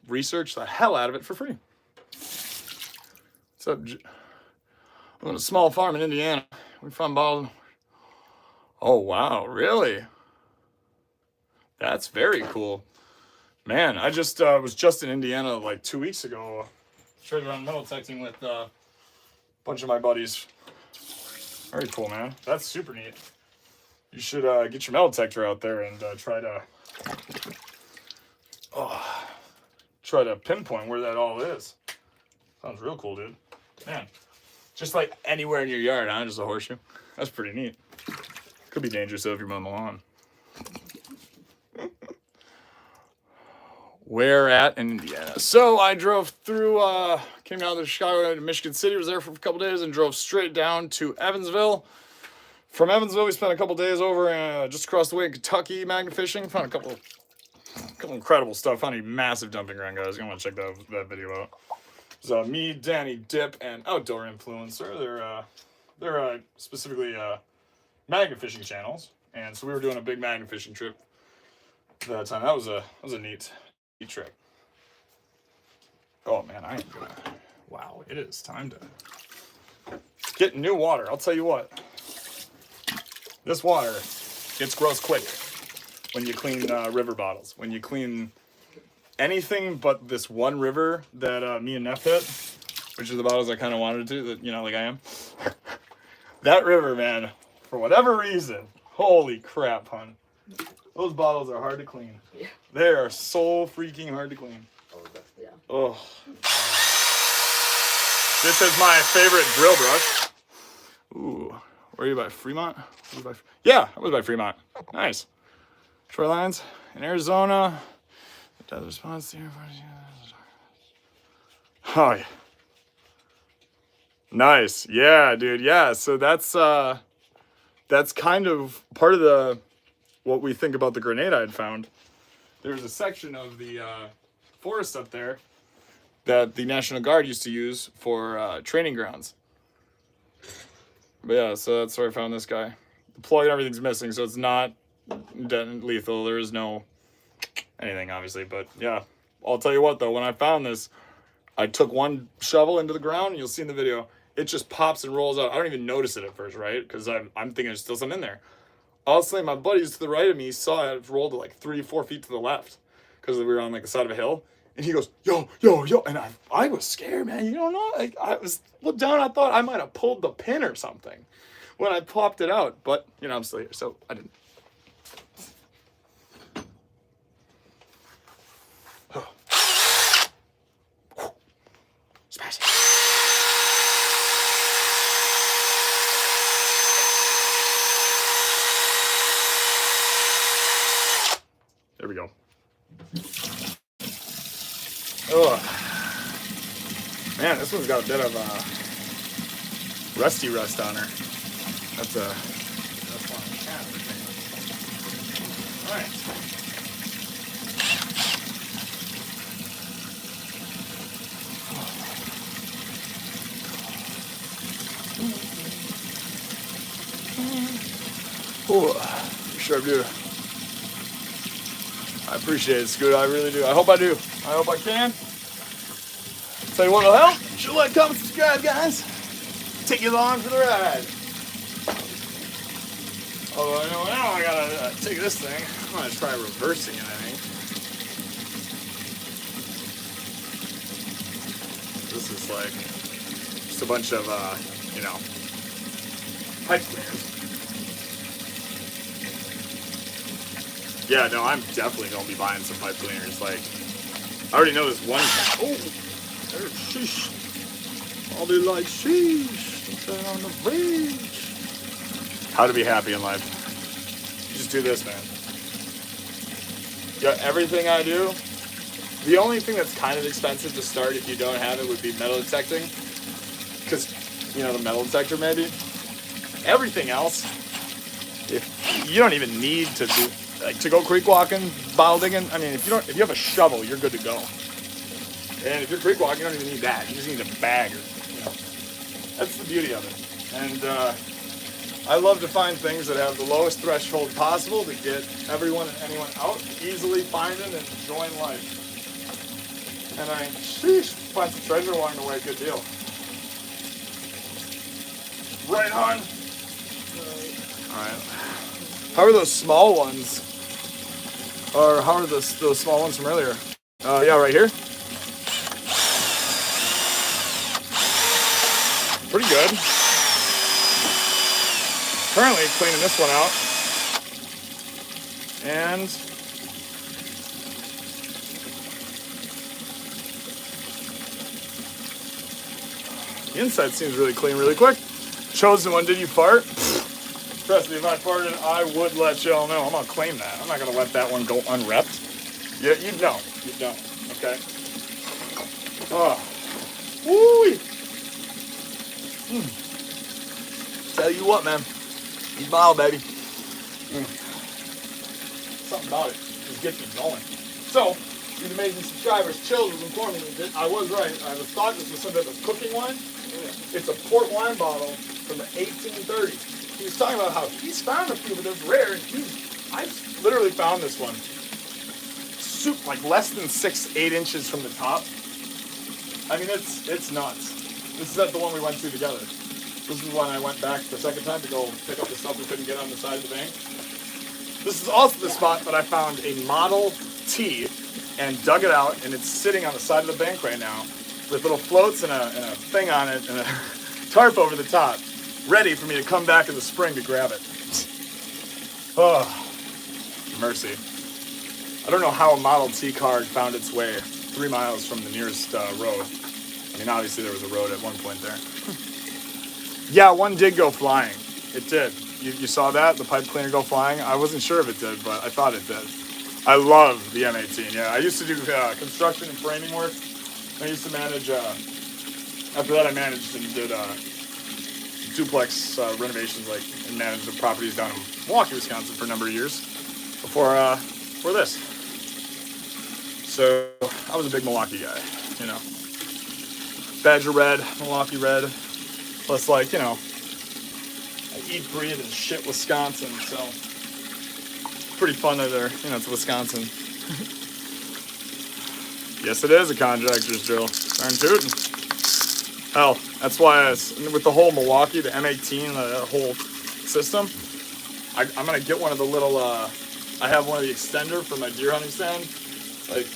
research the hell out of it for free. What's up? I'm on a small farm in Indiana. We found bottles. Oh, wow. Really? That's very cool. Man, I just was just in Indiana like 2 weeks ago. Traded around metal detecting with a bunch of my buddies. Very cool, man. That's super neat. You should get your metal detector out there and try to pinpoint where that all is. Sounds real cool, dude. Man, just like anywhere in your yard, huh? Just a horseshoe. That's pretty neat. Could be dangerous though if you're mowing the lawn. Where at in Indiana? So I drove through, came down to Chicago to Michigan City, was there for a couple days, and drove straight down to Evansville. From Evansville, we spent a couple days over just across the way in Kentucky, magnet fishing. Found a couple incredible stuff. Found a massive dumping ground, guys. You want to check that video out. So me, Danny, Dip, and Outdoor Influencer. They're specifically magnet fishing channels, and so we were doing a big magnet fishing trip that time. That was a neat trip. Oh man, I am gonna. Wow, it is time to get new water. I'll tell you what. This water gets gross quick when you clean river bottles. When you clean anything but this one river that me and Neff hit, which are the bottles I kind of wanted to, that, you know, like I am. That river, man, for whatever reason, holy crap, hon. Those bottles are hard to clean. Yeah. They are so freaking hard to clean. Yeah. Oh. This is my favorite drill brush. Ooh. Were you by Fremont? Yeah, I was by Fremont. Nice. Shorelines in Arizona. Desert response here. Oh, yeah. Nice. Yeah, dude. Yeah. So that's kind of part of what we think about the grenade I had found. There's a section of the forest up there that the National Guard used to use for training grounds. But yeah, so that's where I found this guy. The plug and everything's missing, so it's not lethal. There is no anything, obviously. But yeah, I'll tell you what, though. When I found this, I took one shovel into the ground, and you'll see in the video, it just pops and rolls out. I don't even notice it at first, right? Because I'm thinking there's still something in there. All of a sudden, my buddies to the right of me saw it rolled like 3 or 4 feet to the left because we were on like the side of a hill. And he goes, yo, yo, yo. And I was scared, man. You don't know. Like, I was looked down. I thought I might have pulled the pin or something when I popped it out. But, you know, I'm still here. So I didn't. Smash it. There we go. Oh, man, this one's got a bit of rusty rust on her. That's one of the cat. All right. Oh, sure do. I appreciate it, Scoot. I really do. I hope I do. I hope I can. Tell you what'll help. Sure, like, comment, subscribe, guys. Take you along for the ride. Although I know now I gotta take this thing. I'm gonna try reversing it, I think. This is like just a bunch of, you know, pipe cleaners. Yeah, no, I'm definitely gonna be buying some pipe cleaners. Like, I already know this one. Oh, there's sheesh. I'll be like sheesh. On the beach. How to be happy in life. Just do this, man. Yeah, everything I do. The only thing that's kind of expensive to start if you don't have it would be metal detecting. Because, you know, the metal detector maybe. Everything else, if you don't even need to do, like, to go creek walking, bottle digging. I mean, if you have a shovel, you're good to go. And if you're creek walking, you don't even need that. You just need a bag. Or, you know, that's the beauty of it. And I love to find things that have the lowest threshold possible to get everyone and anyone out, easily finding and enjoying life. And I, sheesh, find some treasure along the way, good deal. Right on. All right. How are those small ones? Or how are those small ones from earlier? Yeah, right here. Pretty good. Currently cleaning this one out. And the inside seems really clean really quick. Chosen one, did you fart? Trust me, if I farted, I would let y'all know. I'm gonna claim that. I'm not gonna let that one go unrepped. Yeah, you know. You don't. Okay. Oh. Woo! Tell you what, man. You smile, baby. Something about it just gets me going. So, these amazing subscribers, Chills, was informing me that I was right. I thought this was some type of cooking wine. It's a port wine bottle from the 1830s. He was talking about how he's found a few, but they're rare and huge. I literally found this one. Like less than 8 inches from the top. I mean, it's nuts. This is at the one we went to together. This is when I went back the second time to go pick up the stuff we couldn't get on the side of the bank. This is also the spot that I found a Model T and dug it out, and it's sitting on the side of the bank right now with little floats and a thing on it and a tarp over the top, ready for me to come back in the spring to grab it. Oh, mercy. I don't know how a Model T card found its way 3 miles from the nearest road. I mean, obviously there was a road at one point there. Yeah, one did go flying. It did. You saw that? The pipe cleaner go flying? I wasn't sure if it did, but I thought it did. I love the M18, yeah. I used to do construction and framing work. I used to manage, after that I managed and did duplex renovations, like, and managed the properties down in Milwaukee, Wisconsin for a number of years before this. So I was a big Milwaukee guy, you know. Badger red, Milwaukee red, plus, like, you know, I eat, breathe, and shit Wisconsin, so pretty fun that they're, you know, it's Wisconsin. Yes, it is a contractor's drill. Darn tootin'. Hell, that's why with the whole Milwaukee, the M18, the whole system, I'm going to get one of the little, I have one of the extender for my deer hunting stand. Like,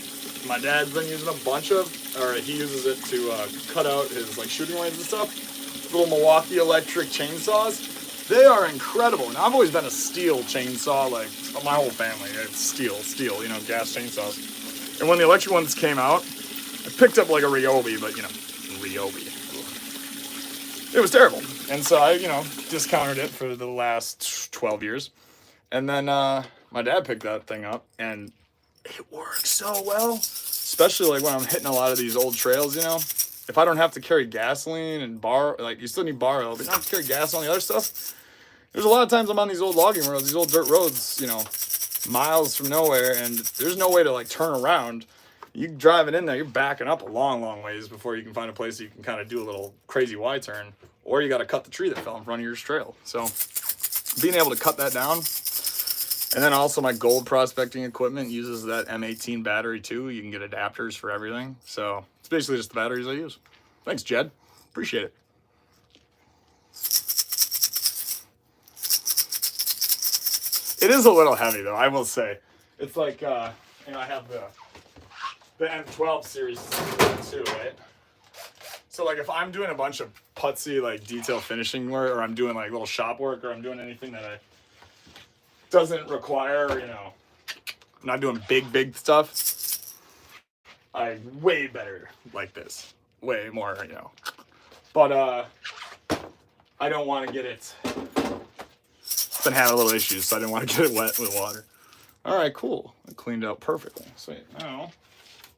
my dad's been using a bunch of, or he uses it to cut out his, like, shooting lanes and stuff. Little Milwaukee electric chainsaws. They are incredible. And I've always been a steel chainsaw, like, my whole family. It's steel, you know, gas chainsaws. And when the electric ones came out, I picked up, like, a Ryobi, but, you know, Ryobi. It was terrible. And so I, you know, discounted it for the last 12 years. And then my dad picked that thing up, and it works so well. especially like when I'm hitting a lot of these old trails, you know, if I don't have to carry gasoline and like you still need bar oil, but you don't have to carry gas on the other stuff. There's a lot of times I'm on these old logging roads, these old dirt roads, you know, miles from nowhere, and there's no way to like turn around. You driving in there, you're backing up a long, long ways before you can find a place that you can kind of do a little crazy Y-turn, or you got to cut the tree that fell in front of your trail. So being able to cut that down, and then also my gold prospecting equipment uses that M18 battery too. You can get adapters for everything. So it's basically just the batteries I use. Thanks, Jed. Appreciate it. It is a little heavy though, I will say. It's like, you know, I have the M12 series too, right? So like if I'm doing a bunch of putsy like detail finishing work, or I'm doing like little shop work, or I'm doing anything that doesn't require, you know, I'm not doing big stuff, I way better like this. Way more, you know. But I don't want to get it. It's been having a little issues, so I didn't want to get it wet with water. All right, cool. It cleaned out perfectly. Sweet. Now,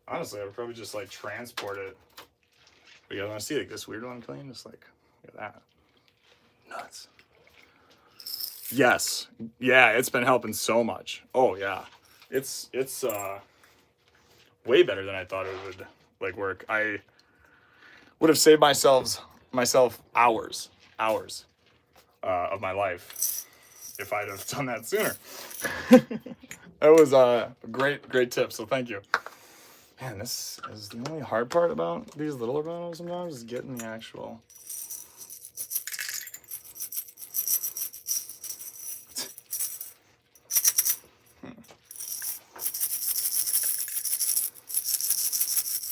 honestly, I would probably just like transport it. But you guys want to see like this weird one clean? Just like, look at that. Nuts. Yes. Yeah, it's been helping so much. Oh yeah. It's way better than I thought it would like work. I would have saved myself hours of my life if I'd have done that sooner. That was a great tip, so thank you. Man, this is the only hard part about these littler bottles sometimes is getting the actual.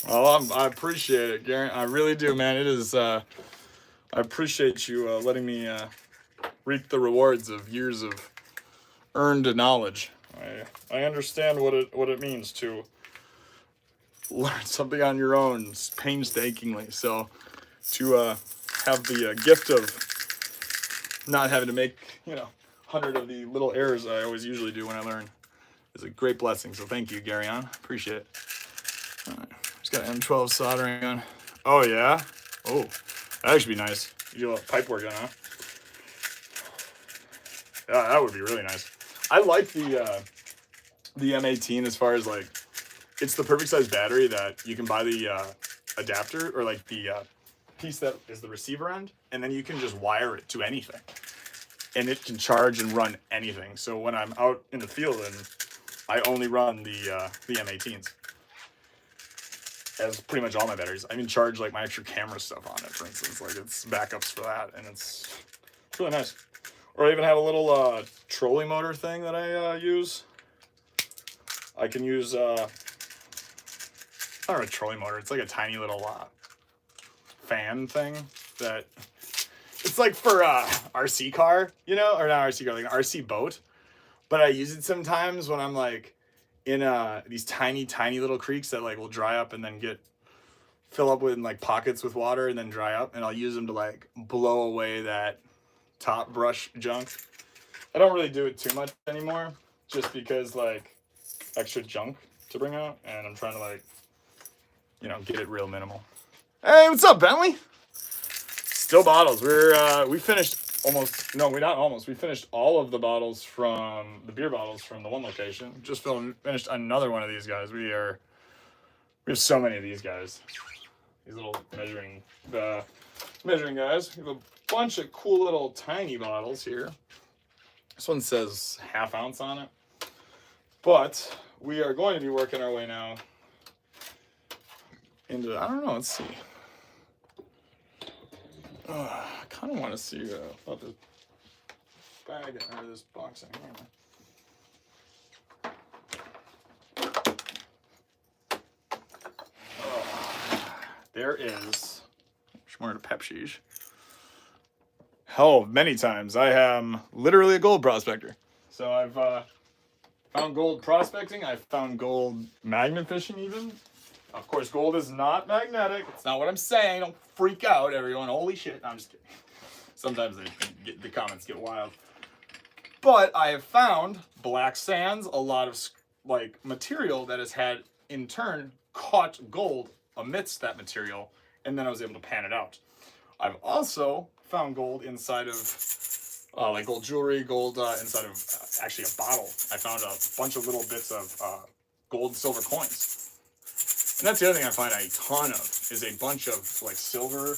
Well, I appreciate it, Garen. I really do, man. It is. I appreciate you letting me reap the rewards of years of earned knowledge. I understand what it means to learn something on your own painstakingly. So to have the gift of not having to make 100 of the little errors I always usually do when I learn is a great blessing. So thank you, Gary on. Appreciate it. All right. Just got M12 soldering on. Oh yeah. Oh, that should be nice. You do a little pipe work on, huh? Yeah, that would be really nice. I like the M18 as far as like, it's the perfect size battery that you can buy the adapter or like the piece that is the receiver end, and then you can just wire it to anything, and it can charge and run anything. So when I'm out in the field and I only run the M18s, as pretty much all my batteries. I even charge like my extra camera stuff on it, for instance. Like it's backups for that, and it's really nice. Or I even have a little trolley motor thing that I use. I can use, not a trolley motor, it's like a tiny little fan thing that, it's like for RC car, or not RC car, like an RC boat. But I use it sometimes when I'm like in these tiny little creeks that like will dry up and then fill up with like pockets with water and then dry up, and I'll use them to like blow away that top brush junk. I don't really do it too much anymore, just because like extra junk to bring out, and I'm trying to like get it real minimal. Hey, what's up, Bentley? Still bottles. We finished we finished all of the bottles from the beer bottles from the one location. Just finished another one of these guys. We have so many of these guys. These little measuring guys. We have a bunch of cool little tiny bottles here. This one says ½ ounce on it. But we are going to be working our way now into, I don't know, let's see. I kind of want to see about this bag or this box anyway. There is more to Pepsi. Hell, many times I am literally a gold prospector. So I've found gold prospecting. I've found gold magnet fishing even. Of course, gold is not magnetic. It's not what I'm saying. Don't freak out, everyone. Holy shit. No, I'm just kidding. Sometimes the comments get wild. But I have found black sands, a lot of like material that has had, in turn, caught gold amidst that material, and then I was able to pan it out. I've also found gold inside of like gold jewelry, gold inside of actually a bottle. I found a bunch of little bits of gold and silver coins. And that's the other thing I find a ton of is a bunch of like silver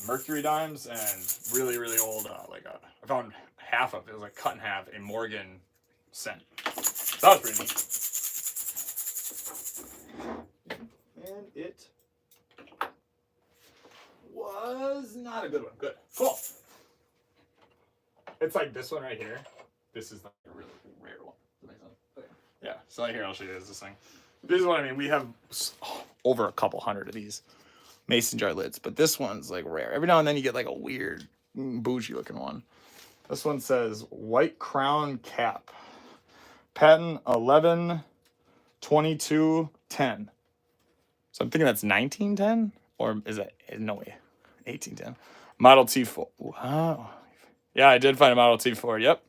mercury dimes and really, really old I found half of it. It was like cut in half, a Morgan cent. So that was pretty neat. And it was not a good one. Good. Cool. It's like this one right here. This is like a really rare one. Does that make sense? Okay. Yeah. So right here, I'll show you this thing. This is what I mean. We have over a couple hundred of these mason jar lids, but this one's like rare. Every now and then you get like a weird bougie looking one. This one says White Crown Cap. Patent 11/22/10. So I'm thinking that's 1910? Or is that, no way, 1810. Model T4. Wow. Yeah, I did find a Model T4. Yep.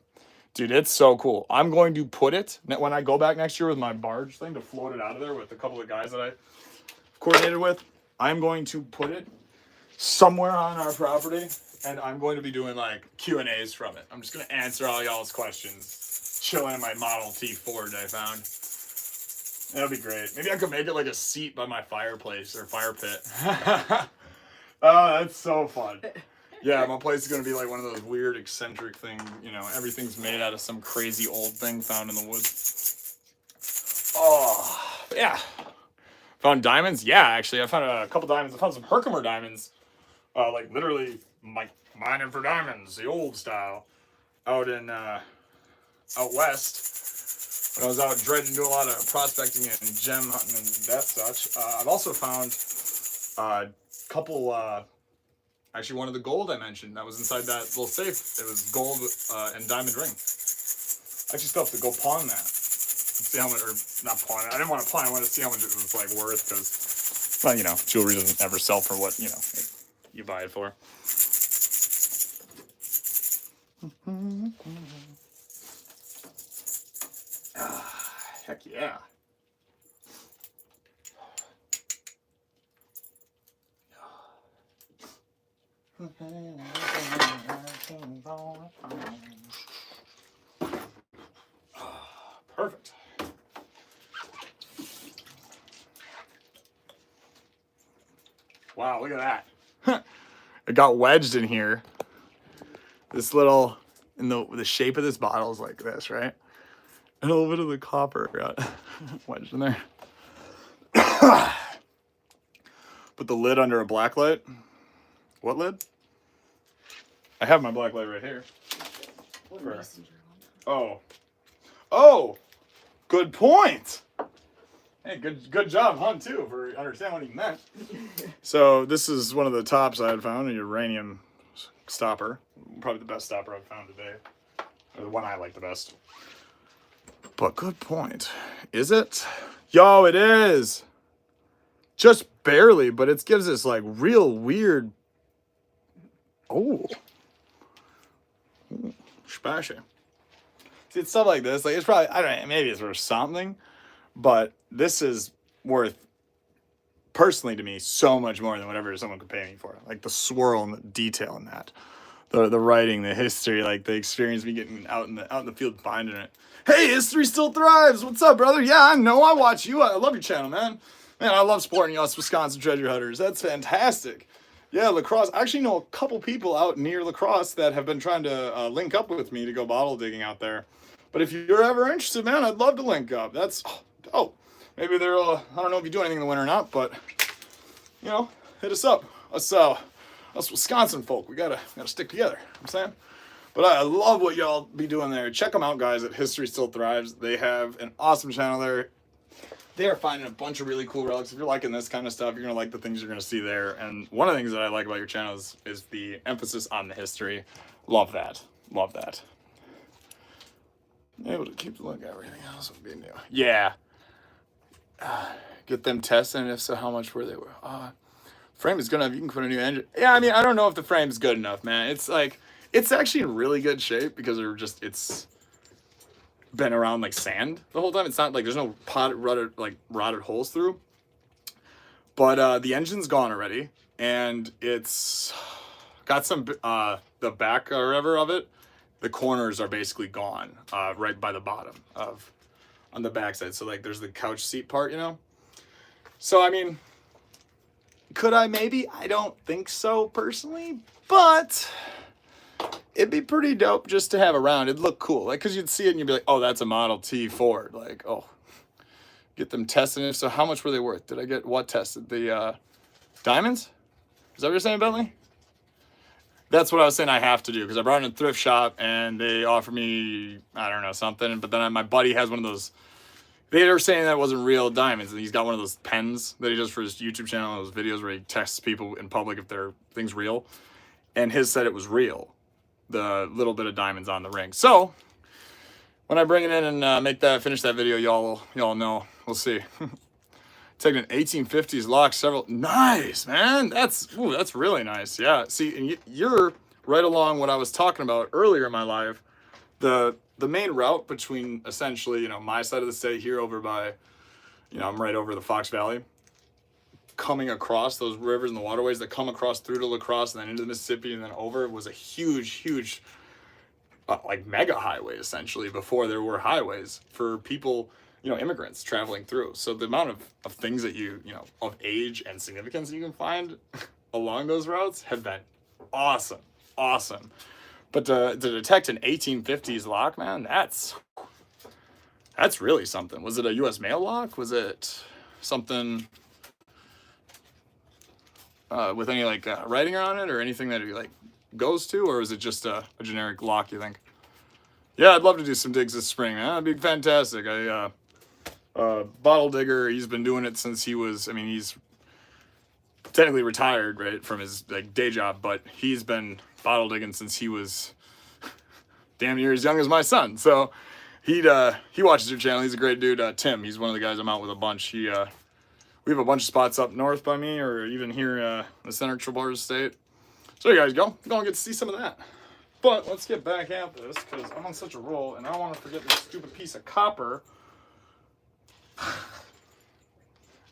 Dude, it's so cool. I'm going to put it, when I go back next year with my barge thing to float it out of there with a couple of guys that I coordinated with, I'm going to put it somewhere on our property, and I'm going to be doing like Q&As from it. I'm just going to answer all y'all's questions, chilling in my Model T4 that I found. That'd be great. Maybe I could make it like a seat by my fireplace or fire pit. Oh, that's so fun. Yeah, my place is going to be like one of those weird eccentric things, you know, everything's made out of some crazy old thing found in the woods. Oh, yeah. Found diamonds? Yeah, actually, I found a couple diamonds. I found some Herkimer diamonds, like literally mining for diamonds, the old style, out in, out west. When I was out dredging, doing a lot of prospecting and gem hunting and that such. I've also found a couple, actually one of the gold I mentioned that was inside that little safe. It was gold and diamond ring. I actually still have to go pawn that. See how much, or not pawn it. I didn't want to pawn it. I wanted to see how much it was like worth because, well, you know, jewelry doesn't ever sell for what, you know, you buy it for. Heck yeah. Perfect. Wow, look at that. It got wedged in here. This little, in the shape of this bottle is like this, right? And a little bit of the copper got wedged in there. Put the lid under a black light. What lid? I have my black light right here. Oh. Oh! Good point! Hey, good job, Hunt, too, for understanding what he meant. So this is one of the tops I had found, a uranium stopper. Probably the best stopper I've found today. Or the one I like the best. But good point. Is it? Yo, it is! Just barely, but it gives this like real weird. Oh. Spashy. See, it's stuff like this. Like, it's probably, I don't know, maybe it's worth something, but this is worth, personally to me, so much more than whatever someone could pay me for. Like the swirl and the detail in that. The writing, the history, like the experience me getting out in the field finding it. Hey, history still thrives. What's up, brother? Yeah, I know. I watch you. I love your channel, man. Man, I love supporting you, us Wisconsin treasure hunters. That's fantastic. Yeah, La Crosse. I actually know a couple people out near La Crosse that have been trying to link up with me to go bottle digging out there. But if you're ever interested, man, I'd love to link up. That's, oh, maybe they're, I don't know if you do anything in the winter or not, but, you know, hit us up. Us Wisconsin folk, we gotta stick together, you know what I'm saying? But I love what y'all be doing there. Check them out, guys, at History Still Thrives. They have an awesome channel there. They are finding a bunch of really cool relics. If you're liking this kind of stuff, you're going to like the things you're going to see there. And one of the things that I like about your channel is the emphasis on the history. Love that. Love that. Able to keep a look at everything else would be new. Yeah. Get them tested, and if so, how much were they? Frame is good enough. You can put a new engine. Yeah, I mean, I don't know if the frame's good enough, man. It's like, it's actually in really good shape because it's been around like sand the whole time. It's not like there's no rotted holes through. But the engine's gone already, and it's got some the back or whatever of it. The corners are basically gone, right by the bottom of on the backside. So like, there's the couch seat part, you know. So I mean, could I maybe? I don't think so personally, but it'd be pretty dope just to have around. It'd look cool, like, cause you'd see it and you'd be like, oh, that's a Model T Ford. Like, oh, get them tested. If so, how much were they worth? Did I get what tested? The diamonds? Is that what you're saying, Bentley? That's what I was saying I have to do, because I brought it in a thrift shop and they offered me, I don't know, something. But then my buddy has one of those, they were saying that it wasn't real diamonds. And he's got one of those pens that he does for his YouTube channel, those videos where he tests people in public if their thing's real. And his said it was real, the little bit of diamonds on the ring. So when I bring it in and finish that video, y'all know. We'll see. Taking an 1850s lock, nice, man. That's really nice. Yeah. See, and you're right along what I was talking about earlier in my life. The main route between essentially, you know, my side of the state here over by, you know, I'm right over the Fox Valley, coming across those rivers and the waterways that come across through to La Crosse and then into the Mississippi and then over, was a huge, like mega highway essentially, before there were highways for people, you know, immigrants traveling through. So the amount of things that you know, of age and significance you can find along those routes have been awesome. But to detect an 1850s lock, man, that's really something. Was it a U.S. mail lock? Was it something with any like writing on it or anything that it like goes to, or is it just a generic lock, you think? Yeah, I'd love to do some digs this spring, man. That'd be fantastic. Bottle digger, he's been doing it since he was, I mean, he's technically retired, right, from his like day job, but he's been bottle digging since he was damn near as young as my son. So he watches your channel. He's a great dude. Tim, he's one of the guys I'm out with a bunch. We have a bunch of spots up north by me, or even here in the central part of the state. So you guys go and get to see some of that. But let's get back at this, because I'm on such a roll and I don't want to forget this stupid piece of copper.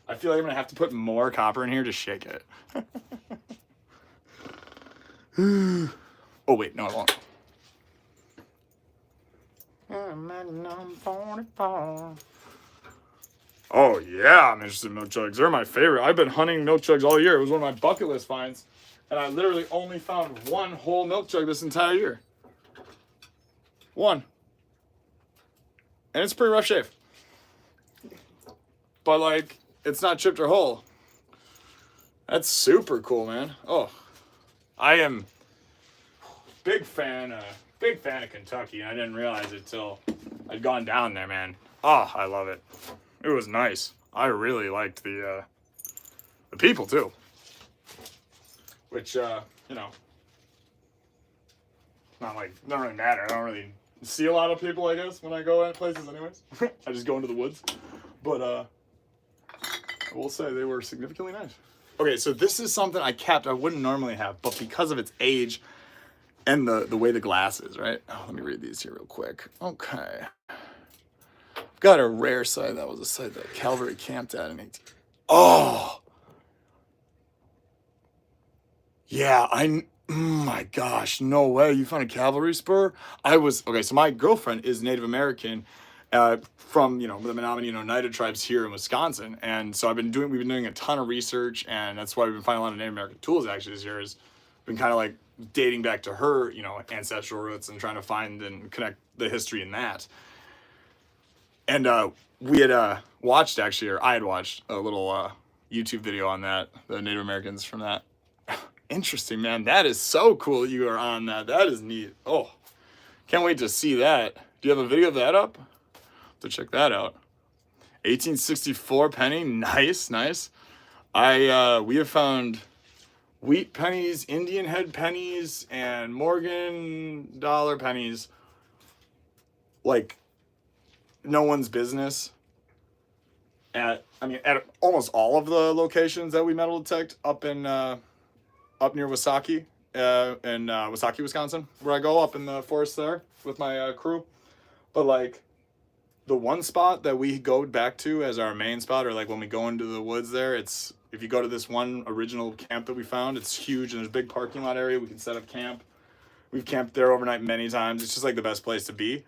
I feel like I'm gonna have to put more copper in here to shake it. Oh wait, no, I won't. Oh yeah, I'm interested in milk jugs. They're my favorite. I've been hunting milk jugs all year. It was one of my bucket list finds, and I literally only found one whole milk jug this entire year. One. And it's pretty rough shape. But like, it's not chipped or whole. That's super cool, man. Oh, I am big fan of Kentucky. I didn't realize it till I'd gone down there, man. Oh, I love it. It was nice. I really liked the people too. Which you know, don't really matter. I don't really see a lot of people, I guess, when I go at places anyways. I just go into the woods. But I will say they were significantly nice. Okay, so this is something I wouldn't normally have, but because of its age and the way the glass is, right? Oh, let me read these here real quick. Okay. I've got a rare site. That was a site that Calvary camped at in 18. Oh! Yeah, my gosh, no way. You found a cavalry spur? Okay, so my girlfriend is Native American, from, you know, the Menominee and Oneida tribes here in Wisconsin. And so we've been doing a ton of research, and that's why we've been finding a lot of Native American tools actually this year. Is been kind of like dating back to her, you know, ancestral roots and trying to find and connect the history in that. And we had watched, actually, or I had watched a little YouTube video on that, the Native Americans from that. Interesting, man. That is so cool you are on that. That is neat. Oh, can't wait to see that. Do you have a video of that up? To check that out. 1864 penny. Nice. We have found wheat pennies, Indian head pennies, and Morgan dollar pennies like no one's business at almost all of the locations that we metal detect up near Wasaki, in Wasaki, Wisconsin, where I go up in the forest there with my crew. But like, the one spot that we go back to as our main spot, or like when we go into the woods there, it's if you go to this one original camp that we found, it's huge and there's a big parking lot area. We can set up camp. We've camped there overnight many times. It's just like the best place to be.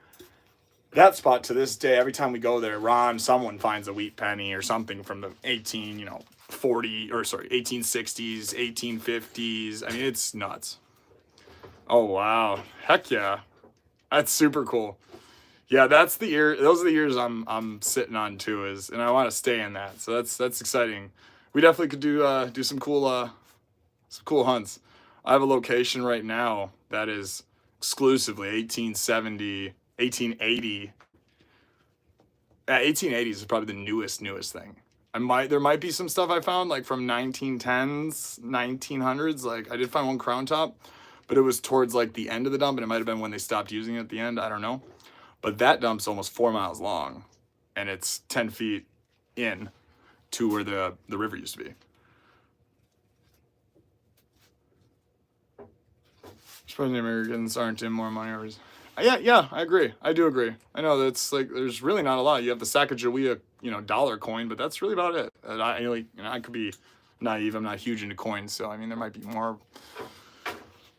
That spot to this day, every time we go there, someone finds a wheat penny or something from the 1860s, 1850s. I mean, it's nuts. Oh, wow. Heck yeah. That's super cool. Yeah, that's the year. Those are the years I'm sitting on too. And I want to stay in that. So that's exciting. We definitely could do some cool hunts. I have a location right now that is exclusively 1870, 1880. 1880s is probably the newest thing. There might be some stuff I found like from 1910s, 1900s. Like I did find one crown top, but it was towards like the end of the dump, and it might have been when they stopped using it at the end. I don't know. But that dump's almost 4 miles long, and it's 10 feet in to where the river used to be. Surprising Americans aren't in more money overs. Yeah, I agree. I do agree. I know that's like there's really not a lot. You have the Sacagawea, dollar coin, but that's really about it. And I could be naive. I'm not huge into coins, so I mean there might be more.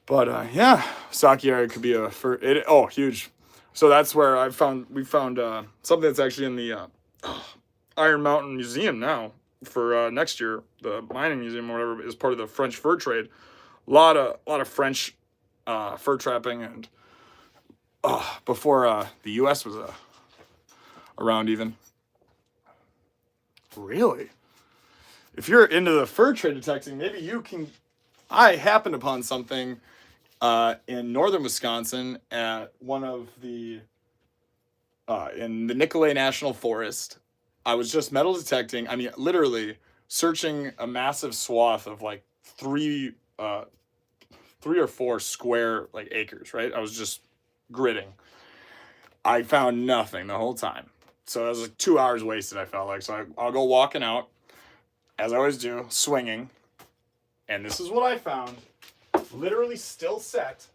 But yeah, Saki area could be huge. So that's where we found something that's actually in the Iron Mountain Museum now for next year. The mining museum or whatever is part of the French fur trade. A lot of French fur trapping and before the U.S. was around even. Really? If you're into the fur trade detecting, maybe you can. I happened upon something in northern Wisconsin at one of the in the Nicolet National Forest. I was just metal detecting. I mean, literally searching a massive swath of like three or four square like acres. Right. I was just gridding. I found nothing the whole time. So it was like 2 hours wasted. I felt like I'll go walking out as I always do, swinging, and this is what I found. Literally still set.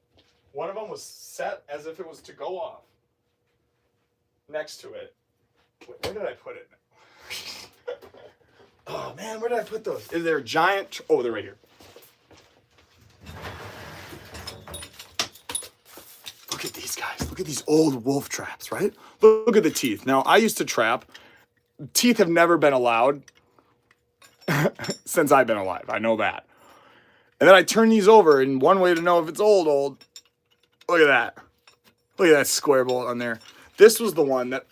One of them was set as if it was to go off. Next to it. Where did I put it? Oh man, where did I put those? Is there a giant? Oh, they're right here. Look at these guys. Look at these old wolf traps, right? Look at the teeth. Now, I used to trap. Teeth have never been allowed since I've been alive. I know that. And then I turn these over, and one way to know if it's old, look at that. Look at that square bolt on there. This was the one that,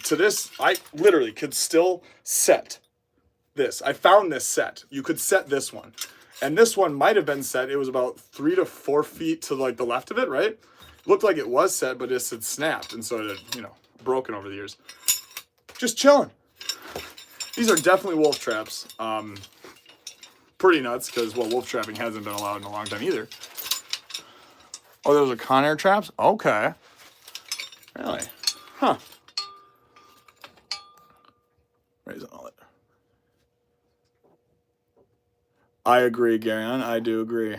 to this, I literally could still set this. I found this set. You could set this one. And this one might have been set. It was about 3 to 4 feet to like the left of it, right? Looked like it was set, but it had snapped. And so it had, broken over the years. Just chilling. These are definitely wolf traps. Pretty nuts because, wolf trapping hasn't been allowed in a long time either. Oh, those are Conair traps? Okay. Really? Huh. Raise all it. I agree, Garion. I do agree.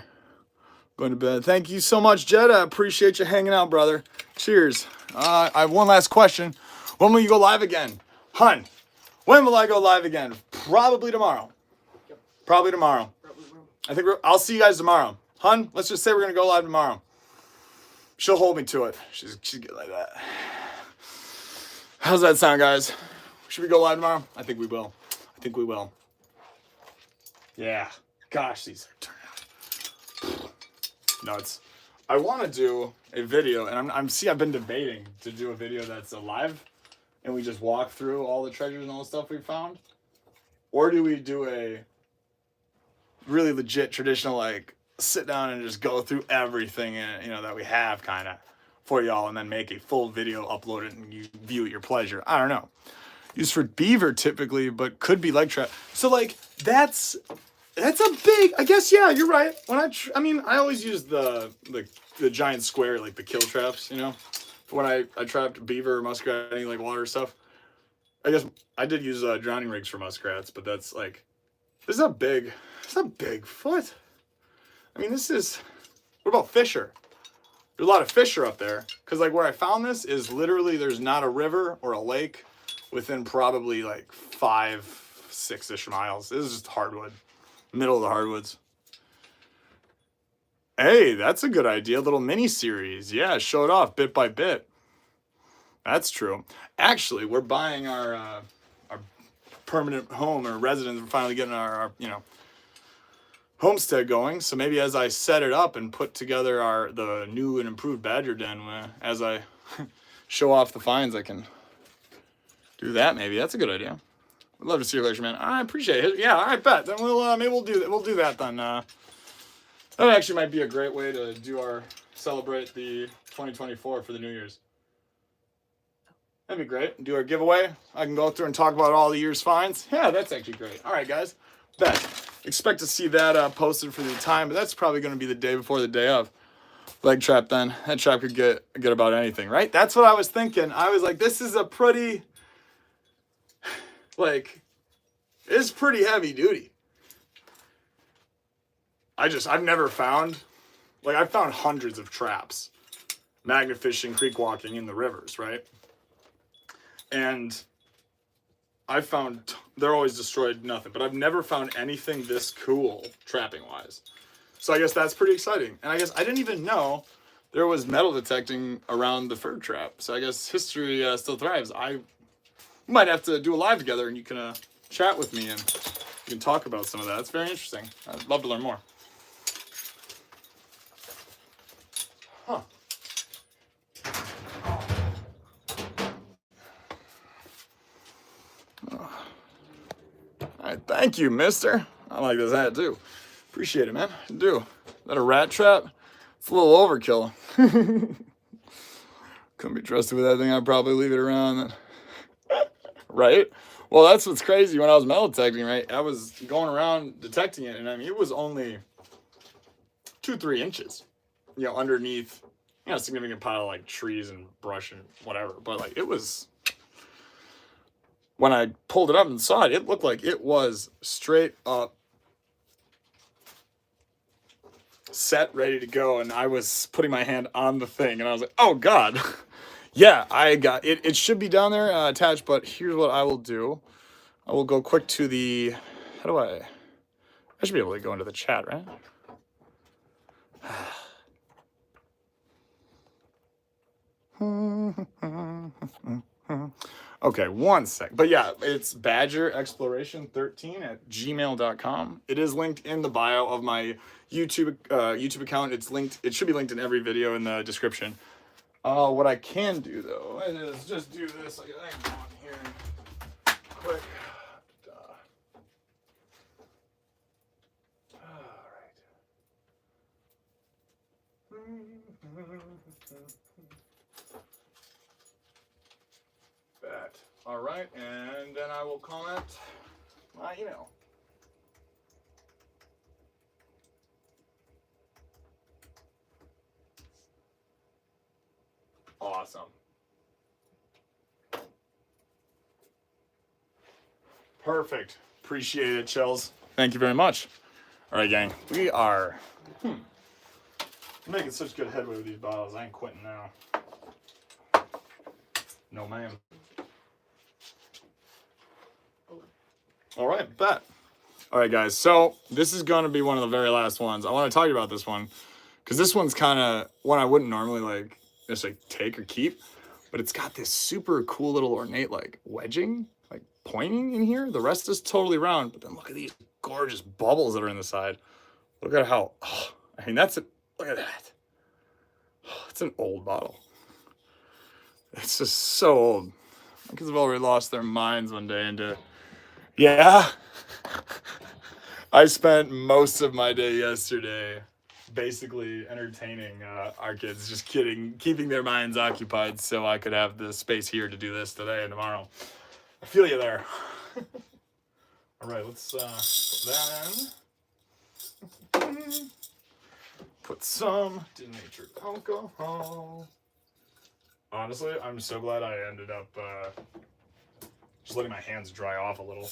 Going to bed. Thank you so much, Jed. I appreciate you hanging out, brother. Cheers. I have one last question. When will you go live again? Hun, when will I go live again? Probably tomorrow. Yep. Probably tomorrow. I think I'll see you guys tomorrow. Hun, let's just say we're going to go live tomorrow. She'll hold me to it. She's good like that. How's that sound, guys? Should we go live tomorrow? I think we will. Yeah. Gosh, these are turning out nuts. I want to do a video, and I've been debating to do a video that's a live, and we just walk through all the treasures and all the stuff we found, or do we do a really legit traditional like sit down and just go through everything that we have kind of for y'all, and then make a full video, upload it, and you view at your pleasure. I don't know. Used for beaver typically, but could be leg trap. So like that's a big. I guess yeah, you're right. When I always use the giant square like the kill traps. When I trapped beaver, muskrat, any like water stuff. I guess I did use drowning rigs for muskrats, but that's like this is a big foot. I mean, this is. What about Fisher? There's a lot of fish are up there. Because, like, where I found this is literally there's not a river or a lake within probably, like, 5, 6-ish miles. This is just hardwood. Middle of the hardwoods. Hey, that's a good idea. A little mini-series. Yeah, show it off bit by bit. That's true. Actually, we're buying our permanent home or residence. We're finally getting our homestead going. So maybe as I set it up and put together the new and improved badger den, as I show off the finds, I can do that. Maybe that's a good idea. I'd love to see your collection, man. I appreciate it. Yeah, I bet. Then maybe we'll do that. We'll do that then. That actually might be a great way to celebrate the 2024 for the New Year's. That'd be great. Do our giveaway. I can go through and talk about all the year's finds. Yeah, that's actually great. All right, guys. Bet. Expect to see that posted for the time, but that's probably going to be the day before the day of. Leg trap then. That trap could get about anything, right? That's what I was thinking. I was like, this is a pretty, it's pretty heavy duty. I've never found, I've found hundreds of traps, magnet fishing, creek walking in the rivers, right? And I've found, they're always destroyed nothing, but I've never found anything this cool trapping-wise. So I guess that's pretty exciting. And I guess I didn't even know there was metal detecting around the fur trap. So I guess history still thrives. I might have to do a live together and you can chat with me and you can talk about some of that. It's very interesting. I'd love to learn more. Huh. All right, thank you, mister. I like this hat too. Appreciate it, man. I do. Is that a rat trap? It's a little overkill. Couldn't be trusted with that thing. I'd probably leave it around. Right? Well, that's what's crazy. When I was metal detecting, right, I was going around detecting it, and I mean, it was only 2-3 inches, underneath, a significant pile of trees and brush and whatever. But it was, when I pulled it up and saw it, it looked like it was straight up set, ready to go, and I was putting my hand on the thing, and I was like, oh God. Yeah, I got it. It should be down there attached, but here's what I will do. I will go quick to the, I should be able to go into the chat, right? Okay, one sec. But yeah, it's badgerexploration13@gmail.com. It is linked in the bio of my YouTube account. It's linked. It should be linked in every video in the description. What I can do though is just do this. I can go on here quick. All right. That. All right, and then I will comment my email. Awesome. Perfect. Appreciate it, Chills. Thank you very much. All right, gang. We are making such good headway with these bottles. I ain't quitting now. No, ma'am. All right, bet. All right, guys. So this is going to be one of the very last ones. I want to talk about this one because this one's kind of one I wouldn't normally just take or keep, but it's got this super cool little ornate wedging, pointing in here. The rest is totally round, but then look at these gorgeous bubbles that are in the side. Look at how, I mean, look at that. It's an old bottle. It's just so old. My kids have already lost their minds one day into, yeah. I spent most of my day yesterday basically entertaining our kids, just keeping their minds occupied so I could have the space here to do this today and tomorrow. I feel you there. All right, let's put that in. Put some denatured alcohol. Honestly, I'm so glad I ended up just letting my hands dry off a little.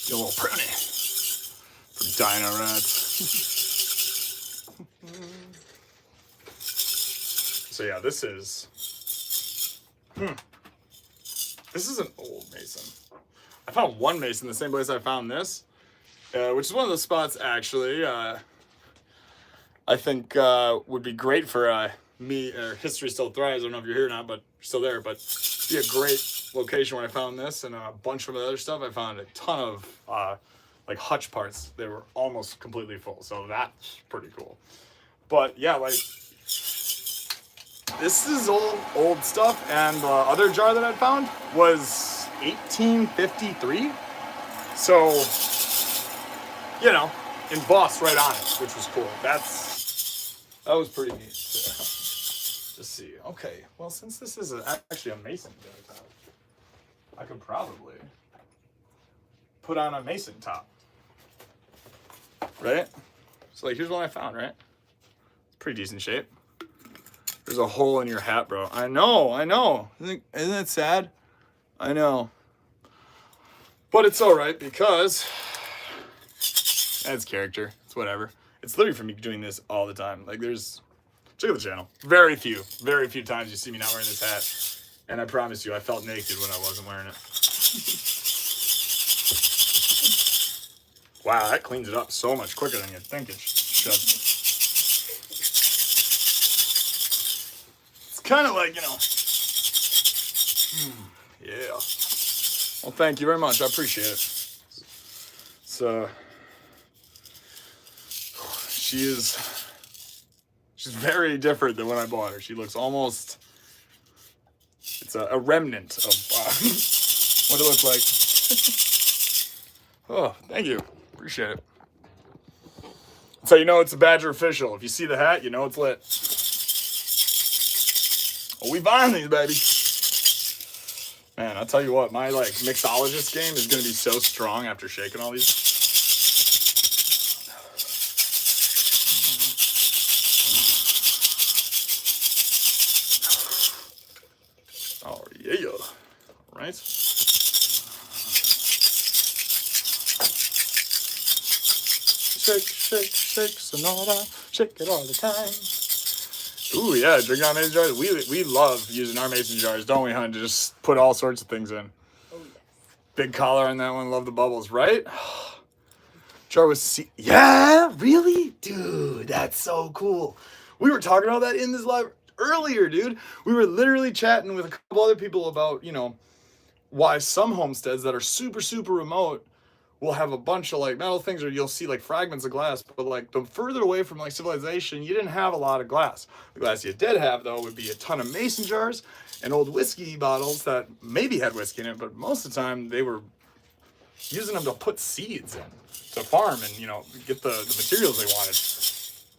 Get a little pruny for dino rats. So yeah, this is an old mason. I found one mason the same place I found this, which is one of the spots actually I think would be great for me. History Still Thrives. I don't know if you're here or not, but you're still there. But it'd be a great location when I found this and a bunch of other stuff. I found a ton of like hutch parts. They were almost completely full, so that's pretty cool. But yeah, like this is old stuff, and the other jar that I found was 1853. So you know, embossed right on it, which was cool. That was pretty neat to see. Okay, well, since this is actually a mason jar, I could probably put on a mason top, right? So like, here's one I found, right? It's pretty decent shape. There's a hole in your hat, bro. I know. Isn't it sad? I know. But it's all right because that's character. It's whatever. It's literally for me doing this all the time. Like check out the channel. Very few times you see me not wearing this hat. And I promise you, I felt naked when I wasn't wearing it. Wow, that cleans it up so much quicker than you'd think it should. It's kind of like, yeah. Well, thank you very much. I appreciate it. So, she's very different than when I bought her. She looks almost, it's a remnant of what it looks like. Oh, thank you. Appreciate it. So you know it's a Badger official. If you see the hat, you know it's lit. Oh, we buying these, baby. Man, I'll tell you what, my mixologist game is gonna be so strong after shaking all these. Oh yeah, right? Shake, Sonora, shake it all the time. Ooh, yeah, drinking out mason jars. We love using our mason jars, don't we, hon? To just put all sorts of things in. Oh, yes. Big collar on that one. Love the bubbles, right? Jar with yeah, really? Dude, that's so cool. We were talking about that in this live earlier, dude. We were literally chatting with a couple other people about, why some homesteads that are super, super remote will have a bunch of metal things, or you'll see fragments of glass, but the further away from civilization, you didn't have a lot of glass. The glass you did have though would be a ton of mason jars and old whiskey bottles that maybe had whiskey in it, but most of the time they were using them to put seeds in to farm and get the materials they wanted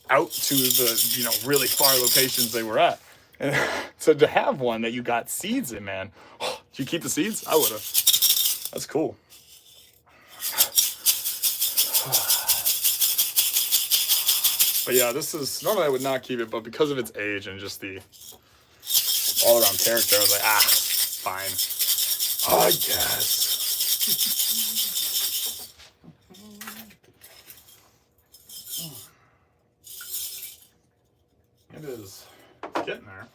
out to the really far locations they were at. And so to have one that you got seeds in, man, did you keep the seeds? I would have. That's cool. But yeah, this is, normally I would not keep it, but because of its age and just the all-around character, I was like, fine. I guess. It is getting there.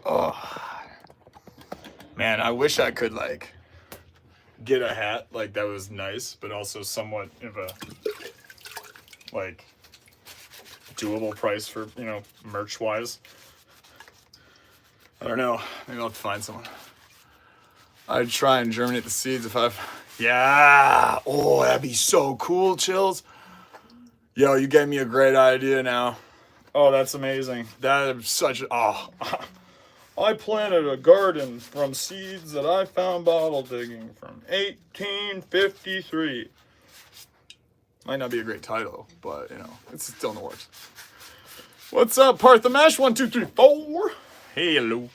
Oh. Man, I wish I could get a hat that was nice, but also somewhat of a doable price for merch wise. I don't know. Maybe I'll have to find someone. I'd try and germinate the seeds if yeah. Oh, that'd be so cool, Chills. Yo, you gave me a great idea now. Oh, that's amazing. That is such I planted a garden from seeds that I found bottle digging from 1853. Might not be a great title, but it's still in the works. What's up, Parthamesh? 1, 2, 3, 4. Hello.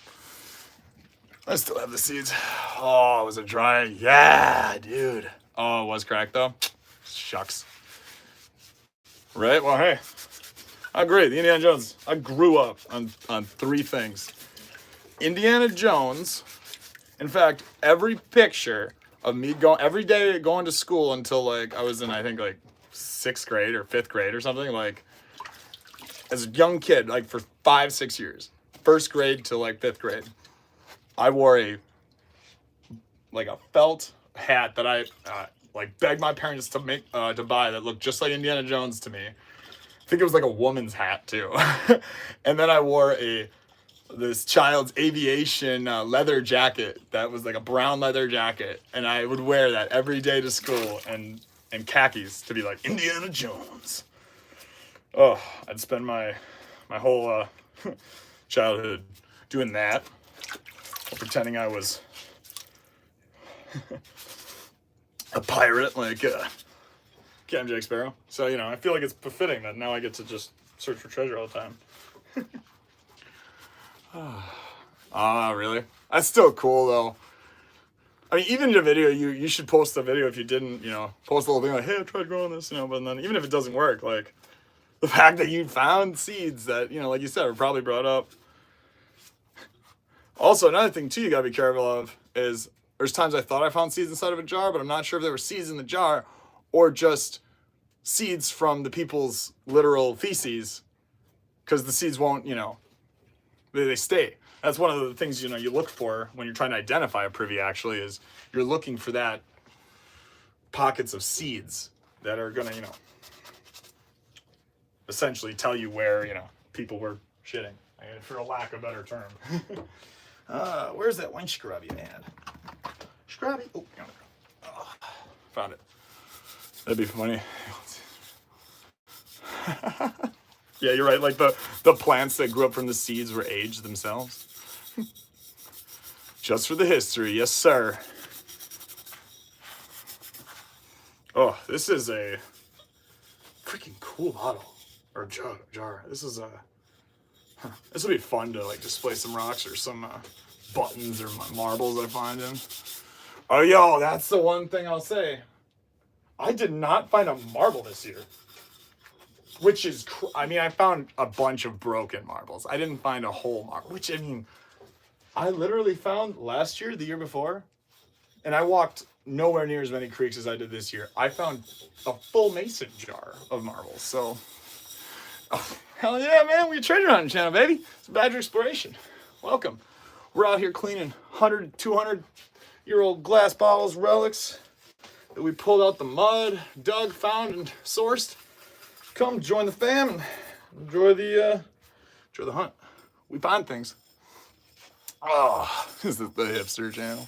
I still have the seeds. Oh, it was a dry. Yeah, dude. Oh, it was cracked though. Shucks. Right? Well, hey. I agree. The Indiana Jones. I grew up on 3 things. Indiana Jones. In fact, every picture of me going every day going to school until like I was in I think like 6th grade or 5th grade or something, like as a young kid, like for 5-6 years, 1st grade to like 5th grade, I wore a felt hat that I like begged my parents to make to buy that looked just like Indiana Jones to me. I think it was like a woman's hat too. And then I wore this child's aviation leather jacket that was like a brown leather jacket, and I would wear that every day to school, and khakis to be like Indiana Jones. Oh, I'd spend my whole childhood doing that, pretending I was a pirate like Captain Jack Sparrow. So, you know, I feel like it's befitting that now I get to just search for treasure all the time. Really? That's still cool, though. I mean, even in a video, you should post a video if you didn't, you know, post a little thing like, hey, I tried growing this, you know, but then even if it doesn't work, like, the fact that you found seeds that, you know, like you said, were probably brought up. Also, another thing, too, you gotta be careful of is there's times I thought I found seeds inside of a jar, but I'm not sure if there were seeds in the jar or just seeds from the people's literal feces, because the seeds won't, you know, they stay. That's one of the things, you know, you look for when you're trying to identify a privy, actually, is you're looking for that pockets of seeds that are gonna, you know, essentially tell you where, you know, people were shitting, for a lack of a better term. Where's that one scrubby man? Scrubby. Oh, found it. That'd be funny. Yeah, you're right. Like the plants that grew up from the seeds were aged themselves. Just for the history, yes, sir. Oh, this is a freaking cool bottle or jar. This is a. This will be fun to like display some rocks or some buttons or marbles I find in. Oh, yo, that's the one thing I'll say. I did not find a marble this year, which is, I mean, I found a bunch of broken marbles. I didn't find a whole marble, which, I mean, I literally found last year, the year before, and I walked nowhere near as many creeks as I did this year. I found a full mason jar of marbles. So, oh, hell yeah, man. We're treasure hunting channel, baby. It's Badger Exploration. Welcome. We're out here cleaning 100, 200-year-old glass bottles, relics that we pulled out the mud, dug, found, and sourced. Come join the fam and enjoy the hunt. We find things. Oh, this is the hipster channel.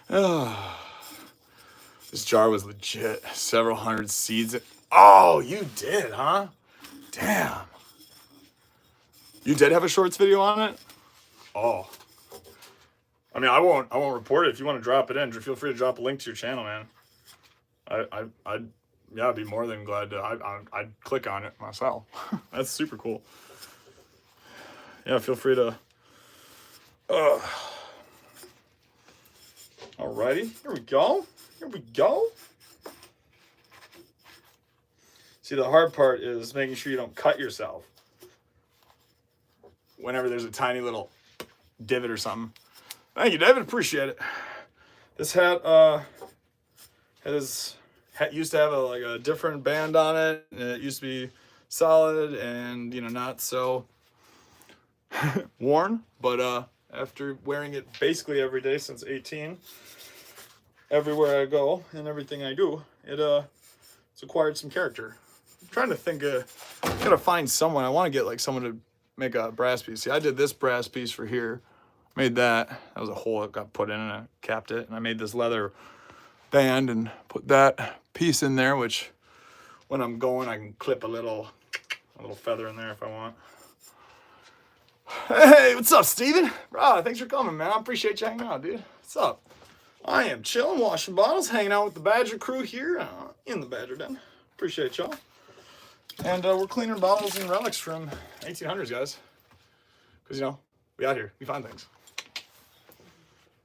Oh, this jar was legit. Several hundred seeds. Oh, you did, huh? Damn. You did have a shorts video on it? Oh. I mean, I won't report it. If you want to drop it in, feel free to drop a link to your channel, man. I'd be more than glad to. I'd click on it myself. That's super cool. Yeah, feel free to. Alrighty, here we go. Here we go. See, the hard part is making sure you don't cut yourself whenever there's a tiny little divot or something. Thank you, David. Appreciate it. This hat used to have a different band on it, and it used to be solid and, you know, not so worn. But after wearing it basically every day since 18, everywhere I go and everything I do, it's acquired some character. I'm trying to think. I gotta find someone. I want to get like someone to make a brass piece. See, I did this brass piece for here. Made that. That was a hole that got put in, and I capped it. And I made this leather band and put that piece in there, which when I'm going, I can clip a little feather in there if I want. Hey, what's up, Steven? Bro, thanks for coming, man. I appreciate you hanging out, dude. What's up? I am chilling, washing bottles, hanging out with the Badger crew here in the Badger Den. Appreciate y'all. And we're cleaning bottles and relics from 1800s, guys. Because, you know, we out here. We find things.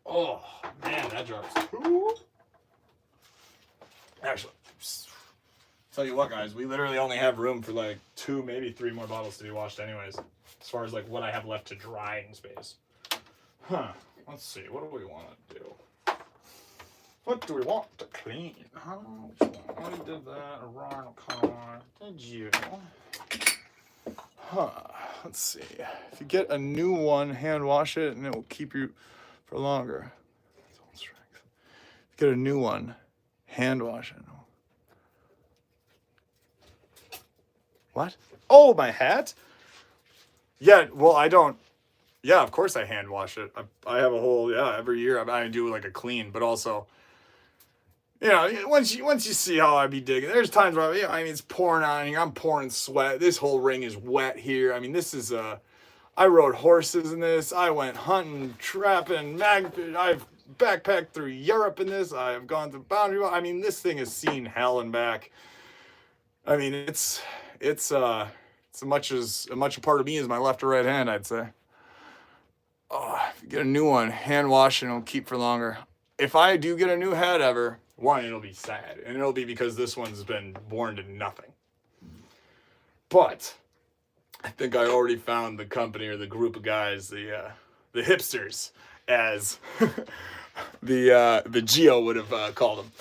Oh, man, that jar is cool. Actually, tell you what, guys, we literally only have room for like 2, maybe 3 more bottles to be washed anyways, as far as like what I have left to dry in space. Huh. Let's see. What do we want to do? What do we want to clean? Huh? I did that around the corner. Did you? Huh. Let's see. If you get a new one, hand wash it and it will keep you for longer. If you get a new one, hand wash it. What? Oh, my hat? Yeah, well, I don't. Yeah, of course I hand wash it. I have a whole, every year I do like a clean, but also, once you see how I be digging, there's times where, it's pouring on here. I'm pouring sweat. This whole ring is wet here. I mean, this is, I rode horses in this. I went hunting, trapping, I've backpacked through Europe in this. I've gone through Boundary. I mean, this thing has seen hell and back. I mean, it's as much a part of me as my left or right hand, I'd say. Oh, if you get a new one, hand wash and it'll keep for longer. If I do get a new hat ever, one, it'll be sad. And it'll be because this one's been born to nothing. But I think I already found the company or the group of guys, the hipsters, as the Geo would have called them.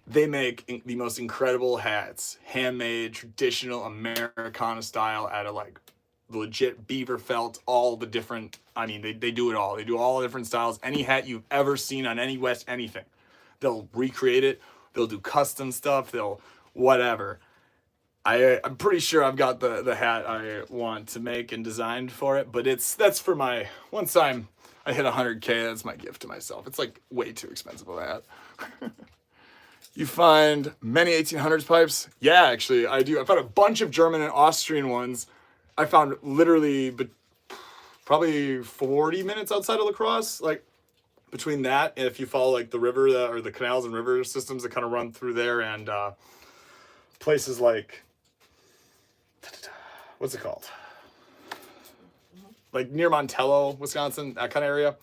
They make the most incredible hats, handmade, traditional Americana style, out of like legit beaver felt, all the different, they do it all. They do all the different styles. Any hat you've ever seen on any West anything, they'll recreate it. They'll do custom stuff. They'll whatever. I'm pretty sure I've got the hat I want to make and designed for it, but that's for my, once I hit 100K, that's my gift to myself. It's like way too expensive of a hat. You find many 1800s pipes? Yeah, actually, I do. I found a bunch of German and Austrian ones. I found literally probably 40 minutes outside of La Crosse, like between that, and if you follow like the river or the canals and river systems that kind of run through there, and places like, what's it called? Like near Montello, Wisconsin, that kind of area.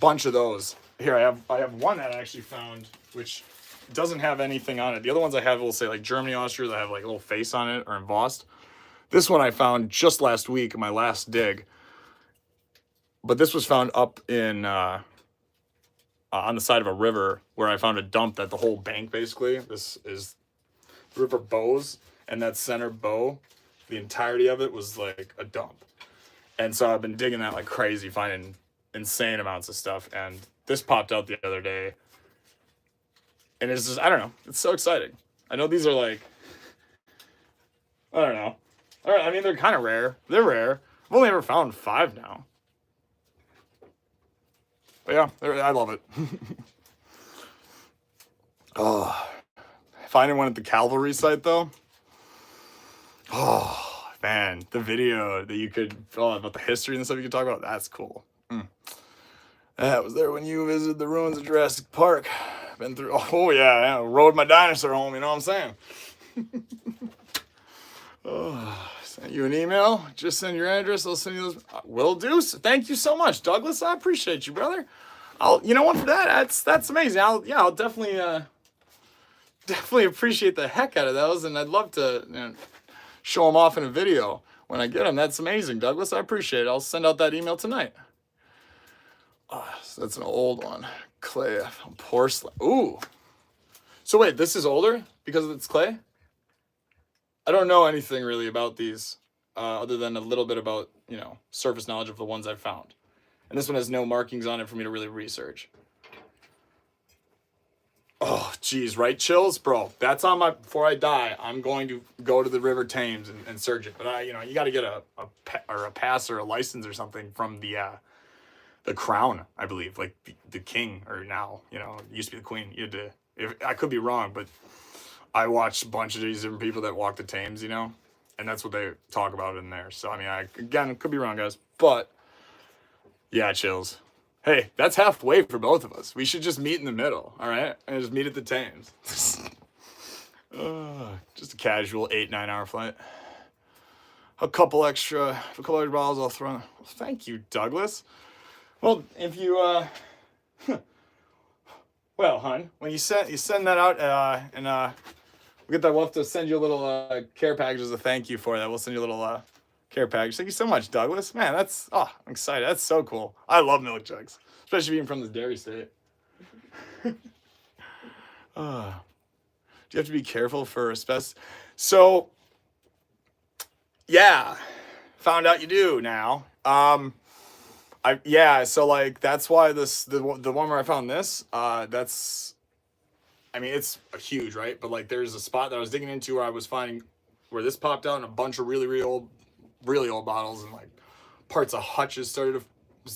Bunch of those. Here, I have one that I actually found, which doesn't have anything on it. The other ones I have will say like Germany, Austria, that have like a little face on it or embossed. This one I found just last week, my last dig. But this was found up in on the side of a river where I found a dump that the whole bank basically, this is River Bows, and that center bow, the entirety of it was like a dump. And so I've been digging that like crazy, finding insane amounts of stuff. And this popped out the other day. And it's just, I don't know, it's so exciting. I know these are like, I don't know. All right, I mean, they're kind of rare. They're rare. I've only ever found 5 now. But yeah, I love it. Oh, finding one at the Calvary site, though. Oh, man, the video that you could, about the history and stuff you could talk about, that's cool. That was there when you visited the ruins of Jurassic Park. Been through, rode my dinosaur home, you know what I'm saying? Sent you an email. Just send your address. I'll send you those. Will do. So thank you so much, Douglas. I appreciate you, brother. You know what, for that, that's amazing. I'll definitely appreciate the heck out of those, and I'd love to show them off in a video when I get them. That's amazing, Douglas. I appreciate it. I'll send out that email tonight. So that's an old one. Clay, porcelain. Ooh. So wait, this is older because it's clay? I don't know anything really about these, other than a little bit about, surface knowledge of the ones I've found. And this one has no markings on it for me to really research. Oh, geez, right, Chills? Bro, that's on my, before I die, I'm going to go to the River Thames and search it. But you got to get a pass or a license or something from the crown, I believe, like the king, or now, it used to be the queen. You had to, I could be wrong, but I watched a bunch of these different people that walk the Thames, and that's what they talk about in there. So, again, could be wrong, guys, but yeah, Chills. Hey, that's halfway for both of us. We should just meet in the middle, all right? And just meet at the Thames. Just a casual 8-9 hour flight. A couple extra bottles I'll throw in. Well, thank you, Douglas. Well, if you, well, hon, when you send that out, and we'll get that. We'll have to send you a little care package as a thank you for that. We'll send you a little care package. Thank you so much, Douglas. Man, I'm excited. That's so cool. I love milk jugs, especially being from the dairy state. Do you have to be careful for asbestos? So, yeah, found out you do now. So like that's why the one where I found this, that's, I mean, it's huge, right? But like there's a spot that I was digging into where I was finding where this popped out in a bunch of really old bottles, and like parts of hutches started to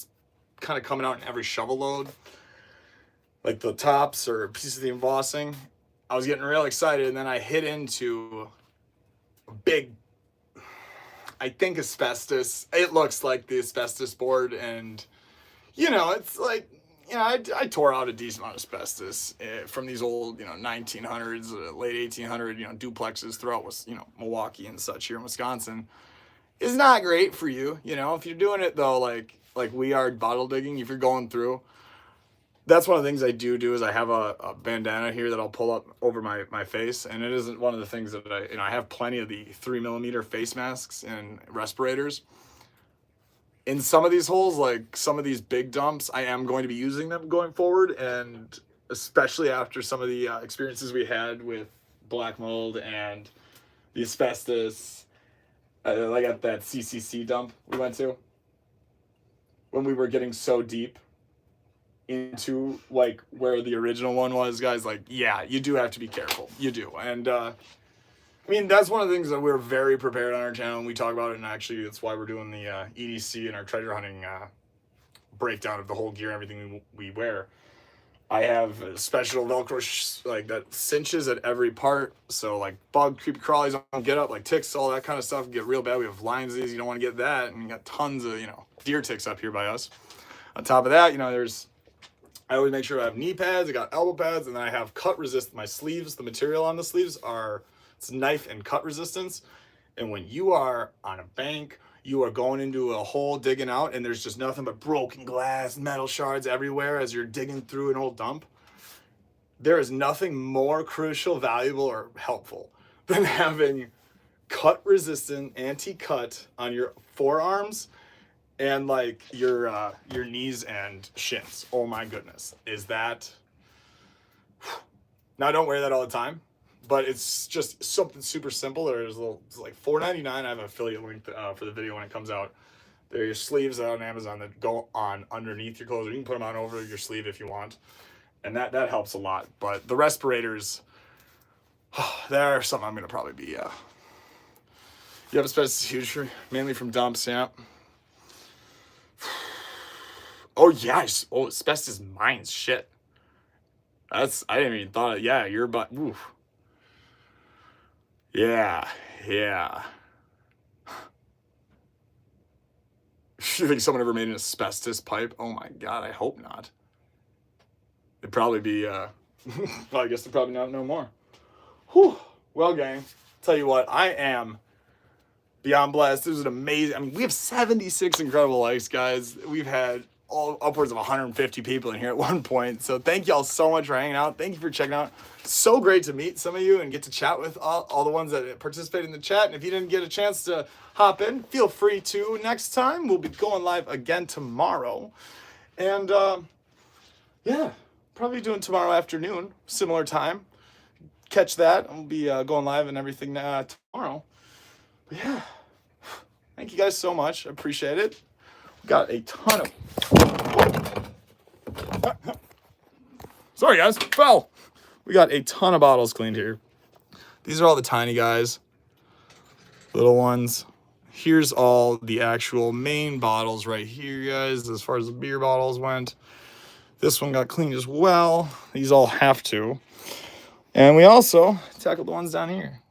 kind of coming out in every shovel load, like the tops or pieces of the embossing. I was getting real excited, and then I hit into a big, I think, asbestos. It looks like the asbestos board, and it's like, I tore out a decent amount of asbestos from these old, 1900s, late 1800, duplexes throughout, Milwaukee and such here in Wisconsin. It's not great for you, if you're doing it though, like we are bottle digging, if you're going through. That's one of the things I do is I have a bandana here that I'll pull up over my face, and it isn't one of the things that I have plenty of the 3mm face masks and respirators. In some of these holes, like some of these big dumps, I am going to be using them going forward, and especially after some of the experiences we had with black mold and the asbestos, like at that CCC dump we went to, when we were getting so deep into like where the original one was, guys, like, yeah, you do have to be careful. You do. And I mean, that's one of the things that we're very prepared on our channel, and we talk about it, and actually that's why we're doing the EDC and our treasure hunting breakdown of the whole gear, everything we wear. I have a special Velcro like that cinches at every part, so like bug, creepy crawlies don't get up, like ticks, all that kind of stuff get real bad. We have lines of these, you don't want to get that, and you got tons of deer ticks up here by us. On top of that, I always make sure I have knee pads, I got elbow pads, and then I have cut resist. My sleeves, the material on the sleeves it's knife and cut resistance. And when you are on a bank, you are going into a hole digging out, and there's just nothing but broken glass, metal shards everywhere as you're digging through an old dump. There is nothing more crucial, valuable, or helpful than having cut resistant anti-cut on your forearms and like your knees and shins. Oh my goodness, is that? Now I don't wear that all the time, but it's just something super simple. It's like $4.99. I have an affiliate link for the video when it comes out. There are your sleeves out on Amazon that go on underneath your clothes, or you can put them on over your sleeve if you want, and that helps a lot. But the respirators, they're something I'm gonna probably be. You have asbestos huge, mainly from dumps, yeah. Oh yeah, asbestos mines, shit. I didn't even thought of, yeah, your butt, oof. Yeah. You think someone ever made an asbestos pipe? Oh my God, I hope not. It'd probably be, well, I guess they're probably not no more. Whew. Well, gang, tell you what, I am beyond blessed. This was an amazing, I mean, we have 76 incredible likes, guys. We've had upwards of 150 people in here at one point. So thank y'all so much for hanging out. Thank you for checking out. So great to meet some of you and get to chat with all the ones that participate in the chat. And if you didn't get a chance to hop in, feel free to next time. We'll be going live again tomorrow. And yeah, probably doing tomorrow afternoon, similar time. Catch that. We'll be going live and everything tomorrow. But yeah, thank you guys so much. I appreciate it. Got a ton of... Sorry, guys. Fell. We got a ton of bottles cleaned here. These are all the tiny guys. Little ones. Here's all the actual main bottles right here, guys, as far as the beer bottles went. This one got cleaned as well. These all have to. And we also tackled the ones down here.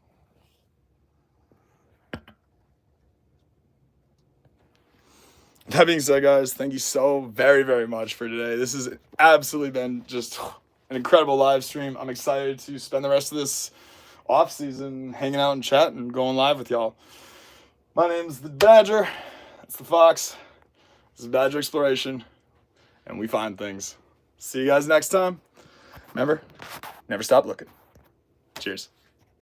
That being said, guys, thank you so very, very much for today. This has absolutely been just an incredible live stream. I'm excited to spend the rest of this off season hanging out and chatting and going live with y'all. My name's the Badger. That's the Fox. This is Badger Exploration, and we find things. See you guys next time. Remember, never stop looking. Cheers.